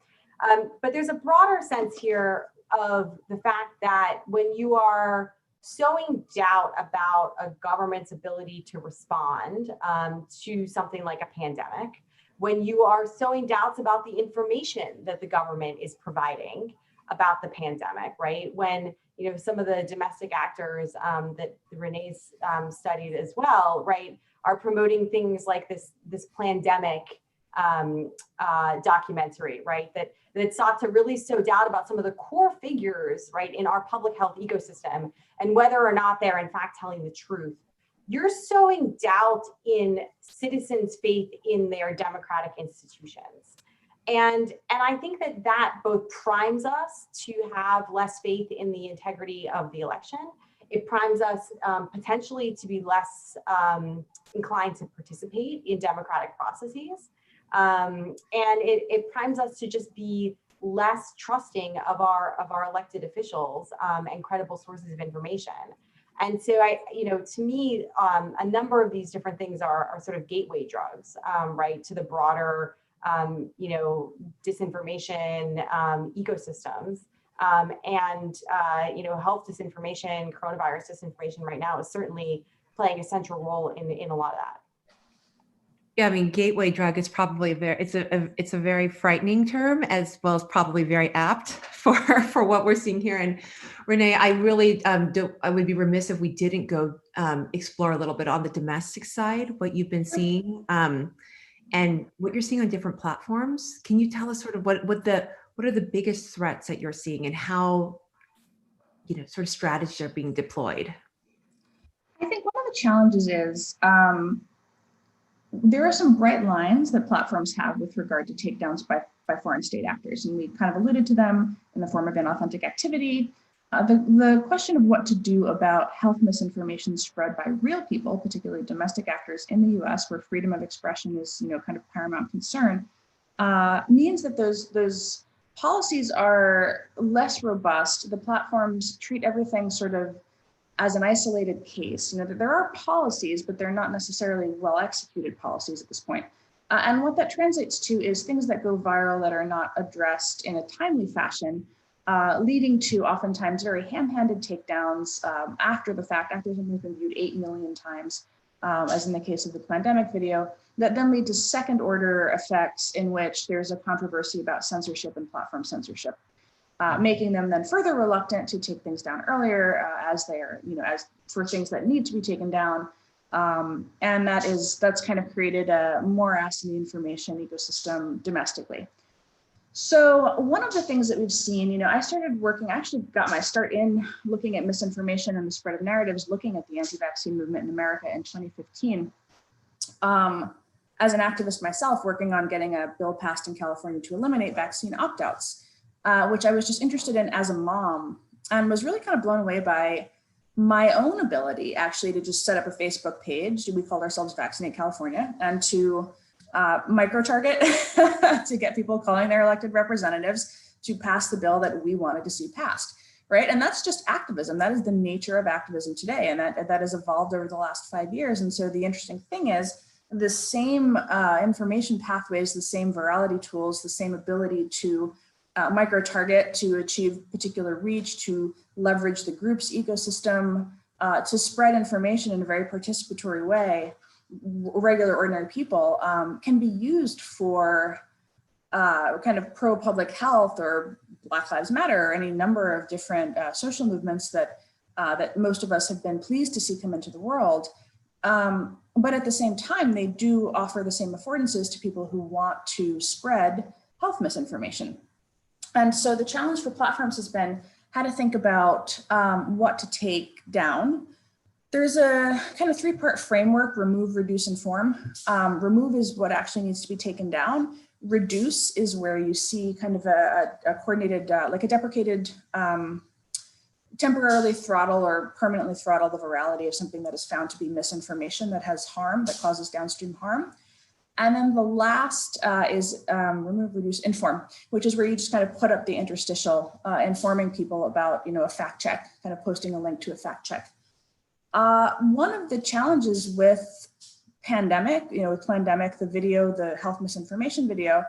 But there's a broader sense here of the fact that when you are sowing doubt about a government's ability to respond to something like a pandemic, when you are sowing doubts about the information that the government is providing about the pandemic, right? When some of the domestic actors that Renee's studied as well, right, are promoting things like this pandemic documentary, right, that sought to really sow doubt about some of the core figures, right, in our public health ecosystem and whether or not they're in fact telling the truth. You're sowing doubt in citizens' faith in their democratic institutions. And I think that both primes us to have less faith in the integrity of the election. It primes us potentially to be less inclined to participate in democratic processes. And it primes us to just be less trusting of our elected officials and credible sources of information. And so to me, a number of these different things are sort of gateway drugs, right, to the broader, disinformation ecosystems. Health disinformation, coronavirus disinformation right now is certainly playing a central role in a lot of that. Yeah, I mean, gateway drug is probably it's a very frightening term, as well as probably very apt for what we're seeing here. And Renee, I really I would be remiss if we didn't go explore a little bit on the domestic side, what you've been seeing and what you're seeing on different platforms. Can you tell us sort of what are the biggest threats that you're seeing and how sort of strategies are being deployed? I think one of the challenges is there are some bright lines that platforms have with regard to takedowns by foreign state actors, and we kind of alluded to them in the form of inauthentic activity. The question of what to do about health misinformation spread by real people, particularly domestic actors in the US, where freedom of expression is kind of paramount concern, means that those policies are less robust. The platforms treat everything sort of as an isolated case. There are policies, but they're not necessarily well executed policies at this point. And what that translates to is things that go viral that are not addressed in a timely fashion, leading to oftentimes very ham-handed takedowns after the fact, after something's been viewed 8 million times, as in the case of the pandemic video, that then lead to second order effects in which there's a controversy about censorship and platform censorship, making them then further reluctant to take things down earlier as they are, as for things that need to be taken down. And that's kind of created a morass in the information ecosystem domestically. So one of the things that we've seen, I started working, I actually got my start in looking at misinformation and the spread of narratives, looking at the anti-vaccine movement in America in 2015. As an activist myself, working on getting a bill passed in California to eliminate vaccine opt-outs, which I was just interested in as a mom, and was really kind of blown away by my own ability actually to just set up a Facebook page. We called ourselves Vaccinate California, and to micro-target to get people calling their elected representatives to pass the bill that we wanted to see passed, right? And that's just activism. That is the nature of activism today, and that has evolved over the last 5 years. And so the interesting thing is the same information pathways, the same virality tools, the same ability to micro-target to achieve particular reach, to leverage the group's ecosystem, to spread information in a very participatory way, regular ordinary people, can be used for kind of pro-public health or Black Lives Matter, or any number of different social movements that most of us have been pleased to see come into the world. But at the same time, they do offer the same affordances to people who want to spread health misinformation. And so the challenge for platforms has been how to think about what to take down. There's a kind of 3-part framework: remove, reduce, inform. Remove is what actually needs to be taken down. Reduce is where you see kind of a coordinated, like a deprecated, temporarily throttle or permanently throttle the virality of something that is found to be misinformation that has harm, that causes downstream harm. And then the last is remove, reduce, inform, which is where you just kind of put up the interstitial, informing people about, a fact check, kind of posting a link to a fact check. One of the challenges with pandemic, with Plandemic, the video, the health misinformation video,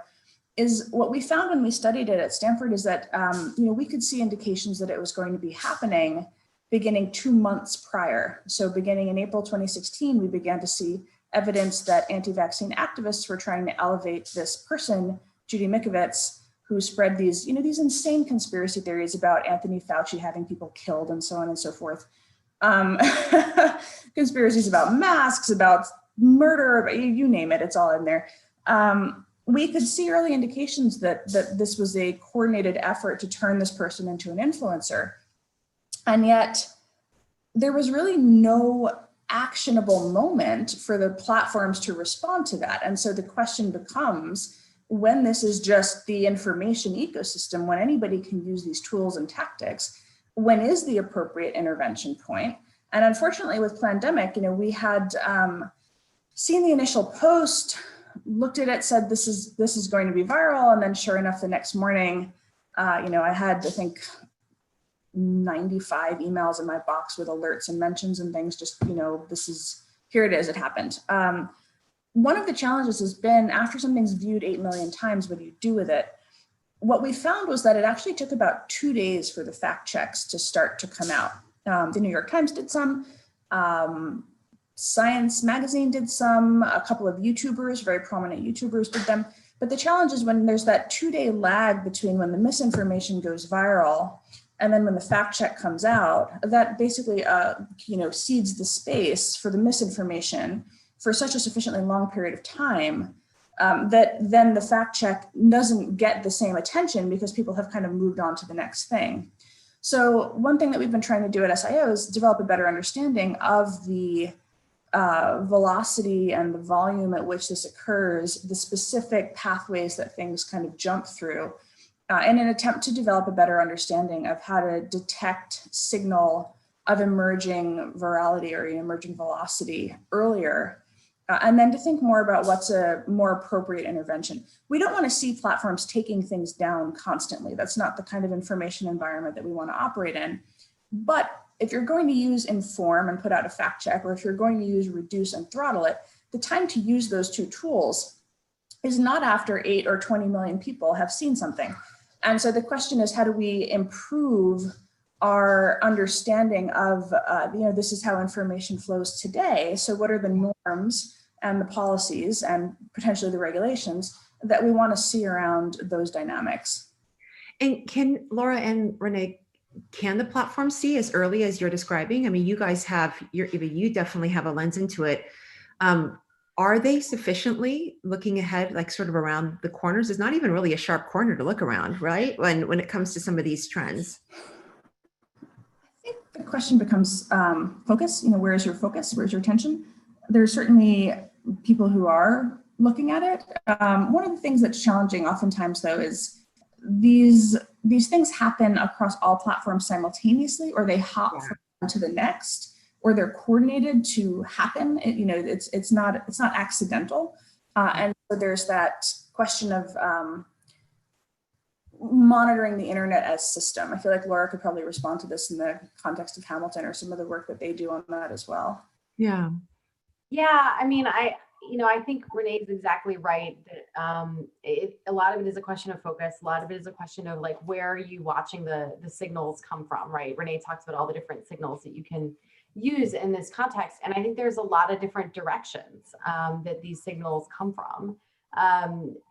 is what we found when we studied it at Stanford is that, we could see indications that it was going to be happening beginning 2 months prior. So beginning in April 2016, we began to see evidence that anti-vaccine activists were trying to elevate this person, Judy Mikovits, who spread these, these insane conspiracy theories about Anthony Fauci having people killed and so on and so forth. Conspiracies about masks, about murder, you name it, it's all in there. We could see early indications that this was a coordinated effort to turn this person into an influencer. And yet there was really no actionable moment for the platforms to respond to that. And so the question becomes, when this is just the information ecosystem, when anybody can use these tools and tactics, when is the appropriate intervention point? And unfortunately with Plandemic, we had seen the initial post, looked at it, said this is going to be viral, and then sure enough, the next morning, I had, I think, 95 emails in my box with alerts and mentions and things. Just here it is, it happened. One of the challenges has been, after something's viewed 8 million times, what do you do with it? What we found was that it actually took about 2 days for the fact checks to start to come out. The New York Times did some, Science Magazine did some, a couple of YouTubers, very prominent YouTubers did them. But the challenge is when there's that 2-day lag between when the misinformation goes viral and then when the fact check comes out, that basically, seeds the space for the misinformation for such a sufficiently long period of time that then the fact check doesn't get the same attention because people have kind of moved on to the next thing. So one thing that we've been trying to do at SIO is develop a better understanding of the velocity and the volume at which this occurs, the specific pathways that things kind of jump through, in an attempt to develop a better understanding of how to detect signal of emerging virality or emerging velocity earlier, and then to think more about what's a more appropriate intervention. We don't want to see platforms taking things down constantly. That's not the kind of information environment that we want to operate in. But if you're going to use inform and put out a fact check, or if you're going to use reduce and throttle it, the time to use those two tools is not after 8 or 20 million people have seen something. And so the question is, how do we improve our understanding of, this is how information flows today. So what are the norms and the policies and potentially the regulations that we want to see around those dynamics? And can Laura and Renee, can the platform see as early as you're describing? I mean, you guys have, you definitely have a lens into it. Are they sufficiently looking ahead, like sort of around the corners? There's not even really a sharp corner to look around, right? When it comes to some of these trends. I think the question becomes focus. Where is your focus? Where's your attention? There's certainly people who are looking at it. One of the things that's challenging oftentimes, though, is these things happen across all platforms simultaneously, or they hop from one to the next, or they're coordinated to happen. It's not accidental, and so there's that question of monitoring the internet as system. I feel like Laura could probably respond to this in the context of Hamilton or some of the work that they do on that as well. Yeah. Yeah, I mean, I think Renee is exactly right that a lot of it is a question of focus. A lot of it is a question of like, where are you watching the signals come from, right? Renee talks about all the different signals that you can use in this context. And I think there's a lot of different directions that these signals come from.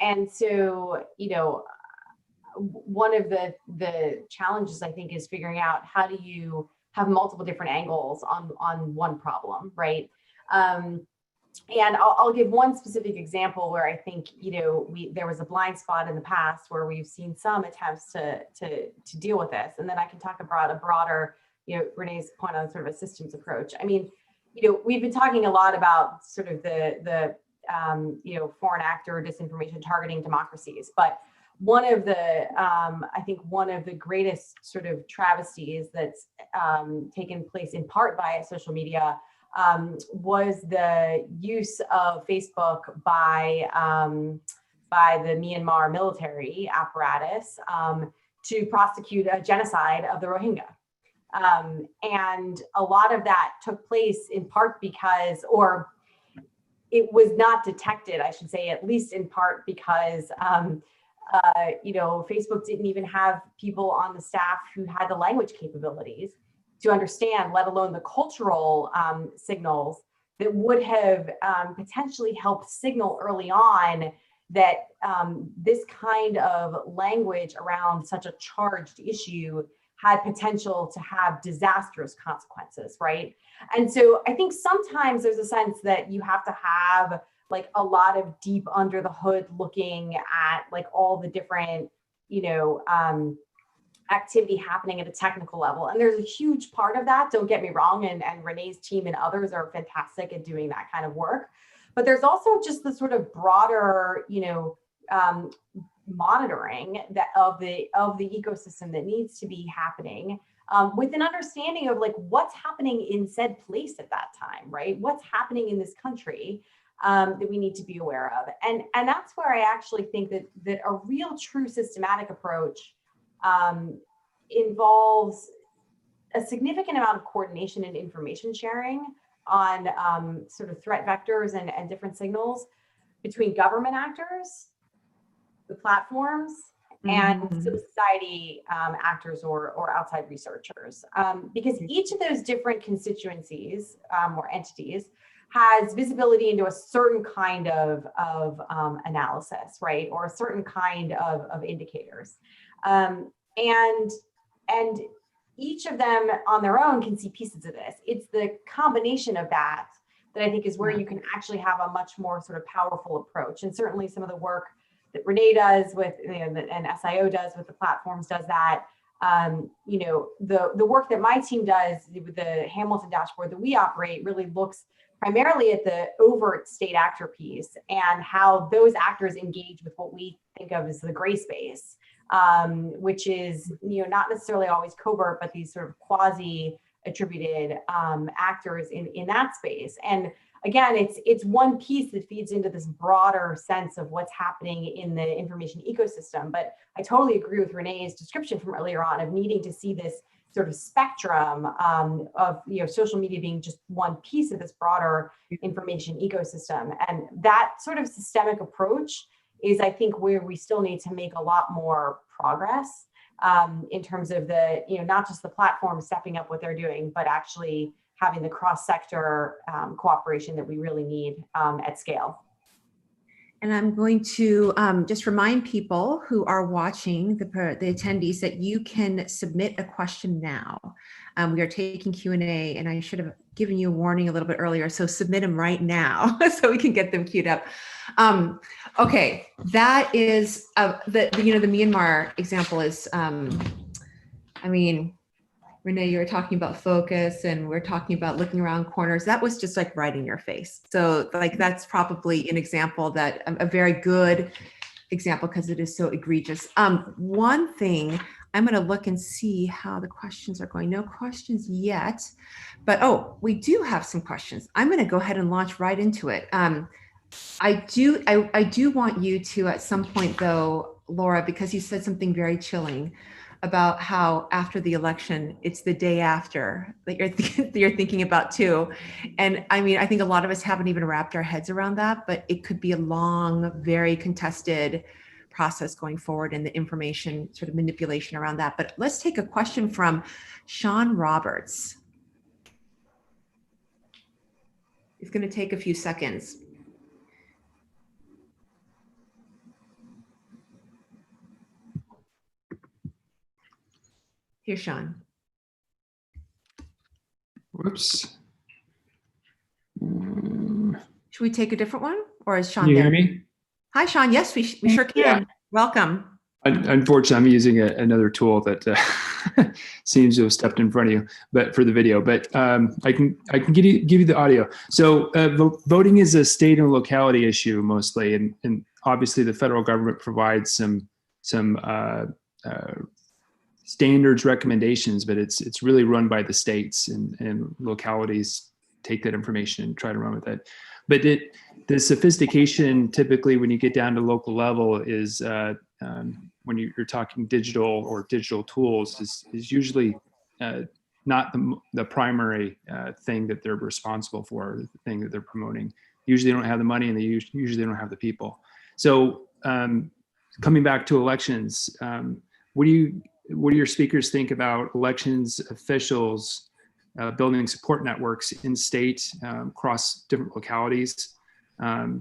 And so, one of the challenges, I think, is figuring out how do you have multiple different angles on one problem, right? And I'll give one specific example where I think, there was a blind spot in the past where we've seen some attempts to deal with this. And then I can talk about a broader, Renee's point on sort of a systems approach. I mean, we've been talking a lot about sort of the foreign actor disinformation targeting democracies, but one of the, I think one of the greatest sort of travesties that's taken place in part by social media was the use of Facebook by the Myanmar military apparatus to prosecute a genocide of the Rohingya. And a lot of that took place in part because, or it was not detected, I should say, at least in part because Facebook didn't even have people on the staff who had the language capabilities to understand, let alone the cultural signals that would have potentially helped signal early on that this kind of language around such a charged issue had potential to have disastrous consequences, right? And so I think sometimes there's a sense that you have to have like a lot of deep under the hood looking at like all the different, activity happening at a technical level. And there's a huge part of that, don't get me wrong, and Renee's team and others are fantastic at doing that kind of work. But there's also just the sort of broader, monitoring that of the ecosystem that needs to be happening with an understanding of like what's happening in said place at that time, right? What's happening in this country that we need to be aware of. And that's where I actually think that a real true systematic approach involves a significant amount of coordination and information sharing on sort of threat vectors and different signals between government actors, the platforms, and civil society actors or outside researchers. Because each of those different constituencies or entities has visibility into a certain kind of analysis, right? Or a certain kind of indicators. And each of them on their own can see pieces of this. It's the combination of that I think is where you can actually have a much more sort of powerful approach. And certainly some of the work that Renee does with, and SIO does with the platforms does that. The work that my team does with the Hamilton dashboard that we operate really looks primarily at the overt state actor piece and how those actors engage with what we think of as the gray space, which is not necessarily always covert, but these sort of quasi attributed actors in that space. And again, it's one piece that feeds into this broader sense of what's happening in the information ecosystem. But I totally agree with Renee's description from earlier on of needing to see this sort of spectrum of social media being just one piece of this broader information ecosystem. And that sort of systemic approach is I think where we still need to make a lot more progress in terms of the, not just the platform stepping up what they're doing, but actually having the cross-sector cooperation that we really need at scale. And I'm going to just remind people who are watching, the attendees, that you can submit a question now. We are taking Q&A, and I should have given you a warning a little bit earlier, so submit them right now so we can get them queued up. Okay, that is the Myanmar example is, I mean, Renee, you were talking about focus, and we're talking about looking around corners. That was just like right in your face. So like, that's probably an example that a very good example, because it is so egregious. One thing, I'm going to look and see how the questions are going. No questions yet, but oh, we do have some questions. I'm going to go ahead and launch right into it. I do want you to, at some point though, Laura, because you said something very chilling about how after the election, it's the day after that you're thinking about too. And I mean, I think a lot of us haven't even wrapped our heads around that, but it could be a long, very contested process going forward, and the information sort of manipulation around that. But let's take a question from Sean Roberts. It's going to take a few seconds. Here's Sean. Whoops. Should we take a different one, or is Sean Can you there? hear me? Hi, Sean. Yes, we sure can. Yeah. Welcome. Unfortunately, I'm using another tool that seems to have stepped in front of you, but for the video. But I can give you the audio. So voting is a state and locality issue mostly, and obviously the federal government provides some standards recommendations, but it's really run by the states, and localities take that information and try to run with it. But the sophistication typically when you get down to local level is when you're talking digital or digital tools is usually not the primary thing that they're responsible for, the thing that they're promoting. Usually they don't have the money, and they usually don't have the people. So coming back to elections, what do your speakers think about elections officials building support networks in state across different localities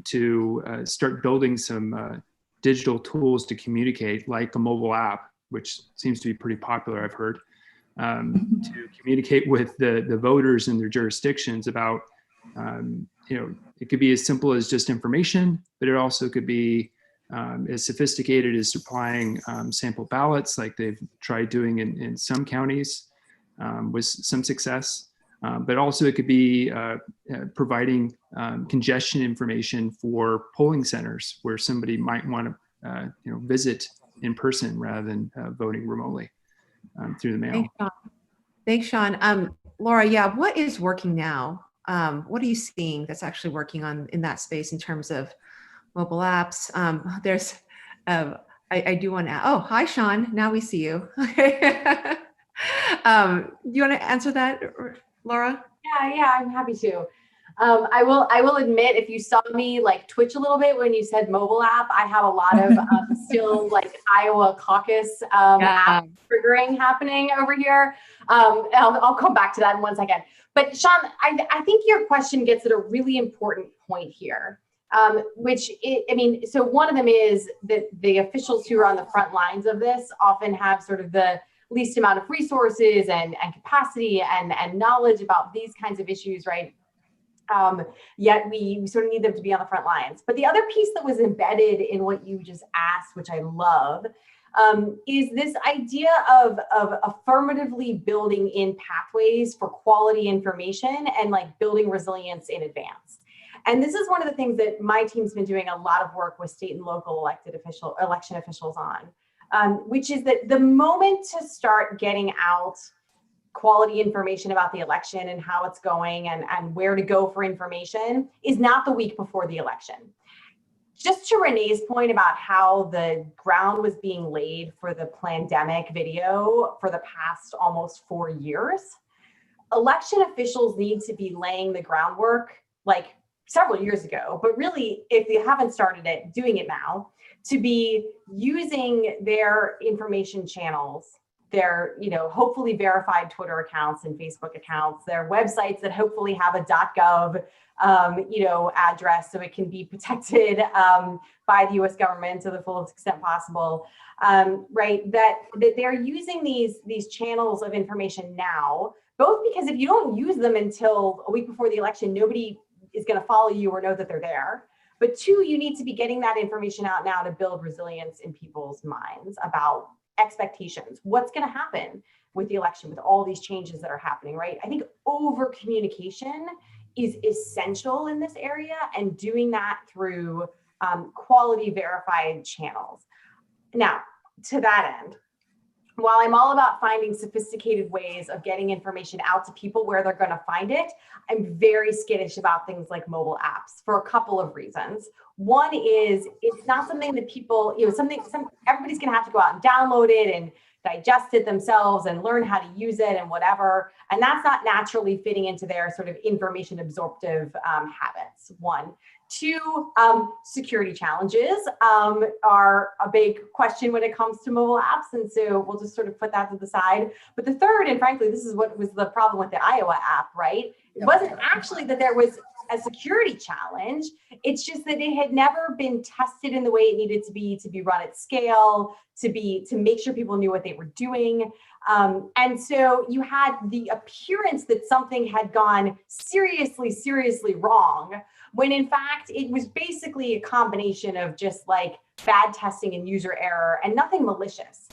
to start building some digital tools to communicate, like a mobile app, which seems to be pretty popular, I've heard, to communicate with the voters in their jurisdictions about, it could be as simple as just information, but it also could be as sophisticated as supplying sample ballots, like they've tried doing in some counties with some success. But also it could be providing congestion information for polling centers where somebody might want to visit in person rather than voting remotely through the mail. Thanks, Sean. Laura, yeah, what is working now? What are you seeing that's actually working in that space in terms of mobile apps? There's, I do want to, oh, hi, Sean. Now we see you. Do you want to answer that, Laura? Yeah, I'm happy to. I will admit, if you saw me like twitch a little bit when you said mobile app, I have a lot of still like Iowa caucus app triggering happening over here. I'll come back to that in one second. But Sean, I think your question gets at a really important point here. So one of them is that the officials who are on the front lines of this often have sort of the least amount of resources and capacity and knowledge about these kinds of issues, right? Yet we sort of need them to be on the front lines. But the other piece that was embedded in what you just asked, which I love, is this idea of affirmatively building in pathways for quality information and like building resilience in advance. And this is one of the things that my team's been doing a lot of work with state and local election officials on, which is that the moment to start getting out quality information about the election and how it's going and where to go for information is not the week before the election. Just to Renee's point about how the ground was being laid for the pandemic video for the past almost 4 years, election officials need to be laying the groundwork like several years ago, but really, if you haven't started it, doing it now, to be using their information channels, their, hopefully verified Twitter accounts and Facebook accounts, their websites that hopefully have a .gov, address so it can be protected by the U.S. government to the fullest extent possible, right? That they're using these channels of information now, both because if you don't use them until a week before the election, nobody is going to follow you or know that they're there. But two, you need to be getting that information out now to build resilience in people's minds about expectations. What's going to happen with the election, with all these changes that are happening, right? I think over communication is essential in this area, and doing that through quality verified channels. Now, to that end, while I'm all about finding sophisticated ways of getting information out to people where they're going to find it, I'm very skittish about things like mobile apps for a couple of reasons. One is it's not something that people, everybody's going to have to go out and download it and digest it themselves and learn how to use it and whatever. And that's not naturally fitting into their sort of information absorptive habits, one. Two, security challenges are a big question when it comes to mobile apps. And so we'll just sort of put that to the side. But the third, and frankly, this is what was the problem with the Iowa app, right? It wasn't actually that there was a security challenge. It's just that it had never been tested in the way it needed to be run at scale, to make sure people knew what they were doing. And so you had the appearance that something had gone seriously wrong, when in fact it was basically a combination of just like bad testing and user error and nothing malicious.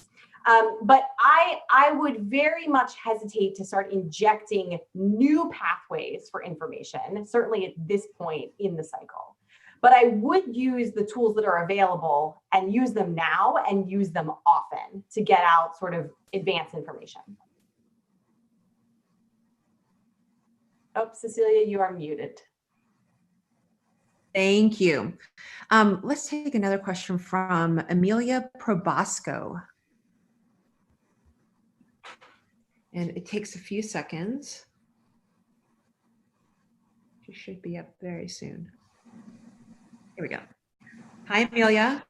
But I would very much hesitate to start injecting new pathways for information, certainly at this point in the cycle. But I would use the tools that are available and use them now and use them often to get out sort of advanced information. Oh, Cecilia, you are muted. Thank you. Let's take another question from Amelia Probasco. And it takes a few seconds. She should be up very soon. Here we go. Hi, Amelia.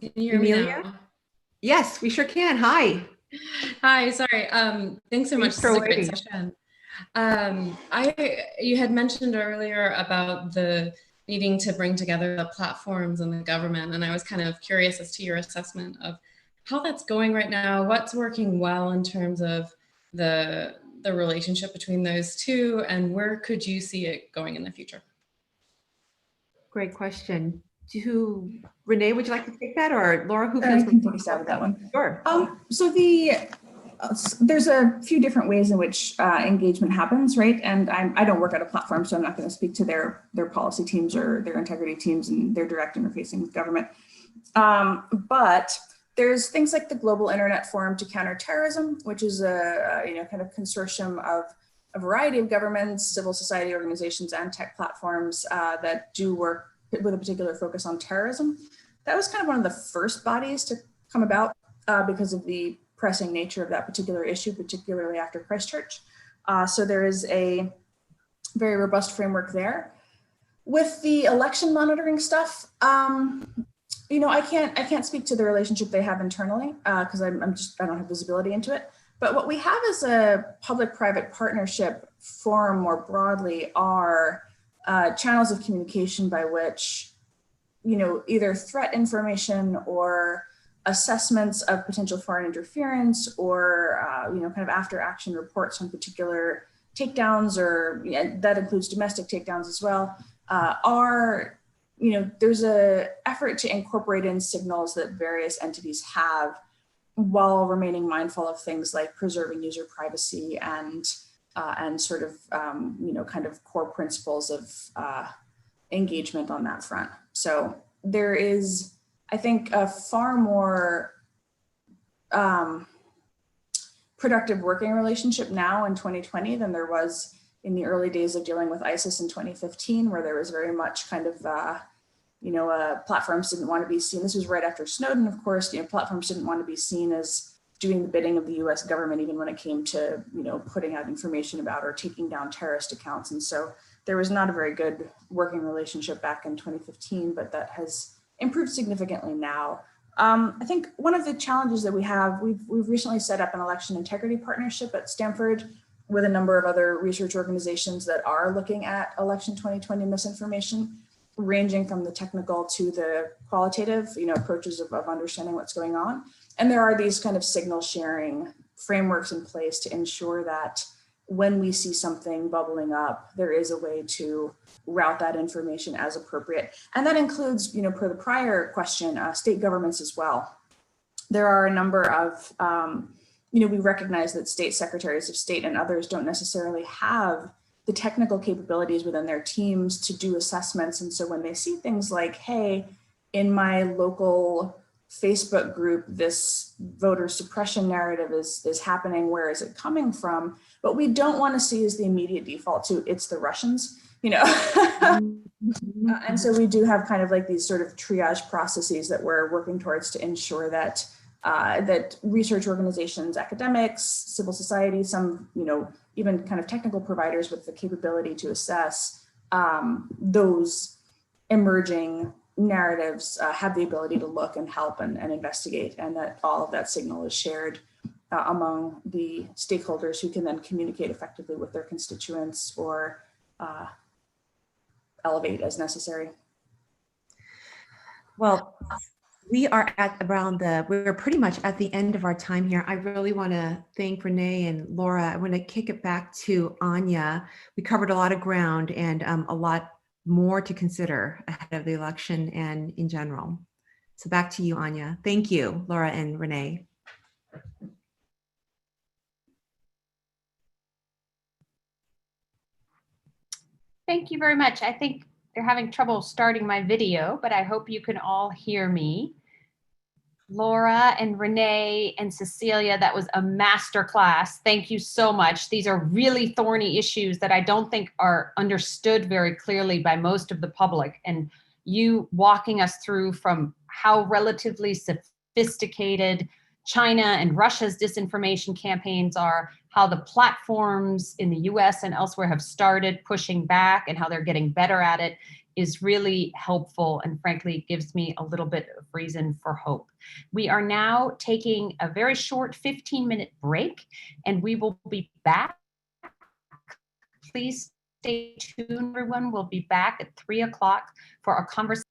Can you hear me now? Yes, we sure can. Hi. Hi, sorry. Thanks so much. This is a great session. You had mentioned earlier about the needing to bring together the platforms and the government, and I was kind of curious as to your assessment of how that's going right now. What's working well in terms of the relationship between those two, and where could you see it going in the future? Great question. Renee, would you like to take that, or Laura? Who I can take a stab at that one. Sure. So there's a few different ways in which engagement happens, right? And I don't work at a platform, so I'm not going to speak to their policy teams or their integrity teams and their direct interfacing with government. But there's things like the Global Internet Forum to Counter Terrorism, which is a kind of consortium of a variety of governments, civil society organizations, and tech platforms that do work with a particular focus on terrorism. That was kind of one of the first bodies to come about because of the pressing nature of that particular issue, particularly after Christchurch. So there is a very robust framework there. With the election monitoring stuff, I can't speak to the relationship they have internally because I don't have visibility into it. But what we have as a public-private partnership forum more broadly are channels of communication by which, either threat information or assessments of potential foreign interference or, kind of after action reports on particular takedowns, or that includes domestic takedowns as well, there's a effort to incorporate in signals that various entities have while remaining mindful of things like preserving user privacy and sort of, kind of core principles of engagement on that front. So there is, I think, a far more productive working relationship now in 2020 than there was in the early days of dealing with ISIS in 2015, where there was very much kind of, platforms didn't want to be seen. This was right after Snowden, of course. Platforms didn't want to be seen as doing the bidding of the US government, even when it came to, putting out information about or taking down terrorist accounts. And so there was not a very good working relationship back in 2015, but that has improved significantly now. I think one of the challenges that we have, we've recently set up an election integrity partnership at Stanford with a number of other research organizations that are looking at election 2020 misinformation, ranging from the technical to the qualitative, approaches of understanding what's going on. And there are these kind of signal sharing frameworks in place to ensure that when we see something bubbling up, there is a way to route that information as appropriate. And that includes, per the prior question, state governments as well. There are a number of, we recognize that state secretaries of state and others don't necessarily have the technical capabilities within their teams to do assessments. And so when they see things like, hey, in my local Facebook group, this voter suppression narrative is happening, where is it coming from? What we don't want to see is the immediate default to it's the Russians, and so we do have kind of like these sort of triage processes that we're working towards to ensure that that research organizations, academics, civil society, some, even kind of technical providers with the capability to assess those emerging narratives have the ability to look and help and investigate, and that all of that signal is shared among the stakeholders who can then communicate effectively with their constituents or elevate as necessary. Well, we're pretty much at the end of our time here. I really want to thank Renee and Laura. I want to kick it back to Anya. We covered a lot of ground and a lot more to consider ahead of the election and in general. So back to you, Anya. Thank you, Laura and Renee. Thank you very much. I think they're having trouble starting my video, but I hope you can all hear me. Laura and Renee and Cecilia, that was a master class. Thank you so much. These are really thorny issues that I don't think are understood very clearly by most of the public. And you walking us through from how relatively sophisticated China and Russia's disinformation campaigns are, how the platforms in the US and elsewhere have started pushing back and how they're getting better at it is really helpful and frankly gives me a little bit of reason for hope. We are now taking a very short 15-minute break and we will be back. Please stay tuned, everyone. We'll be back at 3 o'clock for our conversation.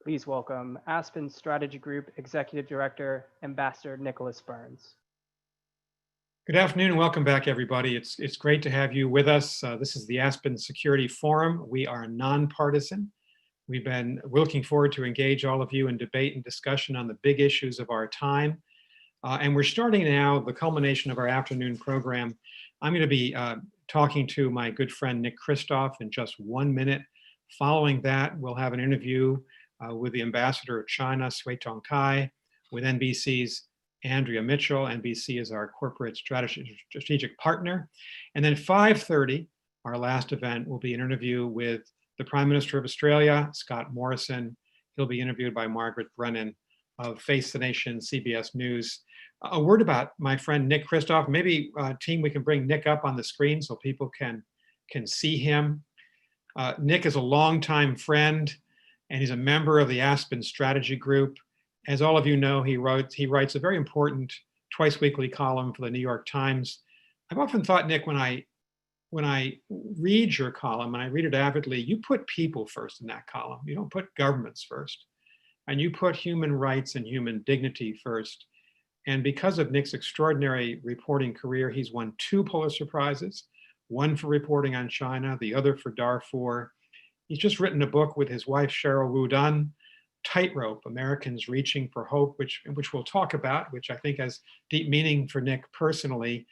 Please welcome Aspen Strategy Group Executive Director, Ambassador Nicholas Burns. Good afternoon and welcome back, everybody. It's great to have you with us. This is the Aspen Security Forum. We are nonpartisan. We've been looking forward to engage all of you in debate and discussion on the big issues of our time. And we're starting now the culmination of our afternoon program. I'm going to be talking to my good friend Nick Kristof in just 1 minute. Following that, we'll have an interview with the Ambassador of China, Sui-Tong Kai, with NBC's Andrea Mitchell. NBC is our corporate strategic partner. And then 5:30, our last event, will be an interview with the Prime Minister of Australia, Scott Morrison. He'll be interviewed by Margaret Brennan of Face the Nation, CBS News. A word about my friend Nick Kristof. Maybe, team, we can bring Nick up on the screen so people can see him. Nick is a longtime friend, and he's a member of the Aspen Strategy Group. As all of you know, he writes a very important twice-weekly column for the New York Times. I've often thought, Nick, when I read your column, and I read it avidly, you put people first in that column. You don't put governments first. And you put human rights and human dignity first. And because of Nick's extraordinary reporting career, he's won 2 Pulitzer Prizes, one for reporting on China, the other for Darfur. He's just written a book with his wife, Cheryl Wu Dunn, Tightrope, Americans Reaching for Hope, which we'll talk about, which I think has deep meaning for Nick personally.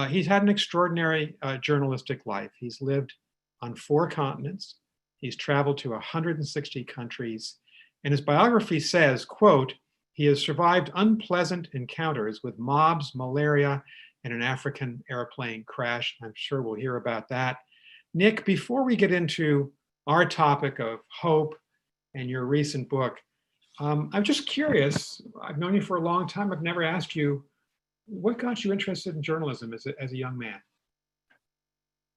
He's had an extraordinary journalistic life. He's lived on 4 continents. He's traveled to 160 countries. And his biography says, quote, he has survived unpleasant encounters with mobs, malaria, and an African airplane crash. I'm sure we'll hear about that. Nick, before we get into our topic of hope and your recent book, I'm just curious. I've known you for a long time. I've never asked you, what got you interested in journalism as a young man?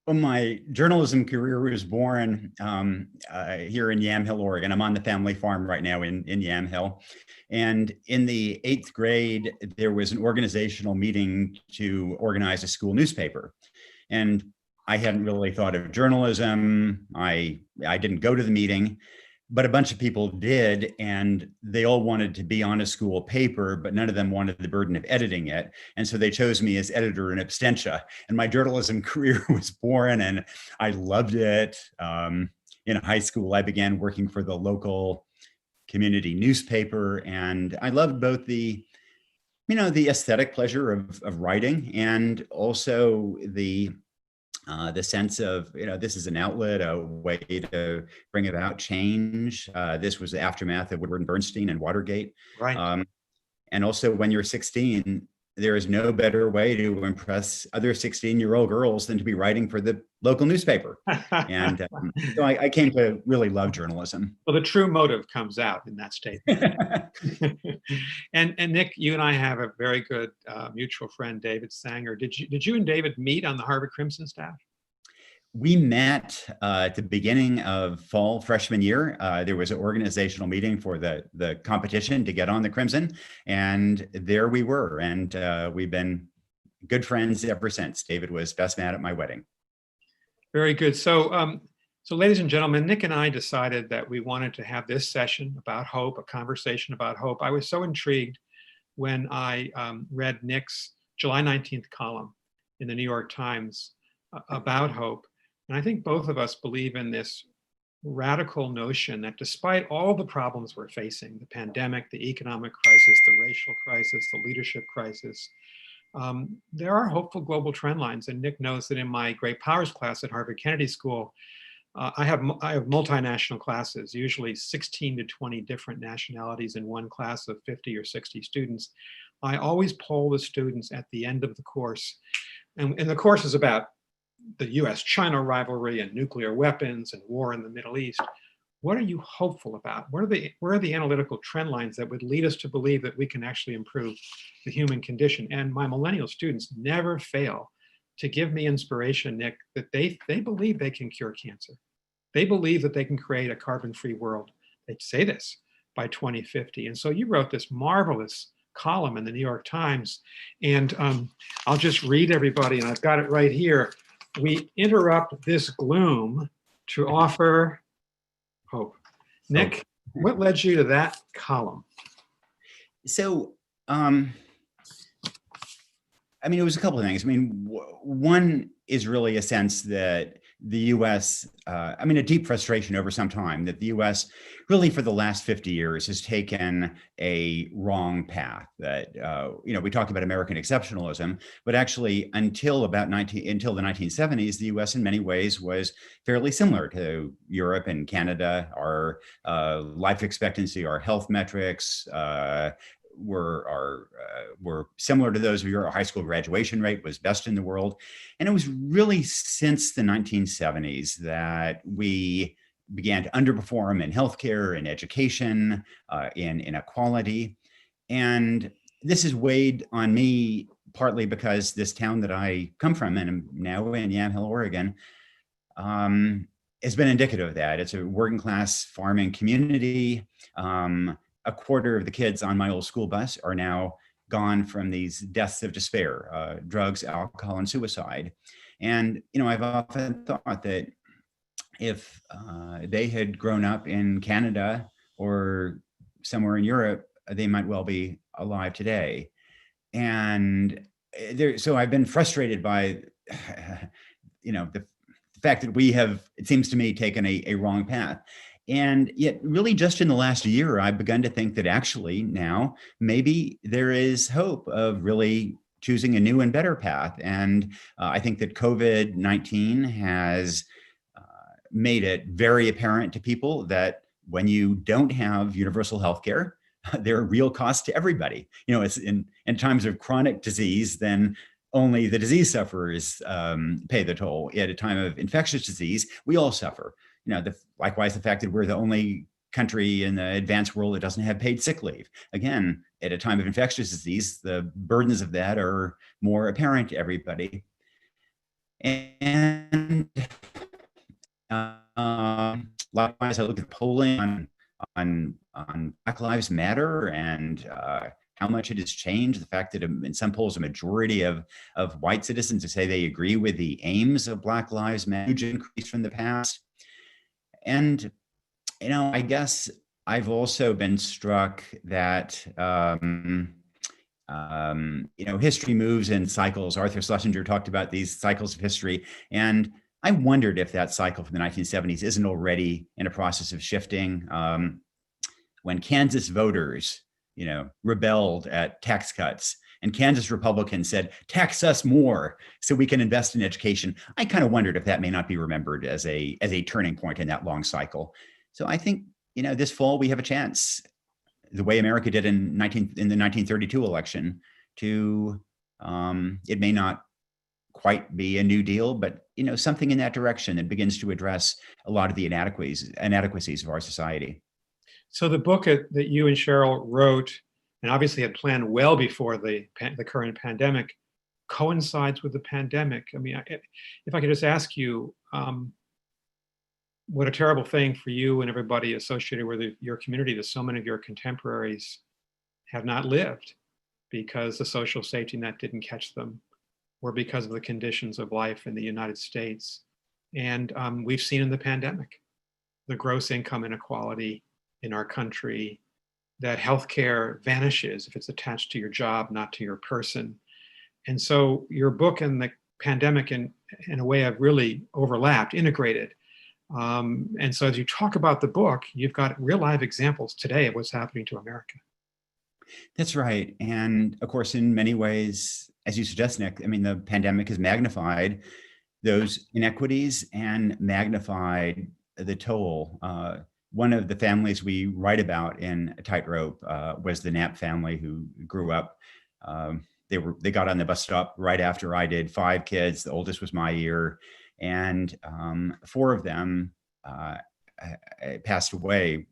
Well, my journalism career was born here in Yamhill, Oregon. I'm on the family farm right now in Yamhill. And in the 8th grade, there was an organizational meeting to organize a school newspaper. And I hadn't really thought of journalism. I didn't go to the meeting, but a bunch of people did, and they all wanted to be on a school paper, but none of them wanted the burden of editing it. And so they chose me as editor in absentia. And my journalism career was born, and I loved it. In high school, I began working for the local community newspaper, and I loved both the aesthetic pleasure of writing and also the sense of, this is an outlet, a way to bring about change. This was the aftermath of Woodward and Bernstein and Watergate. Right. And also when you're 16, there is no better way to impress other 16-year-old girls than to be writing for the local newspaper. And so I came to really love journalism. Well, the true motive comes out in that statement. And Nick, you and I have a very good mutual friend, David Sanger. Did you and David meet on the Harvard Crimson staff? We met at the beginning of fall freshman year. There was an organizational meeting for the competition to get on the Crimson, and there we were. And we've been good friends ever since. David was best man at my wedding. Very good. So, ladies and gentlemen, Nick and I decided that we wanted to have this session about hope, a conversation about hope. I was so intrigued when I read Nick's July 19th column in the New York Times about hope. And I think both of us believe in this radical notion that despite all the problems we're facing, the pandemic, the economic crisis, the racial crisis, the leadership crisis, there are hopeful global trend lines. And Nick knows that in my Great Powers class at Harvard Kennedy School, I have multinational classes, usually 16 to 20 different nationalities in one class of 50 or 60 students. I always poll the students at the end of the course. And the course is about the US-China rivalry and nuclear weapons and war in the Middle East. What are you hopeful about? Where are the analytical trend lines that would lead us to believe that we can actually improve the human condition? And my millennial students never fail to give me inspiration, Nick, that they believe they can cure cancer. They believe that they can create a carbon-free world. They say this by 2050. And so you wrote this marvelous column in the New York Times. And I'll just read everybody, and I've got it right here. We interrupt this gloom to offer hope. Nick, What led you to that column? So, I mean, it was a couple of things. I mean, one is really a sense that the U.S., I mean, a deep frustration over some time that the U.S. really for the last 50 years has taken a wrong path. That, we talk about American exceptionalism, but actually until the 1970s, the U.S. in many ways was fairly similar to Europe and Canada. Our life expectancy, our health metrics, were similar to those of your high school graduation rate was best in the world. And it was really since the 1970s that we began to underperform in healthcare, in education, in inequality. And this has weighed on me partly because this town that I come from, and I'm now in Yamhill, Oregon, has been indicative of that. It's a working class farming community. A quarter of the kids on my old school bus are now gone from these deaths of despair, drugs, alcohol, and suicide. And, I've often thought that if they had grown up in Canada or somewhere in Europe, they might well be alive today. And so I've been frustrated by, the fact that we have, it seems to me, taken a wrong path. And yet really just in the last year, I've begun to think that actually now maybe there is hope of really choosing a new and better path. And I think that COVID-19 has made it very apparent to people that when you don't have universal health care, there are real costs to everybody. It's in times of chronic disease, then only the disease sufferers pay the toll. At a time of infectious disease, we all suffer. Likewise, the fact that we're the only country in the advanced world that doesn't have paid sick leave. Again, at a time of infectious disease, the burdens of that are more apparent to everybody. And likewise, I look at polling on Black Lives Matter and how much it has changed. The fact that in some polls, a majority of white citizens to say they agree with the aims of Black Lives Matter, huge increase from the past. And, I guess I've also been struck that, history moves in cycles. Arthur Schlesinger talked about these cycles of history. And I wondered if that cycle from the 1970s isn't already in a process of shifting. When Kansas voters, rebelled at tax cuts, and Kansas Republicans said, tax us more so we can invest in education. I kind of wondered if that may not be remembered as a turning point in that long cycle. So I think, this fall we have a chance, the way America did in the 1932 election, to, it may not quite be a New Deal, but, something in that direction that begins to address a lot of the inadequacies of our society. So the book that you and Cheryl wrote, and obviously had planned well before the current pandemic, coincides with the pandemic. I mean, if I could just ask you, what a terrible thing for you and everybody associated with your community that so many of your contemporaries have not lived because the social safety net didn't catch them, or because of the conditions of life in the United States. And we've seen in the pandemic, the gross income inequality in our country, that healthcare vanishes if it's attached to your job, not to your person. And so your book and the pandemic in a way have really overlapped, integrated. And so as you talk about the book, you've got real live examples today of what's happening to America. That's right. And of course, in many ways, as you suggest, Nick, I mean, the pandemic has magnified those inequities and magnified the toll. One of the families we write about in Tightrope was the Knapp family who grew up. They got on the bus stop right after I did, 5 kids. The oldest was my year, and 4 of them passed away.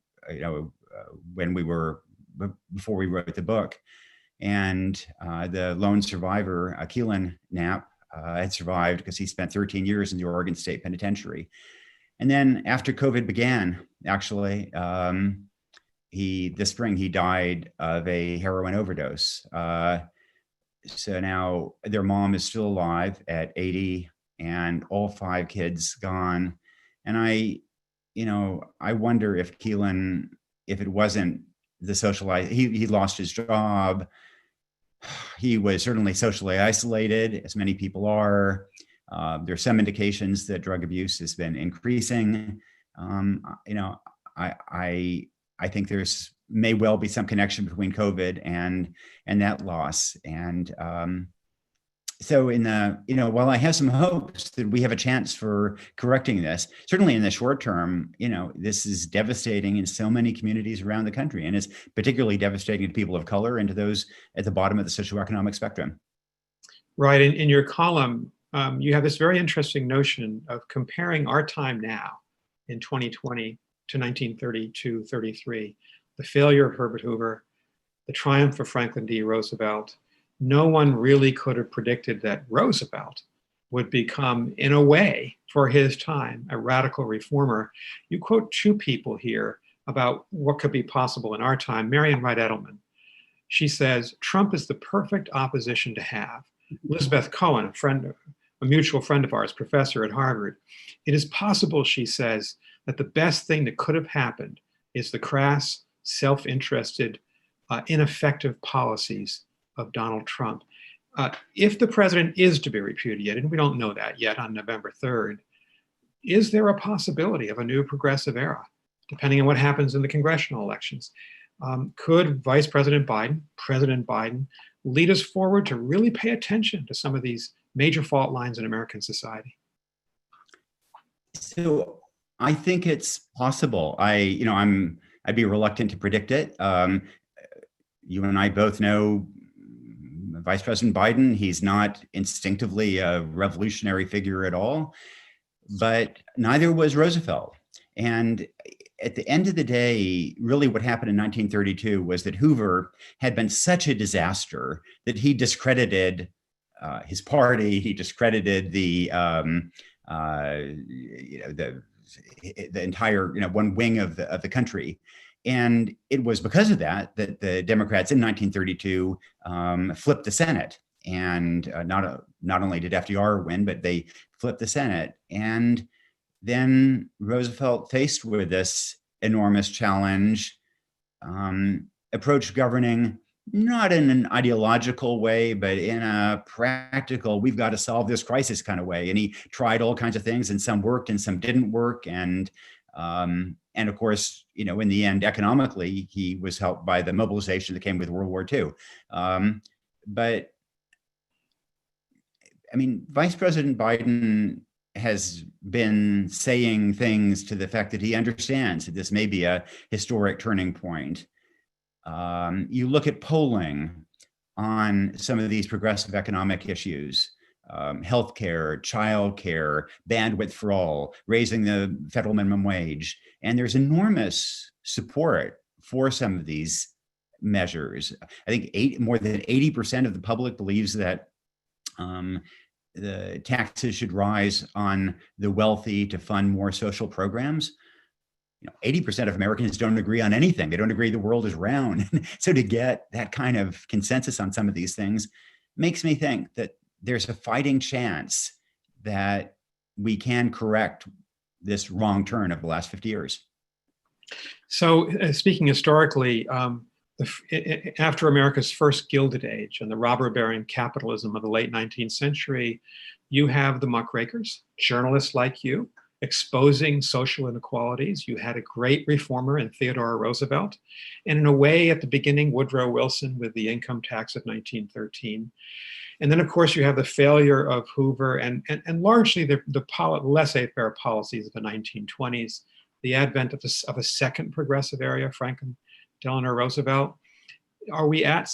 Before we wrote the book, and the lone survivor, Keelan Knapp, had survived because he spent 13 years in the Oregon State Penitentiary. And then after COVID began, actually, this spring, he died of a heroin overdose. So now their mom is still alive at 80 and all 5 kids gone. And I wonder if Keelan if it wasn't the socialized, he lost his job. He was certainly socially isolated, as many people are. There's some indications that drug abuse has been increasing. I think there's may well be some connection between COVID and that loss. And so while I have some hopes that we have a chance for correcting this, certainly in the short term, this is devastating in so many communities around the country, and it's particularly devastating to people of color and to those at the bottom of the socioeconomic spectrum. Right. In your column, you have this very interesting notion of comparing our time now in 2020 to 1932-33, the failure of Herbert Hoover, the triumph of Franklin D. Roosevelt. No one really could have predicted that Roosevelt would become, in a way, for his time, a radical reformer. You quote two people here about what could be possible in our time. Marian Wright Edelman. She says, Trump is the perfect opposition to have. Elizabeth Cohen, a mutual friend of ours, professor at Harvard. It is possible, she says, that the best thing that could have happened is the crass, self-interested, ineffective policies of Donald Trump. If the president is to be repudiated, and we don't know that yet on November 3rd, is there a possibility of a new progressive era, depending on what happens in the congressional elections? Could President Biden, lead us forward to really pay attention to some of these major fault lines in American society? So I think it's possible. I'd be reluctant to predict it. You and I both know Vice President Biden. He's not instinctively a revolutionary figure at all, but neither was Roosevelt. And at the end of the day, really what happened in 1932 was that Hoover had been such a disaster that he discredited his party. He discredited the entire one wing of the country. And it was because of that the Democrats in 1932 flipped the Senate. And not only did FDR win, but they flipped the Senate. And then Roosevelt, faced with this enormous challenge, approached governing not in an ideological way, but in a practical, we've got to solve this crisis kind of way. And he tried all kinds of things, and some worked and some didn't work. And of course, in the end, economically, he was helped by the mobilization that came with World War II. But I mean, Vice President Biden has been saying things to the effect that he understands that this may be a historic turning point. You look at polling on some of these progressive economic issues, healthcare, childcare, bandwidth for all, raising the federal minimum wage, and there's enormous support for some of these measures. I think more than 80% of the public believes that the taxes should rise on the wealthy to fund more social programs. 80% of Americans don't agree on anything. They don't agree the world is round. So to get that kind of consensus on some of these things makes me think that there's a fighting chance that we can correct this wrong turn of the last 50 years. So speaking historically, after America's first Gilded Age and the robber baron capitalism of the late 19th century, you have the muckrakers, journalists like you, exposing social inequalities. You had a great reformer in Theodore Roosevelt, and in a way at the beginning, Woodrow Wilson with the income tax of 1913. And then, of course, you have the failure of Hoover and largely the laissez-faire policies of the 1920s, the advent of a second progressive area, Franklin Delano Roosevelt. Are we at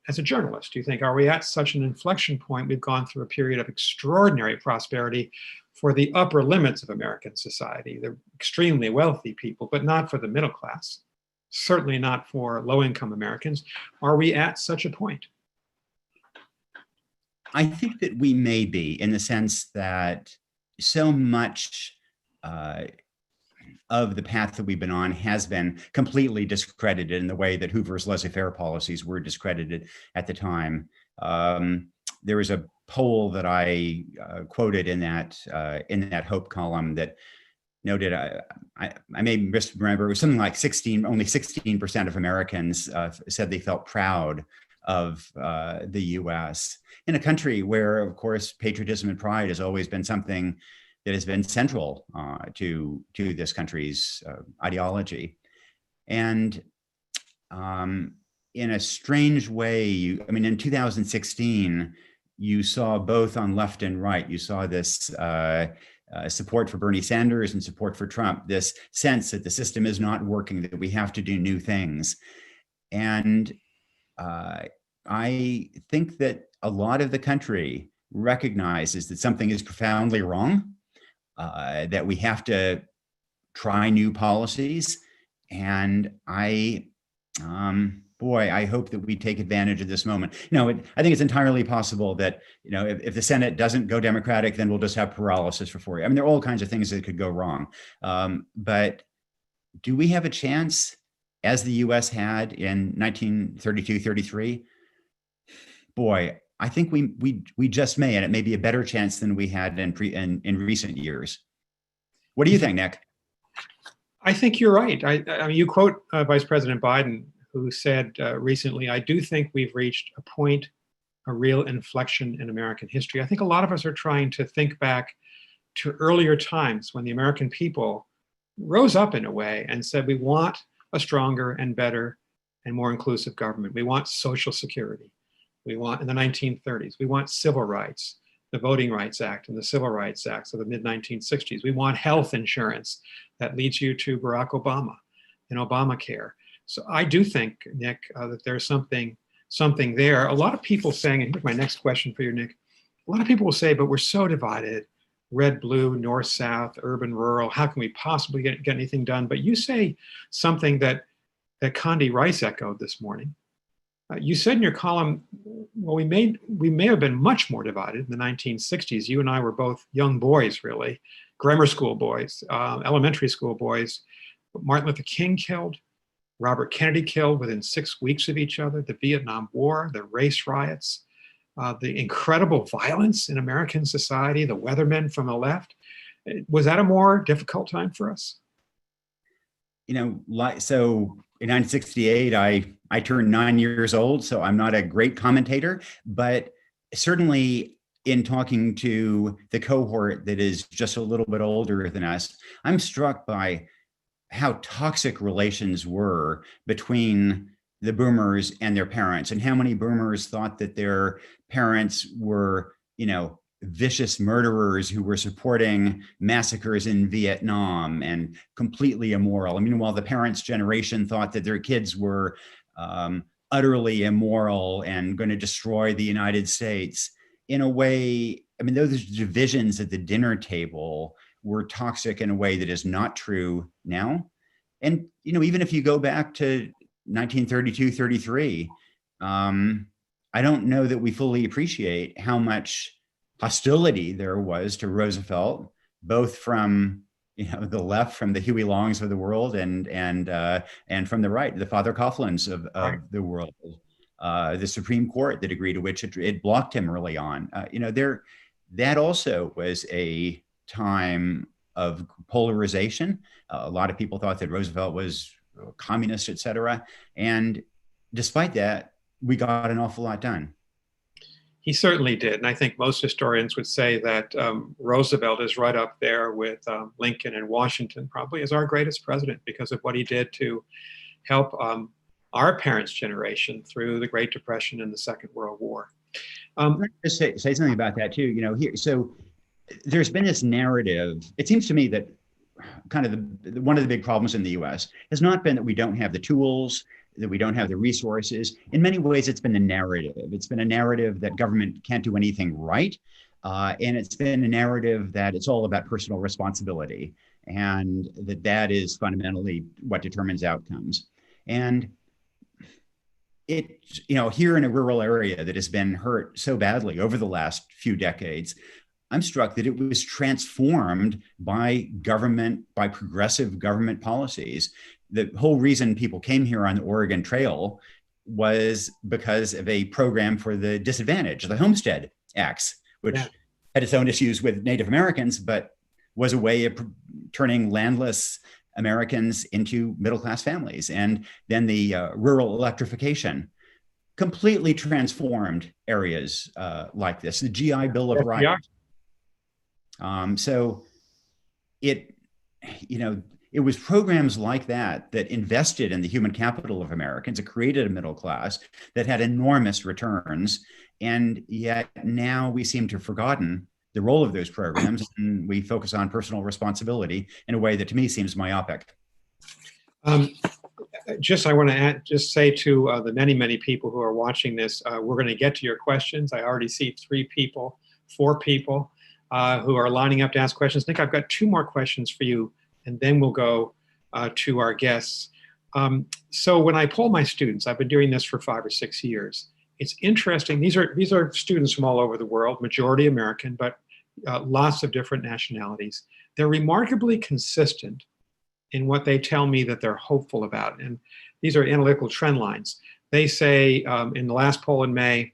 as a journalist, do you think, are we at such an inflection point? We've gone through a period of extraordinary prosperity for the upper limits of American society, the extremely wealthy people, but not for the middle class, certainly not for low-income Americans. Are we at such a point? I think that we may be, in the sense that so much of the path that we've been on has been completely discredited in the way that Hoover's laissez-faire policies were discredited at the time. There was a poll that I quoted in that Hope column that noted, I may misremember, it was something like only 16% of Americans said they felt proud of the US, in a country where, of course, patriotism and pride has always been something that has been central to this country's ideology. And in a strange way, in 2016, you saw both on left and right, you saw this support for Bernie Sanders and support for Trump, this sense that the system is not working, that we have to do new things. And I think that a lot of the country recognizes that something is profoundly wrong, that we have to try new policies. And I hope that we take advantage of this moment. I think it's entirely possible that, if the Senate doesn't go Democratic, then we'll just have paralysis for 4 years. There are all kinds of things that could go wrong. But do we have a chance, as the US had in 1932, 33? Boy, I think we just may, and it may be a better chance than we had in recent years. What do you think, Nick? I think you're right. I mean, you quote Vice President Biden, who said recently, "I do think we've reached a point, a real inflection in American history." I think a lot of us are trying to think back to earlier times when the American people rose up in a way and said, we want a stronger and better and more inclusive government. We want Social Security. We want, in the 1930s, we want civil rights, the Voting Rights Act and the Civil Rights Acts of the mid-1960s. We want health insurance that leads you to Barack Obama and Obamacare. So I do think, Nick, that there's something there. A lot of people saying, and here's my next question for you, Nick. A lot of people will say, but we're so divided, red, blue, north, south, urban, rural. How can we possibly get anything done? But you say something that Condi Rice echoed this morning. You said in your column, well, we may have been much more divided in the 1960s. You and I were both young boys, really, grammar school boys, elementary school boys. Martin Luther King killed, Robert Kennedy killed within 6 weeks of each other, the Vietnam War, the race riots, the incredible violence in American society, the weathermen from the left. Was that a more difficult time for us? So in 1968, I turned 9 years old, so I'm not a great commentator, but certainly in talking to the cohort that is just a little bit older than us, I'm struck by how toxic relations were between the boomers and their parents, and how many boomers thought that their parents were, vicious murderers who were supporting massacres in Vietnam and completely immoral. While the parents' generation thought that their kids were utterly immoral and going to destroy the United States. In a way, those divisions at the dinner table were toxic in a way that is not true now. And, even if you go back to 1932, 33, I don't know that we fully appreciate how much hostility there was to Roosevelt, both from the left, from the Huey Longs of the world, and from the right, the Father Coughlins of the world, the Supreme Court, the degree to which it blocked him early on. That also was a time of polarization. A lot of people thought that Roosevelt was communist, et cetera. And despite that, we got an awful lot done. He certainly did. And I think most historians would say that Roosevelt is right up there with Lincoln and Washington, probably as our greatest president, because of what he did to help our parents' generation through the Great Depression and the Second World War. Just say something about that too. So there's been this narrative. It seems to me that kind of one of the big problems in the US has not been that we don't have the tools, that we don't have the resources. In many ways, it's been a narrative. It's been a narrative that government can't do anything right. And it's been a narrative that it's all about personal responsibility, and that is fundamentally what determines outcomes. And here in a rural area that has been hurt so badly over the last few decades, I'm struck that it was transformed by progressive government policies. The whole reason people came here on the Oregon Trail was because of a program for the disadvantaged, the Homestead Acts, which had its own issues with Native Americans, but was a way of turning landless Americans into middle-class families. And then the rural electrification completely transformed areas like this, the GI Bill of Rights. So it, it was programs like that that invested in the human capital of Americans. It created a middle class that had enormous returns. And yet now we seem to have forgotten the role of those programs, and we focus on personal responsibility in a way that to me seems myopic. I want to just say to the many people who are watching this, we're going to get to your questions. I already see 4 people who are lining up to ask questions. Nick, I've got 2 more questions for you, and then we'll go to our guests. So when I poll my students, I've been doing this for 5 or 6 years. It's interesting. These are students from all over the world, majority American, but lots of different nationalities. They're remarkably consistent in what they tell me that they're hopeful about. And these are analytical trend lines. They say in the last poll in May,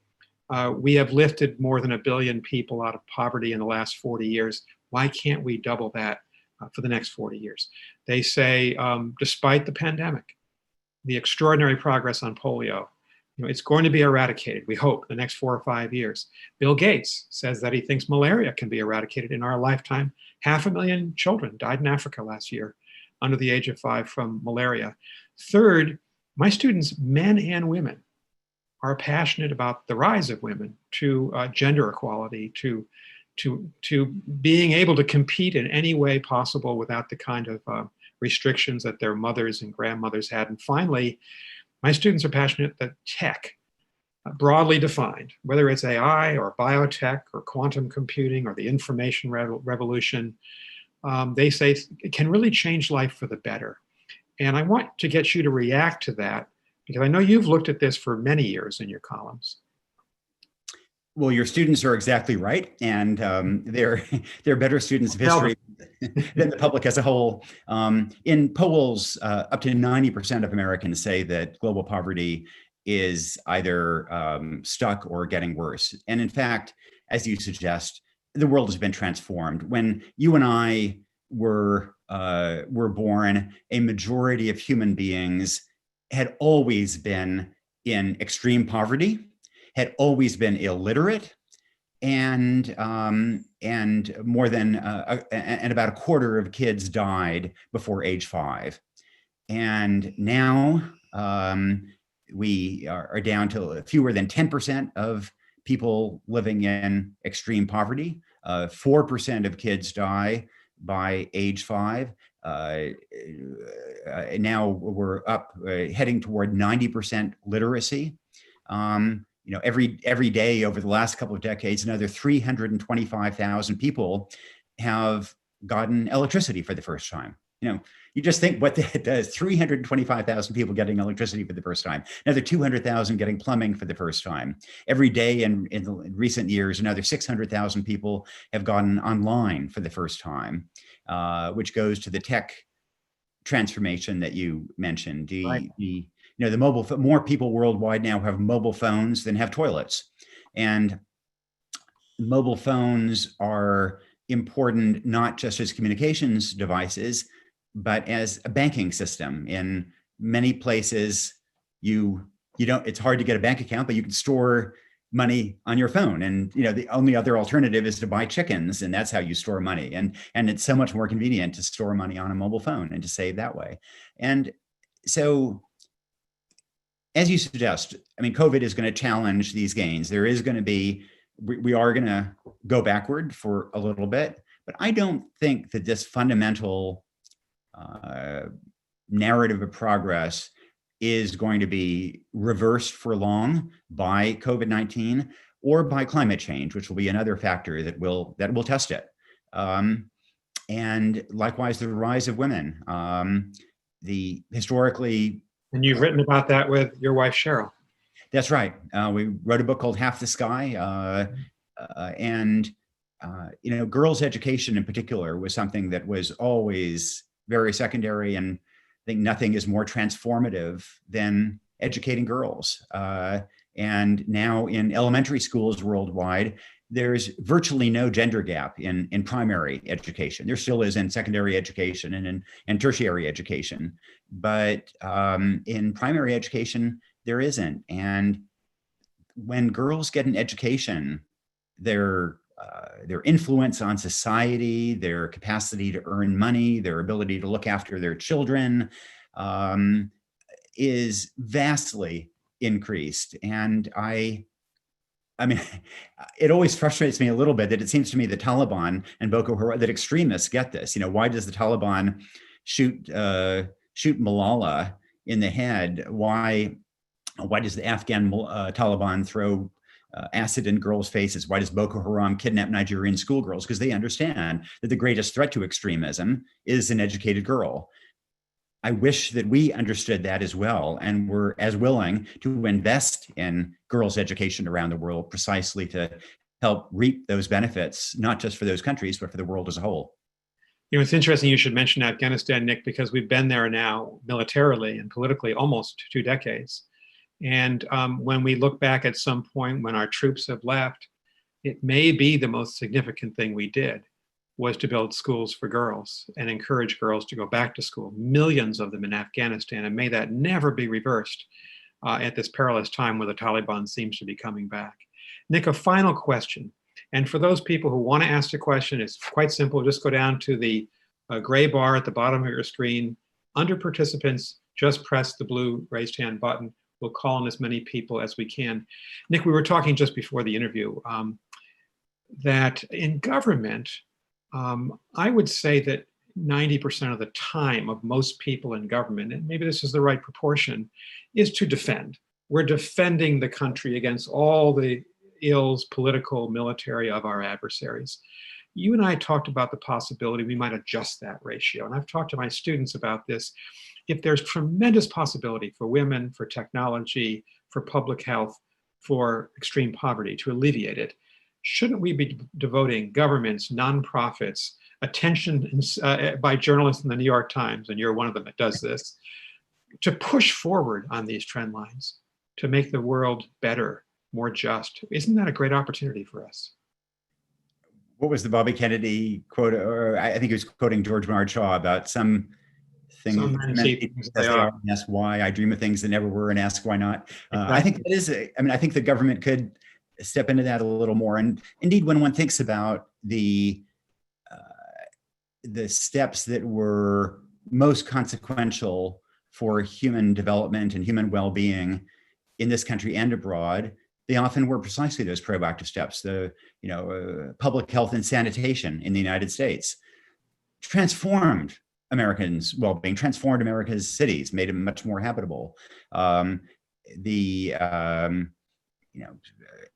we have lifted more than 1 billion people out of poverty in the last 40 years. Why can't we double that for the next 40 years? They say, despite the pandemic, the extraordinary progress on polio, it's going to be eradicated, we hope, the next 4 or 5 years. Bill Gates says that he thinks malaria can be eradicated in our lifetime. 500,000 children died in Africa last year under the age of 5 from malaria. Third, my students, men and women, are passionate about the rise of women to gender equality, to being able to compete in any way possible without the kind of restrictions that their mothers and grandmothers had. And finally, my students are passionate that tech, broadly defined, whether it's AI or biotech or quantum computing or the information revolution, they say it can really change life for the better. And I want to get you to react to that, because I know you've looked at this for many years in your columns. Well, your students are exactly right, and they're better students of history than the public as a whole. In polls, up to 90% of Americans say that global poverty is either stuck or getting worse. And in fact, as you suggest, the world has been transformed. When you and I were born, a majority of human beings had always been in extreme poverty, had always been illiterate, and more than and about a quarter of kids died before age 5. And now we are down to fewer than 10% of people living in extreme poverty. 4% of kids die by age 5. Now we're up heading toward 90% literacy. Every day over the last couple of decades, another 325,000 people have gotten electricity for the first time. You just think what that does, 325,000 people getting electricity for the first time, another 200,000 getting plumbing for the first time. Every day in recent years, another 600,000 people have gotten online for the first time, which goes to the tech transformation that you mentioned. Right. The more people worldwide now have mobile phones than have toilets. And mobile phones are important not just as communications devices, but as a banking system. In many places, it's hard to get a bank account, but you can store money on your phone. And the only other alternative is to buy chickens, and that's how you store money. And it's so much more convenient to store money on a mobile phone and to save that way. And so, as you suggest, COVID is going to challenge these gains. There is going to be, we are going to go backward for a little bit, but I don't think that this fundamental narrative of progress is going to be reversed for long by COVID-19 or by climate change, which will be another factor that will test it. And likewise, the rise of women. And you've written about that with your wife, Cheryl. That's right. We wrote a book called Half the Sky. Girls' education in particular was something that was always very secondary. And I think nothing is more transformative than educating girls. And now in elementary schools worldwide, there's virtually no gender gap in primary education. There still is in secondary education and in tertiary education, but in primary education, there isn't. And when girls get an education, their influence on society, their capacity to earn money, their ability to look after their children is vastly increased. And I mean, it always frustrates me a little bit that it seems to me the Taliban and Boko Haram, that extremists get this. You know, why does the Taliban shoot Malala in the head? Why does the Afghan Taliban throw acid in girls' faces? Why does Boko Haram kidnap Nigerian schoolgirls? Because they understand that the greatest threat to extremism is an educated girl. I wish that we understood that as well and were as willing to invest in girls' education around the world precisely to help reap those benefits, not just for those countries, but for the world as a whole. You know, it's interesting you should mention Afghanistan, Nick, because we've been there now militarily and politically almost 2 decades. And when we look back at some point when our troops have left, it may be the most significant thing we did was to build schools for girls and encourage girls to go back to school, millions of them in Afghanistan, and may that never be reversed at this perilous time where the Taliban seems to be coming back. Nick, a final question. And for those people who want to ask a question, it's quite simple. Just go down to the gray bar at the bottom of your screen. Under participants, just press the blue raised hand button. We'll call on as many people as we can. Nick, we were talking just before the interview that in government, I would say that 90% of the time of most people in government, and maybe this is the right proportion, is to defend. We're defending the country against all the ills, political, military, of our adversaries. You and I talked about the possibility we might adjust that ratio. And I've talked to my students about this. If there's tremendous possibility for women, for technology, for public health, for extreme poverty, to alleviate it, shouldn't we be devoting governments, nonprofits, attention by journalists in the New York Times, and you're one of them that does this, to push forward on these trend lines, to make the world better, more just? Isn't that a great opportunity for us? What was the Bobby Kennedy quote? Or I think he was quoting George Bernard Shaw about some things they are and ask why. I dream of things that never were and ask why not. Exactly. I think that is, I think the government could step into that a little more. And indeed, when one thinks about the steps that were most consequential for human development and human well-being in this country and abroad, they often were precisely those proactive steps. The public health and sanitation in the United States transformed Americans' well-being, transformed America's cities, made them much more habitable.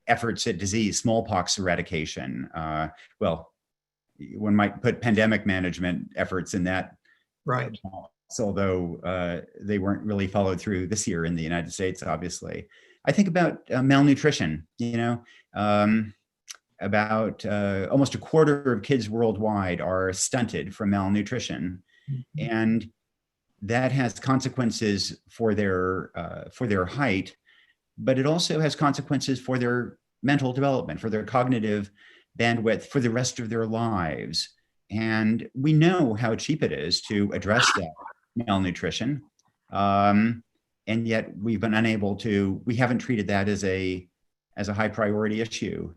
Efforts at disease, smallpox eradication. Well, one might put pandemic management efforts in that. Right. Although they weren't really followed through this year in the United States, obviously. I think about malnutrition, about almost a quarter of kids worldwide are stunted from malnutrition. Mm-hmm. And that has consequences for their height, but it also has consequences for their mental development, for their cognitive bandwidth, for the rest of their lives. And we know how cheap it is to address that malnutrition. And yet we've been unable to, we haven't treated that as a high priority issue.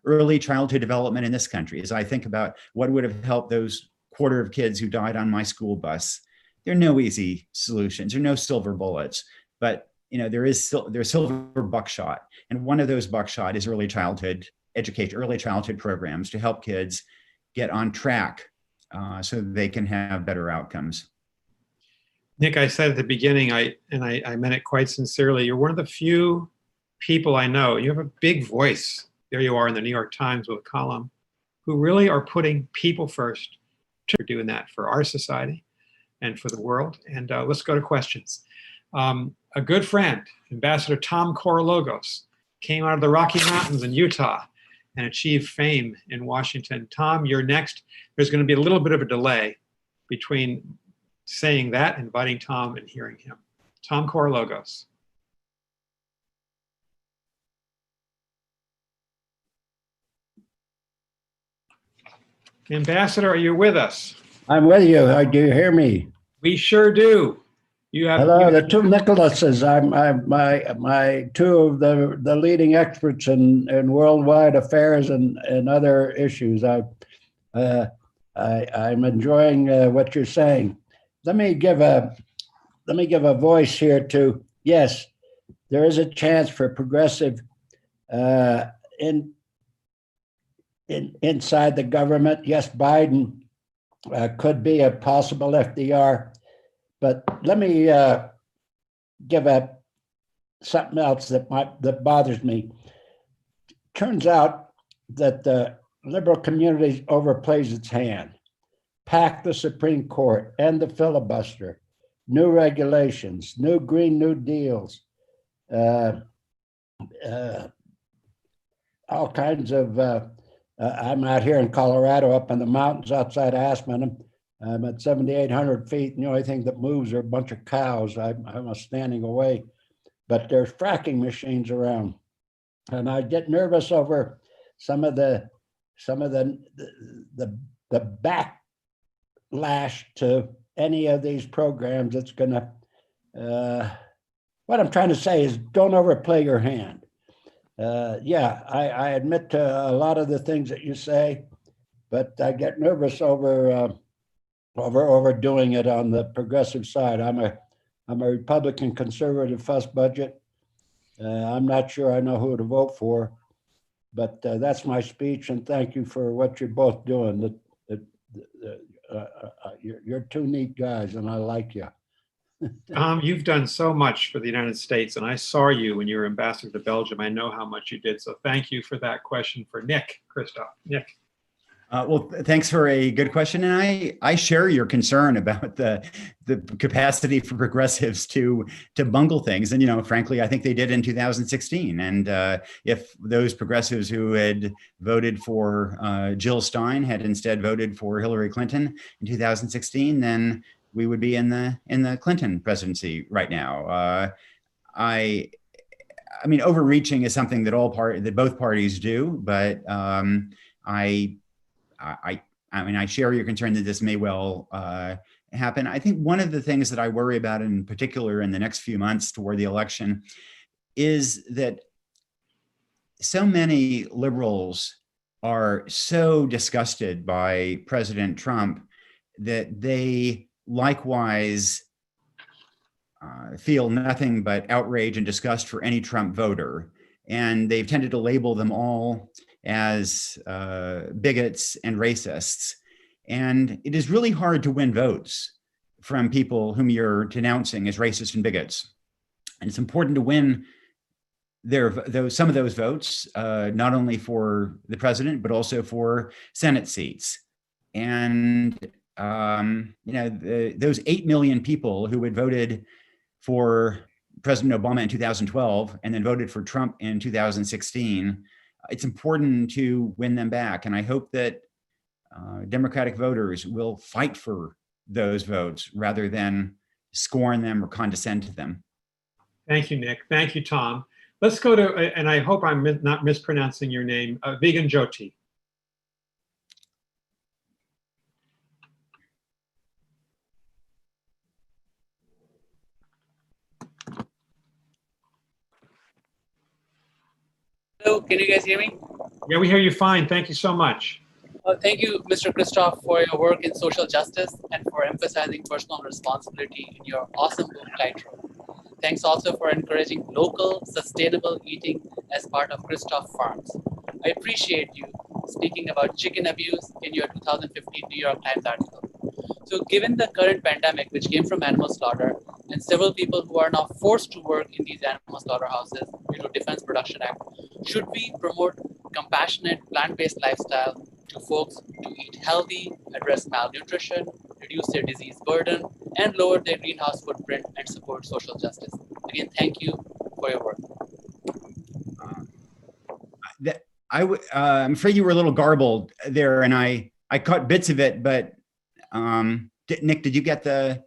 Early childhood development in this country, as I think about what would have helped those quarter of kids who died on my school bus, there are no easy solutions, there are no silver bullets, but there's silver buckshot. And one of those buckshot is early childhood education, early childhood programs to help kids get on track so they can have better outcomes. Nick, I said at the beginning, I meant it quite sincerely, you're one of the few people I know, you have a big voice, there you are in the New York Times with a column, who really are putting people first. We're doing that for our society and for the world. And let's go to questions. A good friend, Ambassador Tom Korologos, came out of the Rocky Mountains in Utah and achieved fame in Washington. Tom, you're next. There's going to be a little bit of a delay between saying that, inviting Tom, and hearing him. Tom Korologos. Ambassador, are you with us? I'm with you. Do you hear me? We sure do. You have. Hello, the two Nicholases. I'm my two of the leading experts in worldwide affairs and other issues. I'm enjoying what you're saying. Let me give a voice here to, yes, there is a chance for progressive inside the government. Yes, Biden could be a possible FDR, but let me give something else that bothers me. Turns out that the liberal community overplays its hand. Pack the Supreme Court, end the filibuster, new regulations, new Green New Deals, all kinds of. I'm out here in Colorado, up in the mountains outside Aspen. I'm at 7,800 feet, and the only thing that moves are a bunch of cows. I'm standing away, but there's fracking machines around, and I get nervous over some of the backlash to any of these programs. That's gonna. What I'm trying to say is, don't overplay your hand. Yeah, I admit to a lot of the things that you say, but I get nervous over overdoing it on the progressive side. I'm a Republican conservative fuss budget. I'm not sure I know who to vote for, but that's my speech. And thank you for what you're both doing. You're two neat guys, and I like you. You've done so much for the United States, and I saw you when you were ambassador to Belgium. I know how much you did. So thank you for that question for Nick, Christoph. Nick. Well, thanks for a good question. And I share your concern about the capacity for progressives to bungle things. And, you know, frankly, I think they did in 2016. And if those progressives who had voted for Jill Stein had instead voted for Hillary Clinton in 2016, then we would be in the Clinton presidency right now. I mean, overreaching is something that both parties do, but I mean, I share your concern that this may well happen. I think one of the things that I worry about in particular in the next few months toward the election is that so many liberals are so disgusted by President Trump that they likewise feel nothing but outrage and disgust for any Trump voter. And they've tended to label them all as bigots and racists. And it is really hard to win votes from people whom you're denouncing as racist and bigots. And it's important to win some of those votes, not only for the president, but also for Senate seats. And you know, those 8 million people who had voted for President Obama in 2012 and then voted for Trump in 2016, it's important to win them back. And I hope that Democratic voters will fight for those votes rather than scorn them or condescend to them. Thank you, Nick. Thank you, Tom. Let's go to, and I hope I'm not mispronouncing your name, Vegan Jyoti. Hello, can you guys hear me? Yeah, we hear you fine. Thank you so much. Thank you, Mr. Christoph, for your work in social justice and for emphasizing personal responsibility in your awesome book title. Thanks also for encouraging local, sustainable eating as part of Christoph Farms. I appreciate you speaking about chicken abuse in your 2015 New York Times article. So given the current pandemic, which came from animal slaughter, and several people who are now forced to work in these animal slaughterhouses due to Defense Production Act, should we promote compassionate plant-based lifestyle to folks to eat healthy, address malnutrition, reduce their disease burden, and lower their greenhouse footprint and support social justice? Again, thank you for your work. I'm afraid you were a little garbled there, and I caught bits of it, but Nick, did you get the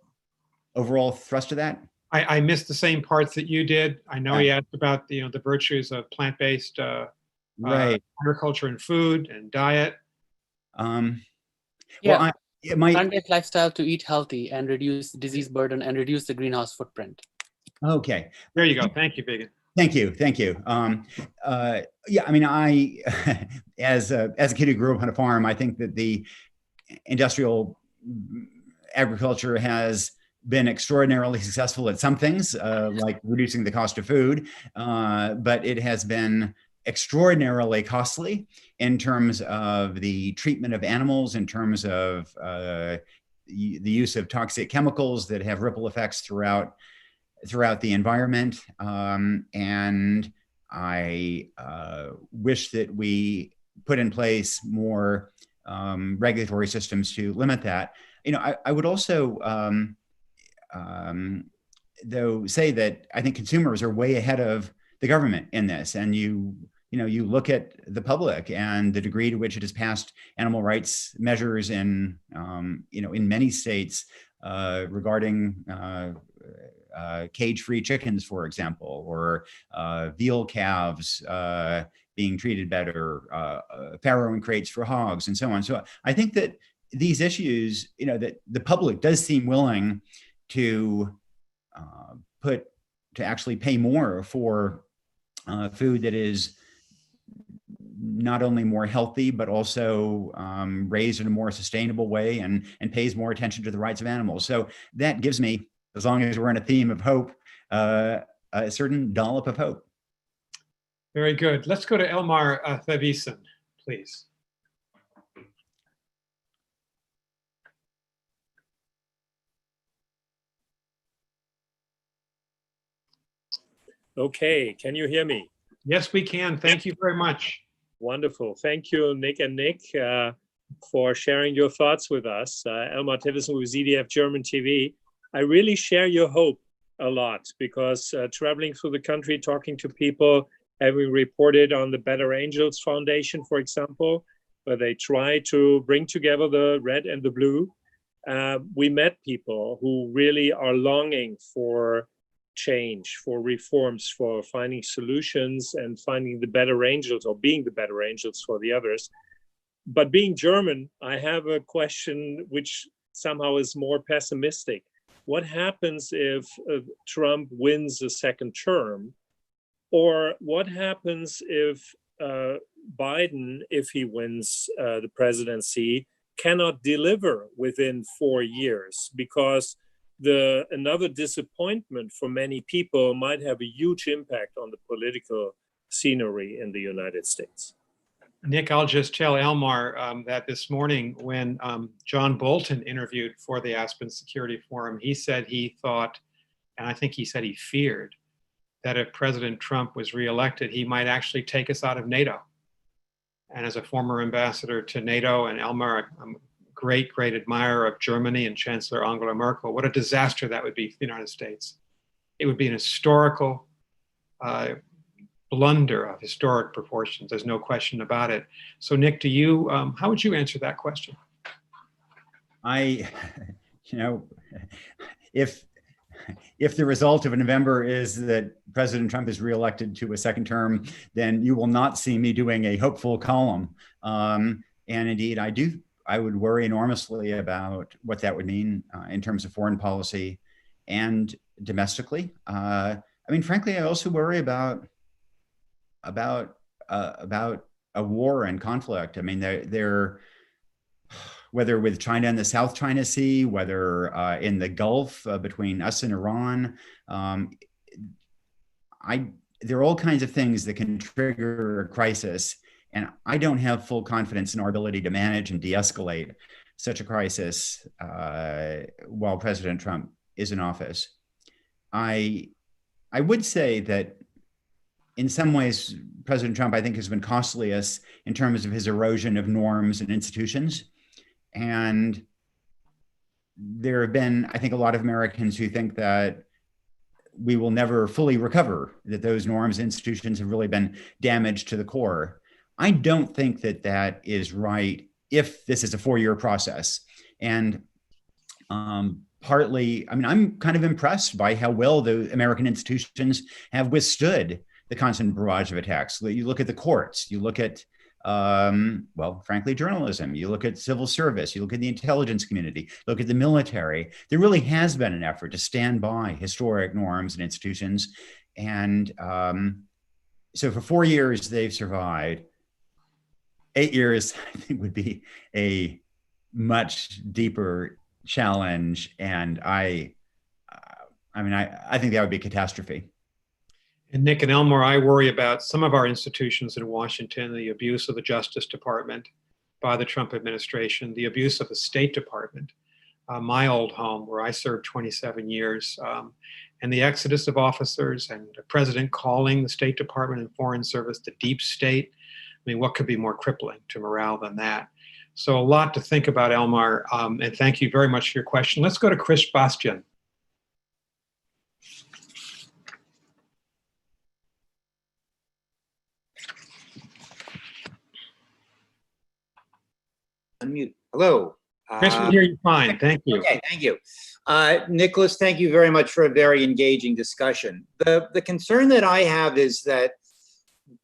overall thrust of that? I missed the same parts that you did. I know he asked about the virtues of plant-based right agriculture and food and diet. Yeah, Well, it might. plant-based lifestyle to eat healthy and reduce disease burden and reduce the greenhouse footprint. Okay. There you go. Thank you, Bigan. Thank you. Thank you. Yeah, I mean, as a kid who grew up on a farm, I think that the industrial agriculture has been extraordinarily successful at some things, like reducing the cost of food, but it has been extraordinarily costly in terms of the treatment of animals, in terms of the use of toxic chemicals that have ripple effects throughout the environment. And I wish that we put in place more regulatory systems to limit that. I would also, though, say that I think consumers are way ahead of the government in this. And you look at the public and the degree to which it has passed animal rights measures in many states regarding cage-free chickens, for example, or veal calves being treated better, farrowing crates for hogs, and so on. So I think that these issues, that the public does seem willing to actually pay more for food that is not only more healthy, but also raised in a more sustainable way and pays more attention to the rights of animals. So that gives me, as long as we're in a theme of hope, a certain dollop of hope. Very good. Let's go to Elmar Thavisen, please. Okay, can you hear me? Yes, we can. Thank you very much. Wonderful. Thank you, Nick and Nick, for sharing your thoughts with us. Elmar Thavisen with ZDF German TV. I really share your hope a lot because traveling through the country, talking to people, having reported on the Better Angels Foundation, for example, where they try to bring together the red and the blue. We met people who really are longing for change, for reforms, for finding solutions and finding the better angels or being the better angels for the others. But being German, I have a question which somehow is more pessimistic. What happens if Trump wins a second term? Or what happens if Biden, if he wins the presidency, cannot deliver within 4 years? Because another disappointment for many people might have a huge impact on the political scenery in the United States. Nick, I'll just tell Elmar that this morning when John Bolton interviewed for the Aspen Security Forum, he said he thought, and I think he said he feared, that if President Trump was reelected, he might actually take us out of NATO. And as a former ambassador to NATO, and Elmar, I'm a great, great admirer of Germany and Chancellor Angela Merkel, what a disaster that would be for the United States. It would be an historical blunder of historic proportions. There's no question about it. So Nick, to you, how would you answer that question? If the result of November is that President Trump is reelected to a second term, then you will not see me doing a hopeful column. And indeed, I would worry enormously about what that would mean in terms of foreign policy and domestically. I mean, frankly, I also worry about a war and conflict. I mean, they're whether with China in the South China Sea, whether in the Gulf between us and Iran, there are all kinds of things that can trigger a crisis. And I don't have full confidence in our ability to manage and de-escalate such a crisis while President Trump is in office. I would say that in some ways, President Trump, I think, has been costly us in terms of his erosion of norms and institutions. And there have been, I think, a lot of Americans who think that we will never fully recover, that those norms and institutions have really been damaged to the core. I don't think that that is right if this is a 4-year process. And partly, I mean, I'm kind of impressed by how well the American institutions have withstood the constant barrage of attacks. You look at the courts, you look at well, frankly, journalism. You look at civil service, you look at the intelligence community, look at the military. There really has been an effort to stand by historic norms and institutions. And so for 4 years, they've survived. 8 years, I think, would be a much deeper challenge. And I think that would be a catastrophe. And Nick and Elmore, I worry about some of our institutions in Washington, the abuse of the Justice Department by the Trump administration, the abuse of the State Department, my old home where I served 27 years, and the exodus of officers and the president calling the State Department and Foreign Service the deep state. I mean, what could be more crippling to morale than that? So a lot to think about, Elmar, and thank you very much for your question. Let's go to Chris Bastian. Unmute. Hello. Chris, we hear you fine. Thank you. Okay, thank you. Nicholas, thank you very much for a very engaging discussion. The concern that I have is that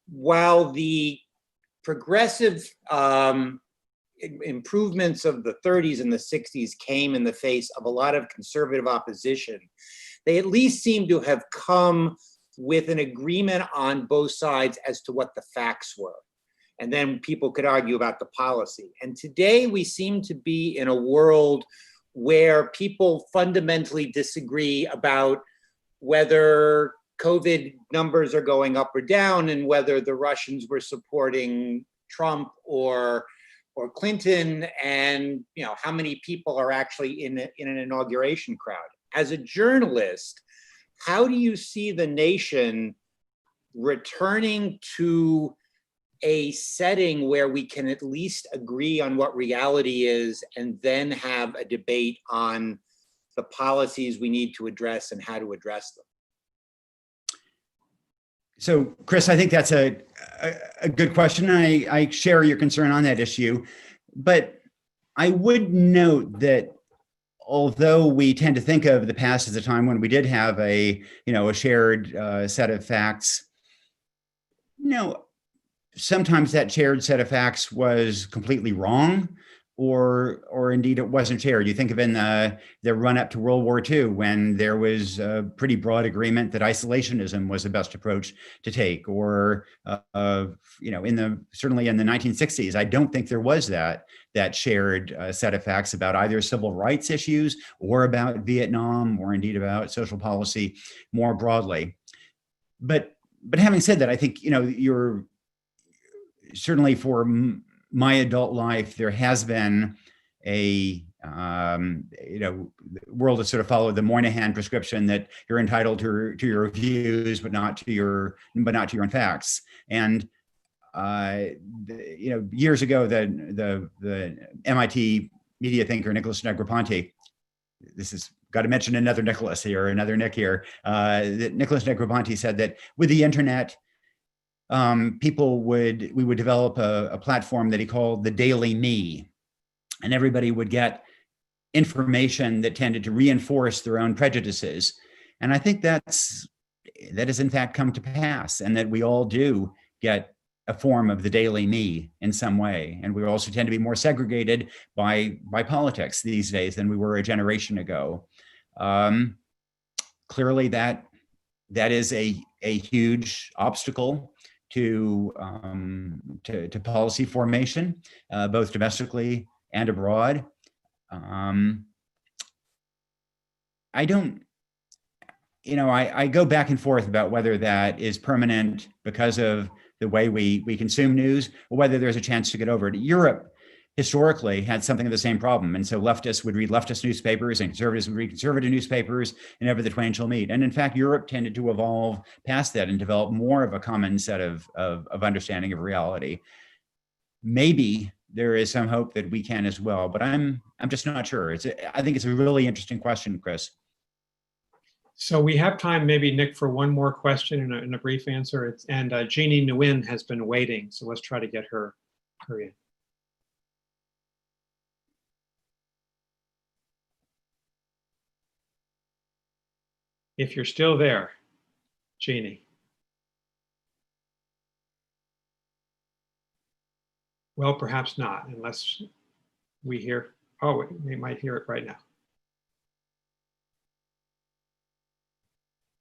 while the progressive improvements of the 30s and the 60s came in the face of a lot of conservative opposition, they at least seem to have come with an agreement on both sides as to what the facts were. And then people could argue about the policy. And today we seem to be in a world where people fundamentally disagree about whether COVID numbers are going up or down and whether the Russians were supporting Trump or Clinton, and how many people are actually in an inauguration crowd. As a journalist, how do you see the nation returning to a setting where we can at least agree on what reality is and then have a debate on the policies we need to address and how to address them? So, Chris, I think that's a good question. I share your concern on that issue, but I would note that although we tend to think of the past as a time when we did have a shared set of facts, sometimes that shared set of facts was completely wrong, or indeed it wasn't shared. You think of in the run up to World War II, when there was a pretty broad agreement that isolationism was the best approach to take, or certainly in the 1960s, I don't think there was that shared set of facts about either civil rights issues or about Vietnam, or indeed about social policy more broadly. But having said that, I think you're certainly for my adult life, there has been a world that sort of followed the Moynihan prescription that you're entitled to your views, but not to your own facts. And years ago, the MIT media thinker Nicholas Negroponte, this is got to mention another Nicholas here, another Nick here. That Nicholas Negroponte said that with the internet, we would develop a platform that he called the Daily Me, and everybody would get information that tended to reinforce their own prejudices. And I think that has in fact come to pass, and that we all do get a form of the Daily Me in some way. And we also tend to be more segregated by politics these days than we were a generation ago. Clearly that is a huge obstacle to policy formation, both domestically and abroad. I go back and forth about whether that is permanent because of the way we consume news, or whether there's a chance to get over it. Europe historically had something of the same problem. And so leftists would read leftist newspapers and conservatives would read conservative newspapers, and never the twain shall meet. And in fact, Europe tended to evolve past that and develop more of a common set of understanding of reality. Maybe there is some hope that we can as well, but I'm just not sure. I think it's a really interesting question, Chris. So we have time, maybe, Nick, for one more question and a brief answer. And Jeannie Nguyen has been waiting, so let's try to get her in. If you're still there, Jeannie. Well, perhaps not, unless we hear, oh, we might hear it right now.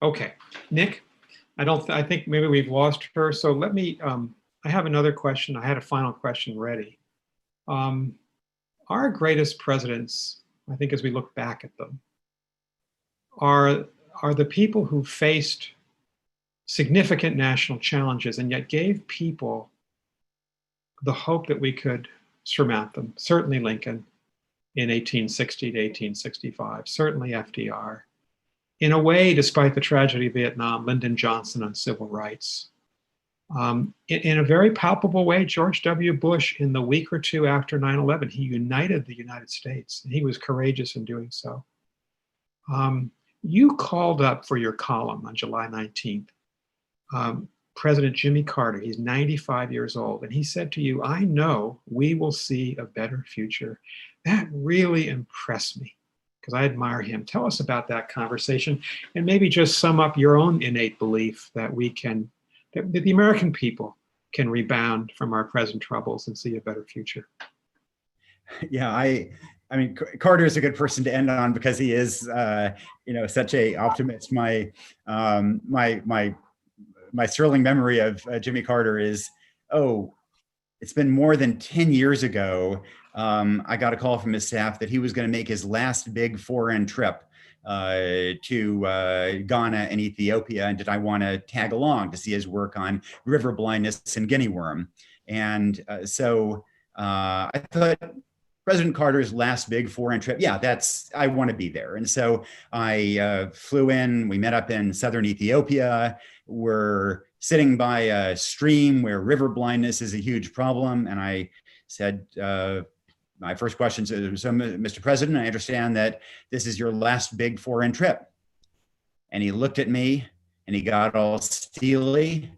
Okay, Nick, I think maybe we've lost her. So let me, I have another question. I had a final question ready. Our greatest presidents, I think as we look back at them, are the people who faced significant national challenges and yet gave people the hope that we could surmount them. Certainly Lincoln in 1860 to 1865, certainly FDR. In a way, despite the tragedy of Vietnam, Lyndon Johnson on civil rights. In a very palpable way, George W. Bush, in the week or two after 9/11, he united the United States, and he was courageous in doing so. You called up for your column on July 19th, President Jimmy Carter. He's 95 years old, and he said to you, "I know we will see a better future." That really impressed me, because I admire him. Tell us about that conversation, and maybe just sum up your own innate belief that we can, that the American people can rebound from our present troubles and see a better future. Yeah, I mean, Carter is a good person to end on because he is, you know, such a optimist. My sterling memory of Jimmy Carter is, oh, it's been more than 10 years ago. I got a call from his staff that he was going to make his last big foreign trip to Ghana and Ethiopia, and did I want to tag along to see his work on river blindness and guinea worm? And so I thought, President Carter's last big foreign trip, yeah, I want to be there. And so I flew in, we met up in southern Ethiopia. We're sitting by a stream where river blindness is a huge problem. And I said, my first question is, so Mr. President, I understand that this is your last big foreign trip. And he looked at me and he got all steely.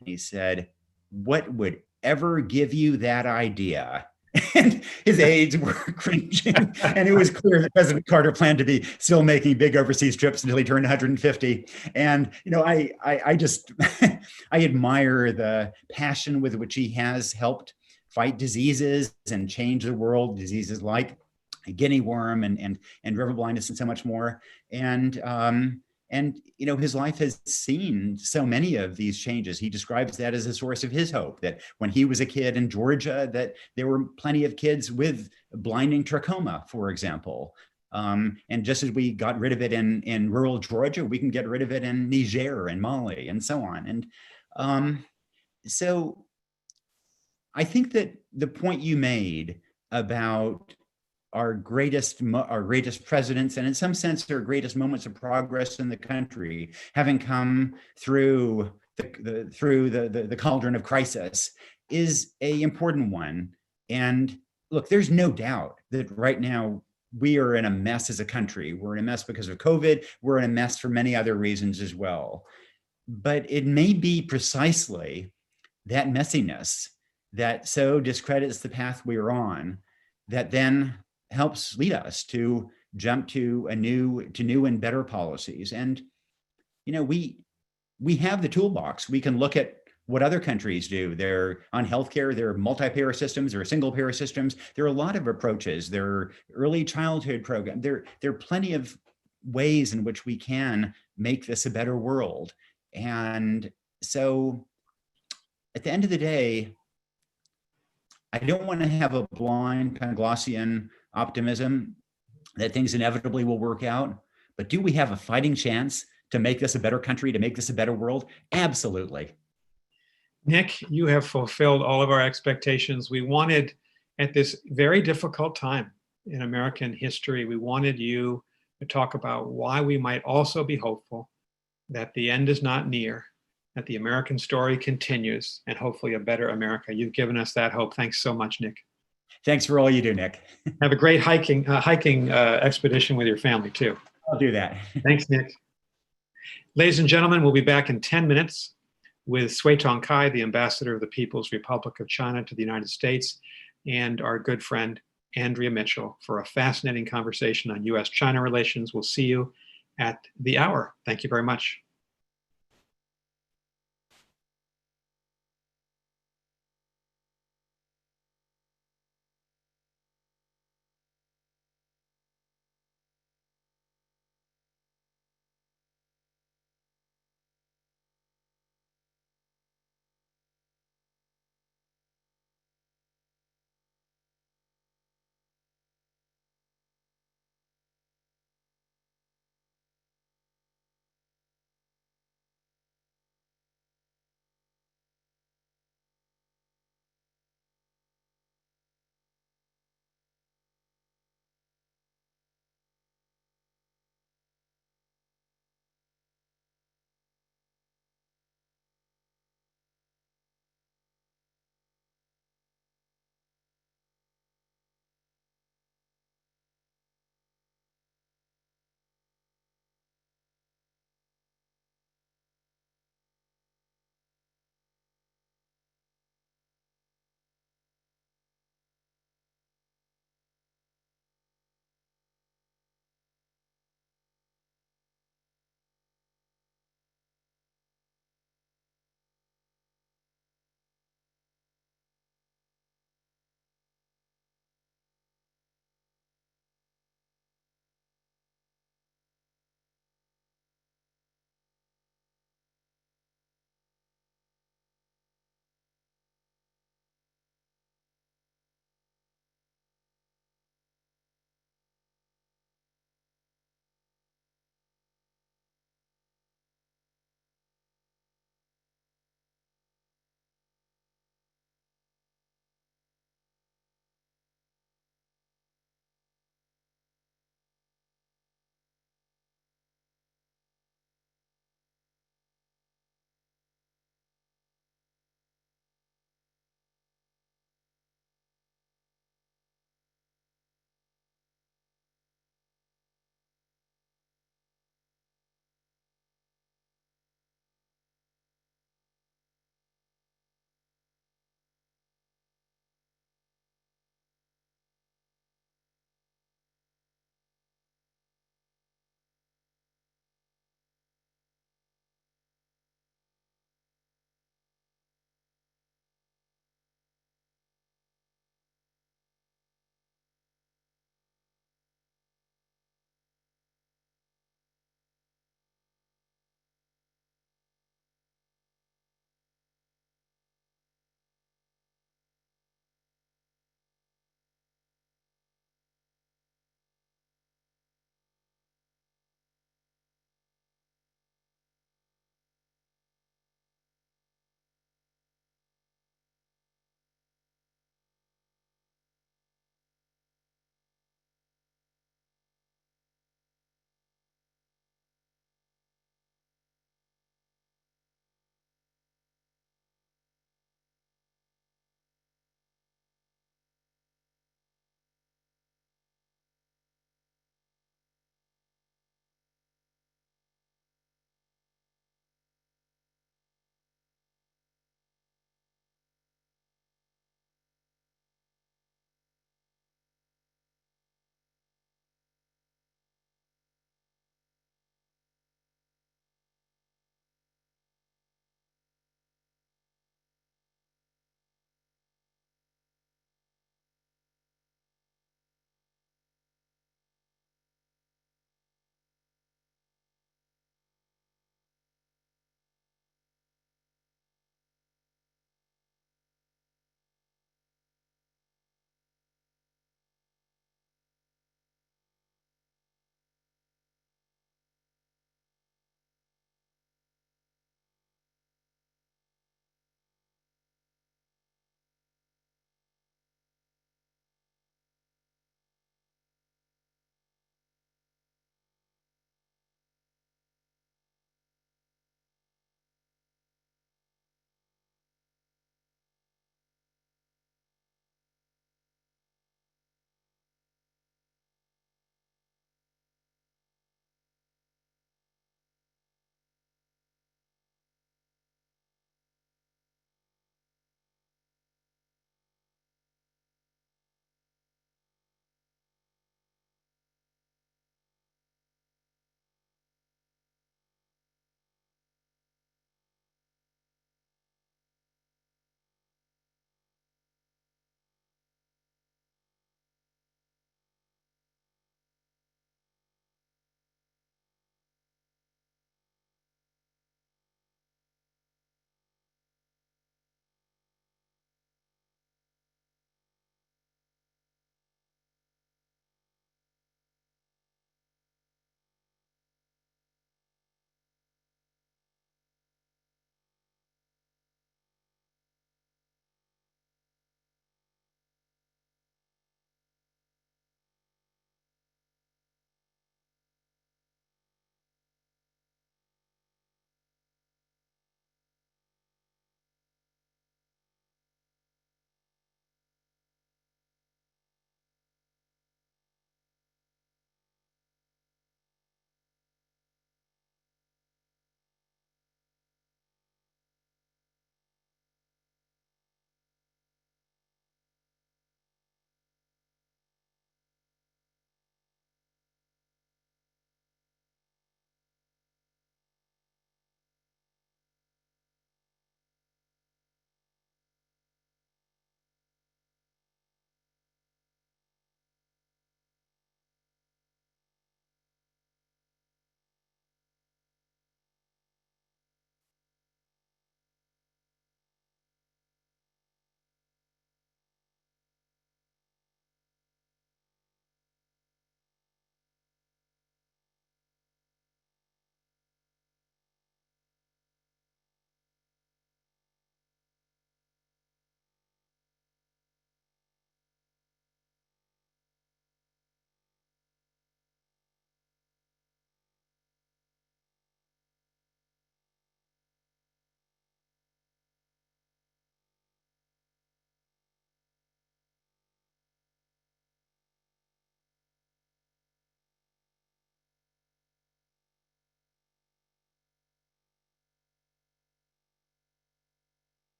And he said, "What would ever give you that idea?" And his aides were cringing. And it was clear that President Carter planned to be still making big overseas trips until he turned 150. And, you know, I just, I admire the passion with which he has helped fight diseases and change the world, diseases like guinea worm and river blindness and so much more. And you know, his life has seen so many of these changes. He describes that as a source of his hope, that when he was a kid in Georgia, that there were plenty of kids with blinding trachoma, for example. And just as we got rid of it in rural Georgia, we can get rid of it in Niger and Mali and so on. And so I think that the point you made about our greatest presidents, and in some sense, our greatest moments of progress in the country, having come through the cauldron of crisis, is an important one. And look, there's no doubt that right now we are in a mess as a country. We're in a mess because of COVID. We're in a mess for many other reasons as well. But it may be precisely that messiness that so discredits the path we're on, that then helps lead us to jump to new and better policies. And you know, we have the toolbox. We can look at what other countries do. They're on healthcare, there are multi-payer systems, there are single-payer systems. There are a lot of approaches. There are early childhood programs. There are plenty of ways in which we can make this a better world. And so at the end of the day, I don't want to have a blind Panglossian optimism that things inevitably will work out, but do we have a fighting chance to make this a better country, to make this a better world? Absolutely. Nick, you have fulfilled all of our expectations. We wanted, at this very difficult time in American history, we wanted you to talk about why we might also be hopeful that the end is not near, that the American story continues, and hopefully a better America. You've given us that hope. Thanks so much, Nick. Thanks for all you do, Nick. Have a great hiking expedition with your family too. I'll do that. Thanks, Nick. Ladies and gentlemen, we'll be back in 10 minutes with Sui Tong Kai, the ambassador of the People's Republic of China to the United States, and our good friend, Andrea Mitchell, for a fascinating conversation on U.S.-China relations. We'll see you at the hour. Thank you very much.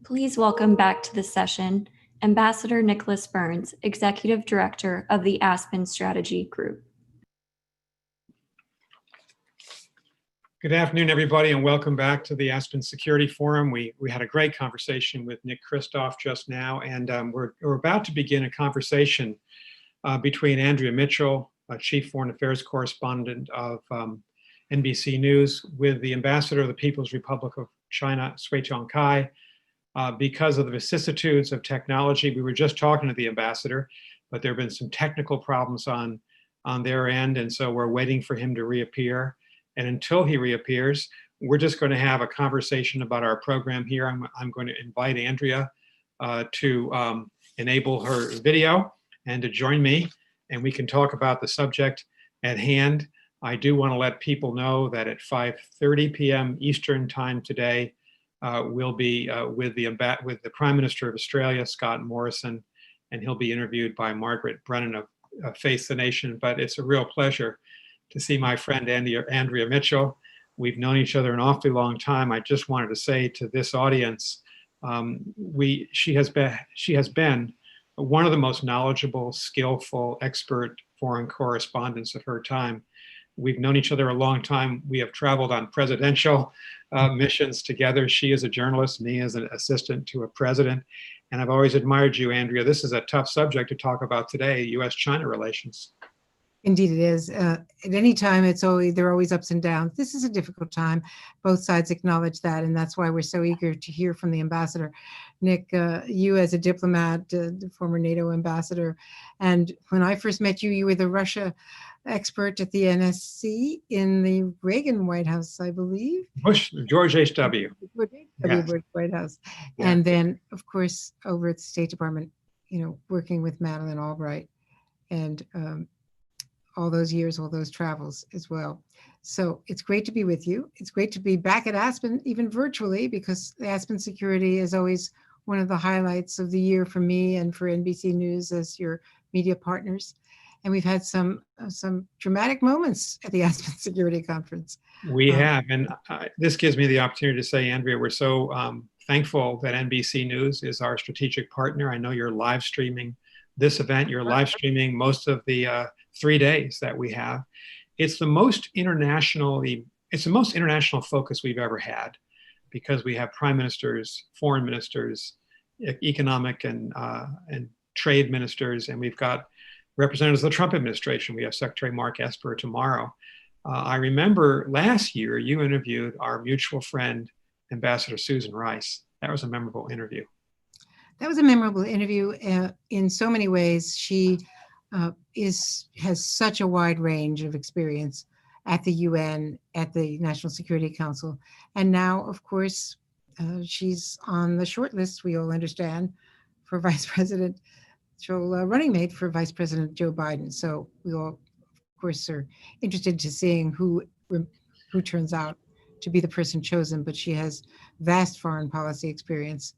Please welcome back to the session Ambassador Nicholas Burns, Executive Director of the Aspen Strategy Group. Good afternoon, everybody, and welcome back to the Aspen Security Forum. We had a great conversation with Nick Kristof just now, and we're about to begin a conversation between Andrea Mitchell, Chief Foreign Affairs Correspondent of NBC News, with the Ambassador of the People's Republic of China, Sui Chongkai. Because of the vicissitudes of technology, we were just talking to the ambassador, but there have been some technical problems on their end, and so we're waiting for him to reappear. And until he reappears, we're just going to have a conversation about our program here. I'm going to invite Andrea to enable her video and to join me, and we can talk about the subject at hand. I do want to let people know that at 5:30 p.m. Eastern Time today, we'll be with the Prime Minister of Australia, Scott Morrison, and he'll be interviewed by Margaret Brennan of Face the Nation. But it's a real pleasure to see my friend Andrea Mitchell. We've known each other an awfully long time. I just wanted to say to this audience, she has been one of the most knowledgeable, skillful, expert foreign correspondents of her time. We've known each other a long time. We have traveled on presidential missions together. She is a journalist, me as an assistant to a president. And I've always admired you, Andrea. This is a tough subject to talk about today, US-China relations. Indeed, it is. At any time, there are always ups and downs. This is a difficult time. Both sides acknowledge that, and that's why we're so eager to hear from the ambassador. Nick, you as a diplomat, the former NATO ambassador, and when I first met you, you were the Russia expert at the NSC in the Reagan White House, I believe. George H.W. Bush White House. Yeah. And then, of course, over at the State Department, working with Madeleine Albright, and all those years, all those travels as well. So it's great to be with you. It's great to be back at Aspen, even virtually, because Aspen Security is always one of the highlights of the year for me and for NBC News as your media partners. And we've had some dramatic moments at the Aspen Security Conference. We have, and this gives me the opportunity to say, Andrea, we're so thankful that NBC News is our strategic partner. I know you're live streaming this event. You're live streaming most of the 3 days that we have. It's the most international focus we've ever had, because we have prime ministers, foreign ministers, economic and trade ministers, and we've got representatives of the Trump administration. We have Secretary Mark Esper tomorrow. I remember last year you interviewed our mutual friend, Ambassador Susan Rice. That was a memorable interview. That was a memorable interview in so many ways. She has such a wide range of experience at the UN, at the National Security Council, and now, of course, she's on the short list, we all understand, for Vice President, running mate for Vice President Joe Biden. So we all, of course, are interested to seeing who turns out to be the person chosen, but she has vast foreign policy experience.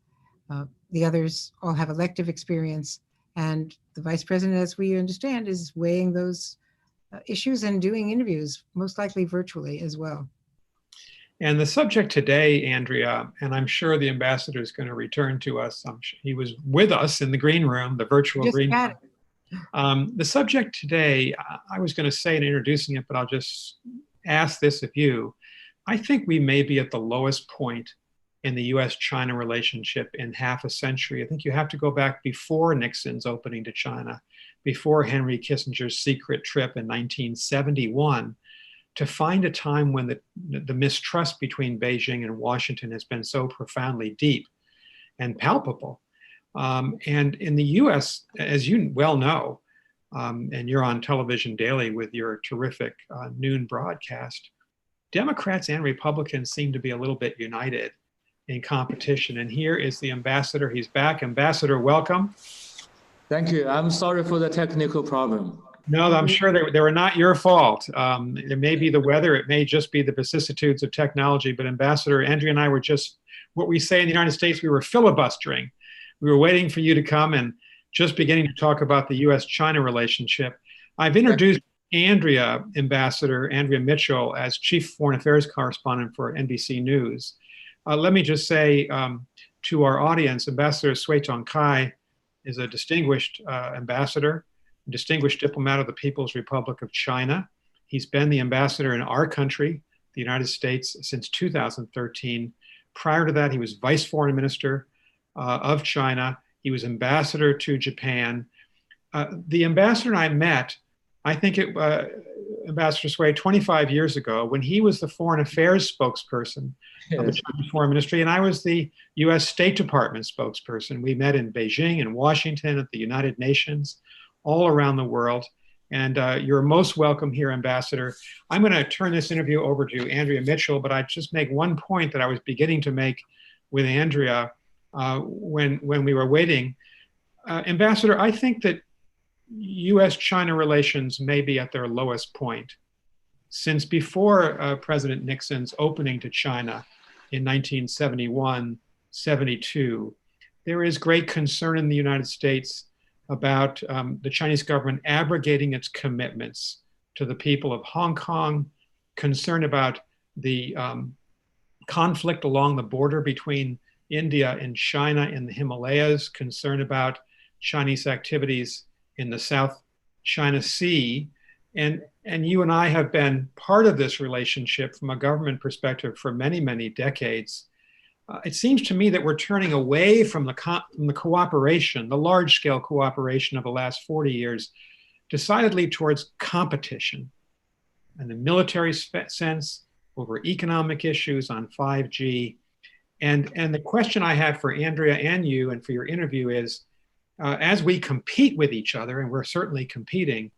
The others all have elective experience, and the vice president, as we understand, is weighing those issues and doing interviews, most likely virtually as well. And the subject today, Andrea, and I'm sure the ambassador is going to return to us. He was with us in the green room, the virtual green room. The subject today, I was going to say in introducing it, but I'll just ask this of you. I think we may be at the lowest point in the US-China relationship in half a century. I think you have to go back before Nixon's opening to China, before Henry Kissinger's secret trip in 1971, to find a time when the mistrust between Beijing and Washington has been so profoundly deep and palpable. And in the US, as you well know, and you're on television daily with your terrific noon broadcast, Democrats and Republicans seem to be a little bit united in competition. And here is the ambassador. He's back. Ambassador, welcome. Thank you. I'm sorry for the technical problem. No, I'm sure they were not your fault. It may be the weather. It may just be the vicissitudes of technology. But Ambassador, Andrea and I were just, what we say in the United States, we were filibustering. We were waiting for you to come and just beginning to talk about the US-China relationship. I've introduced Andrea, Ambassador Andrea Mitchell, as Chief Foreign Affairs Correspondent for NBC News. Let me just say, to our audience, Ambassador Cui Zhongkai is a distinguished ambassador, distinguished diplomat of the People's Republic of China. He's been the ambassador in our country, the United States, since 2013. Prior to that, he was Vice Foreign Minister of China. He was ambassador to Japan. The ambassador and I met, I think Ambassador Cui, 25 years ago, when he was the foreign affairs spokesperson of the Chinese Foreign Ministry, and I was the US State Department spokesperson. We met in Beijing and Washington, at the United Nations, all around the world. And you're most welcome here, Ambassador. I'm going to turn this interview over to Andrea Mitchell, but I just make one point that I was beginning to make with Andrea when we were waiting. Ambassador, I think that US-China relations may be at their lowest point. Since before President Nixon's opening to China in 1971, 72, there is great concern in the United States about the Chinese government abrogating its commitments to the people of Hong Kong, concern about the conflict along the border between India and China in the Himalayas, concern about Chinese activities in the South China Sea. And you and I have been part of this relationship from a government perspective for many, many decades. It seems to me that we're turning away from the cooperation, the large-scale cooperation of the last 40 years, decidedly towards competition in the military sense, over economic issues on 5G. And the question I have for Andrea and you and for your interview is, as we compete with each other, and we're certainly competing,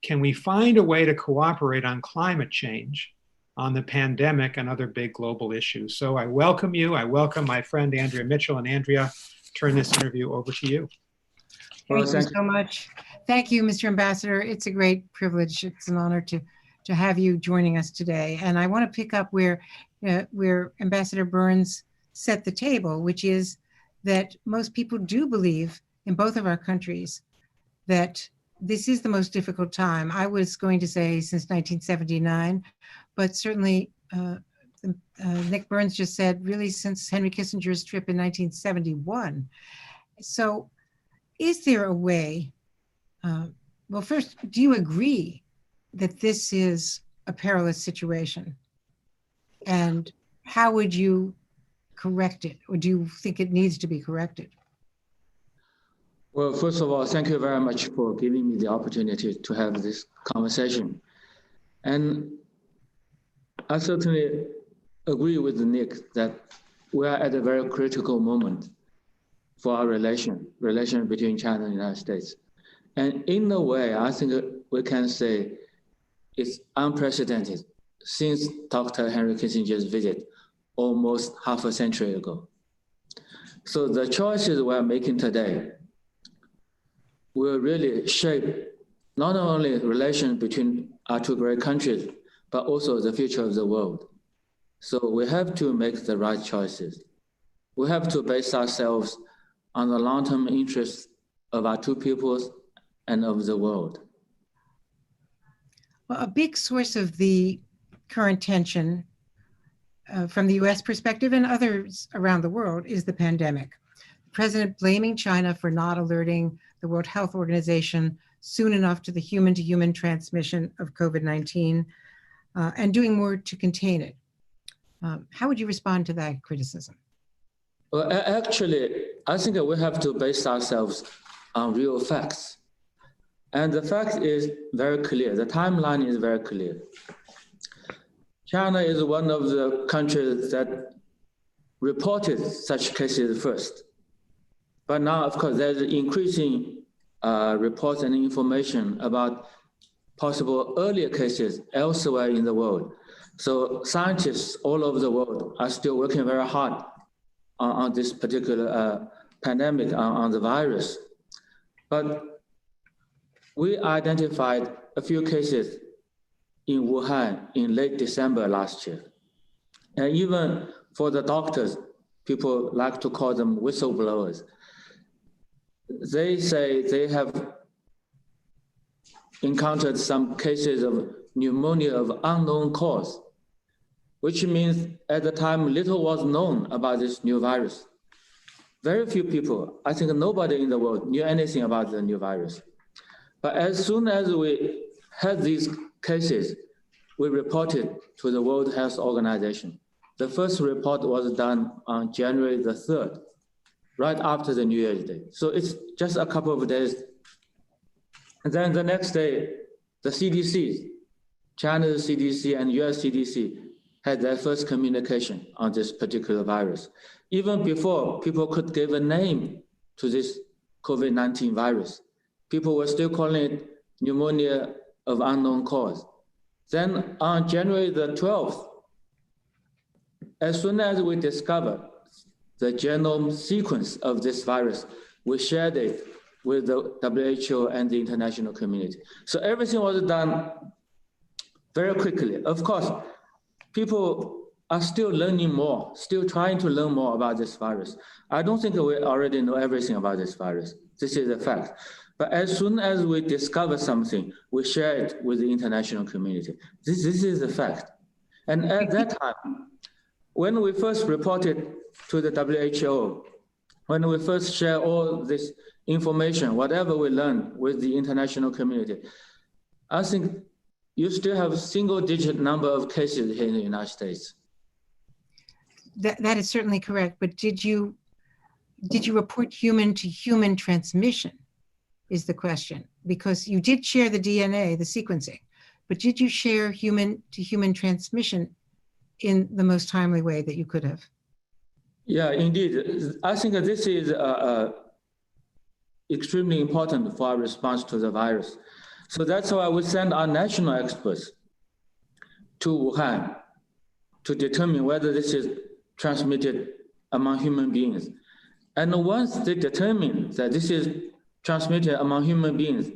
can we find a way to cooperate on climate change, on the pandemic, and other big global issues? So I welcome you. I welcome my friend Andrea Mitchell. And Andrea, turn this interview over to you. Thank you so much. Thank you, Mr. Ambassador. It's a great privilege. It's an honor to have you joining us today. And I want to pick up where Ambassador Burns set the table, which is that most people do believe in both of our countries that this is the most difficult time. I was going to say since 1979, but certainly Nick Burns just said really since Henry Kissinger's trip in 1971. So is there a way, well, first, do you agree that this is a perilous situation? And how would you correct it? Or do you think it needs to be corrected? Well, first of all, thank you very much for giving me the opportunity to have this conversation. And I certainly agree with Nick that we are at a very critical moment for our relation between China and the United States. And in a way, I think we can say it's unprecedented since Dr. Henry Kissinger's visit almost half a century ago. So the choices we're making today will really shape not only the relation between our two great countries, but also the future of the world. So we have to make the right choices. We have to base ourselves on the long-term interests of our two peoples and of the world. Well, a big source of the current tension from the US perspective and others around the world is the pandemic. The president blaming China for not alerting the World Health Organization soon enough to the human-to-human transmission of COVID-19 and doing more to contain it. How would you respond to that criticism? Well, actually, I think we have to base ourselves on real facts. And the fact is very clear. The timeline is very clear. China is one of the countries that reported such cases first. But now, of course, there's increasing reports and information about possible earlier cases elsewhere in the world. So scientists all over the world are still working very hard on this particular pandemic, on the virus. But we identified a few cases in Wuhan in late December last year. And even for the doctors, people like to call them whistleblowers. They say they have encountered some cases of pneumonia of unknown cause, which means at the time little was known about this new virus. very few people, I think nobody in the world knew anything about the new virus. But as soon as we had these cases, we reported to the World Health Organization. The first report was done on January the 3rd, right after the New Year's Day. So it's just a couple of days. And then the next day, the CDC, China's CDC and US CDC had their first communication on this particular virus. Even before people could give a name to this COVID-19 virus, people were still calling it pneumonia of unknown cause. Then on January the 12th, as soon as we discovered the genome sequence of this virus, we shared it with the WHO and the international community. So everything was done very quickly. Of course, people are still learning more, still trying to learn more about this virus. I don't think we already know everything about this virus. This is a fact. But as soon as we discover something, we share it with the international community. This is a fact. And at that time, when we first reported to the WHO, when we first share all this information, whatever we learned with the international community, I think you still have a single-digit number of cases here in the United States. That is certainly correct. But did you report human-to-human transmission? Is the question, because you did share the DNA, the sequencing, but did you share human-to-human transmission in the most timely way that you could have? Yeah, indeed. I think this is extremely important for our response to the virus. So that's why we send our national experts to Wuhan to determine whether this is transmitted among human beings. And once they determine that this is transmitted among human beings,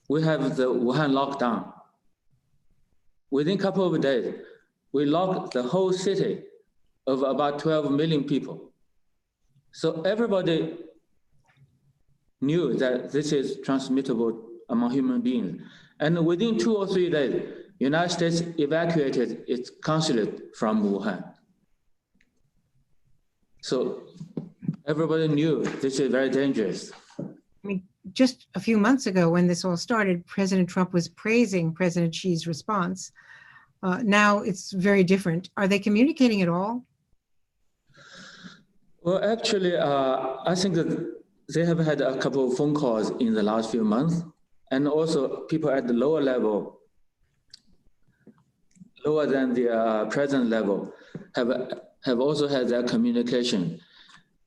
we have the Wuhan lockdown. Within a couple of days, we locked the whole city of about 12 million people. So everybody knew that this is transmittable among human beings. And within 2 or 3 days, United States evacuated its consulate from Wuhan. So everybody knew this is very dangerous. I mean, just a few months ago when this all started, President Trump was praising President Xi's response. Now it's very different. Are they communicating at all? Well, actually, I think that they have had a couple of phone calls in the last few months. And also people at the lower level, lower than the president level, have also had their communication.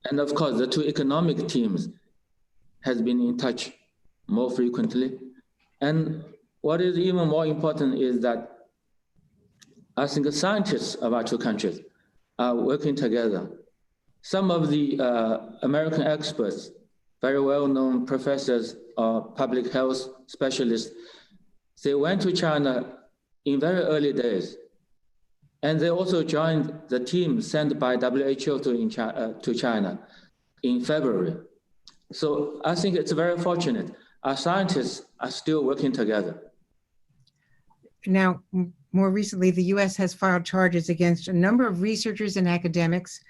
And of course, the two economic teams has been in touch more frequently. And what is even more important is that I think the scientists of our two countries are working together. Some of the American experts, very well-known professors or public health specialists, they went to China in very early days. And they also joined the team sent by WHO to China in February. So I think it's very fortunate. Our scientists are still working together. Now, more recently, the US has filed charges against a number of researchers and academics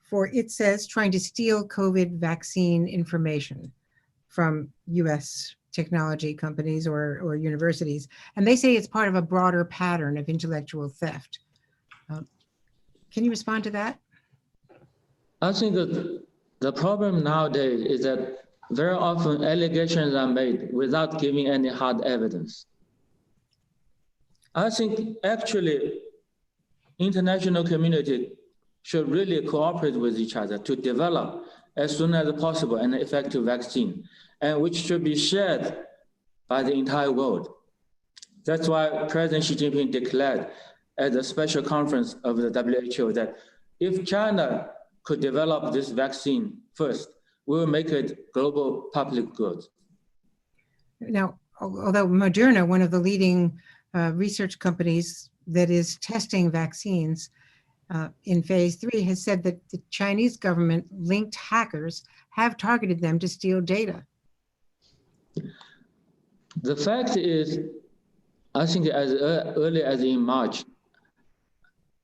for, it says, trying to steal COVID vaccine information from US technology companies or universities. And they say it's part of a broader pattern of intellectual theft. Can you respond to that? I think that the problem nowadays is that very often allegations are made without giving any hard evidence. I think actually international community should really cooperate with each other to develop as soon as possible an effective vaccine, and which should be shared by the entire world. That's why President Xi Jinping declared at the special conference of the WHO that if China could develop this vaccine first, we will make it global public good. Now, although Moderna, one of the leading research companies that is testing vaccines in phase 3, has said that the Chinese government linked hackers have targeted them to steal data. The fact is, I think as early as in March,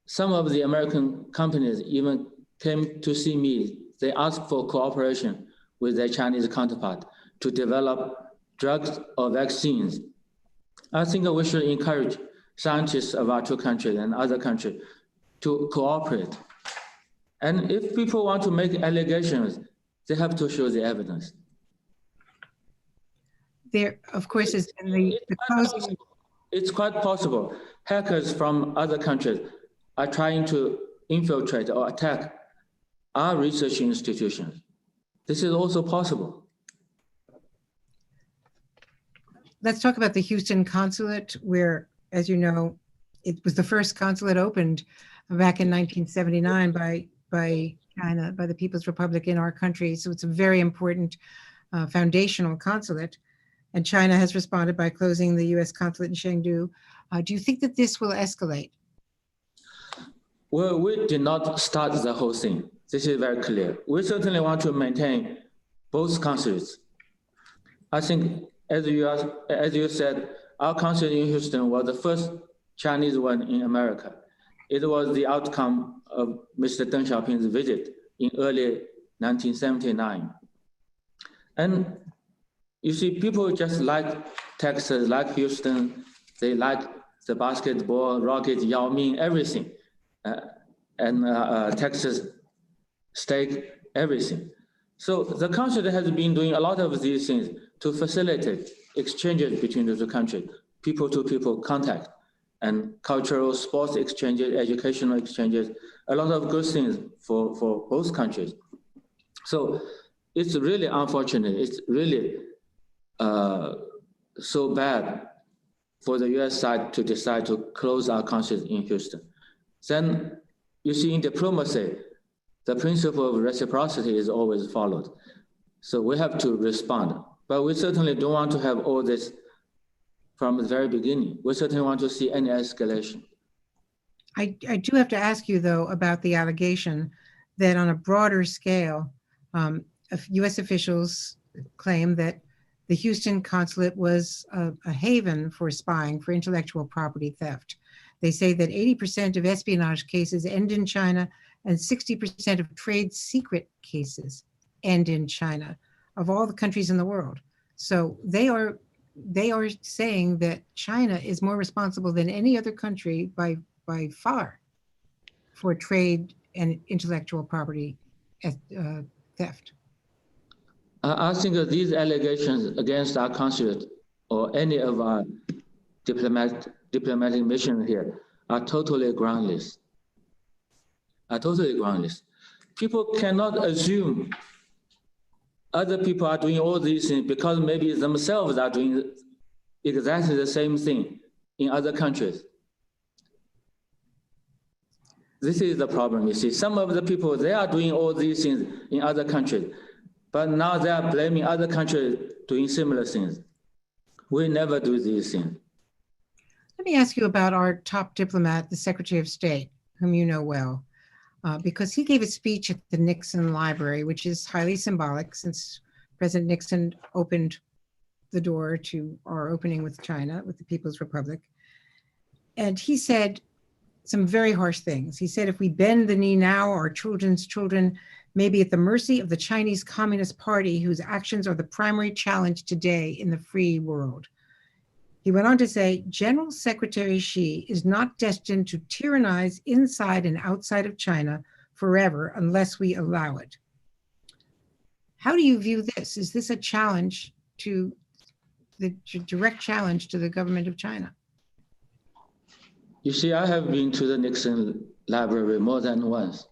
some of the American companies even came to see me They ask for cooperation with their Chinese counterpart to develop drugs or vaccines. I think we should encourage scientists of our two countries and other countries to cooperate. And if people want to make allegations, they have to show the evidence. There, of course, is in the closing. It's quite possible. Hackers from other countries are trying to infiltrate or attack our research institutions. This is also possible. Let's talk about the Houston consulate, where, as you know, it was the first consulate opened back in 1979 by China, by the People's Republic in our country. So it's a very important foundational consulate. And China has responded by closing the US consulate in Chengdu. Do you think that this will escalate? Well, we did not start the whole thing. This is very clear. We certainly want to maintain both consulates. I think, as you said, our consulate in Houston was the first Chinese one in America. It was the outcome of Mr. Deng Xiaoping's visit in early 1979. And you see, people just like Texas, like Houston, they like the basketball, Rocket, Yao Ming, everything. Texas steak, everything. So the consulate has been doing a lot of these things to facilitate exchanges between the two countries, people-to-people contact, and cultural, sports exchanges, educational exchanges, a lot of good things for both countries. So it's really unfortunate. It's really so bad for the US side to decide to close our consulate in Houston. Then you see in diplomacy, the principle of reciprocity is always followed. So we have to respond. But we certainly don't want to have all this from the very beginning. We certainly want to see any escalation. I do have to ask you, though, about the allegation that on a broader scale, US officials claim that the Houston consulate was a haven for spying, for intellectual property theft. They say that 80% of espionage cases end in China and 60% of trade secret cases end in China, of all the countries in the world. So they are saying that China is more responsible than any other country by far for trade and intellectual property theft. I think that these allegations against our consulate or any of our diplomatic mission here are totally groundless. People cannot assume other people are doing all these things because maybe themselves are doing exactly the same thing in other countries. This is the problem, you see. Some of the people, they are doing all these things in other countries, but now they are blaming other countries doing similar things. We never do these things. Let me ask you about our top diplomat, the Secretary of State, whom you know well, because he gave a speech at the Nixon Library, which is highly symbolic since President Nixon opened the door to our opening with China, with the People's Republic. And he said some very harsh things. He said, if we bend the knee now, our children's children may be at the mercy of the Chinese Communist Party, whose actions are the primary challenge today in the free world. He went on to say, General Secretary Xi is not destined to tyrannize inside and outside of China forever unless we allow it. How do you view this? Is this a challenge to the direct challenge to the government of China? You see, I have been to the Nixon Library more than once.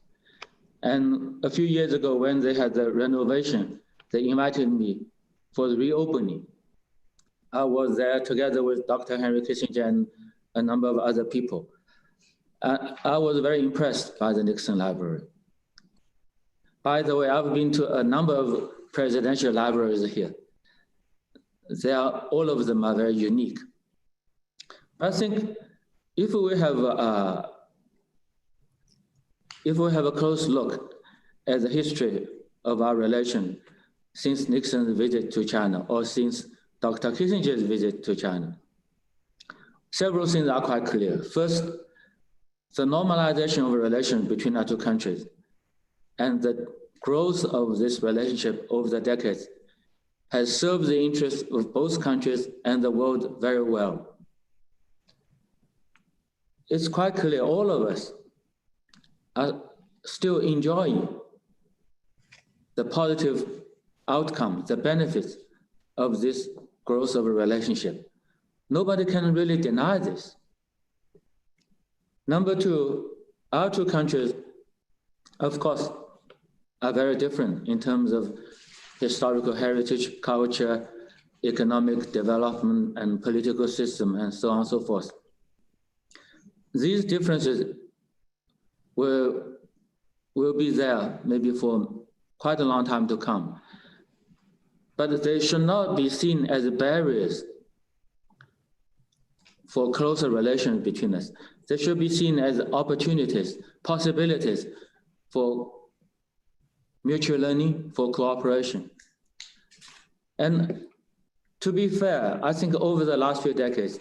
And a few years ago, when they had the renovation, they invited me for the reopening. I was there together with Dr. Henry Kissinger and a number of other people. I was very impressed by the Nixon Library. By the way, I've been to a number of presidential libraries here. All of them are very unique. I think if we have a close look at the history of our relation since Nixon's visit to China or since Dr. Kissinger's visit to China, several things are quite clear. First, the normalization of relations between our two countries and the growth of this relationship over the decades has served the interests of both countries and the world very well. It's quite clear all of us are still enjoying the positive outcome, the benefits of this growth of a relationship. Nobody can really deny this. Number two, our two countries, of course, are very different in terms of historical heritage, culture, economic development, and political system, and so on and so forth. These differences will be there maybe for quite a long time to come. But they should not be seen as barriers for closer relations between us. They should be seen as opportunities, possibilities for mutual learning, for cooperation. And to be fair, I think over the last few decades,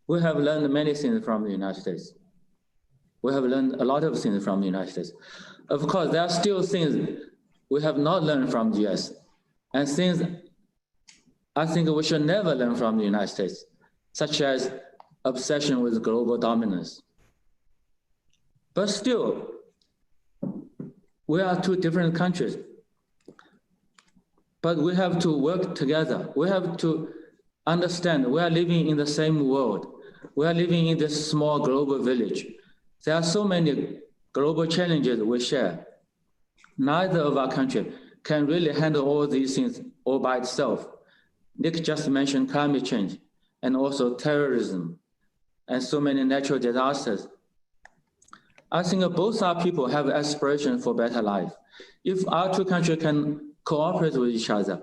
we have learned many things from the United States. We have learned a lot of things from the United States. Of course, there are still things we have not learned from the US, and things I think we should never learn from the United States, such as obsession with global dominance. But still, we are two different countries. But we have to work together. We have to understand we are living in the same world. We are living in this small global village. There are so many global challenges we share. Neither of our countries can really handle all these things all by itself. Nick just mentioned climate change and also terrorism and so many natural disasters. I think both our people have aspirations for better life. If our two countries can cooperate with each other,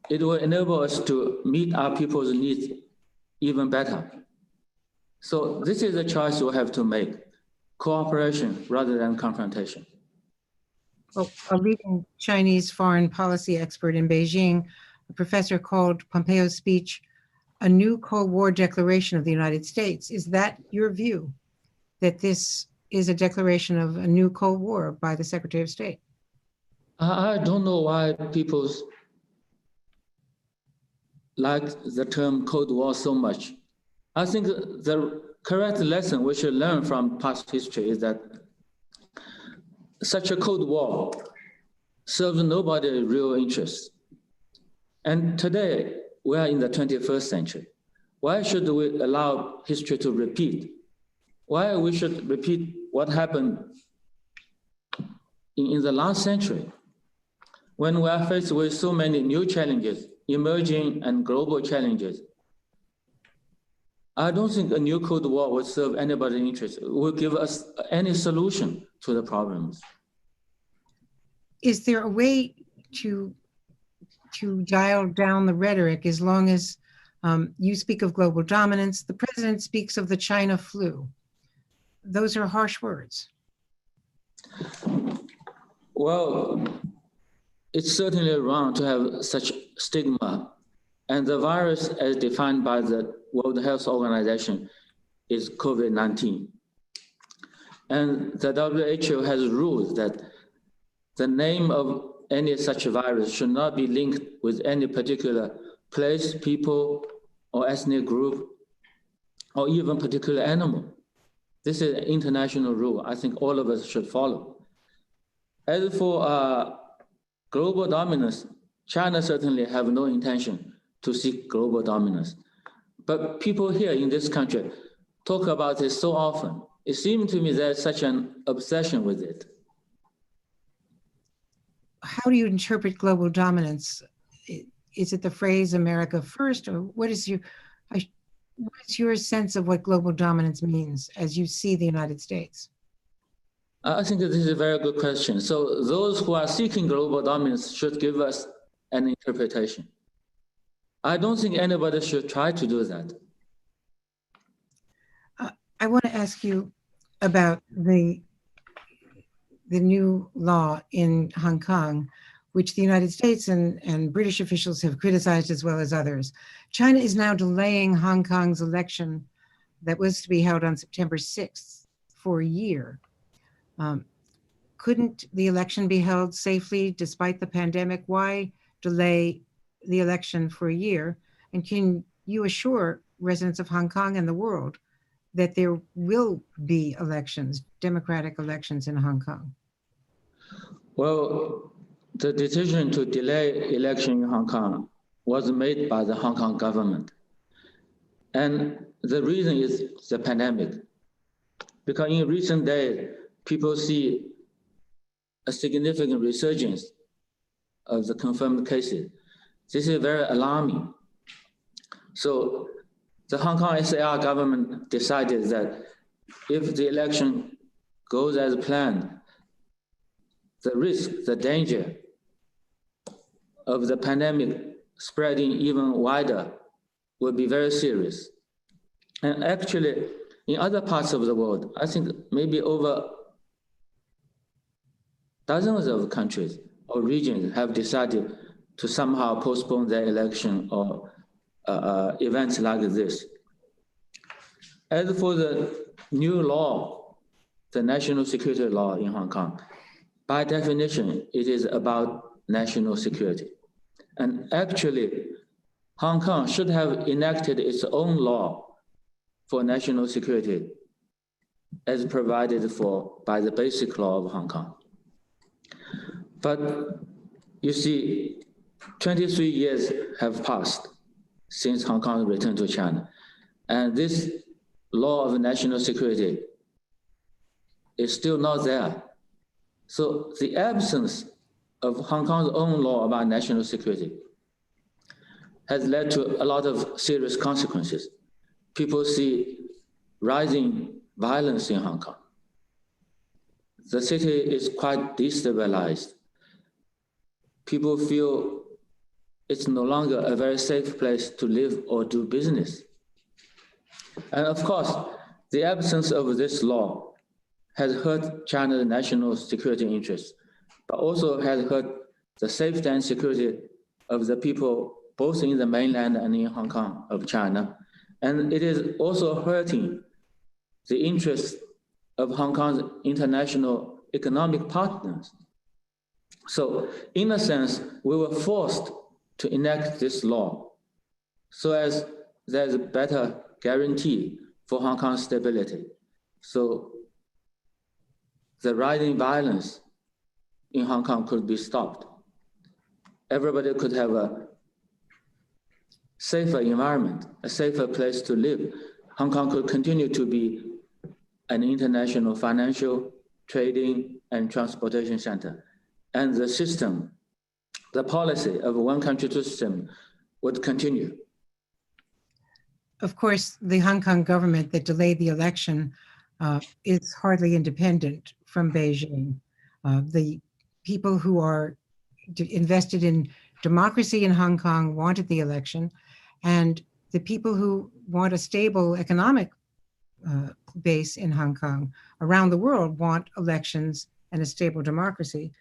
it will enable us to meet our people's needs even better. So this is a choice we have to make, cooperation rather than confrontation. Well, a leading Chinese foreign policy expert in Beijing, a professor, called Pompeo's speech a new Cold War declaration of the United States. Is that your view, that this is a declaration of a new Cold War by the Secretary of State? I don't know why people like the term Cold War so much. I think the correct lesson we should learn from past history is that such a Cold War serves nobody's real interest. And today, we are in the 21st century. Why should we allow history to repeat? Why we should repeat what happened in the last century? When we are faced with so many new challenges, emerging and global challenges, I don't think a new Cold War would serve anybody's interest. It will give us any solution to the problems. Is there a way to dial down the rhetoric as long as you speak of global dominance, the president speaks of the China flu? Those are harsh words. Well, it's certainly wrong to have such stigma. And the virus, as defined by the World Health Organization, is COVID-19. And the WHO has ruled that the name of any such virus should not be linked with any particular place, people, or ethnic group, or even particular animal. This is an international rule I think all of us should follow. As for global dominance, China certainly have no intention to seek global dominance. But people here in this country talk about it so often. It seems to me there's such an obsession with it. How do you interpret global dominance? Is it the phrase America first, or what is your sense of what global dominance means as you see the United States? I think this is a very good question. So those who are seeking global dominance should give us an interpretation. I don't think anybody should try to do that. I want to ask you about the new law in Hong Kong, which the United States and British officials have criticized as well as others. China is now delaying Hong Kong's election that was to be held on September 6th for a year. couldn't the election be held safely despite the pandemic? Why delay the election for a year? And can you assure residents of Hong Kong and the world that there will be elections, democratic elections in Hong Kong? Well, the decision to delay election in Hong Kong was made by the Hong Kong government. And the reason is the pandemic. Because in recent days, people see a significant resurgence of the confirmed cases. This is very alarming. So the Hong Kong SAR government decided that if the election goes as planned, the risk, the danger of the pandemic spreading even wider will be very serious. And actually, in other parts of the world, I think maybe over dozens of countries or regions have decided to somehow postpone their election or events like this. As for the new law, the national security law in Hong Kong, by definition, it is about national security. And actually, Hong Kong should have enacted its own law for national security as provided for by the Basic Law of Hong Kong. But you see, 23 years have passed since Hong Kong returned to China. And this law of national security is still not there. So the absence of Hong Kong's own law about national security has led to a lot of serious consequences. People see rising violence in Hong Kong. The city is quite destabilized. People feel it's no longer a very safe place to live or do business. And of course, the absence of this law has hurt China's national security interests, but also has hurt the safety and security of the people both in the mainland and in Hong Kong of China. And it is also hurting the interests of Hong Kong's international economic partners. So in a sense, we were forced to enact this law so as there's a better guarantee for Hong Kong's stability. So the rising violence in Hong Kong could be stopped. Everybody could have a safer environment, a safer place to live. Hong Kong could continue to be an international financial, trading, and transportation center. And the system, the policy of one country, two system would continue. Of course, the Hong Kong government that delayed the election is hardly independent from Beijing. The people who are invested in democracy in Hong Kong wanted the election, and the people who want a stable economic base in Hong Kong around the world want elections and a stable democracy.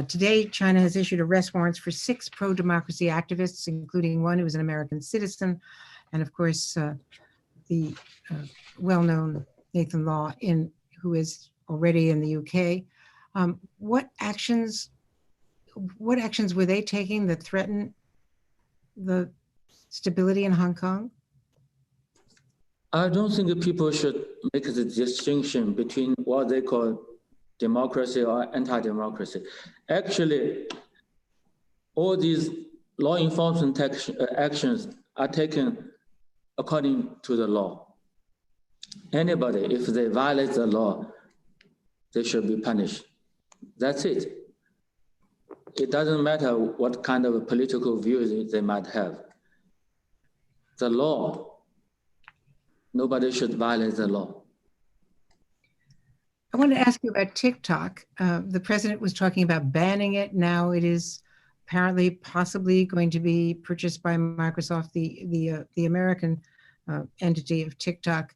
Today, China has issued arrest warrants for 6 pro-democracy activists, including one who is an American citizen, and of course, the well-known Nathan Law, who is already in the UK. What actions were they taking that threaten the stability in Hong Kong? I don't think people should make the distinction between what they call democracy or anti-democracy. Actually, all these law enforcement actions are taken according to the law. Anybody, if they violate the law, they should be punished. That's it. It doesn't matter what kind of political views they might have. The law, nobody should violate the law. I want to ask you about TikTok. The president was talking about banning it. Now it is apparently possibly going to be purchased by Microsoft, the American entity of TikTok.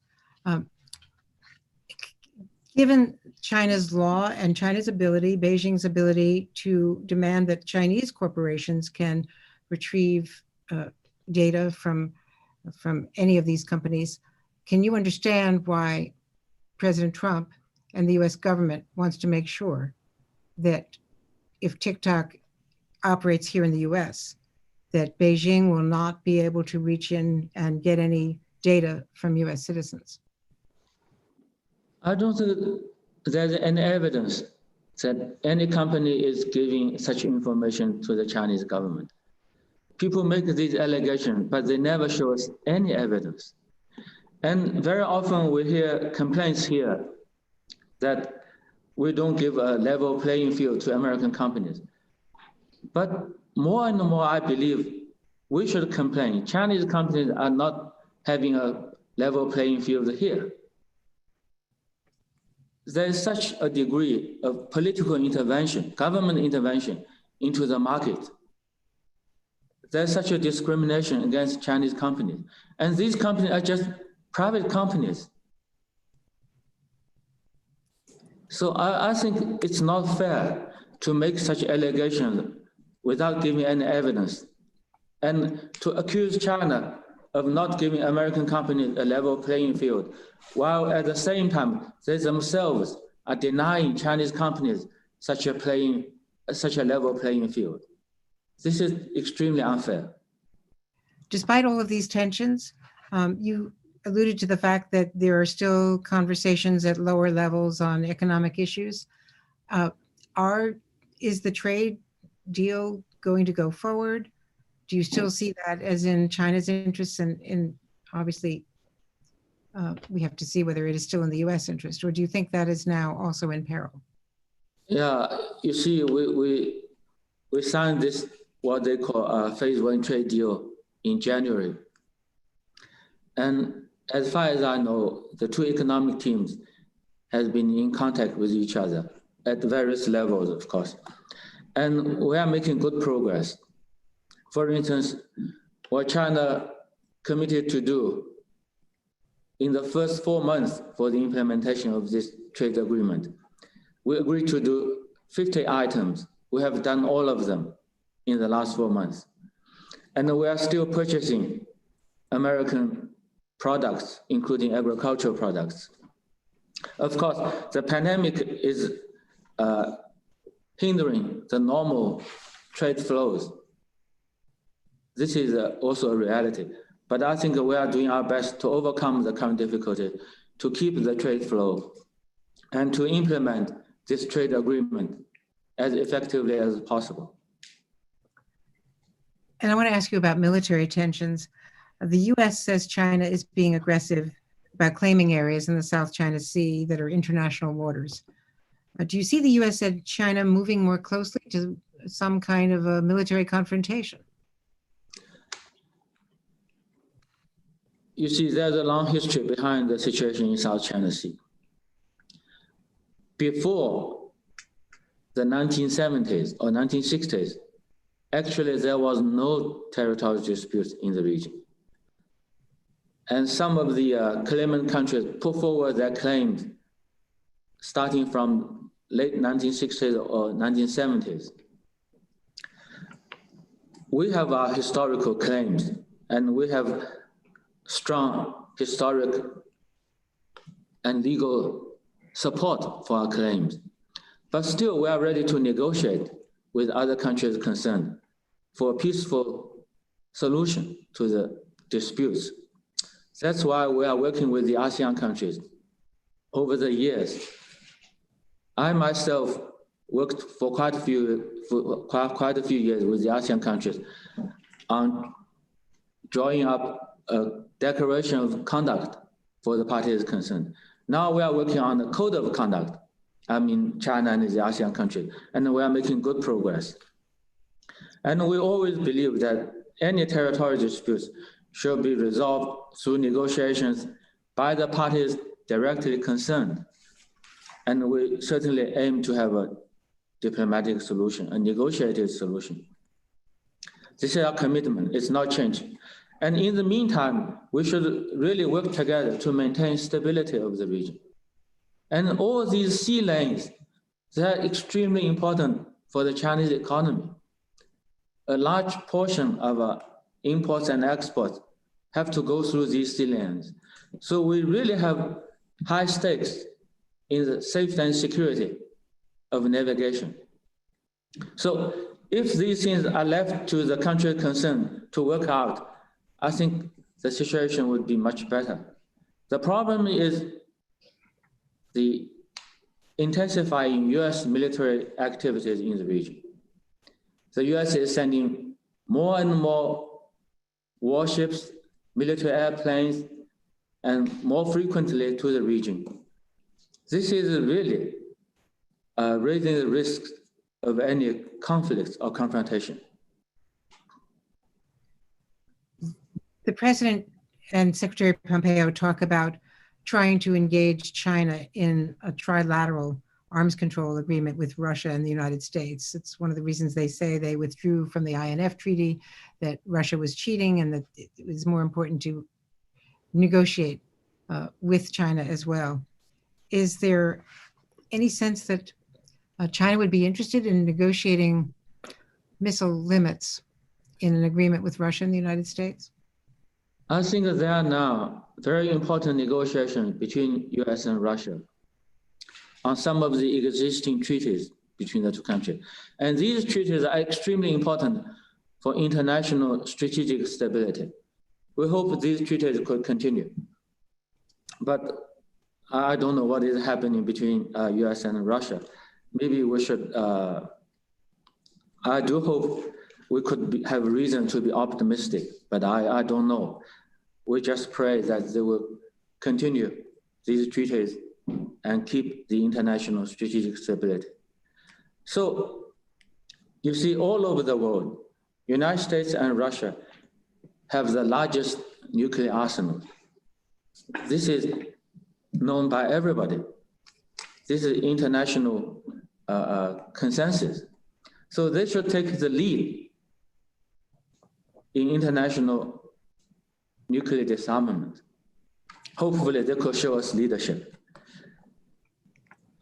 Given China's law and China's ability, Beijing's ability to demand that Chinese corporations can retrieve data from any of these companies, can you understand why President Trump and the US government wants to make sure that if TikTok operates here in the US, that Beijing will not be able to reach in and get any data from US citizens? I don't think there's any evidence that any company is giving such information to the Chinese government. People make these allegations, but they never show us any evidence. And very often we hear complaints here that we don't give a level playing field to American companies. But more and more, I believe we should complain. Chinese companies are not having a level playing field here. There is such a degree of political intervention, government intervention into the market. There's such a discrimination against Chinese companies. And these companies are just private companies. So I think it's not fair to make such allegations without giving any evidence. And to accuse China of not giving American companies a level playing field, while at the same time, they themselves are denying Chinese companies such a level playing field. This is extremely unfair. Despite all of these tensions, you alluded to the fact that there are still conversations at lower levels on economic issues. Is the trade deal going to go forward? Do you still see that as in China's interests? And obviously, we have to see whether it is still in the US interest, or do you think that is now also in peril? Yeah, you see, we signed this, what they call a phase one trade deal in January. And as far as I know, the two economic teams has been in contact with each other at various levels, of course. And we are making good progress. For instance, what China committed to do in the first 4 months for the implementation of this trade agreement, we agreed to do 50 items. We have done all of them in the last 4 months. And we are still purchasing American products, including agricultural products. Of course, the pandemic is hindering the normal trade flows. This is also a reality. But I think we are doing our best to overcome the current difficulty, to keep the trade flow, and to implement this trade agreement as effectively as possible. And I want to ask you about military tensions. The US says China is being aggressive about claiming areas in the South China Sea that are international waters. Do you see the US and China moving more closely to some kind of a military confrontation? You see, there's a long history behind the situation in South China Sea. Before the 1970s or 1960s, actually there was no territorial dispute in the region. And some of the claimant countries put forward their claims starting from late 1960s or 1970s. We have our historical claims, and we have strong historic and legal support for our claims. But still, we are ready to negotiate with other countries concerned for a peaceful solution to the disputes. That's why we are working with the ASEAN countries. Over the years, I myself worked for quite a few years with the ASEAN countries on drawing up a declaration of conduct for the parties concerned. Now we are working on the code of conduct. I mean, China and the ASEAN countries, and we are making good progress. And we always believe that any territorial disputes should be resolved through negotiations by the parties directly concerned. And we certainly aim to have a diplomatic solution, a negotiated solution. This is our commitment, it's not changing. And in the meantime, we should really work together to maintain stability of the region. And all these sea lanes, they're extremely important for the Chinese economy. A large portion of our imports and exports have to go through these sea lanes. So we really have high stakes in the safety and security of navigation So if these things are left to the country concerned to work out, I think the situation would be much better. The problem is the intensifying US military activities in the region. The US is sending more and more warships, military airplanes, and more frequently to the region. This is really raising the risk of any conflict or confrontation. The president and Secretary Pompeo talk about trying to engage China in a trilateral arms control agreement with Russia and the United States. It's one of the reasons they say they withdrew from the INF treaty, that Russia was cheating and that it was more important to negotiate with China as well. Is there any sense that China would be interested in negotiating missile limits in an agreement with Russia and the United States? I think there are now very important negotiations between US and Russia on some of the existing treaties between the two countries. And these treaties are extremely important for international strategic stability. We hope these treaties could continue. But I don't know what is happening between US and Russia. Maybe we should, I do hope we could have reason to be optimistic, but I don't know. We just pray that they will continue these treaties and keep the international strategic stability. So you see all over the world, United States and Russia have the largest nuclear arsenal. This is known by everybody. This is international consensus. So they should take the lead in international nuclear disarmament. Hopefully they could show us leadership.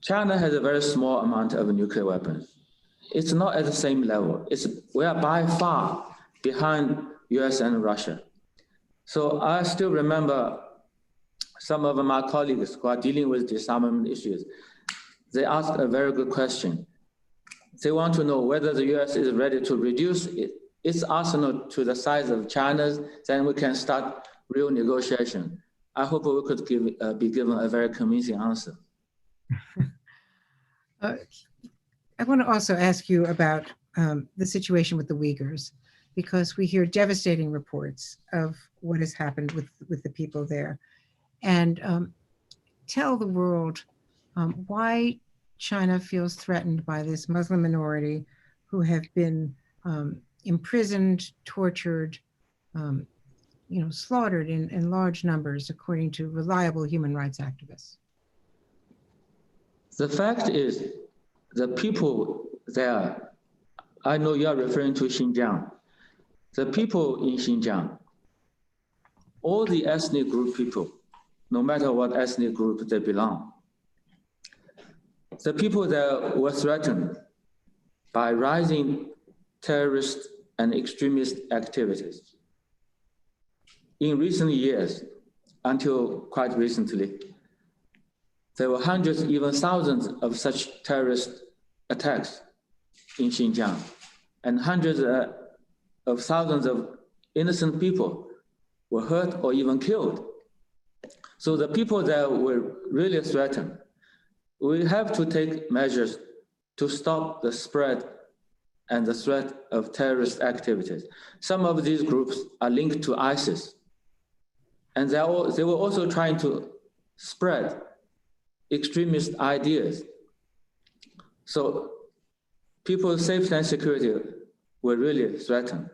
China has a very small amount of nuclear weapons. It's not at the same level. We are by far behind US and Russia. So I still remember some of my colleagues who are dealing with disarmament issues. They asked a very good question. They want to know whether the US is ready to reduce its arsenal to the size of China's, then we can start real negotiation. I hope we could be given a very convincing answer. I want to also ask you about the situation with the Uyghurs, because we hear devastating reports of what has happened with the people there. And tell the world why China feels threatened by this Muslim minority who have been imprisoned, tortured, slaughtered in large numbers, according to reliable human rights activists. The fact is, the people there, I know you are referring to Xinjiang. The people in Xinjiang, all the ethnic group people, no matter what ethnic group they belong, the people there were threatened by rising terrorist and extremist activities. In recent years, until quite recently, there were hundreds, even thousands of such terrorist attacks in Xinjiang, and hundreds of thousands of innocent people were hurt or even killed. So the people there were really threatened. We have to take measures to stop the spread and the threat of terrorist activities. Some of these groups are linked to ISIS, and they were also trying to spread extremist ideas. So people's safety and security were really threatened.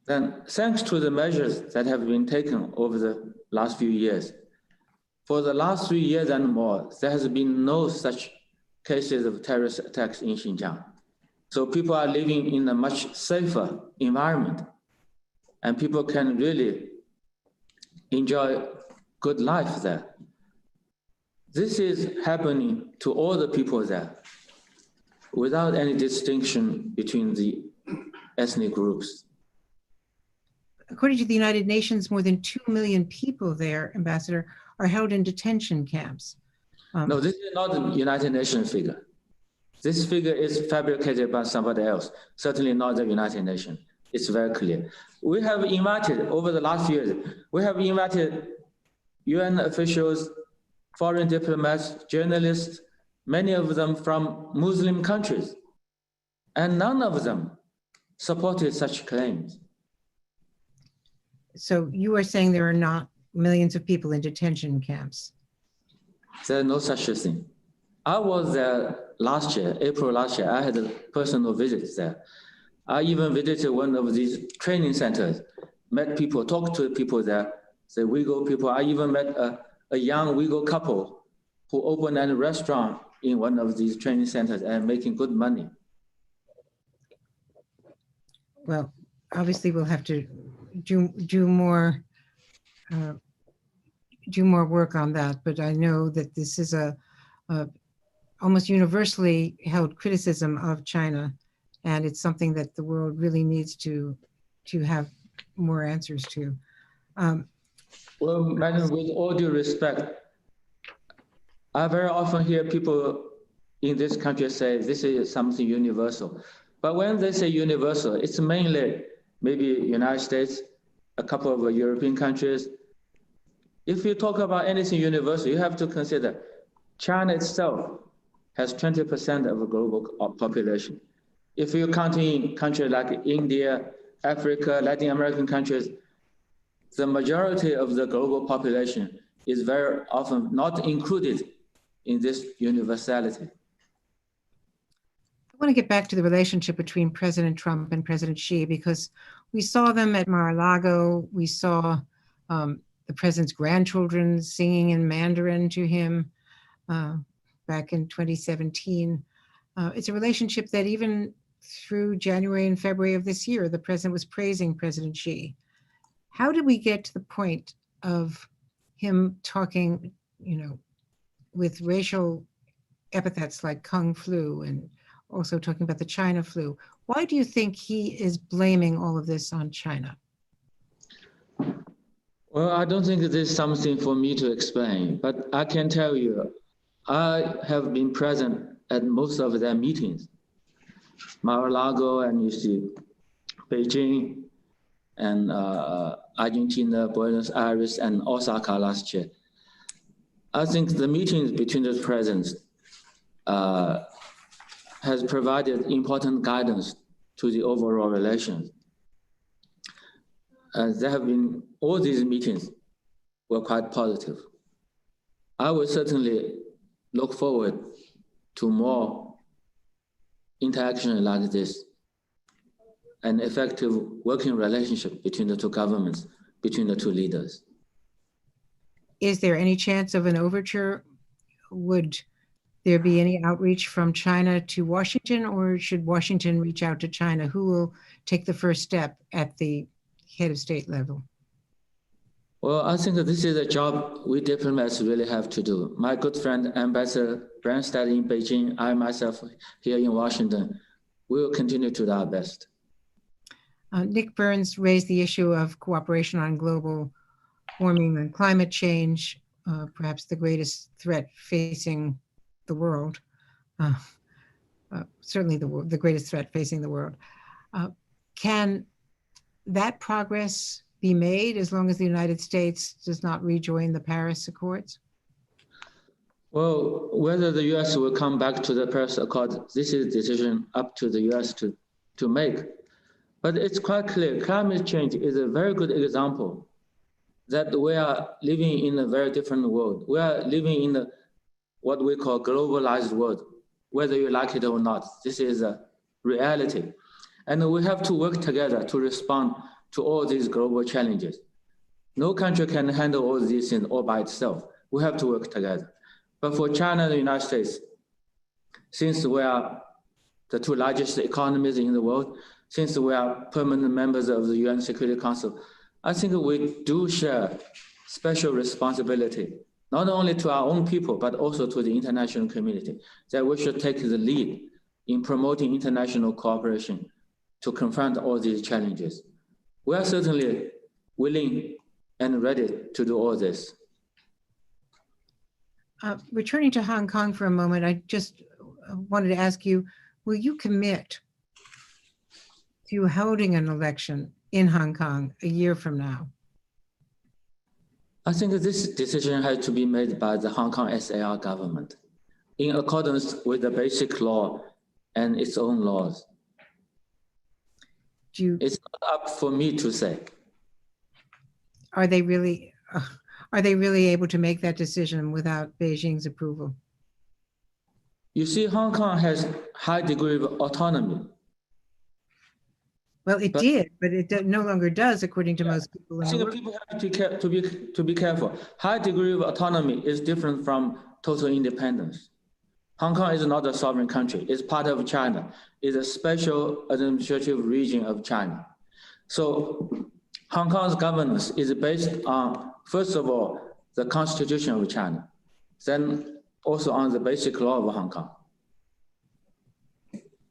Then, thanks to the measures that have been taken over the last few years, for the last 3 years and more, there has been no such cases of terrorist attacks in Xinjiang. So people are living in a much safer environment, and people can really enjoy good life there. This is happening to all the people there without any distinction between the ethnic groups. According to the United Nations, more than 2 million people there, Ambassador, are held in detention camps. No, this is not the United Nations figure. This figure is fabricated by somebody else, certainly not the United Nations. It's very clear. We have invited, over the last few years, we have invited UN officials, foreign diplomats, journalists, many of them from Muslim countries, and none of them supported such claims. So you are saying there are not millions of people in detention camps? There's no such thing. I was there last year, April last year. I had a personal visit there. I even visited one of these training centers, met people, talked to people there, the Uyghur people. I even met a young Uyghur couple who opened a restaurant in one of these training centers and making good money. Well, obviously we'll have to do more work on that, but I know that this is a almost universally held criticism of China, and it's something that the world really needs to have more answers to. Well, Madam, with all due respect, I very often hear people in this country say this is something universal. But when they say universal, it's mainly maybe United States, a couple of European countries. If you talk about anything universal, you have to consider China itself has 20% of the global population. If you count in countries like India, Africa, Latin American countries, the majority of the global population is very often not included in this universality. I want to get back to the relationship between President Trump and President Xi, because we saw them at Mar-a-Lago. We saw the president's grandchildren singing in Mandarin to him back in 2017. It's a relationship that even through January and February of this year, the president was praising President Xi. How did we get to the point of him talking, with racial epithets like Kung flu and also talking about the China flu? Why do you think he is blaming all of this on China? Well, I don't think this is something for me to explain, but I can tell you, I have been present at most of their meetings, Mar-a-Lago, and you see Beijing, and Argentina, Buenos Aires, and Osaka last year. I think the meetings between the presidents has provided important guidance to the overall relations. There have been, all these meetings were quite positive. I will certainly look forward to more interaction like this, an effective working relationship between the two governments, between the two leaders. Is there any chance of an overture? Would there be any outreach from China to Washington, or should Washington reach out to China? Who will take the first step at the head of state level? Well, I think that this is a job we diplomats really have to do. My good friend, Ambassador Branstad in Beijing, I myself here in Washington, we will continue to do our best. Nick Burns raised the issue of cooperation on global warming and climate change, perhaps the greatest threat facing the world, certainly the greatest threat facing the world. Can that progress be made as long as the United States does not rejoin the Paris Accords? Well, whether the US will come back to the Paris Accord, this is a decision up to the US to make. But it's quite clear, climate change is a very good example that we are living in a very different world. We are living in what we call globalized world, whether you like it or not. This is a reality. And we have to work together to respond to all these global challenges. No country can handle all these things all by itself. We have to work together. But for China and the United States, since we are the two largest economies in the world, since we are permanent members of the UN Security Council, I think we do share special responsibility, not only to our own people, but also to the international community, that we should take the lead in promoting international cooperation to confront all these challenges. We are certainly willing and ready to do all this. Returning to Hong Kong for a moment, I just wanted to ask you, will you commit to holding an election in Hong Kong a year from now? I think this decision has to be made by the Hong Kong SAR government in accordance with the basic law and its own laws. It's not up for me to say. Are they really able to make that decision without Beijing's approval? You see, Hong Kong has high degree of autonomy. Well, it did, but it no longer does, according to most people in I the think world. people have to be careful. High degree of autonomy is different from total independence. Hong Kong is not a sovereign country. It's part of China. It's a special administrative region of China. So Hong Kong's governance is based on, first of all, the Constitution of China, then also on the basic law of Hong Kong.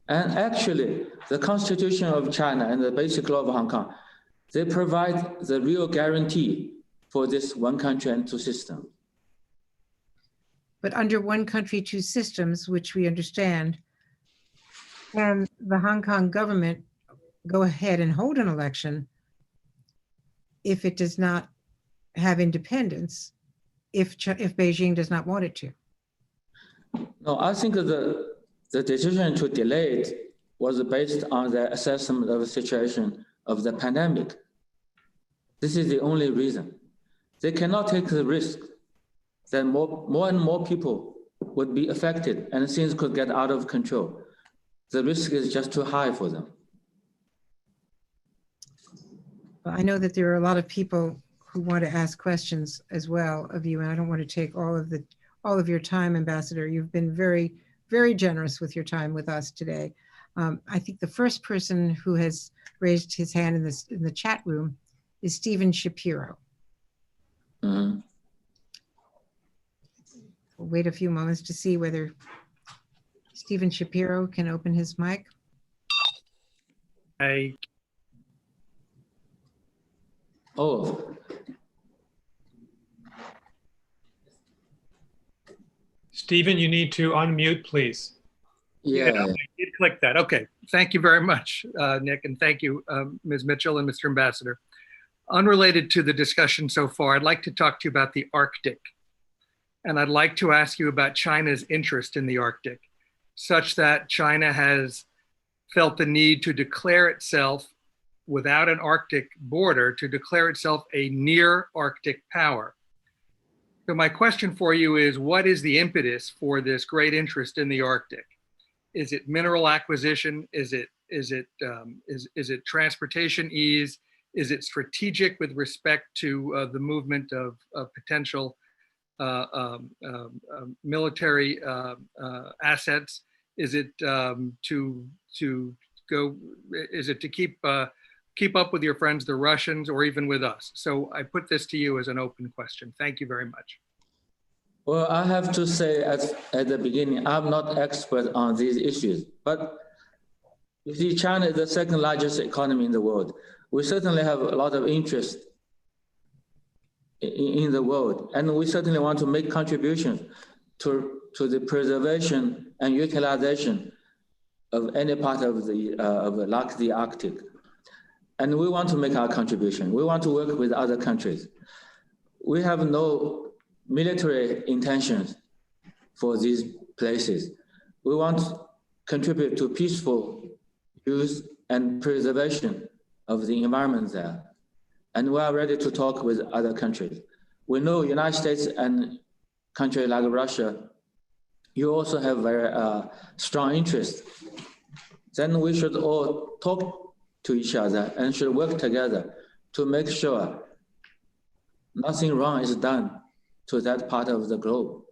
And actually, the Constitution of China and the basic law of Hong Kong, they provide the real guarantee for this one country and two systems. But under one country, two systems, which we understand, can the Hong Kong government go ahead and hold an election if it does not have independence, if Beijing does not want it to? No, I think the decision to delay it was based on the assessment of the situation of the pandemic. This is the only reason. They cannot take the risk that more and more people would be affected and things could get out of control. The risk is just too high for them. Well, I know that there are a lot of people who want to ask questions as well of you, and I don't want to take all of your time, Ambassador. You've been very, very generous with your time with us today. I think the first person who has raised his hand in the chat room is Stephen Shapiro. Mm-hmm. We'll wait a few moments to see whether Stephen Shapiro can open his mic. Oh. Stephen, you need to unmute, please. Yeah. I did click that. Okay. Thank you very much, Nick, and thank you, Ms. Mitchell and Mr. Ambassador. Unrelated to the discussion so far, I'd like to talk to you about the Arctic. And I'd like to ask you about China's interest in the Arctic, such that China has felt the need to declare itself, without an Arctic border, to declare itself a near Arctic power. So my question for you is, what is the impetus for this great interest in the Arctic? Is it mineral acquisition? Is it transportation ease? Is it strategic with respect to the movement of potential military assets? Is it to keep up with your friends, the Russians, or even with us? So I put this to you as an open question. Thank you very much. Well, I have to say at the beginning, I'm not expert on these issues, but you see, China is the second largest economy in the world. We certainly have a lot of interest in the world, and we certainly want to make contributions to the preservation and utilization of any part of the Arctic. And we want to make our contribution. We want to work with other countries. We have no military intentions for these places. We want to contribute to peaceful use and preservation of the environment there. And we are ready to talk with other countries. We know United States and countries like Russia, you also have very strong interest. Then we should all talk to each other and should work together to make sure nothing wrong is done to that part of the globe.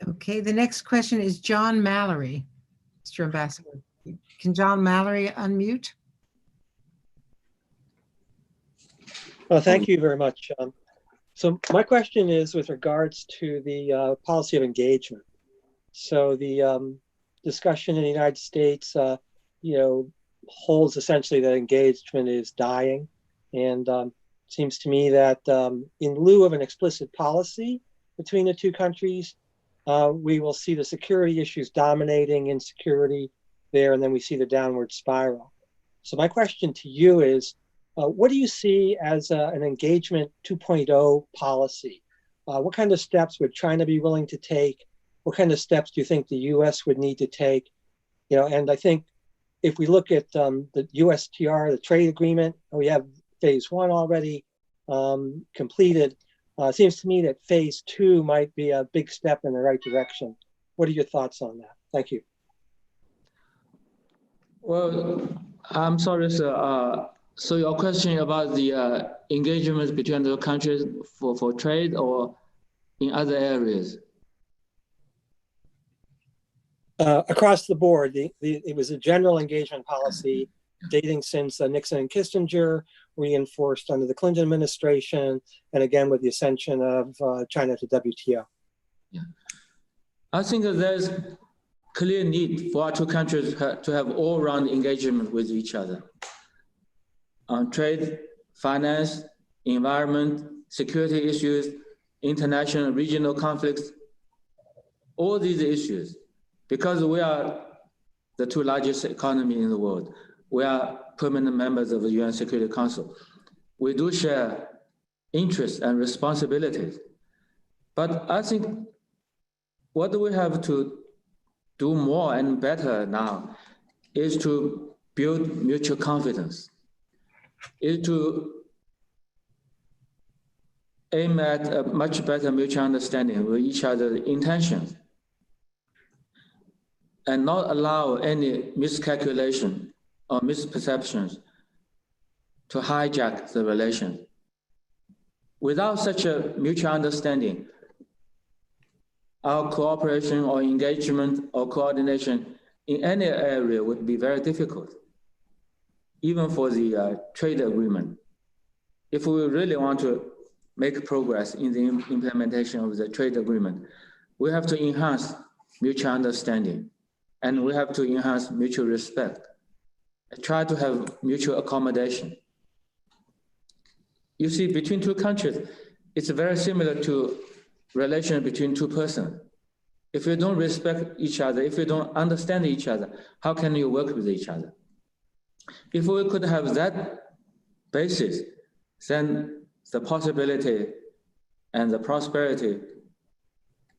Okay, the next question is John Mallory, Mr. Ambassador. Can John Mallory unmute? Well, thank you very much. So my question is with regards to the policy of engagement. So the discussion in the United States, holds essentially that engagement is dying. And Seems to me that in lieu of an explicit policy between the two countries, we will see the security issues dominating insecurity there, and then we see the downward spiral. So my question to you is, what do you see as an engagement 2.0 policy? What kind of steps would China be willing to take? What kind of steps do you think the U.S. would need to take? You know, and I think if we look at the USTR, the trade agreement, we have phase one already completed. It seems to me that phase two might be a big step in the right direction. What are your thoughts on that? Thank you. Well, I'm sorry, sir. So your question about the engagement between the countries for trade or in other areas? Across the board, it was a general engagement policy dating since Nixon and Kissinger, reinforced under the Clinton administration, and again with the ascension of China to WTO. Yeah. I think that there's clear need for our two countries to have all-round engagement with each other on trade, finance, environment, security issues, international regional conflicts, all these issues. Because we are the two largest economies in the world, we are permanent members of the UN Security Council. We do share interests and responsibilities. But I think what we have to do more and better now is to build mutual confidence, is to aim at a much better mutual understanding with each other's intentions, and not allow any miscalculation or misperceptions to hijack the relation. Without such a mutual understanding, our cooperation or engagement or coordination in any area would be very difficult, even for the trade agreement. If we really want to make progress in the implementation of the trade agreement, we have to enhance mutual understanding, and we have to enhance mutual respect, try to have mutual accommodation. You see, between two countries, it's very similar to relation between two persons. If you don't respect each other, if you don't understand each other, how can you work with each other? If we could have that basis, then the possibility and the prosperity,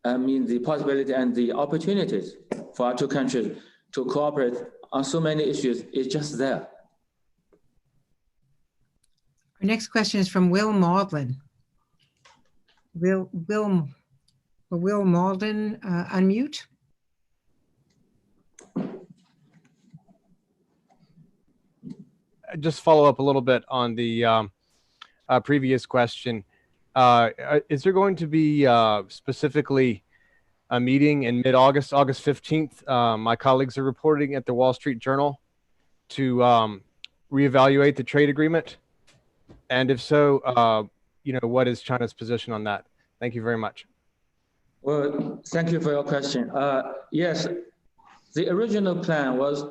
the possibility and the opportunities for our two countries to cooperate on so many issues is just there. Our next question is from Will Maudlin. Will Maudlin unmute? Just follow up a little bit on the previous question. Is there going to be specifically a meeting in mid-August, August 15th? My colleagues are reporting at the Wall Street Journal to reevaluate the trade agreement. And if so, what is China's position on that? Thank you very much. Well, thank you for your question. Yes, the original plan was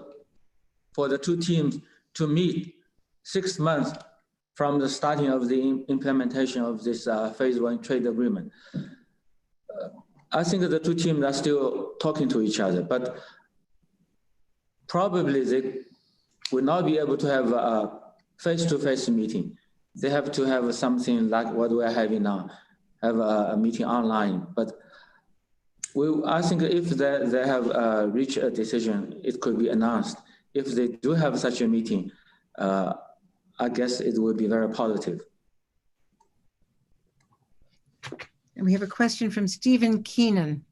for the two teams to meet 6 months from the starting of the implementation of this phase one trade agreement. I think that the two teams are still talking to each other, but probably they will not be able to have a face-to-face meeting. They have to have something like what we're having now, have a meeting online. But I think if they have reached a decision, it could be announced. If they do have such a meeting, I guess it will be very positive. And we have a question from Stephen Keenan.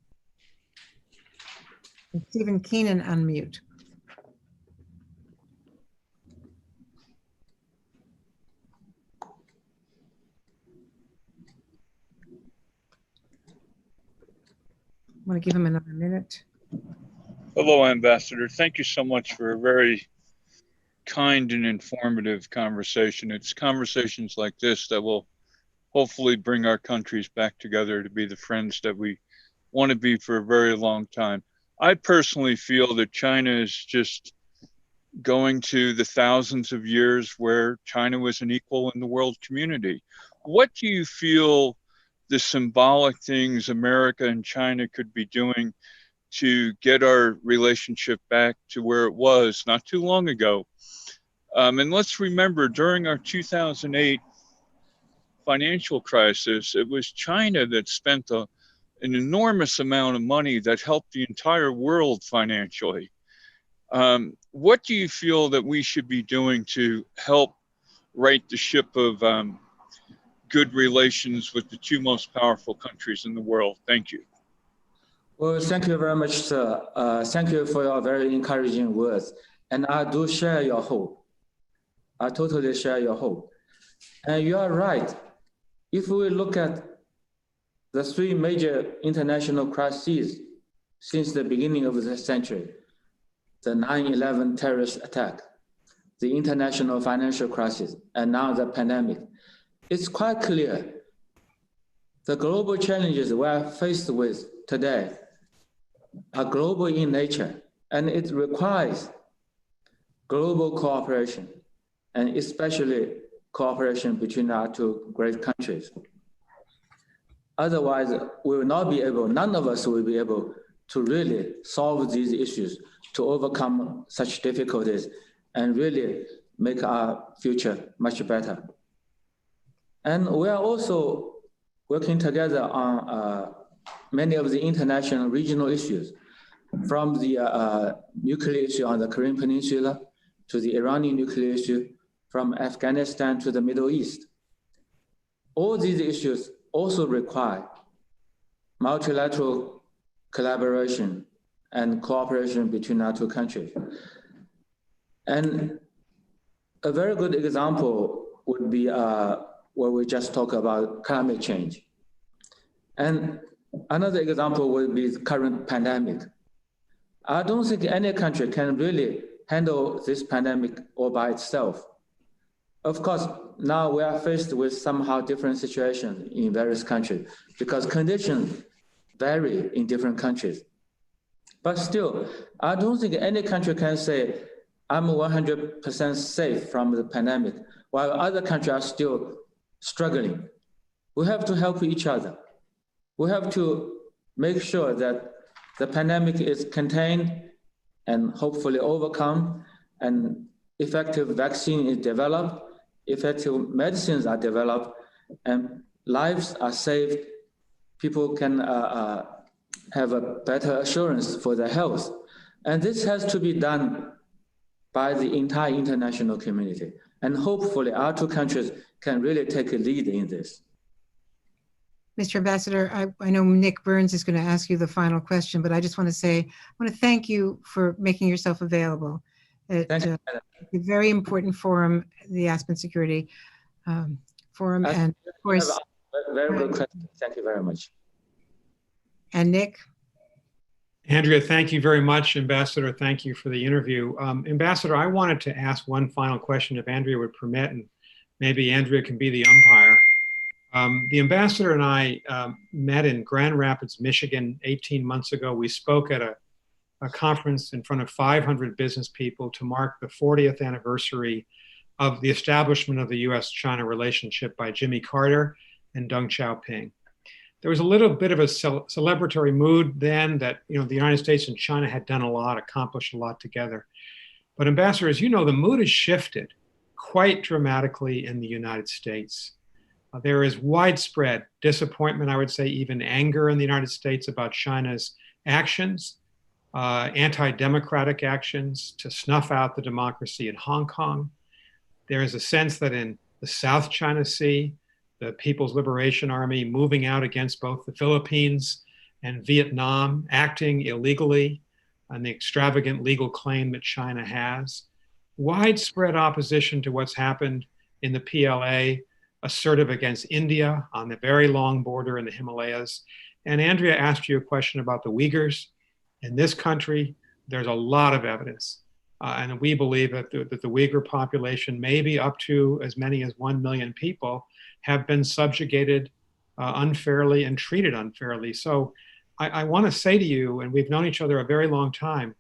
Stephen Keenan, unmute. I want to give him another minute. Hello, Ambassador. Thank you so much for a very kind and informative conversation. It's conversations like this that will hopefully bring our countries back together to be the friends that we want to be for a very long time. I personally feel that China is just going to the thousands of years where China was an equal in the world community. What do you feel the symbolic things America and China could be doing to get our relationship back to where it was not too long ago? And let's remember, during our 2008 financial crisis, it was China that spent an enormous amount of money that helped the entire world financially. What do you feel that we should be doing to help right the ship of good relations with the two most powerful countries in the world? Thank you. Well, thank you very much, sir. Thank you for your very encouraging words. And I do share your hope. I totally share your hope. And you are right. If we look at the three major international crises since the beginning of the century, the 9/11 terrorist attack, the international financial crisis, and now the pandemic, it's quite clear the global challenges we are faced with today are global in nature, and it requires global cooperation, and especially cooperation between our two great countries. Otherwise, we will not be able, none of us will be able to really solve these issues, to overcome such difficulties, and really make our future much better. And we are also working together on many of the international regional issues, from the nuclear issue on the Korean Peninsula to the Iranian nuclear issue, from Afghanistan to the Middle East. All these issues also require multilateral collaboration and cooperation between our two countries. And a very good example would be where we just talk about climate change. And another example would be the current pandemic. I don't think any country can really handle this pandemic all by itself. Of course, now we are faced with somehow different situations in various countries because conditions vary in different countries. But still, I don't think any country can say, I'm 100% safe from the pandemic, while other countries are still struggling. We have to help each other. We have to make sure that the pandemic is contained and hopefully overcome, and effective vaccine is developed, effective medicines are developed, and lives are saved. People can have a better assurance for their health. And this has to be done by the entire international community. And hopefully our two countries can really take a lead in this. Mr. Ambassador, I know Nick Burns is going to ask you the final question, but I just want to say, I want to thank you for making yourself available at a very important forum, the Aspen Security Forum. And of course, very good question. Thank you very much. And Nick? Andrea, thank you very much. Ambassador, thank you for the interview. Ambassador, I wanted to ask one final question, if Andrea would permit, and maybe Andrea can be the umpire. The ambassador and I met in Grand Rapids, Michigan 18 months ago. We spoke at a conference in front of 500 business people to mark the 40th anniversary of the establishment of the US-China relationship by Jimmy Carter and Deng Xiaoping. There was a little bit of a celebratory mood then that, you know, the United States and China had done a lot, accomplished a lot together. But Ambassador, as you know, the mood has shifted quite dramatically in the United States. There is widespread disappointment, I would say even anger in the United States about China's actions, anti-democratic actions to snuff out the democracy in Hong Kong. There is a sense that in the South China Sea, the People's Liberation Army moving out against both the Philippines and Vietnam, acting illegally on the extravagant legal claim that China has. Widespread opposition to what's happened in the PLA, assertive against India on the very long border in the Himalayas. And Andrea asked you a question about the Uyghurs. In this country, there's a lot of evidence. And we believe that the Uyghur population, maybe up to as many as 1 million people, have been subjugated unfairly and treated unfairly. So I want to say to you, and we've known each other a very long time,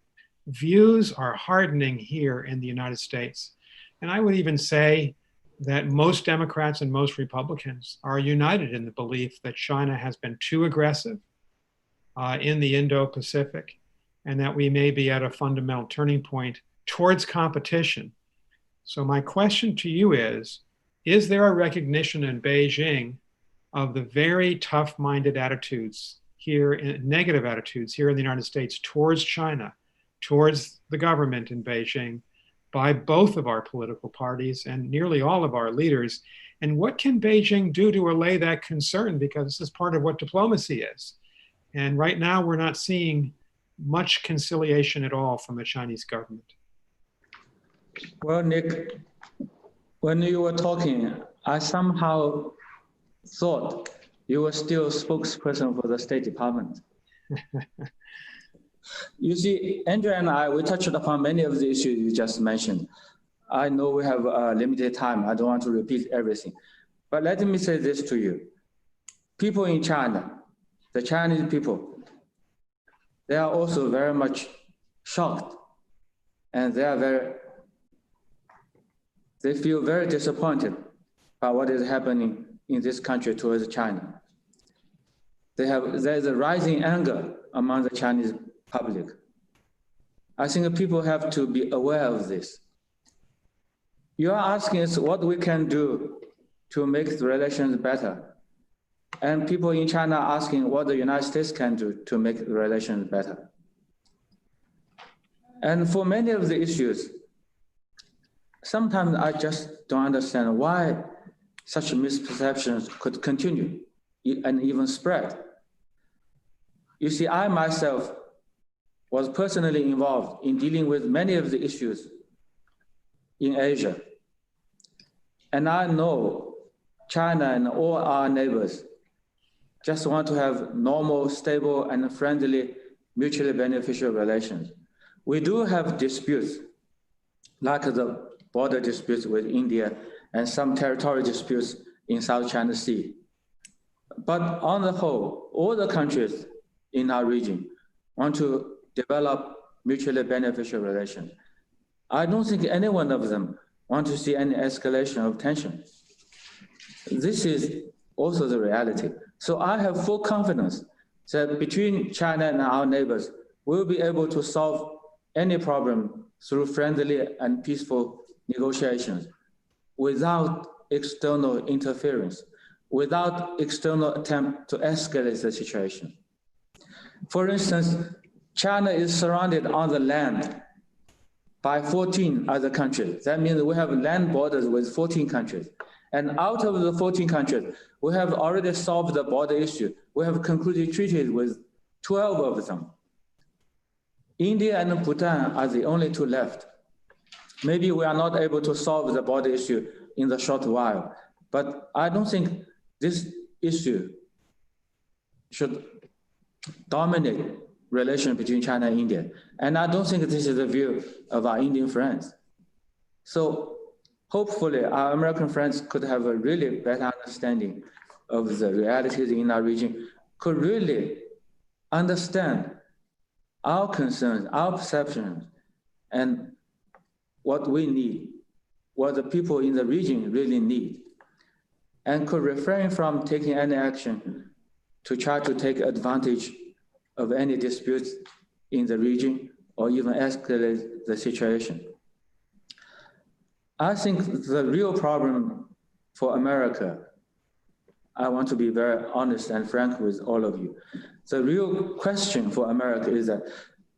views are hardening here in the United States. And I would even say that most Democrats and most Republicans are united in the belief that China has been too aggressive in the Indo-Pacific, and that we may be at a fundamental turning point towards competition. So my question to you is there a recognition in Beijing of the very tough-minded attitudes here, negative attitudes here in the United States towards China, towards the government in Beijing, by both of our political parties and nearly all of our leaders? And what can Beijing do to allay that concern? Because this is part of what diplomacy is. And right now, we're not seeing much conciliation at all from the Chinese government. Well, Nick, when you were talking, I somehow thought you were still spokesperson for the State Department. You see, Andrea and I, we touched upon many of the issues you just mentioned. I know we have limited time. I don't want to repeat everything. But let me say this to you. People in China, the Chinese people, they are also very much shocked, and they feel very disappointed by what is happening in this country towards China. There's a rising anger among the Chinese public. I think people have to be aware of this. You are asking us what we can do to make the relations better. And people in China are asking what the United States can do to make the relations better. And for many of the issues, sometimes I just don't understand why such misperceptions could continue and even spread. You see, I myself was personally involved in dealing with many of the issues in Asia. And I know China and all our neighbors just want to have normal, stable, and friendly, mutually beneficial relations. We do have disputes, like the border disputes with India and some territorial disputes in South China Sea. But on the whole, all the countries in our region want to develop mutually beneficial relations. I don't think any one of them want to see any escalation of tension. This is also the reality. So I have full confidence that between China and our neighbors, we'll be able to solve any problem through friendly and peaceful negotiations without external interference, without external attempt to escalate the situation. For instance, China is surrounded on the land by 14 other countries. That means we have land borders with 14 countries. And out of the 14 countries, we have already solved the border issue. We have concluded treaties with 12 of them. India and Bhutan are the only two left. Maybe we are not able to solve the border issue in the short while, but I don't think this issue should dominate relation between China and India. And I don't think this is the view of our Indian friends. So hopefully our American friends could have a really better understanding of the realities in our region, could really understand our concerns, our perceptions, and what we need, what the people in the region really need, and could refrain from taking any action to try to take advantage of any disputes in the region or even escalate the situation. I think the real problem for America, I want to be very honest and frank with all of you. The real question for America is that,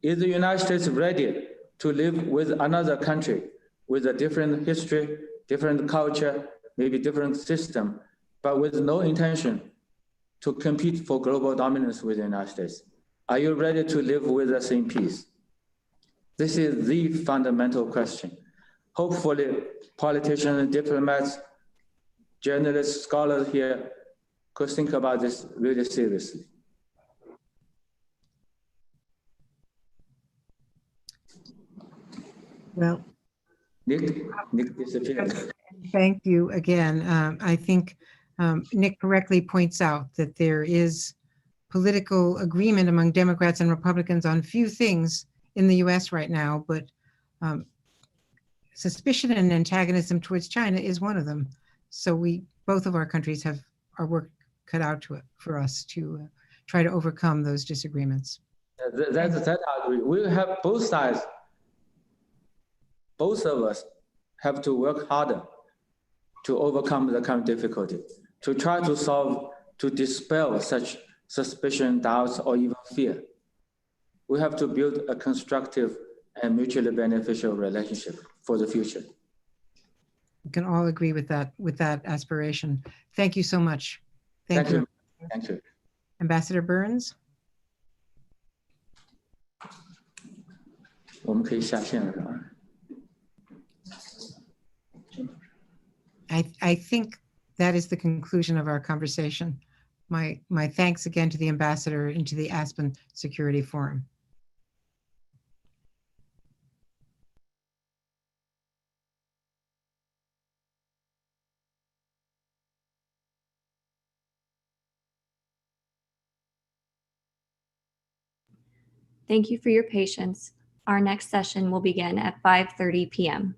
is the United States ready to live with another country with a different history, different culture, maybe different system, but with no intention to compete for global dominance with the United States? Are you ready to live with us in peace? This is the fundamental question. Hopefully, politicians and diplomats, journalists, scholars here could think about this really seriously. Well, Nick disappeared. Thank you again. I think Nick correctly points out that there is political agreement among Democrats and Republicans on few things in the US right now, but suspicion and antagonism towards China is one of them. So both of our countries have our work cut out for us to try to overcome those disagreements. That I agree. We have both sides. Both of us have to work harder to overcome the current difficulty, to try to solve, to dispel such suspicion, doubts, or even fear. We have to build a constructive and mutually beneficial relationship for the future. We can all agree with that aspiration. Thank you so much. Thank you. Thank you. Ambassador Burns. 我们可以下线了，是吧？ I think that is the conclusion of our conversation. My thanks again to the ambassador and to the Aspen Security Forum. Thank you for your patience. Our next session will begin at 5:30 p.m.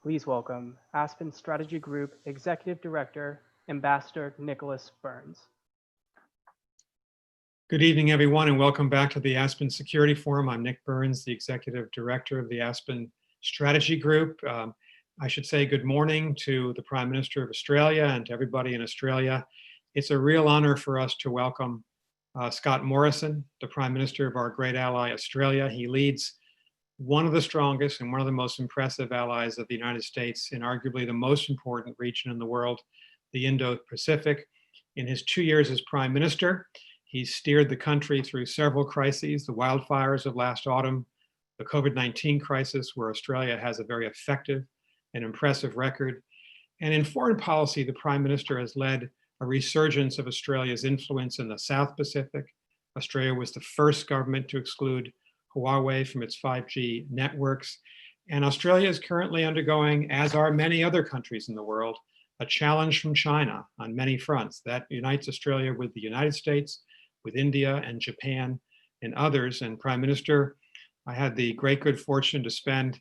Please welcome Aspen Strategy Group Executive Director, Ambassador Nicholas Burns. Good evening, everyone, and welcome back to the Aspen Security Forum. I'm Nick Burns, the Executive Director of the Aspen Strategy Group. I should say good morning to the Prime Minister of Australia and to everybody in Australia. It's a real honor for us to welcome Scott Morrison, the Prime Minister of our great ally, Australia. He leads one of the strongest and one of the most impressive allies of the United States in arguably the most important region in the world, the Indo-Pacific. In his 2 years as Prime Minister, he's steered the country through several crises, the wildfires of last autumn, the COVID-19 crisis, where Australia has a very effective and impressive record. And in foreign policy, the Prime Minister has led a resurgence of Australia's influence in the South Pacific. Australia was the first government to exclude Huawei from its 5G networks. And Australia is currently undergoing, as are many other countries in the world, a challenge from China on many fronts that unites Australia with the United States, with India and Japan and others. And Prime Minister, I had the great good fortune to spend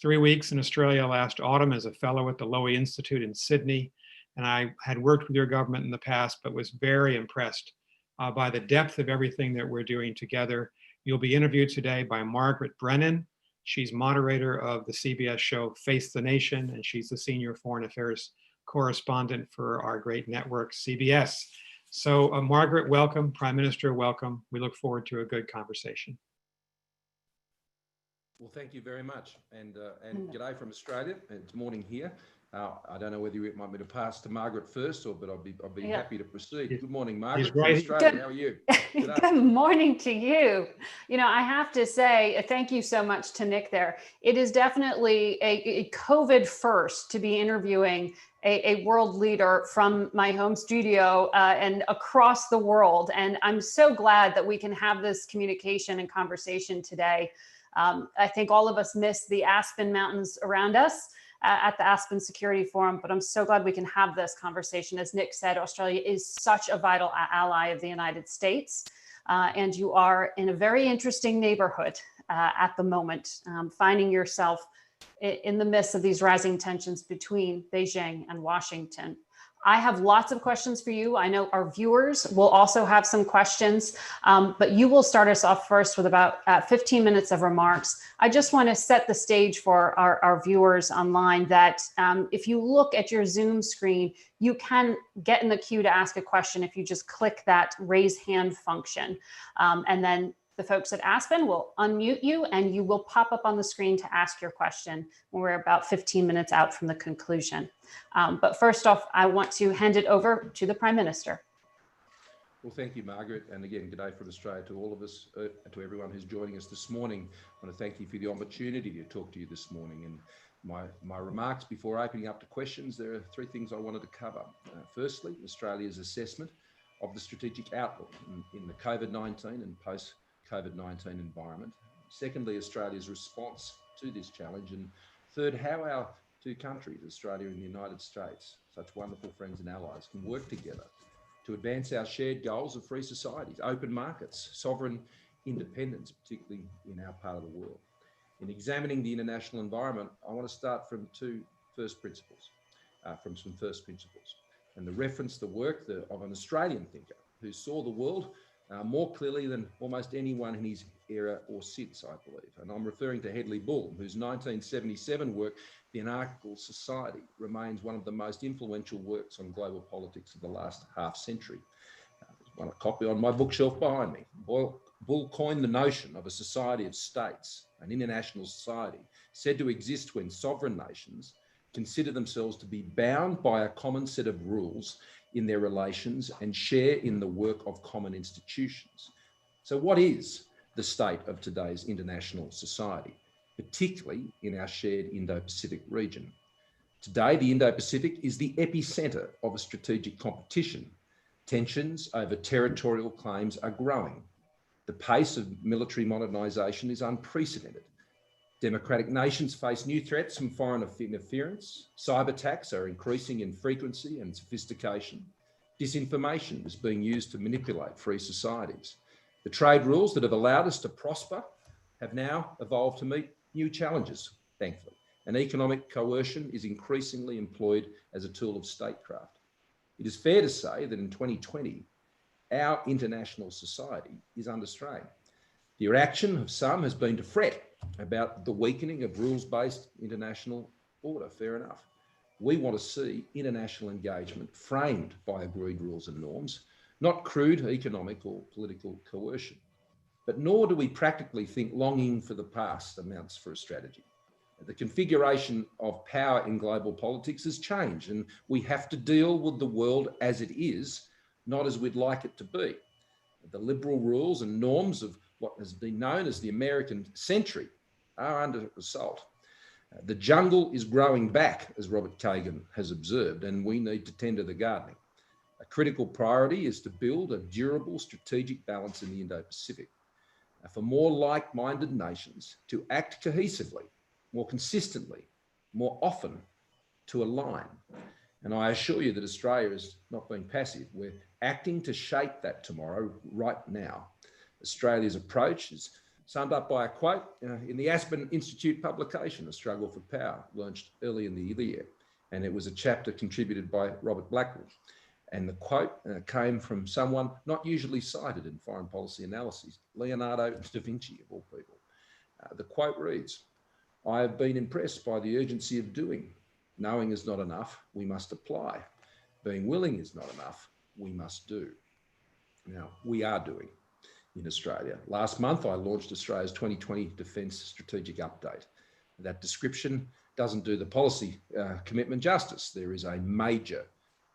3 weeks in Australia last autumn as a fellow at the Lowy Institute in Sydney. And I had worked with your government in the past, but was very impressed by the depth of everything that we're doing together. You'll be interviewed today by Margaret Brennan. She's moderator of the CBS show Face the Nation, and she's the senior foreign affairs correspondent for our great network, CBS. So Margaret, welcome. Prime Minister, welcome. We look forward to a good conversation. Well, thank you very much. And g'day from Australia. It's morning here. I don't know whether you want me to pass to Margaret first, but I'll be happy to proceed. Good morning, Margaret from Australia. How are you? Good morning to you. You know, I have to say thank you so much to Nick there. It is definitely a COVID first to be interviewing a world leader from my home studio and across the world. And I'm so glad that we can have this communication and conversation today. I think all of us miss the Aspen Mountains around us at the Aspen Security Forum, but I'm so glad we can have this conversation. As Nick said, Australia is such a vital ally of the United States, and you are in a very interesting neighborhood at the moment, finding yourself in the midst of these rising tensions between Beijing and Washington. I have lots of questions for you. I know our viewers will also have some questions, but you will start us off first with about 15 minutes of remarks. I just want to set the stage for our viewers online that if you look at your Zoom screen, you can get in the queue to ask a question if you just click that raise hand function. And then the folks at Aspen will unmute you and you will pop up on the screen to ask your question when we're about 15 minutes out from the conclusion. But first off, I want to hand it over to the Prime Minister. Well, thank you, Margaret. And again, g'day from Australia to all of us, to everyone who's joining us this morning. I want to thank you for the opportunity to talk to you this morning. And my remarks before opening up to questions, there are three things I wanted to cover. Firstly, Australia's assessment of the strategic outlook in the COVID-19 and post-COVID-19 environment. Secondly, Australia's response to this challenge. And third, how our two countries, Australia and the United States, such wonderful friends and allies, can work together to advance our shared goals of free societies, open markets, sovereign independence, particularly in our part of the world. In examining the international environment, I want to start from some first principles, and the reference the work of an Australian thinker who saw the world more clearly than almost anyone in his era or since, I believe. And I'm referring to Hedley Bull, whose 1977 work, The Anarchical Society, remains one of the most influential works on global politics of the last half century. There's one copy on my bookshelf behind me. Bull coined the notion of a society of states, an international society, said to exist when sovereign nations consider themselves to be bound by a common set of rules in their relations and share in the work of common institutions. So what is the state of today's international society, particularly in our shared Indo-Pacific region? Today, the Indo-Pacific is the epicenter of a strategic competition. Tensions over territorial claims are growing. The pace of military modernisation is unprecedented. Democratic nations face new threats from foreign interference. Cyber attacks are increasing in frequency and sophistication. Disinformation is being used to manipulate free societies. The trade rules that have allowed us to prosper have now evolved to meet new challenges, thankfully. and economic coercion is increasingly employed as a tool of statecraft. It is fair to say that in 2020, our international society is under strain. The reaction of some has been to fret about the weakening of rules-based international order. Fair enough. We want to see international engagement framed by agreed rules and norms, not crude economic or political coercion. But nor do we practically think longing for the past amounts for a strategy. The configuration of power in global politics has changed, and we have to deal with the world as it is, not as we'd like it to be. The liberal rules and norms of what has been known as the American century are under assault. The jungle is growing back, as Robert Kagan has observed, and we need to tend to the gardening. A critical priority is to build a durable strategic balance in the Indo-Pacific for more like-minded nations to act cohesively, more consistently, more often, to align. And I assure you that Australia is not being passive. We're acting to shape that tomorrow, right now. Australia's approach is summed up by a quote in the Aspen Institute publication, A Struggle for Power, launched early in the year. And it was a chapter contributed by Robert Blackwood. And the quote came from someone not usually cited in foreign policy analyses, Leonardo da Vinci, of all people. The quote reads, "I have been impressed by the urgency of doing. Knowing is not enough, we must apply. Being willing is not enough, we must do." Now, we are doing in Australia. Last month, I launched Australia's 2020 Defence Strategic Update. That description doesn't do the policy commitment justice. There is a major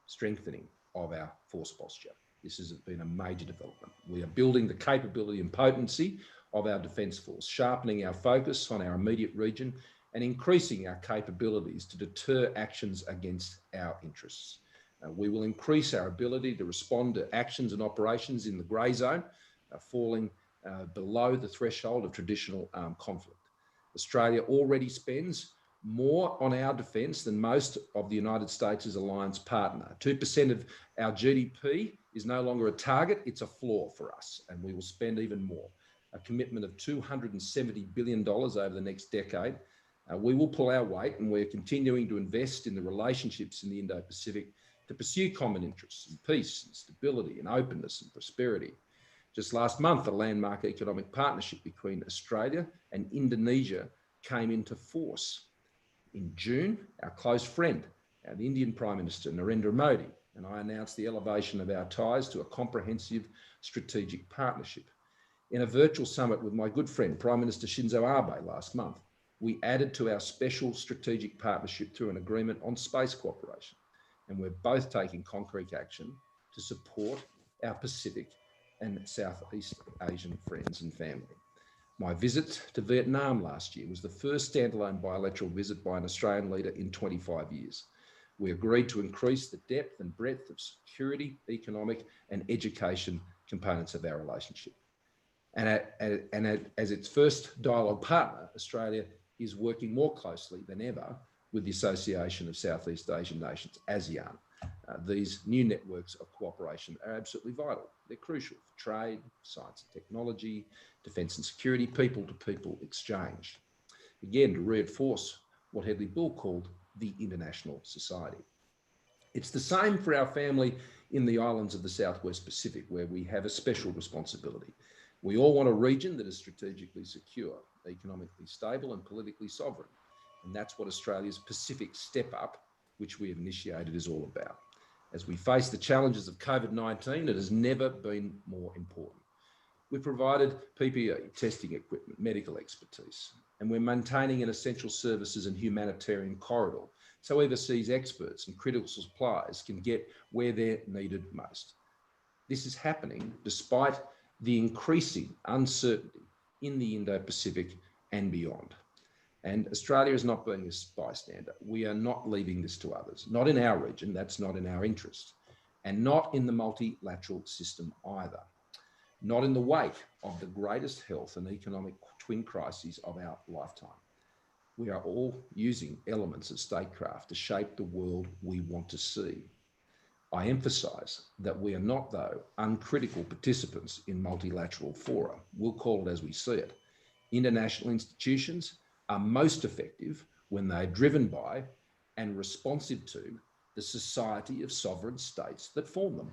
strengthening of our force posture. This has been a major development. We are building the capability and potency of our Defence Force, sharpening our focus on our immediate region and increasing our capabilities to deter actions against our interests. We will increase our ability to respond to actions and operations in the grey zone, falling below the threshold of traditional armed conflict. Australia already spends more on our defence than most of the United States' alliance partner. 2% of our GDP is no longer a target, it's a floor for us, and we will spend even more. A commitment of $270 billion over the next decade. We will pull our weight, and we're continuing to invest in the relationships in the Indo-Pacific to pursue common interests in peace and stability and openness and prosperity. Just last month, a landmark economic partnership between Australia and Indonesia came into force. In June, our close friend, the Indian Prime Minister Narendra Modi, and I announced the elevation of our ties to a comprehensive strategic partnership. In a virtual summit with my good friend, Prime Minister Shinzo Abe last month, we added to our special strategic partnership through an agreement on space cooperation. And we're both taking concrete action to support our Pacific and Southeast Asian friends and family. My visit to Vietnam last year was the first standalone bilateral visit by an Australian leader in 25 years. We agreed to increase the depth and breadth of security, economic and education components of our relationship. And as its first dialogue partner, Australia is working more closely than ever with the Association of Southeast Asian Nations, ASEAN. These new networks of cooperation are absolutely vital. They're crucial for trade, science and technology, defence and security, people-to-people exchange. Again, to reinforce what Hedley Bull called the international society. It's the same for our family in the islands of the Southwest Pacific, where we have a special responsibility. We all want a region that is strategically secure, economically stable and politically sovereign. And that's what Australia's Pacific Step Up, which we have initiated, is all about. As we face the challenges of COVID-19, it has never been more important. We've provided PPE, testing equipment, medical expertise, and we're maintaining an essential services and humanitarian corridor so overseas experts and critical supplies can get where they're needed most. This is happening despite the increasing uncertainty in the Indo-Pacific and beyond. And Australia is not being a bystander. We are not leaving this to others, not in our region, that's not in our interest, and not in the multilateral system either. Not in the wake of the greatest health and economic twin crises of our lifetime. We are all using elements of statecraft to shape the world we want to see. I emphasise that we are not, though, uncritical participants in multilateral fora. We'll call it as we see it. International institutions are most effective when they're driven by and responsive to the society of sovereign states that form them.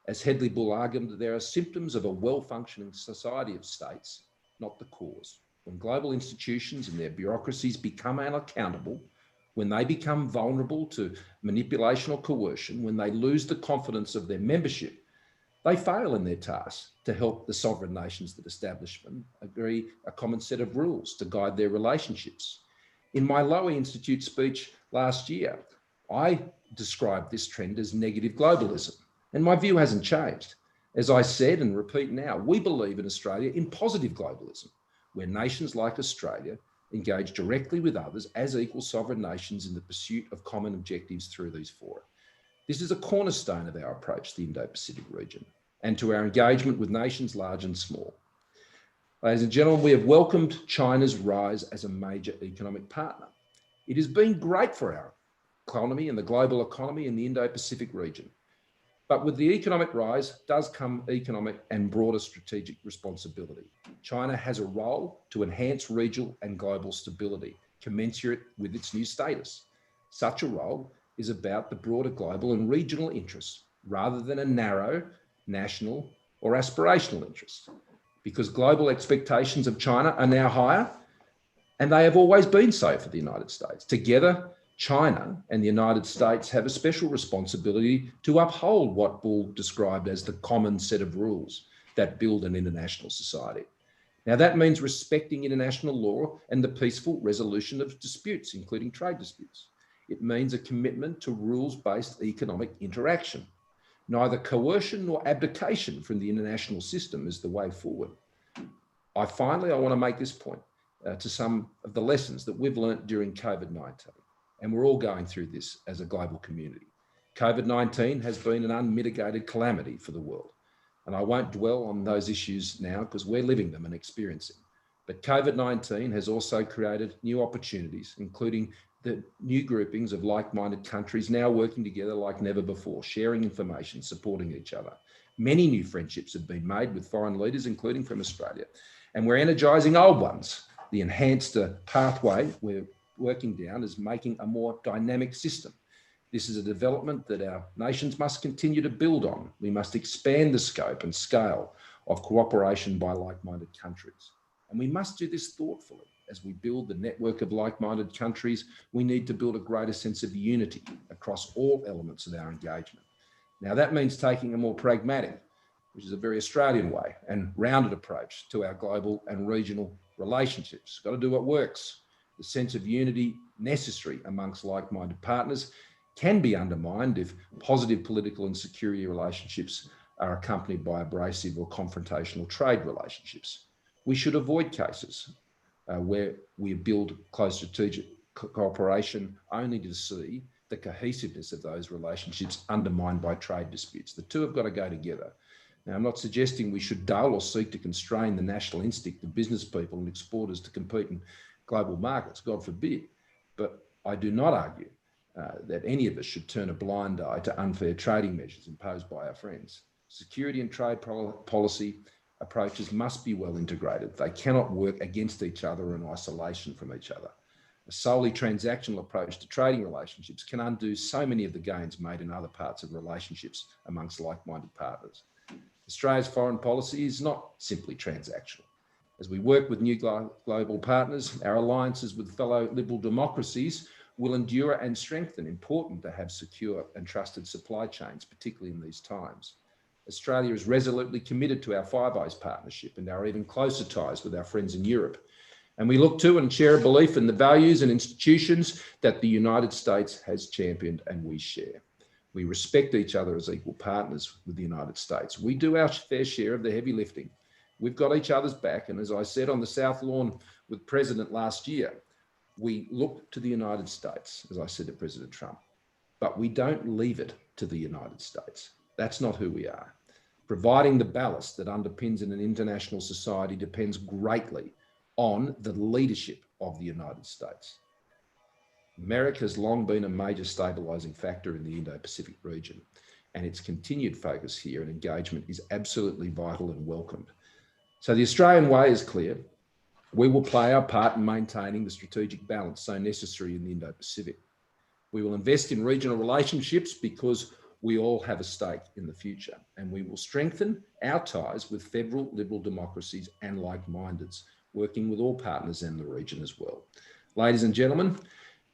As Hedley Bull argued, there are symptoms of a well-functioning society of states, not the cause. When global institutions and their bureaucracies become unaccountable, when they become vulnerable to manipulation or coercion, when they lose the confidence of their membership, they fail in their task to help the sovereign nations that establish them agree a common set of rules to guide their relationships. In my Lowy Institute speech last year, I described this trend as negative globalism, and my view hasn't changed. As I said and repeat now, we believe in Australia in positive globalism, where nations like Australia engage directly with others as equal sovereign nations in the pursuit of common objectives through these fora. This is a cornerstone of our approach to the Indo-Pacific region and to our engagement with nations large and small. Ladies and gentlemen, we have welcomed China's rise as a major economic partner. It has been great for our economy and the global economy in the Indo-Pacific region. But with the economic rise does come economic and broader strategic responsibility. China has a role to enhance regional and global stability, commensurate with its new status. Such a role is about the broader global and regional interests, rather than a narrow national or aspirational interest. Because global expectations of China are now higher, and they have always been so for the United States. Together, China and the United States have a special responsibility to uphold what Bull described as the common set of rules that build an international society. Now, that means respecting international law and the peaceful resolution of disputes, including trade disputes. It means a commitment to rules-based economic interaction. Neither coercion nor abdication from the international system is the way forward. I want to make this point to some of the lessons that we've learnt during COVID-19. And we're all going through this as a global community. COVID-19 has been an unmitigated calamity for the world. And I won't dwell on those issues now because we're living them and experiencing. But COVID-19 has also created new opportunities, including the new groupings of like-minded countries now working together like never before, sharing information, supporting each other. Many new friendships have been made with foreign leaders, including from Australia. And we're energising old ones. The enhanced pathway we're working down is making a more dynamic system. This is a development that our nations must continue to build on. We must expand the scope and scale of cooperation by like-minded countries. And we must do this thoughtfully. As we build the network of like-minded countries, we need to build a greater sense of unity across all elements of our engagement. Now, that means taking a more pragmatic, which is a very Australian way, and rounded approach to our global and regional relationships. Got to do what works. The sense of unity necessary amongst like-minded partners can be undermined if positive political and security relationships are accompanied by abrasive or confrontational trade relationships. We should avoid cases where we build close strategic cooperation only to see the cohesiveness of those relationships undermined by trade disputes. The two have got to go together. Now, I'm not suggesting we should dull or seek to constrain the national instinct of business people and exporters to compete in global markets, God forbid. But I do not argue that any of us should turn a blind eye to unfair trading measures imposed by our friends. Security and trade policy approaches must be well integrated. They cannot work against each other in isolation from each other. A solely transactional approach to trading relationships can undo so many of the gains made in other parts of relationships amongst like-minded partners. Australia's foreign policy is not simply transactional. As we work with new global partners, our alliances with fellow liberal democracies will endure and strengthen. Important to have secure and trusted supply chains, particularly in these times. Australia is resolutely committed to our Five Eyes partnership and our even closer ties with our friends in Europe. And we look to and share a belief in the values and institutions that the United States has championed and we share. We respect each other as equal partners with the United States. We do our fair share of the heavy lifting. We've got each other's back. And as I said on the South Lawn with President last year, we look to the United States, as I said to President Trump, but we don't leave it to the United States. That's not who we are. Providing the ballast that underpins an international society depends greatly on the leadership of the United States. America has long been a major stabilising factor in the Indo-Pacific region, and its continued focus here and engagement is absolutely vital and welcomed. So the Australian way is clear. We will play our part in maintaining the strategic balance so necessary in the Indo-Pacific. We will invest in regional relationships because we all have a stake in the future, and we will strengthen our ties with federal liberal democracies and like-mindeds, working with all partners in the region as well. Ladies and gentlemen,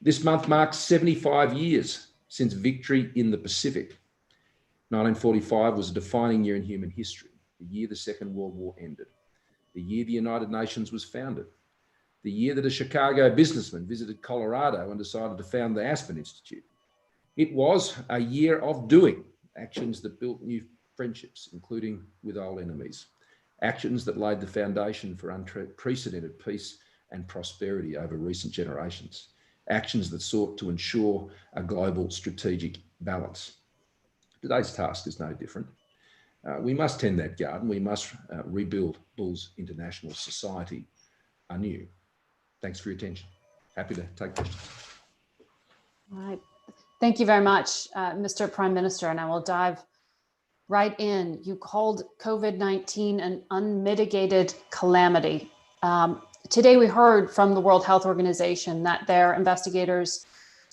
this month marks 75 years since victory in the Pacific. 1945 was a defining year in human history, the year the Second World War ended, the year the United Nations was founded, the year that a Chicago businessman visited Colorado and decided to found the Aspen Institute. It was a year of doing, actions that built new friendships, including with old enemies, actions that laid the foundation for unprecedented peace and prosperity over recent generations, actions that sought to ensure a global strategic balance. Today's task is no different. We must tend that garden. We must rebuild Bull's international society anew. Thanks for your attention. Happy to take questions. All right. Thank you very much, Mr. Prime Minister, and I will dive right in. You called COVID-19 an unmitigated calamity. Today we heard from the World Health Organization that their investigators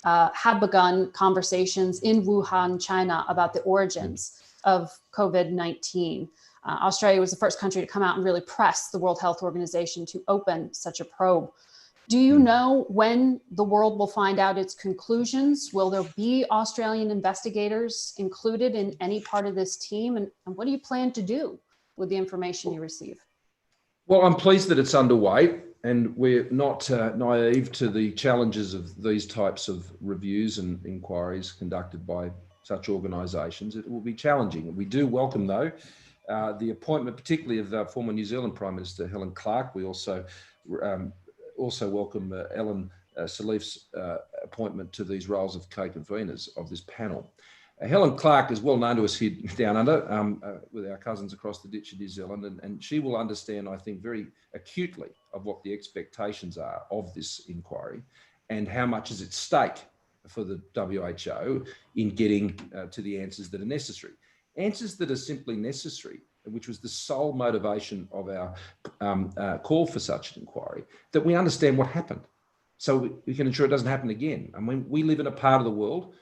have begun conversations in Wuhan, China, about the origins of COVID-19. Australia was the first country to come out and really press the World Health Organization to open such a probe. Do you know when the world will find out its conclusions? Will there be Australian investigators included in any part of this team? And what do you plan to do with the information you receive? Well, I'm pleased that it's underway, and we're not naive to the challenges of these types of reviews and inquiries conducted by such organisations. It will be challenging. We do welcome, though, the appointment, particularly of former New Zealand Prime Minister Helen Clark. We also welcome Ellen Sirleaf's appointment to these roles of co-conveners of this panel. Helen Clark is well known to us here down under with our cousins across the ditch in New Zealand, and she will understand, I think, very acutely of what the expectations are of this inquiry and how much is at stake for the WHO in getting to the answers that are necessary. Answers that are simply necessary, which was the sole motivation of our call for such an inquiry, that we understand what happened so we can ensure it doesn't happen again. I mean, we live in a part of the world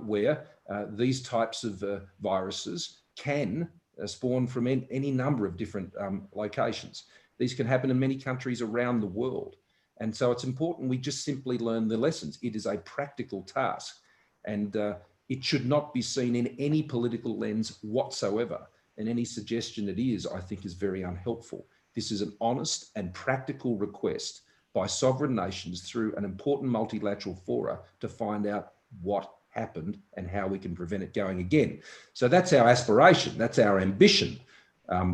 where these types of viruses can spawn from any number of different locations. These can happen in many countries around the world. And so it's important we just simply learn the lessons. It is a practical task, and it should not be seen in any political lens whatsoever. And any suggestion it is, I think, is very unhelpful. This is an honest and practical request by sovereign nations through an important multilateral fora to find out what happened and how we can prevent it going again. So that's our aspiration, that's our ambition.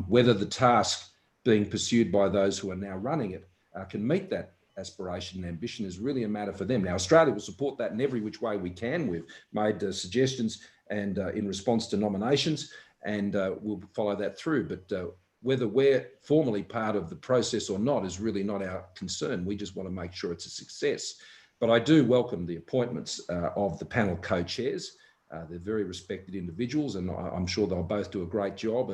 Whether the task being pursued by those who are now running it can meet that aspiration and ambition is really a matter for them. Now, Australia will support that in every which way we can. We've made suggestions and in response to nominations, and we'll follow that through. But whether we're formally part of the process or not is really not our concern. We just want to make sure it's a success. But I do welcome the appointments of the panel co-chairs. They're very respected individuals, and I'm sure they'll both do a great job.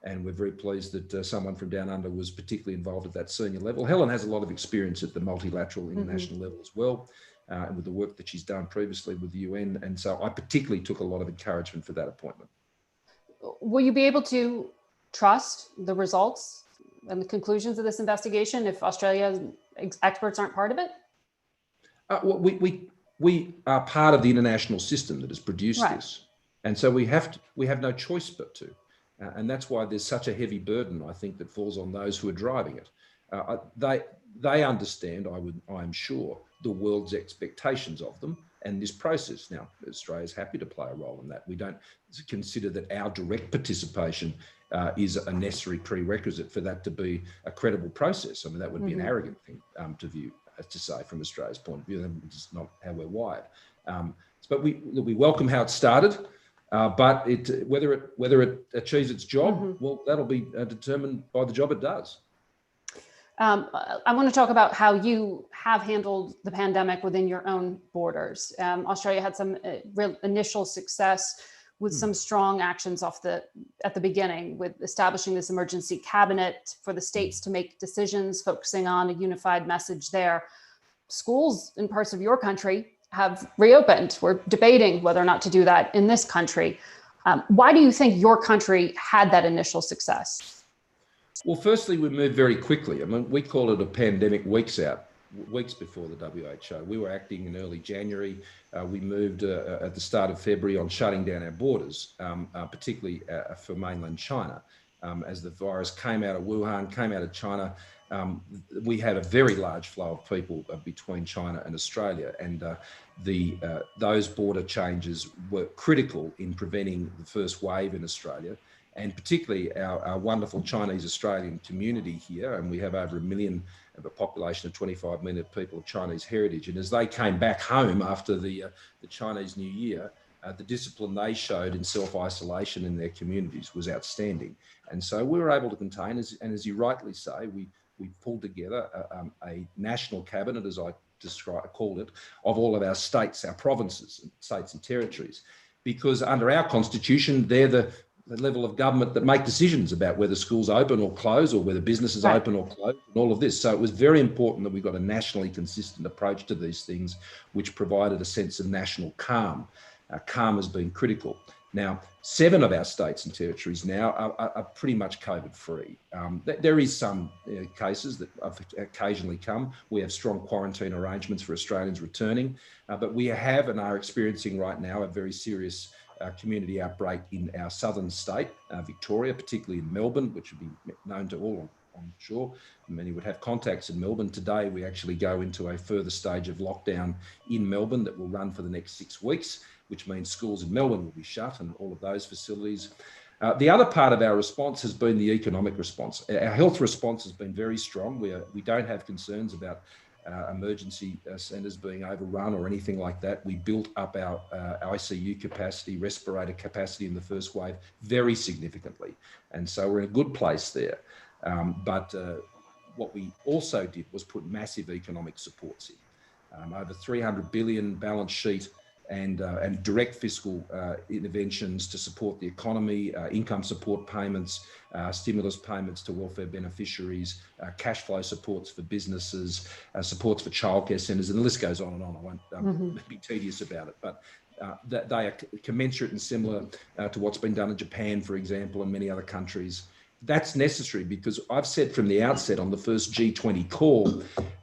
And we're very pleased that someone from down under was particularly involved at that senior level. Helen has a lot of experience at the multilateral international level as well, and with the work that she's done previously with the UN. And so I particularly took a lot of encouragement for that appointment. Will you be able to trust the results and the conclusions of this investigation if Australia's experts aren't part of it? Well, we are part of the international system that has produced this. And so we have no choice but to. And that's why there's such a heavy burden, I think, that falls on those who are driving it. They understand, I'm sure, the world's expectations of them and this process. Now, Australia's happy to play a role in that. We don't consider that our direct participation is a necessary prerequisite for that to be a credible process. I mean, that would be an arrogant thing to say from Australia's point of view. That's not how we're wired. But we welcome how it started. But whether it achieves its job, well, that'll be determined by the job it does. I want to talk about how you have handled the pandemic within your own borders. Australia had some real initial success with some strong actions at the beginning, with establishing this emergency cabinet for the states to make decisions, focusing on a unified message there. Schools in parts of your country have reopened. We're debating whether or not to do that in this country. Why do you think your country had that initial success? Well, firstly, we moved very quickly. I mean, we call it a pandemic weeks before the WHO. We were acting in early January. We moved at the start of February on shutting down our borders, particularly for mainland China. As the virus came out of Wuhan, came out of China, we had a very large flow of people between China and Australia, and those border changes were critical in preventing the first wave in Australia, and particularly our wonderful Chinese Australian community here, and we have over 1 million of a population of 25 million of people of Chinese heritage. And as they came back home after the Chinese New Year, the discipline they showed in self-isolation in their communities was outstanding. And so we were able to contain, and as you rightly say, we pulled together a national cabinet, as I called it, of all of our states, our provinces, states and territories, because under our constitution, they're the level of government that make decisions about whether schools open or close, or whether businesses open or close, and all of this. So it was very important that we got a nationally consistent approach to these things, which provided a sense of national calm. Calm has been critical. Now, 7 of our states and territories now are pretty much COVID-free. There is some cases that have occasionally come. We have strong quarantine arrangements for Australians returning, but we have and are experiencing right now a very serious community outbreak in our southern state, Victoria, particularly in Melbourne, which would be known to all, I'm sure. Many would have contacts in Melbourne. Today, we actually go into a further stage of lockdown in Melbourne that will run for the next 6 weeks, which means schools in Melbourne will be shut and all of those facilities. The other part of our response has been the economic response. Our health response has been very strong. We don't have concerns about emergency centres being overrun or anything like that. We built up our ICU capacity, respirator capacity in the first wave very significantly. And so we're in a good place there. But what we also did was put massive economic supports in. Over 300 billion balance sheet and direct fiscal interventions to support the economy, income support payments, stimulus payments to welfare beneficiaries, cash flow supports for businesses, supports for childcare centres, and the list goes on and on. I won't be tedious about it, but they are commensurate and similar to what's been done in Japan, for example, and many other countries. That's necessary because I've said from the outset on the first G20 call,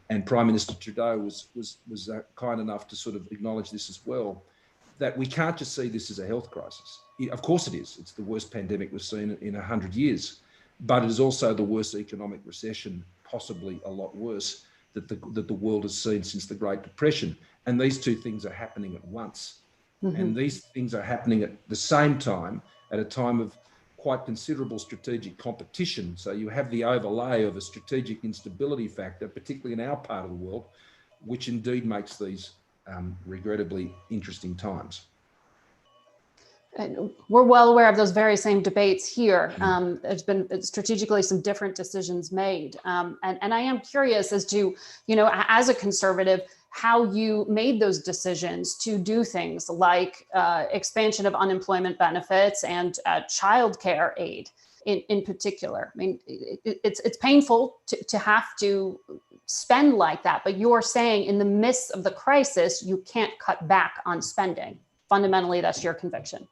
and Prime Minister Trudeau was kind enough to sort of acknowledge this as well, that we can't just see this as a health crisis. Of course it is. It's the worst pandemic we've seen in 100 years, but it is also the worst economic recession, possibly a lot worse, that the world has seen since the Great Depression. And these two things are happening at once. And these things are happening at the same time, at a time of quite considerable strategic competition. So you have the overlay of a strategic instability factor, particularly in our part of the world, which indeed makes these regrettably interesting times. And we're well aware of those very same debates here. There's been strategically some different decisions made. And I am curious as to, as a conservative, how you made those decisions to do things like expansion of unemployment benefits and childcare aid in particular. I mean, it's painful to have to spend like that, but you're saying in the midst of the crisis, you can't cut back on spending. Fundamentally, that's your conviction.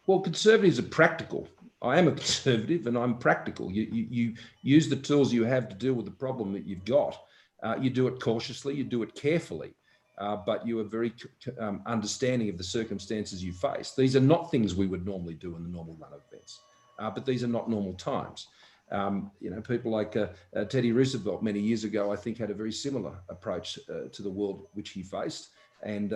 Well, conservatives are practical. I am a conservative and I'm practical. You use the tools you have to deal with the problem that you've got. You do it cautiously, you do it carefully, but you are very understanding of the circumstances you face. These are not things we would normally do in the normal run of events, but these are not normal times. People like Teddy Roosevelt many years ago, I think, had a very similar approach to the world which he faced. And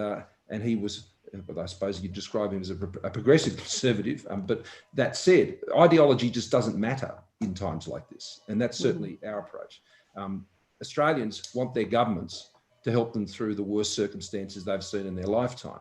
he was, but I suppose you'd describe him as a progressive conservative. But that said, ideology just doesn't matter in times like this. And that's certainly our approach. Australians want their governments to help them through the worst circumstances they've seen in their lifetime.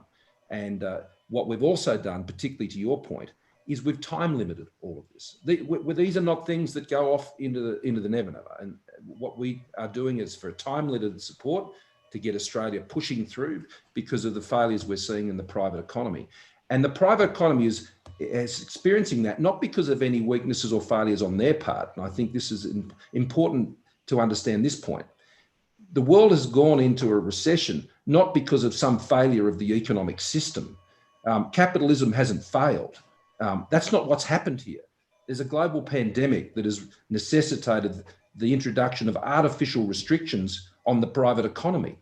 And what we've also done, particularly to your point, is we've time limited all of this. These are not things that go off into the never never. And what we are doing is for a time limited support to get Australia pushing through because of the failures we're seeing in the private economy. And the private economy is experiencing that, not because of any weaknesses or failures on their part. And I think this is important to understand this point. The world has gone into a recession, not because of some failure of the economic system. Capitalism hasn't failed. That's not what's happened here. There's a global pandemic that has necessitated the introduction of artificial restrictions on the private economy.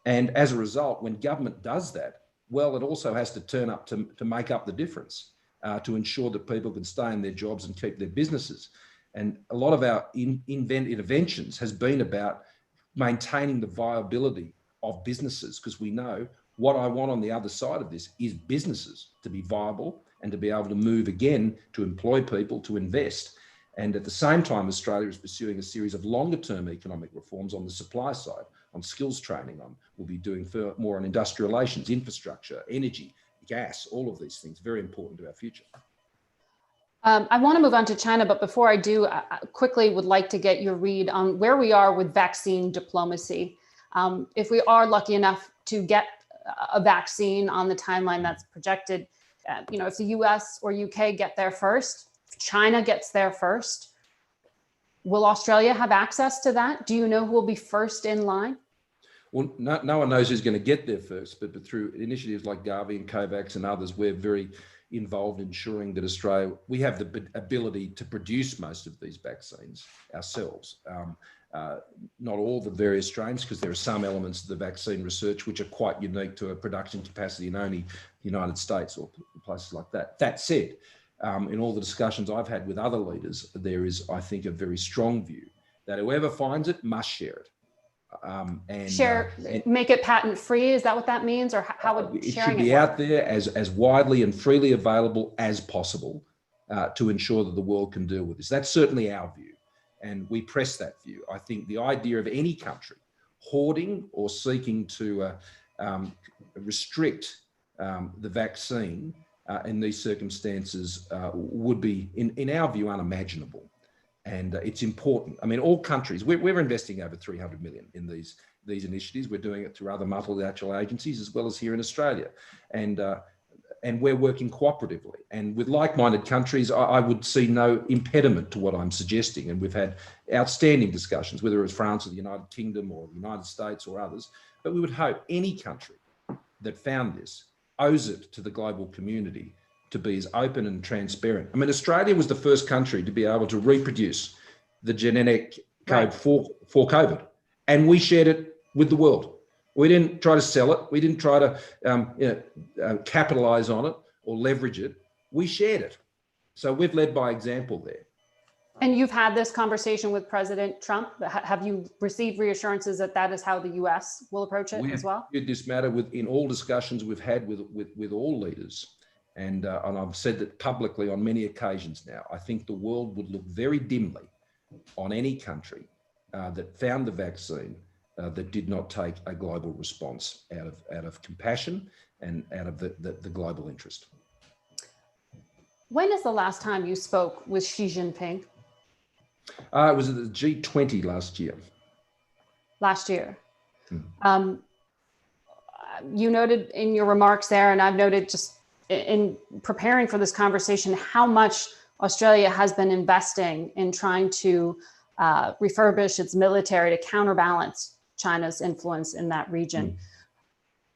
And as a result, when government does that, well, it also has to turn up to make up the difference, to ensure that people can stay in their jobs and keep their businesses. And a lot of our interventions has been about maintaining the viability of businesses, because we know what I want on the other side of this is businesses to be viable and to be able to move again, to employ people, to invest. And at the same time, Australia is pursuing a series of longer term economic reforms on the supply side, on skills training, we'll be doing more on industrial relations, infrastructure, energy, gas, all of these things, very important to our future. I want to move on to China, but before I do, I quickly would like to get your read on where we are with vaccine diplomacy. If we are lucky enough to get a vaccine on the timeline that's projected, if the US or UK get there first, if China gets there first, will Australia have access to that? Do you know who will be first in line? Well, no one knows who's going to get there first, but through initiatives like Gavi and COVAX and others, we're very involved in ensuring that Australia, we have the ability to produce most of these vaccines ourselves. Not all the various strains, because there are some elements of the vaccine research which are quite unique to a production capacity in only the United States or places like that. That said, in all the discussions I've had with other leaders, there is, I think, a very strong view that whoever finds it must share it. Make it patent free. Is that what that means, or how would it sharing should be it work? out there as widely and freely available as possible to ensure that the world can deal with this? That's certainly our view, and we press that view. I think the idea of any country hoarding or seeking to restrict the vaccine in these circumstances would be, in our view, unimaginable. And it's important. I mean, all countries, we're investing over 300 million in these initiatives. We're doing it through other multilateral agencies as well as here in Australia. And we're working cooperatively. And with like-minded countries, I would see no impediment to what I'm suggesting. And we've had outstanding discussions, whether it was France or the United Kingdom or the United States or others. But we would hope any country that found this owes it to the global community to be as open and transparent. I mean, Australia was the first country to be able to reproduce the genetic code for COVID, and we shared it with the world. We didn't try to sell it. We didn't try to capitalize on it or leverage it. We shared it. So we've led by example there. And you've had this conversation with President Trump. Have you received reassurances that that is how the US will approach it as well? We this matter in all discussions we've had with all leaders. And I've said that publicly on many occasions now. I think the world would look very dimly on any country that found the vaccine that did not take a global response out of compassion and out of the global interest. When is the last time you spoke with Xi Jinping? It was at the G20 last year. Last year. You noted in your remarks there, and I've noted just in preparing for this conversation, how much Australia has been investing in trying to refurbish its military to counterbalance China's influence in that region.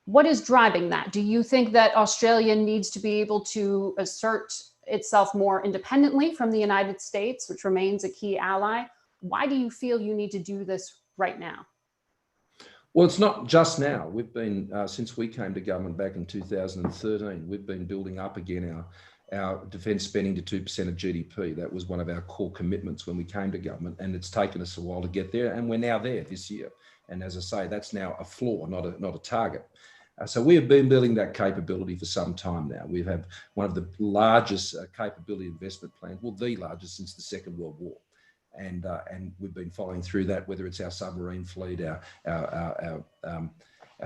What is driving that? Do you think that Australia needs to be able to assert itself more independently from the United States, which remains a key ally? Why do you feel you need to do this right now? Well, it's not just now. We've been, since we came to government back in 2013, we've been building up again our defence spending to 2% of GDP. That was one of our core commitments when we came to government, and it's taken us a while to get there, and we're now there this year. And as I say, that's now a floor, not a target. So we have been building that capability for some time now. We have one of the largest capability investment plans, well, the largest since the Second World War. And we've been following through that, whether it's our submarine fleet, our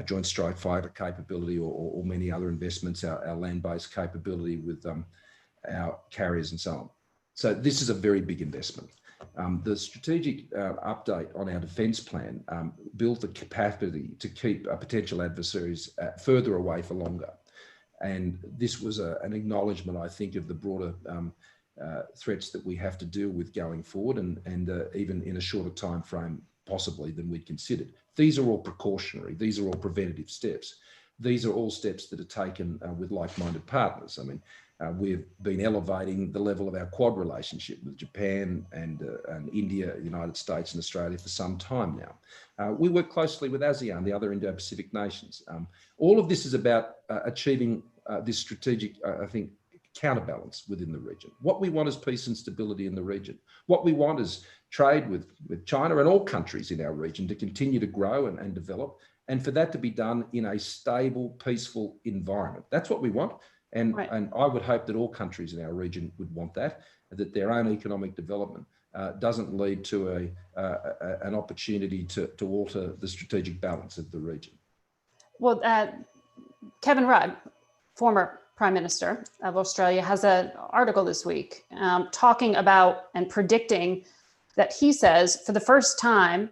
joint strike fighter capability, or many other investments, our land-based capability with our carriers and so on. So this is a very big investment. The strategic update on our defence plan built the capacity to keep potential adversaries further away for longer. And this was an acknowledgement, I think, of the broader threats that we have to deal with going forward, and even in a shorter time frame possibly than we'd considered. These are all precautionary. These are all preventative steps. These are all steps that are taken with like-minded partners. I mean, we've been elevating the level of our Quad relationship with Japan and India, the United States and Australia for some time now. We work closely with ASEAN, the other Indo-Pacific nations. All of this is about achieving this strategic, I think, counterbalance within the region. What we want is peace and stability in the region. What we want is trade with China and all countries in our region to continue to grow and develop, and for that to be done in a stable, peaceful environment. That's what we want. And, right. and I would hope that all countries in our region would want that their own economic development doesn't lead to an opportunity to alter the strategic balance of the region. Well, Kevin Rudd, former Prime Minister of Australia, has an article this week talking about and predicting that he says for the first time,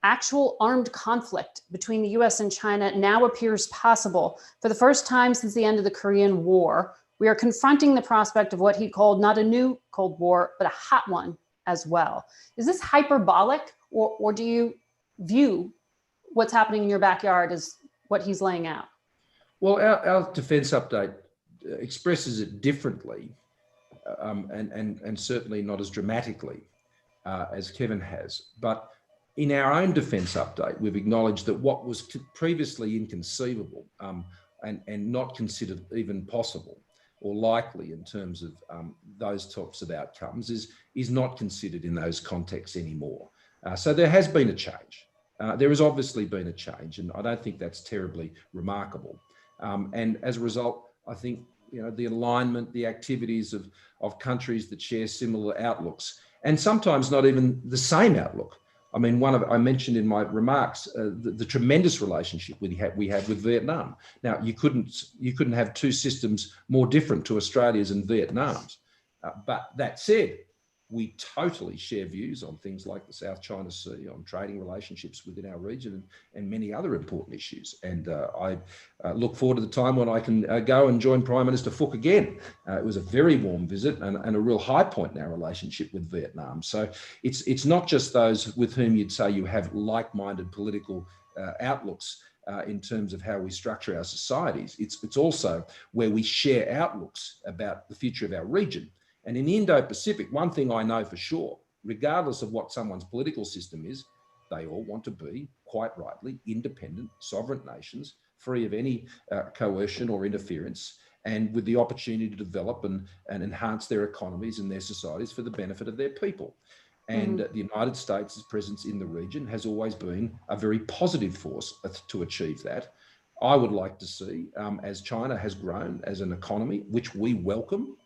actual armed conflict between the US and China now appears possible. For the first time since the end of the Korean War, we are confronting the prospect of what he called not a new Cold War, but a hot one as well. Is this hyperbolic, or do you view what's happening in your backyard as what he's laying out? Well, our defence update expresses it differently and certainly not as dramatically as Kevin has. But in our own defence update, we've acknowledged that what was previously inconceivable and not considered even possible or likely in terms of those types of outcomes is not considered in those contexts anymore. So there has been a change. There has obviously been a change, and I don't think that's terribly remarkable. And as a result, I think the alignment, the activities of countries that share similar outlooks, and sometimes not even the same outlook. I mean, I mentioned in my remarks the tremendous relationship we have with Vietnam. Now, you couldn't have two systems more different to Australia's and Vietnam's. But that said, we totally share views on things like the South China Sea, on trading relationships within our region, and many other important issues. And I look forward to the time when I can go and join Prime Minister Phuc again. It was a very warm visit and a real high point in our relationship with Vietnam. So it's not just those with whom you'd say you have like-minded political outlooks in terms of how we structure our societies. It's also where we share outlooks about the future of our region. And in the Indo-Pacific, one thing I know for sure, regardless of what someone's political system is, they all want to be, quite rightly, independent, sovereign nations, free of any coercion or interference, and with the opportunity to develop and enhance their economies and their societies for the benefit of their people. And the United States' presence in the region has always been a very positive force to achieve that. I would like to see, as China has grown as an economy, which we welcome,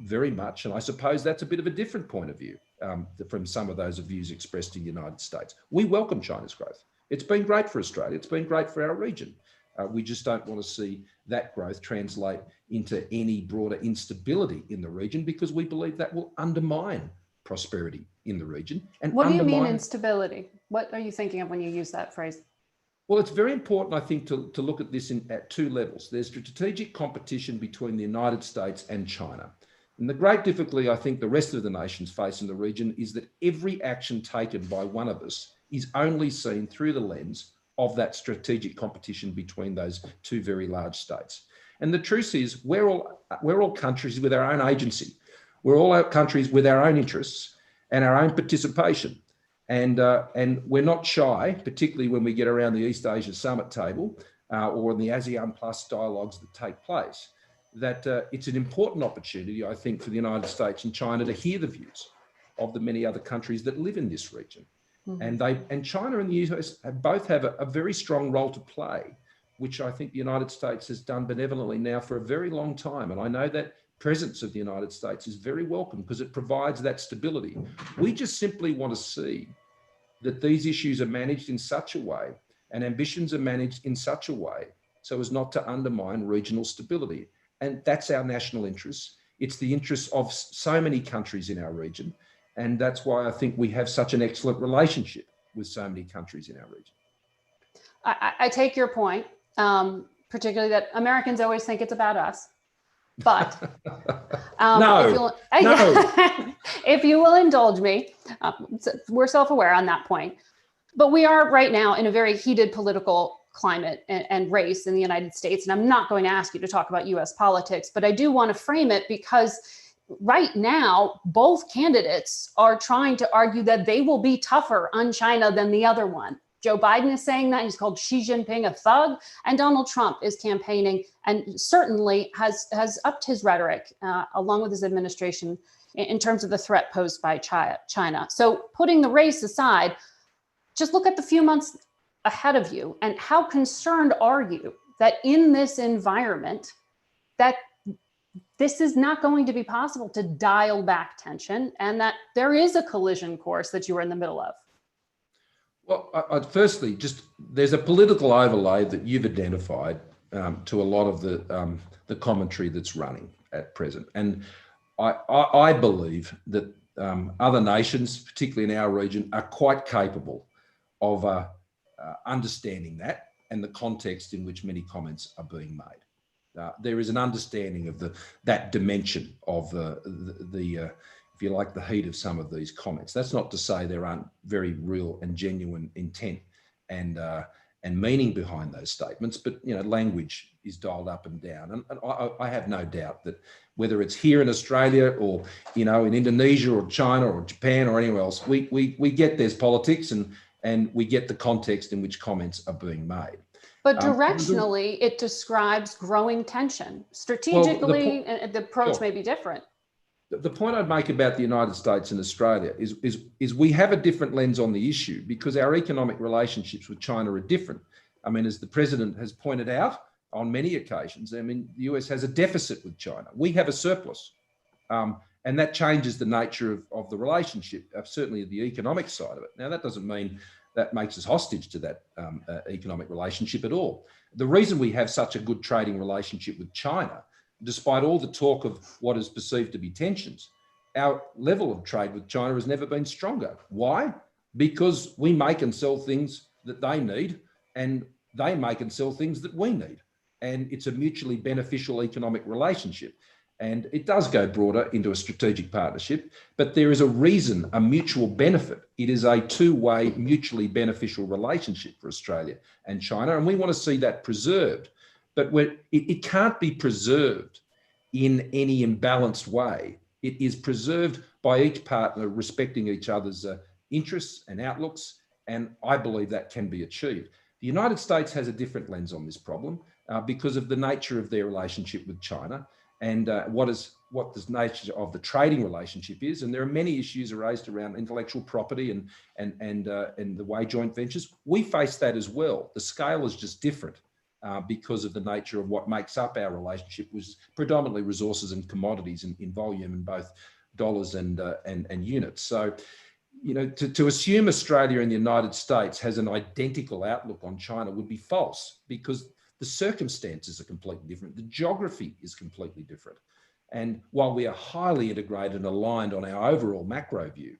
very much, and I suppose that's a bit of a different point of view from some of those views expressed in the United States. We welcome China's growth. It's been great for Australia. It's been great for our region. We just don't want to see that growth translate into any broader instability in the region, because we believe that will undermine prosperity in the region. And what do you mean instability? What are you thinking of when you use that phrase? Well, it's very important, I think, to look at this at two levels. There's strategic competition between the United States and China. And the great difficulty I think the rest of the nations face in the region is that every action taken by one of us is only seen through the lens of that strategic competition between those two very large states. And the truth is, we're all countries with our own agency. We're all countries with our own interests and our own participation. And we're not shy, particularly when we get around the East Asia Summit table or in the ASEAN Plus dialogues that take place, that it's an important opportunity, I think, for the United States and China to hear the views of the many other countries that live in this region. Mm-hmm. And China and the US both have a very strong role to play, which I think the United States has done benevolently now for a very long time. And I know that presence of the United States is very welcome because it provides that stability. We just simply want to see that these issues are managed in such a way and ambitions are managed in such a way so as not to undermine regional stability. And that's our national interest. It's the interests of so many countries in our region. And that's why I think we have such an excellent relationship with so many countries in our region. I take your point. particularly that Americans always think it's about us. But No. if you will indulge me, we're self-aware on that point. But we are right now in a very heated political climate and race in the United States. And I'm not going to ask you to talk about US politics, but I do want to frame it because right now, both candidates are trying to argue that they will be tougher on China than the other one. Joe Biden is saying that. He's called Xi Jinping a thug, and Donald Trump is campaigning and certainly has upped his rhetoric along with his administration in terms of the threat posed by China. So putting the race aside, just look at the few months ahead of you, and how concerned are you that in this environment that this is not going to be possible to dial back tension, and that there is a collision course that you are in the middle of? Well, firstly, just there's a political overlay that you've identified to a lot of the commentary that's running at present, and I believe that other nations, particularly in our region, are quite capable of understanding that and the context in which many comments are being made. There is an understanding of that dimension of if you like, the heat of some of these comments. That's not to say there aren't very real and genuine intent and meaning behind those statements, but language is dialed up and down. And I have no doubt that whether it's here in Australia or in Indonesia or China or Japan or anywhere else, we get there's politics and we get the context in which comments are being made. But directionally, it describes growing tension. Strategically, the approach may be different. The point I'd make about the United States and Australia is we have a different lens on the issue because our economic relationships with China are different. I mean, as the president has pointed out on many occasions, I mean, the US has a deficit with China. We have a surplus. And that changes the nature of the relationship, certainly the economic side of it. Now, that doesn't mean that makes us hostage to that economic relationship at all. The reason we have such a good trading relationship with China, despite all the talk of what is perceived to be tensions, our level of trade with China has never been stronger. Why? Because we make and sell things that they need, and they make and sell things that we need. And it's a mutually beneficial economic relationship. And it does go broader into a strategic partnership, but there is a reason, a mutual benefit. It is a two-way mutually beneficial relationship for Australia and China, and we want to see that preserved. But it can't be preserved in any imbalanced way. It is preserved by each partner respecting each other's interests and outlooks, and I believe that can be achieved. The United States has a different lens on this problem because of the nature of their relationship with China and what the nature of the trading relationship is. And there are many issues raised around intellectual property and the way joint ventures. We face that as well. The scale is just different. Because of the nature of what makes up our relationship, was predominantly resources and commodities in volume in both dollars and units. So, to assume Australia and the United States has an identical outlook on China would be false, because the circumstances are completely different. The geography is completely different. And while we are highly integrated and aligned on our overall macro view,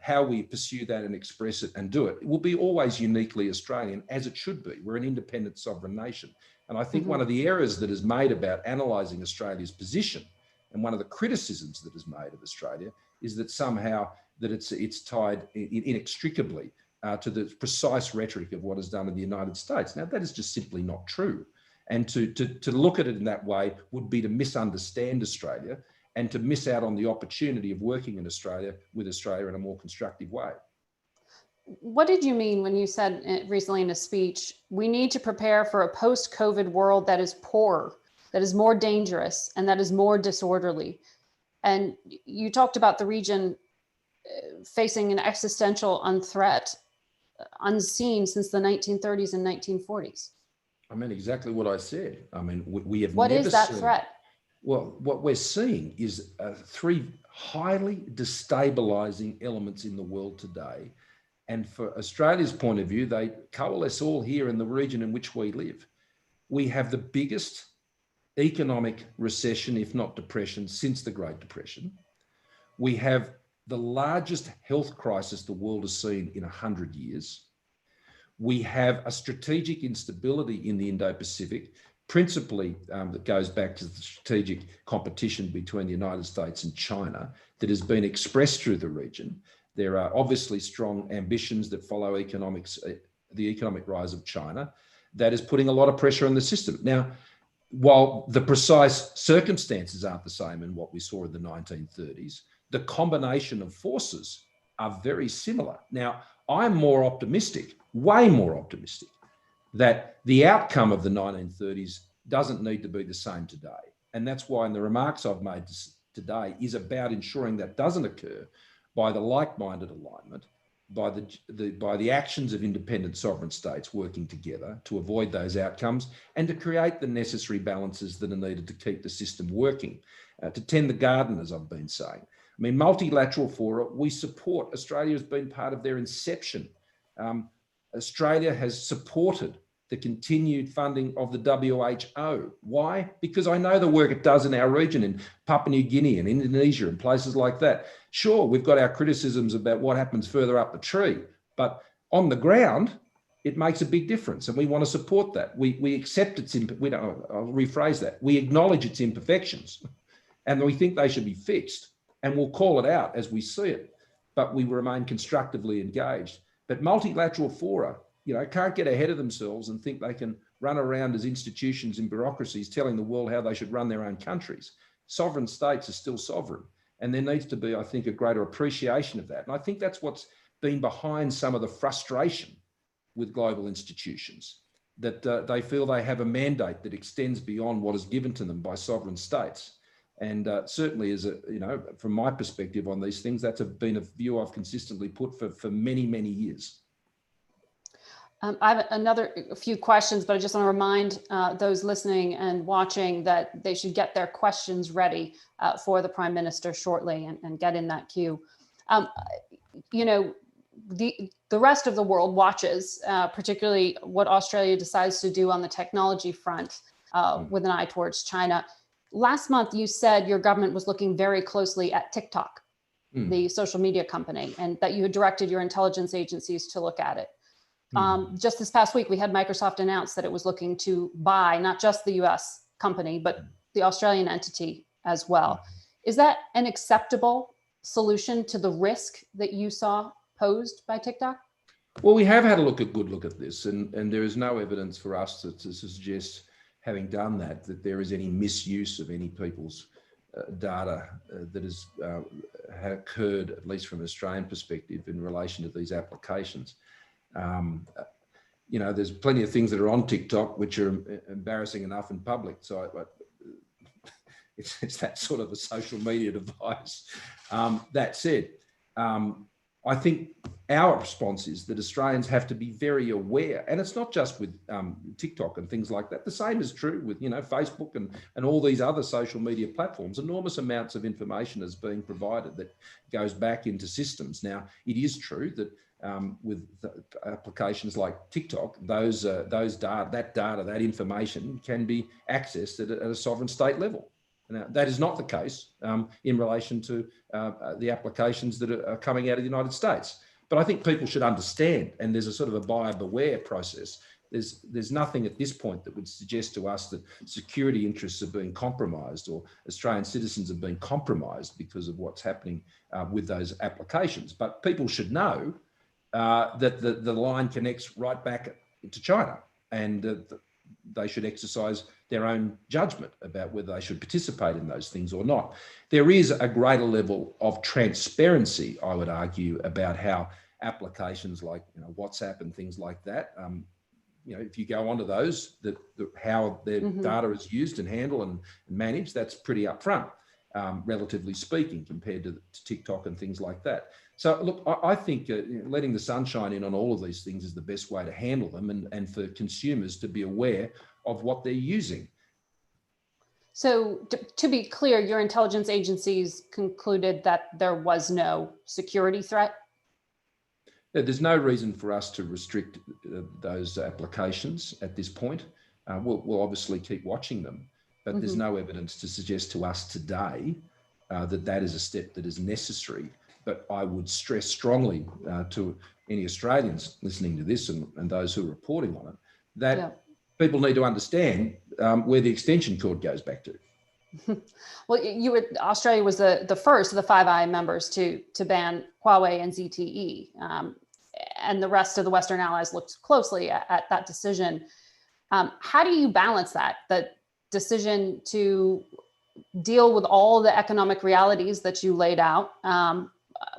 how we pursue that and express it and do it will be always uniquely Australian, as it should be. We're an independent sovereign nation. And I think one of the errors that is made about analysing Australia's position, and one of the criticisms that is made of Australia, is that somehow that it's tied inextricably to the precise rhetoric of what is done in the United States. Now, that is just simply not true. And to look at it in that way would be to misunderstand Australia and to miss out on the opportunity of working in Australia with Australia in a more constructive way. What did you mean when you said recently in a speech, we need to prepare for a post-COVID world that is poorer, that is more dangerous, and that is more disorderly? And you talked about the region facing an existential threat unseen since the 1930s and 1940s. I mean, exactly what I said. I mean, we have What never is that seen, threat? Well, what we're seeing is three highly destabilizing elements in the world today. And for Australia's point of view, they coalesce all here in the region in which we live. We have the biggest economic recession, if not depression, since the Great Depression. We have the largest health crisis the world has seen in 100 years. We have a strategic instability in the Indo-Pacific, principally that goes back to the strategic competition between the United States and China that has been expressed through the region. There are obviously strong ambitions that follow the economic rise of China that is putting a lot of pressure on the system. Now, while the precise circumstances aren't the same in what we saw in the 1930s, the combination of forces are very similar. Now, I'm more optimistic, way more optimistic, that the outcome of the 1930s doesn't need to be the same today. And that's why in the remarks I've made today is about ensuring that doesn't occur by the like-minded alignment, by the actions of independent sovereign states working together to avoid those outcomes and to create the necessary balances that are needed to keep the system working, to tend the garden, as I've been saying. I mean, multilateral fora, we support. Australia has been part of their inception. Australia has supported the continued funding of the WHO. Why? Because I know the work it does in our region, in Papua New Guinea and Indonesia and places like that. Sure, we've got our criticisms about what happens further up the tree, but on the ground, it makes a big difference, and we want to support that. We accept its, I'll rephrase that. We acknowledge its imperfections, and we think they should be fixed, and we'll call it out as we see it, but we remain constructively engaged. But multilateral fora, can't get ahead of themselves and think they can run around as institutions and bureaucracies telling the world how they should run their own countries. Sovereign states are still sovereign. And there needs to be, I think, a greater appreciation of that. And I think that's what's been behind some of the frustration with global institutions, that they feel they have a mandate that extends beyond what is given to them by sovereign states. And certainly, from my perspective on these things, that's been a view I've consistently put for many, many years. I have a few questions, but I just want to remind those listening and watching that they should get their questions ready for the Prime Minister shortly and get in that queue. The rest of the world watches, particularly what Australia decides to do on the technology front with an eye towards China. Last month, you said your government was looking very closely at TikTok, the social media company, and that you had directed your intelligence agencies to look at it. Just this past week, we had Microsoft announce that it was looking to buy not just the US company, but the Australian entity as well. Is that an acceptable solution to the risk that you saw posed by TikTok? Well, we have had a good look at this, and there is no evidence for us to suggest, having done that there is any misuse of any people's data that has occurred, at least from an Australian perspective, in relation to these applications. There's plenty of things that are on TikTok which are embarrassing enough in public. So it's that sort of a social media device. That said, I think our response is that Australians have to be very aware, and it's not just with TikTok and things like that. The same is true with Facebook and all these other social media platforms. Enormous amounts of information is being provided that goes back into systems. Now, it is true that with applications like TikTok, that information can be accessed at a sovereign state level. Now, that is not the case in relation to the applications that are coming out of the United States. But I think people should understand, and there's a sort of a buyer beware process. There's nothing at this point that would suggest to us that security interests are being compromised or Australian citizens are being compromised because of what's happening with those applications. But people should know that the line connects right back to China, and they should exercise their own judgment about whether they should participate in those things or not. There is a greater level of transparency, I would argue, about how applications like WhatsApp and things like that, if you go onto those, how their data is used and handled and managed, that's pretty upfront, relatively speaking, compared to TikTok and things like that. So look, I think letting the sunshine in on all of these things is the best way to handle them, and for consumers to be aware of what they're using. So to be clear, your intelligence agencies concluded that there was no security threat? There's no reason for us to restrict those applications at this point. We'll obviously keep watching them, but there's no evidence to suggest to us today that is a step that is necessary. But I would stress strongly to any Australians listening to this and those who are reporting on it, that people need to understand where the extension cord goes back to. Well, Australia was the first of the Five Eyes members to ban Huawei and ZTE, and the rest of the Western allies looked closely at that decision. How do you balance that, the decision to deal with all the economic realities that you laid out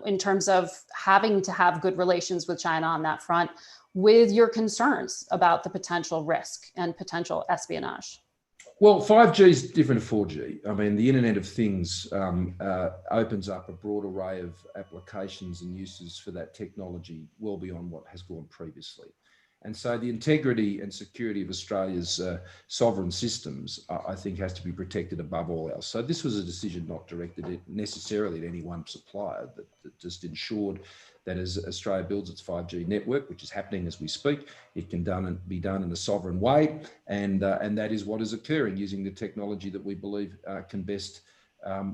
in terms of having to have good relations with China on that front, with your concerns about the potential risk and potential espionage? Well, 5G is different to 4G. I mean, the Internet of Things opens up a broad array of applications and uses for that technology well beyond what has gone previously. And so the integrity and security of Australia's sovereign systems, I think, has to be protected above all else. So this was a decision not directed necessarily at any one supplier, that just ensured that as Australia builds its 5G network, which is happening as we speak, it can be done in a sovereign way. And that is what is occurring using the technology that we believe can best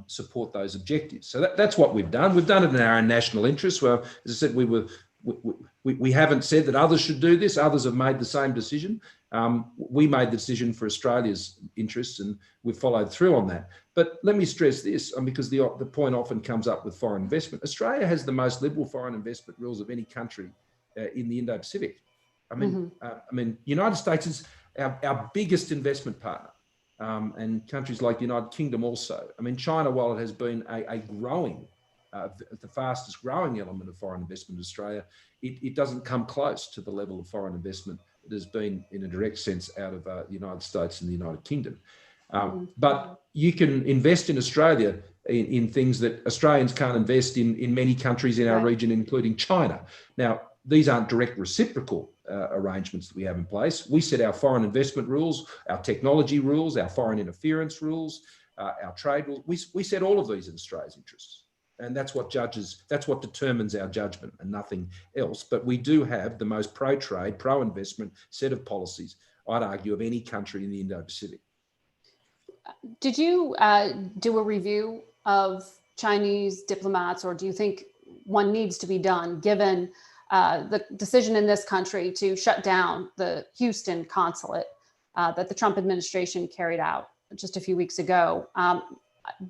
support those objectives. So that's what we've done. We've done it in our own national interest. Well, as I said, we haven't said that others should do this. Others have made the same decision. We made the decision for Australia's interests, and we've followed through on that. But let me stress this, because the point often comes up with foreign investment. Australia has the most liberal foreign investment rules of any country in the Indo-Pacific. I mean, United States is our biggest investment partner, and countries like the United Kingdom also. I mean, China, while it has been a growing the fastest growing element of foreign investment in Australia, it doesn't come close to the level of foreign investment that has been in a direct sense out of the United States and the United Kingdom. But you can invest in Australia in things that Australians can't invest in many countries in our region, including China. Now, these aren't direct reciprocal arrangements that we have in place. We set our foreign investment rules, our technology rules, our foreign interference rules, our trade rules. We set all of these in Australia's interests. And that's what determines our judgment and nothing else. But we do have the most pro-trade, pro-investment set of policies, I'd argue, of any country in the Indo-Pacific. Did you do a review of Chinese diplomats, or do you think one needs to be done given the decision in this country to shut down the Houston consulate that the Trump administration carried out just a few weeks ago?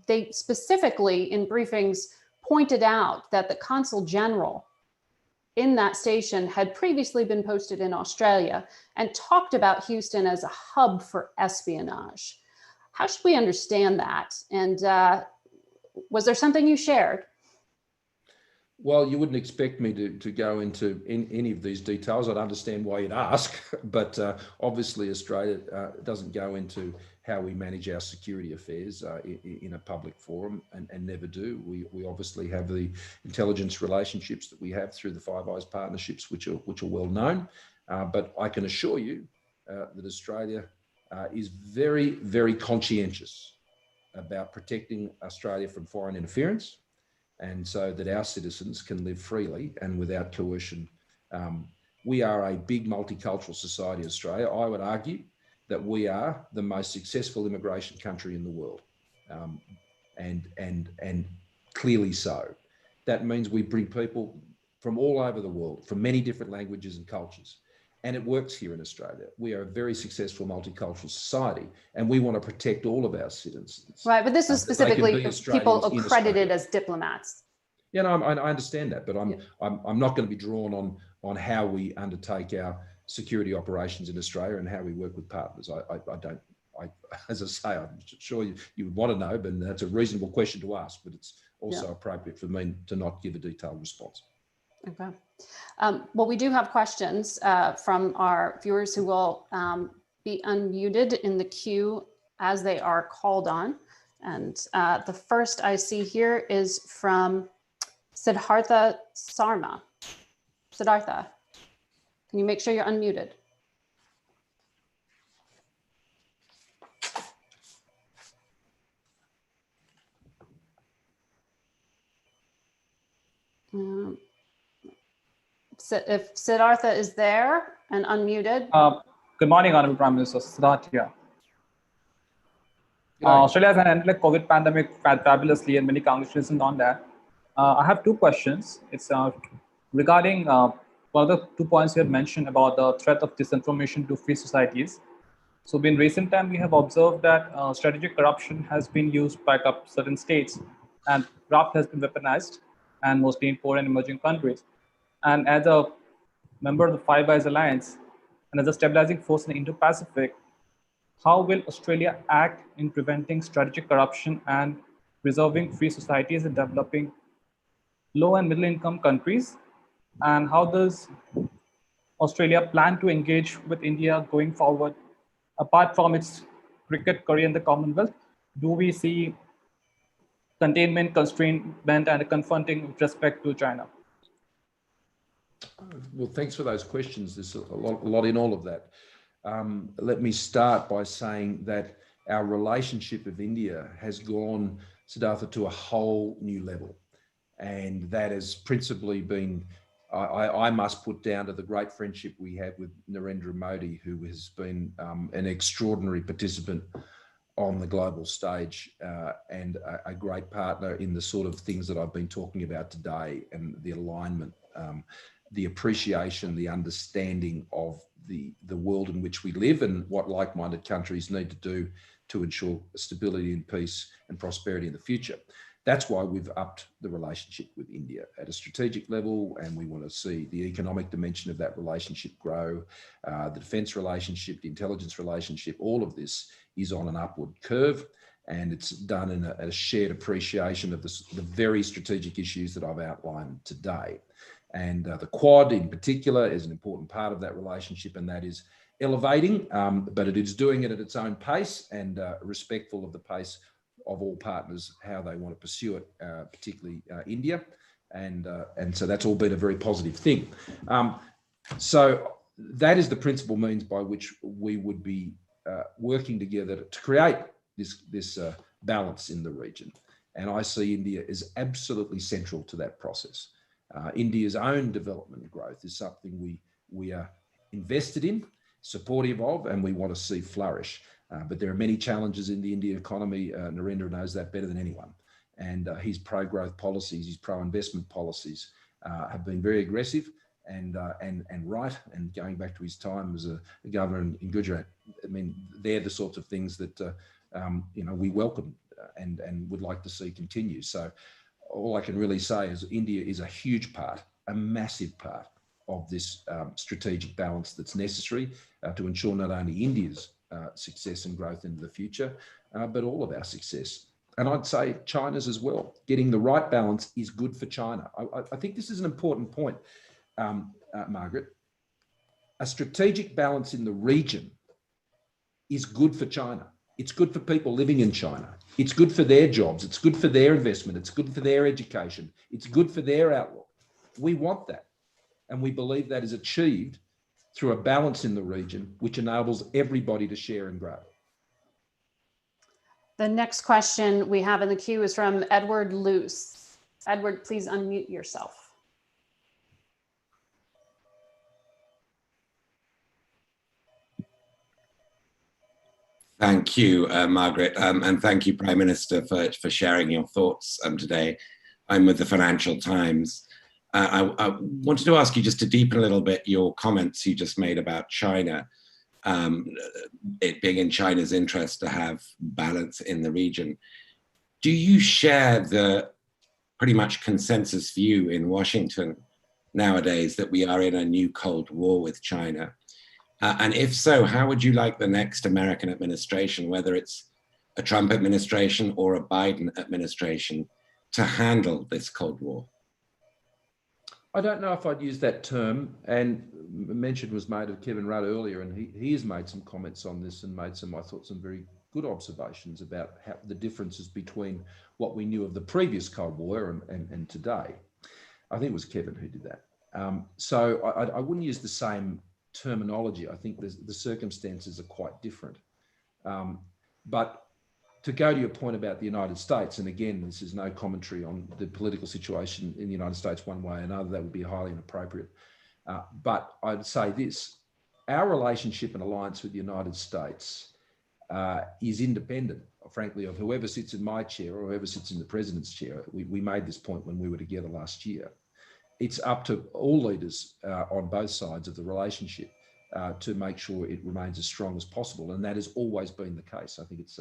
They specifically in briefings pointed out that the consul general in that station had previously been posted in Australia and talked about Houston as a hub for espionage. How should we understand that? And was there something you shared? Well, you wouldn't expect me to go into any of these details. I'd understand why you'd ask, but obviously Australia doesn't go into how we manage our security affairs in a public forum, and never do. We obviously have the intelligence relationships that we have through the Five Eyes partnerships, which are well known. But I can assure you that Australia is very, very conscientious about protecting Australia from foreign interference, and so that our citizens can live freely and without coercion. We are a big multicultural society, Australia. I would argue that we are the most successful immigration country in the world, and clearly so. That means we bring people from all over the world, from many different languages and cultures, and it works here in Australia. We are a very successul multicultural society, and we want to protect all of our citizens. Right, but this is specifically people accredited as diplomats. Yeah, no, I understand that, but I'm not going to be drawn on how we undertake our security operations in Australia and how we work with partners. As I say, I'm sure you would want to know, but that's a reasonable question to ask, but it's also appropriate for me to not give a detailed response. Okay. Well, we do have questions from our viewers who will be unmuted in the queue as they are called on. And the first I see here is from Siddhartha Sarma. Siddhartha, can you make sure you're unmuted? If Siddhartha is there and unmuted. Good morning, Honorable Prime Minister. Siddhartha here. Australia has handled the COVID pandemic fabulously, and many congratulations on that. I have two questions. It's regarding one of the 2 points you had mentioned about the threat of disinformation to free societies. So in recent time, we have observed that strategic corruption has been used by certain states, and graft has been weaponized, and mostly in poor and emerging countries. And as a member of the Five Eyes Alliance, and as a stabilizing force in the Indo-Pacific, how will Australia act in preventing strategic corruption and preserving free societies in developing low and middle income countries? And how does Australia plan to engage with India going forward? Apart from its cricket career in the Commonwealth, do we see containment, constrainment, and confronting with respect to China? Well, thanks for those questions. There's a lot in all of that. Let me start by saying that our relationship with India has gone, Siddhartha, to a whole new level. And that has principally been, I must put down to the great friendship we have with Narendra Modi, who has been an extraordinary participant on the global stage and a great partner in the sort of things that I've been talking about today, and the alignment, the appreciation, the understanding of the world in which we live and what like-minded countries need to do to ensure stability and peace and prosperity in the future. That's why we've upped the relationship with India at a strategic level, and we want to see the economic dimension of that relationship grow, the defence relationship, the intelligence relationship. All of this is on an upward curve, and it's done in a shared appreciation of the very strategic issues that I've outlined today. And the Quad in particular is an important part of that relationship, and that is elevating, but it is doing it at its own pace and respectful of the pace of all partners, how they want to pursue it, particularly India. And so that's all been a very positive thing. So that is the principal means by which we would be working together to create this balance in the region. And I see India as absolutely central to that process. India's own development and growth is something we are invested in, supportive of, and we want to see flourish. But there are many challenges in the Indian economy. Narendra knows that better than anyone. And his pro-growth policies, his pro-investment policies have been very aggressive and right. And going back to his time as a governor in Gujarat, I mean, they're the sorts of things that we welcome and would like to see continue. So all I can really say is India is a huge part, a massive part of this strategic balance that's necessary to ensure not only India's success and growth into the future, but all of our success. And I'd say China's as well. Getting the right balance is good for China. I think this is an important point, Margaret. A strategic balance in the region is good for China. It's good for people living in China. It's good for their jobs. It's good for their investment. It's good for their education. It's good for their outlook. We want that. And we believe that is achieved through a balance in the region, which enables everybody to share and grow. The next question we have in the queue is from Edward Luce. Edward, please unmute yourself. Thank you, Margaret, and thank you, Prime Minister, for sharing your thoughts today. I'm with the Financial Times. I wanted to ask you just to deepen a little bit your comments you just made about China, it being in China's interest to have balance in the region. Do you share the pretty much consensus view in Washington nowadays that we are in a new Cold War with China? And if so, how would you like the next American administration, whether it's a Trump administration or a Biden administration, to handle this Cold War? I don't know if I'd use that term, and mention was made of Kevin Rudd earlier, and he has made some comments on this and made some, I thought, some very good observations about how the differences between what we knew of the previous Cold War and today. I think it was Kevin who did that. So I wouldn't use the same terminology. I think the circumstances are quite different. But to go to your point about the United States, and again, this is no commentary on the political situation in the United States one way or another, that would be highly inappropriate. But I'd say this, our relationship and alliance with the United States is independent, frankly, of whoever sits in my chair or whoever sits in the president's chair. We made this point when we were together last year. it's up to all leaders on both sides of the relationship to make sure it remains as strong as possible. And that has always been the case. I think it's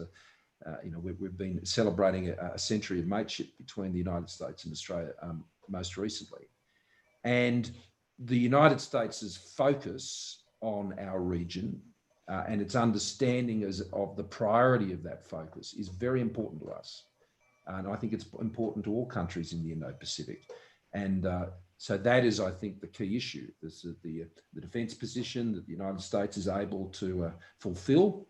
we've been celebrating a century of mateship between the United States and Australia most recently. And the United States' focus on our region and its understanding of the priority of that focus is very important to us. And I think it's important to all countries in the Indo-Pacific. And so that is, I think, the key issue. This is the defence position that the United States is able to fulfil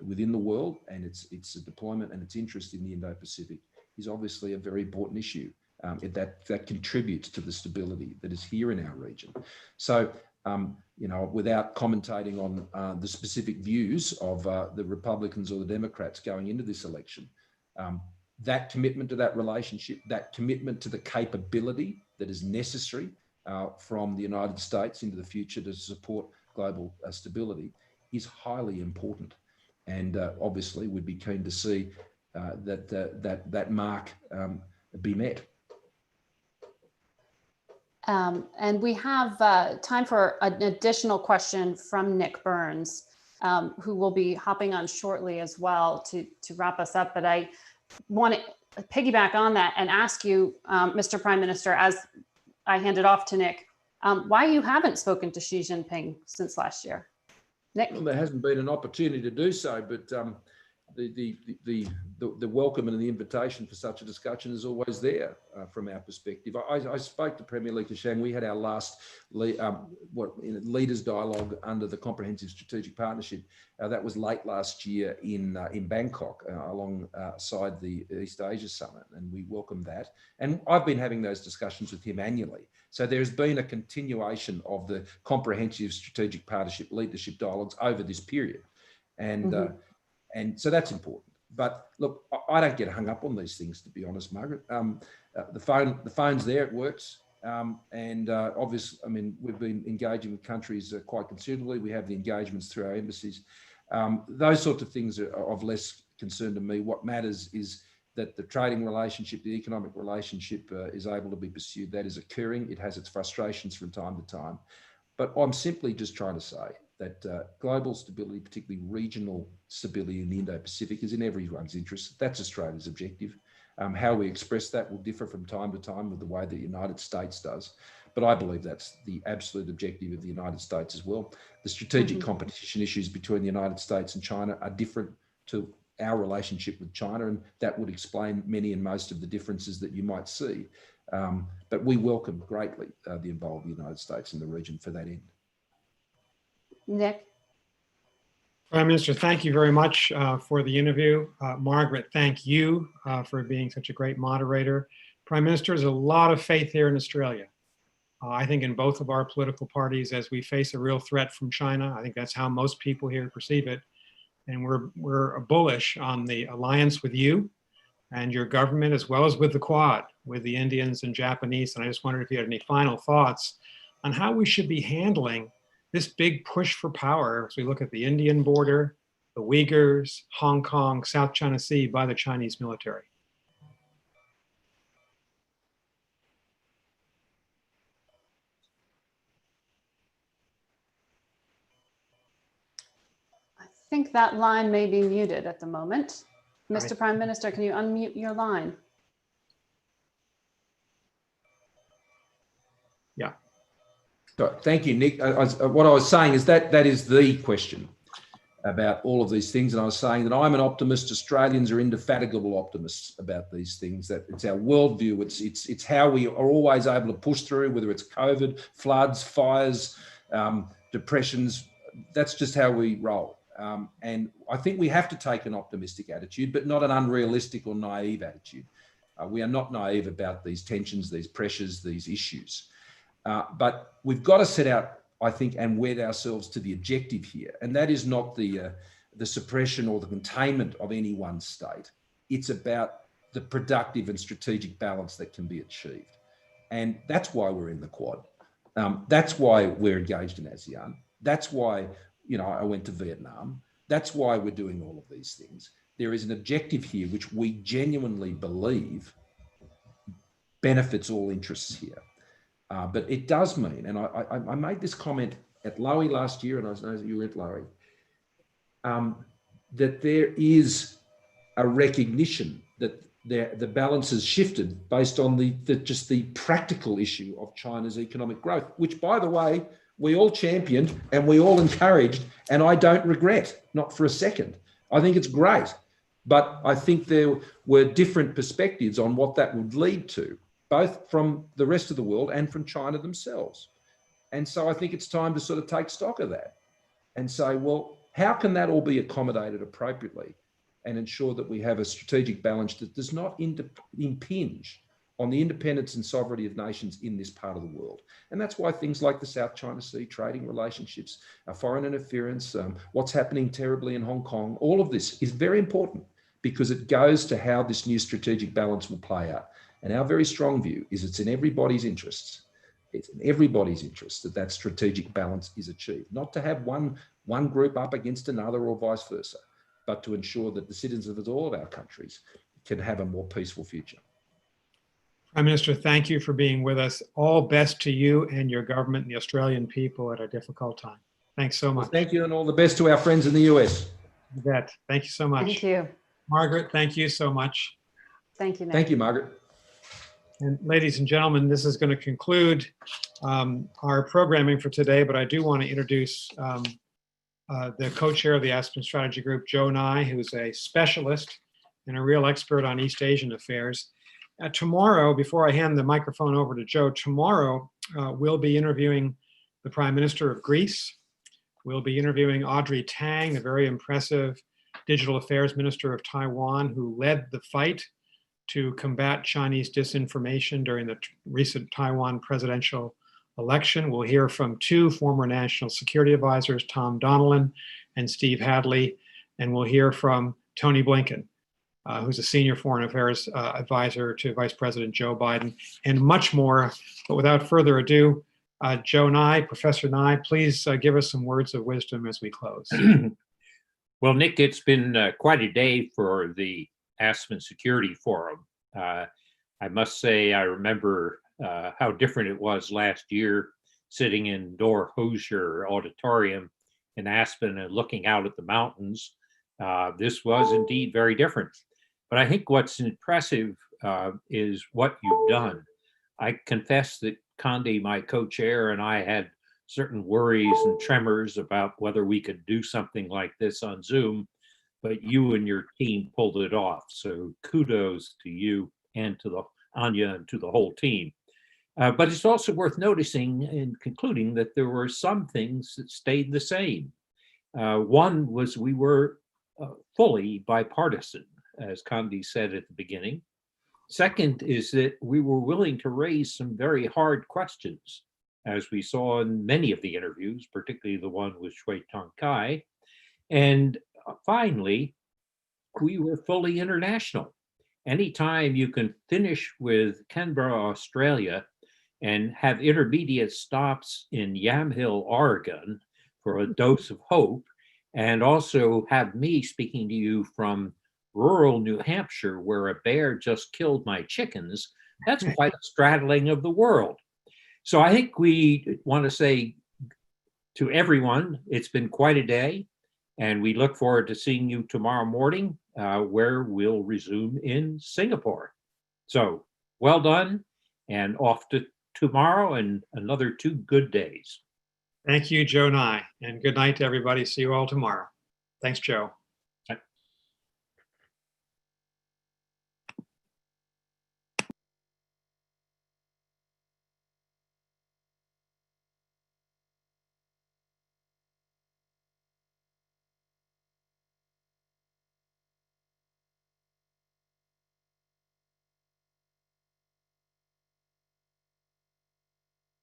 within the world, and its deployment and its interest in the Indo-Pacific is obviously a very important issue that contributes to the stability that is here in our region. So, without commentating on the specific views of the Republicans or the Democrats going into this election, that commitment to that relationship, that commitment to the capability that is necessary from the United States into the future to support global stability is highly important. And obviously we'd be keen to see that mark be met. And we have time for an additional question from Nick Burns, who will be hopping on shortly as well to wrap us up. But I want to piggyback on that and ask you, Mr. Prime Minister, as I hand it off to Nick, why you haven't spoken to Xi Jinping since last year. Nick? Well, there hasn't been an opportunity to do so, but the welcome and the invitation for such a discussion is always there from our perspective. I spoke to Premier Li Keqiang. We had our last leaders dialogue under the Comprehensive Strategic Partnership. That was late last year in Bangkok, alongside the East Asia Summit, and we welcomed that. And I've been having those discussions with him annually. So there's been a continuation of the Comprehensive Strategic Partnership leadership dialogues over this period. And and so that's important. But look, I don't get hung up on these things, to be honest, Margaret. The phone's there, it works. Obviously, I mean, we've been engaging with countries quite considerably. We have the engagements through our embassies. Those sorts of things are of less concern to me. What matters is that the trading relationship, the economic relationship is able to be pursued. That is occurring. It has its frustrations from time to time. But I'm simply just trying to say that global stability, particularly regional stability in the Indo-Pacific, is in everyone's interest. That's Australia's objective. How we express that will differ from time to time with the way the United States does. But I believe that's the absolute objective of the United States as well. The strategic competition issues between the United States and China are different to our relationship with China, and that would explain many and most of the differences that you might see. But we welcome greatly the involvement of the United States in the region for that end. Nick? Prime Minister, thank you very much for the interview. Margaret, thank you for being such a great moderator. Prime Minister, there's a lot of faith here in Australia. I think in both of our political parties, as we face a real threat from China, I think that's how most people here perceive it. And we're bullish on the alliance with you and your government, as well as with the Quad, with the Indians and Japanese. And I just wondered if you had any final thoughts on how we should be handling this big push for power as we look at the Indian border, the Uyghurs, Hong Kong, South China Sea by the Chinese military. I think that line may be muted at the moment. Mr. Prime Minister, can you unmute your line? Yeah. Thank you, Nick. What I was saying is that is the question about all of these things. And I was saying that I'm an optimist. Australians are indefatigable optimists about these things, that it's our worldview. It's how we are always able to push through, whether it's COVID, floods, fires, depressions. That's just how we roll. And I think we have to take an optimistic attitude, but not an unrealistic or naive attitude. We are not naive about these tensions, these pressures, these issues. But we've got to set out, I think, and wed ourselves to the objective here. And that is not the suppression or the containment of any one state. It's about the productive and strategic balance that can be achieved. And that's why we're in the Quad. That's why we're engaged in ASEAN. That's why, I went to Vietnam. That's why we're doing all of these things. There is an objective here which we genuinely believe benefits all interests here. But it does mean, and I made this comment at Lowy last year, and I know that you were at Lowy, that there is a recognition that the balance has shifted based on just the practical issue of China's economic growth, which, by the way, we all championed and we all encouraged, and I don't regret, not for a second. I think it's great. But I think there were different perspectives on what that would lead to, both from the rest of the world and from China themselves. And so I think it's time to sort of take stock of that and say, well, how can that all be accommodated appropriately and ensure that we have a strategic balance that does not impinge on the independence and sovereignty of nations in this part of the world? And that's why things like the South China Sea, trading relationships, foreign interference, what's happening terribly in Hong Kong, all of this is very important because it goes to how this new strategic balance will play out. And our very strong view is it's in everybody's interests. It's in everybody's interest that that strategic balance is achieved, not to have one group up against another or vice versa, but to ensure that the citizens of all of our countries can have a more peaceful future. Prime Minister, thank you for being with us. All best to you and your government and the Australian people at a difficult time. Thanks so much. Well, thank you, and all the best to our friends in the US. You bet. Thank you so much. Thank you. Margaret, thank you so much. Thank you, Nick. Thank you, Margaret. And ladies and gentlemen, this is going to conclude our programming for today, but I do want to introduce the co-chair of the Aspen Strategy Group, Joe Nye, who's a specialist and a real expert on East Asian affairs. Tomorrow, before I hand the microphone over to Joe, tomorrow we'll be interviewing the Prime Minister of Greece. We'll be interviewing Audrey Tang, the very impressive Digital Affairs Minister of Taiwan, who led the fight to combat Chinese disinformation during the recent Taiwan presidential election. We'll hear from two former national security advisors, Tom Donilon and Steve Hadley, and we'll hear from Tony Blinken, who's a senior foreign affairs advisor to Vice President Joe Biden, and much more. But without further ado, Joe Nye, Professor Nye, please give us some words of wisdom as we close. Well, Nick, it's been quite a day for the Aspen Security Forum. I must say, I remember how different it was last year sitting in Dor Hosier Auditorium in Aspen and looking out at the mountains. This was indeed very different. But I think what's impressive is what you've done. I confess that Condi, my co-chair, and I had certain worries and tremors about whether we could do something like this on Zoom, but you and your team pulled it off. So kudos to you and to the Anya and to the whole team. But it's also worth noticing and concluding that there were some things that stayed the same. One was we were fully bipartisan, as Condi said at the beginning. Second is that we were willing to raise some very hard questions, as we saw in many of the interviews, particularly the one with Shui Tongkai. And finally, we were fully international. Anytime you can finish with Canberra, Australia, and have intermediate stops in Yamhill, Oregon, for a dose of hope, and also have me speaking to you from rural New Hampshire, where a bear just killed my chickens, that's quite a straddling of the world. So I think we want to say to everyone, it's been quite a day, and we look forward to seeing you tomorrow morning, where we'll resume in Singapore. So well done, and off to tomorrow and another 2 good days. Thank you, Joe Nye, and good night to everybody. See you all tomorrow. Thanks, Joe.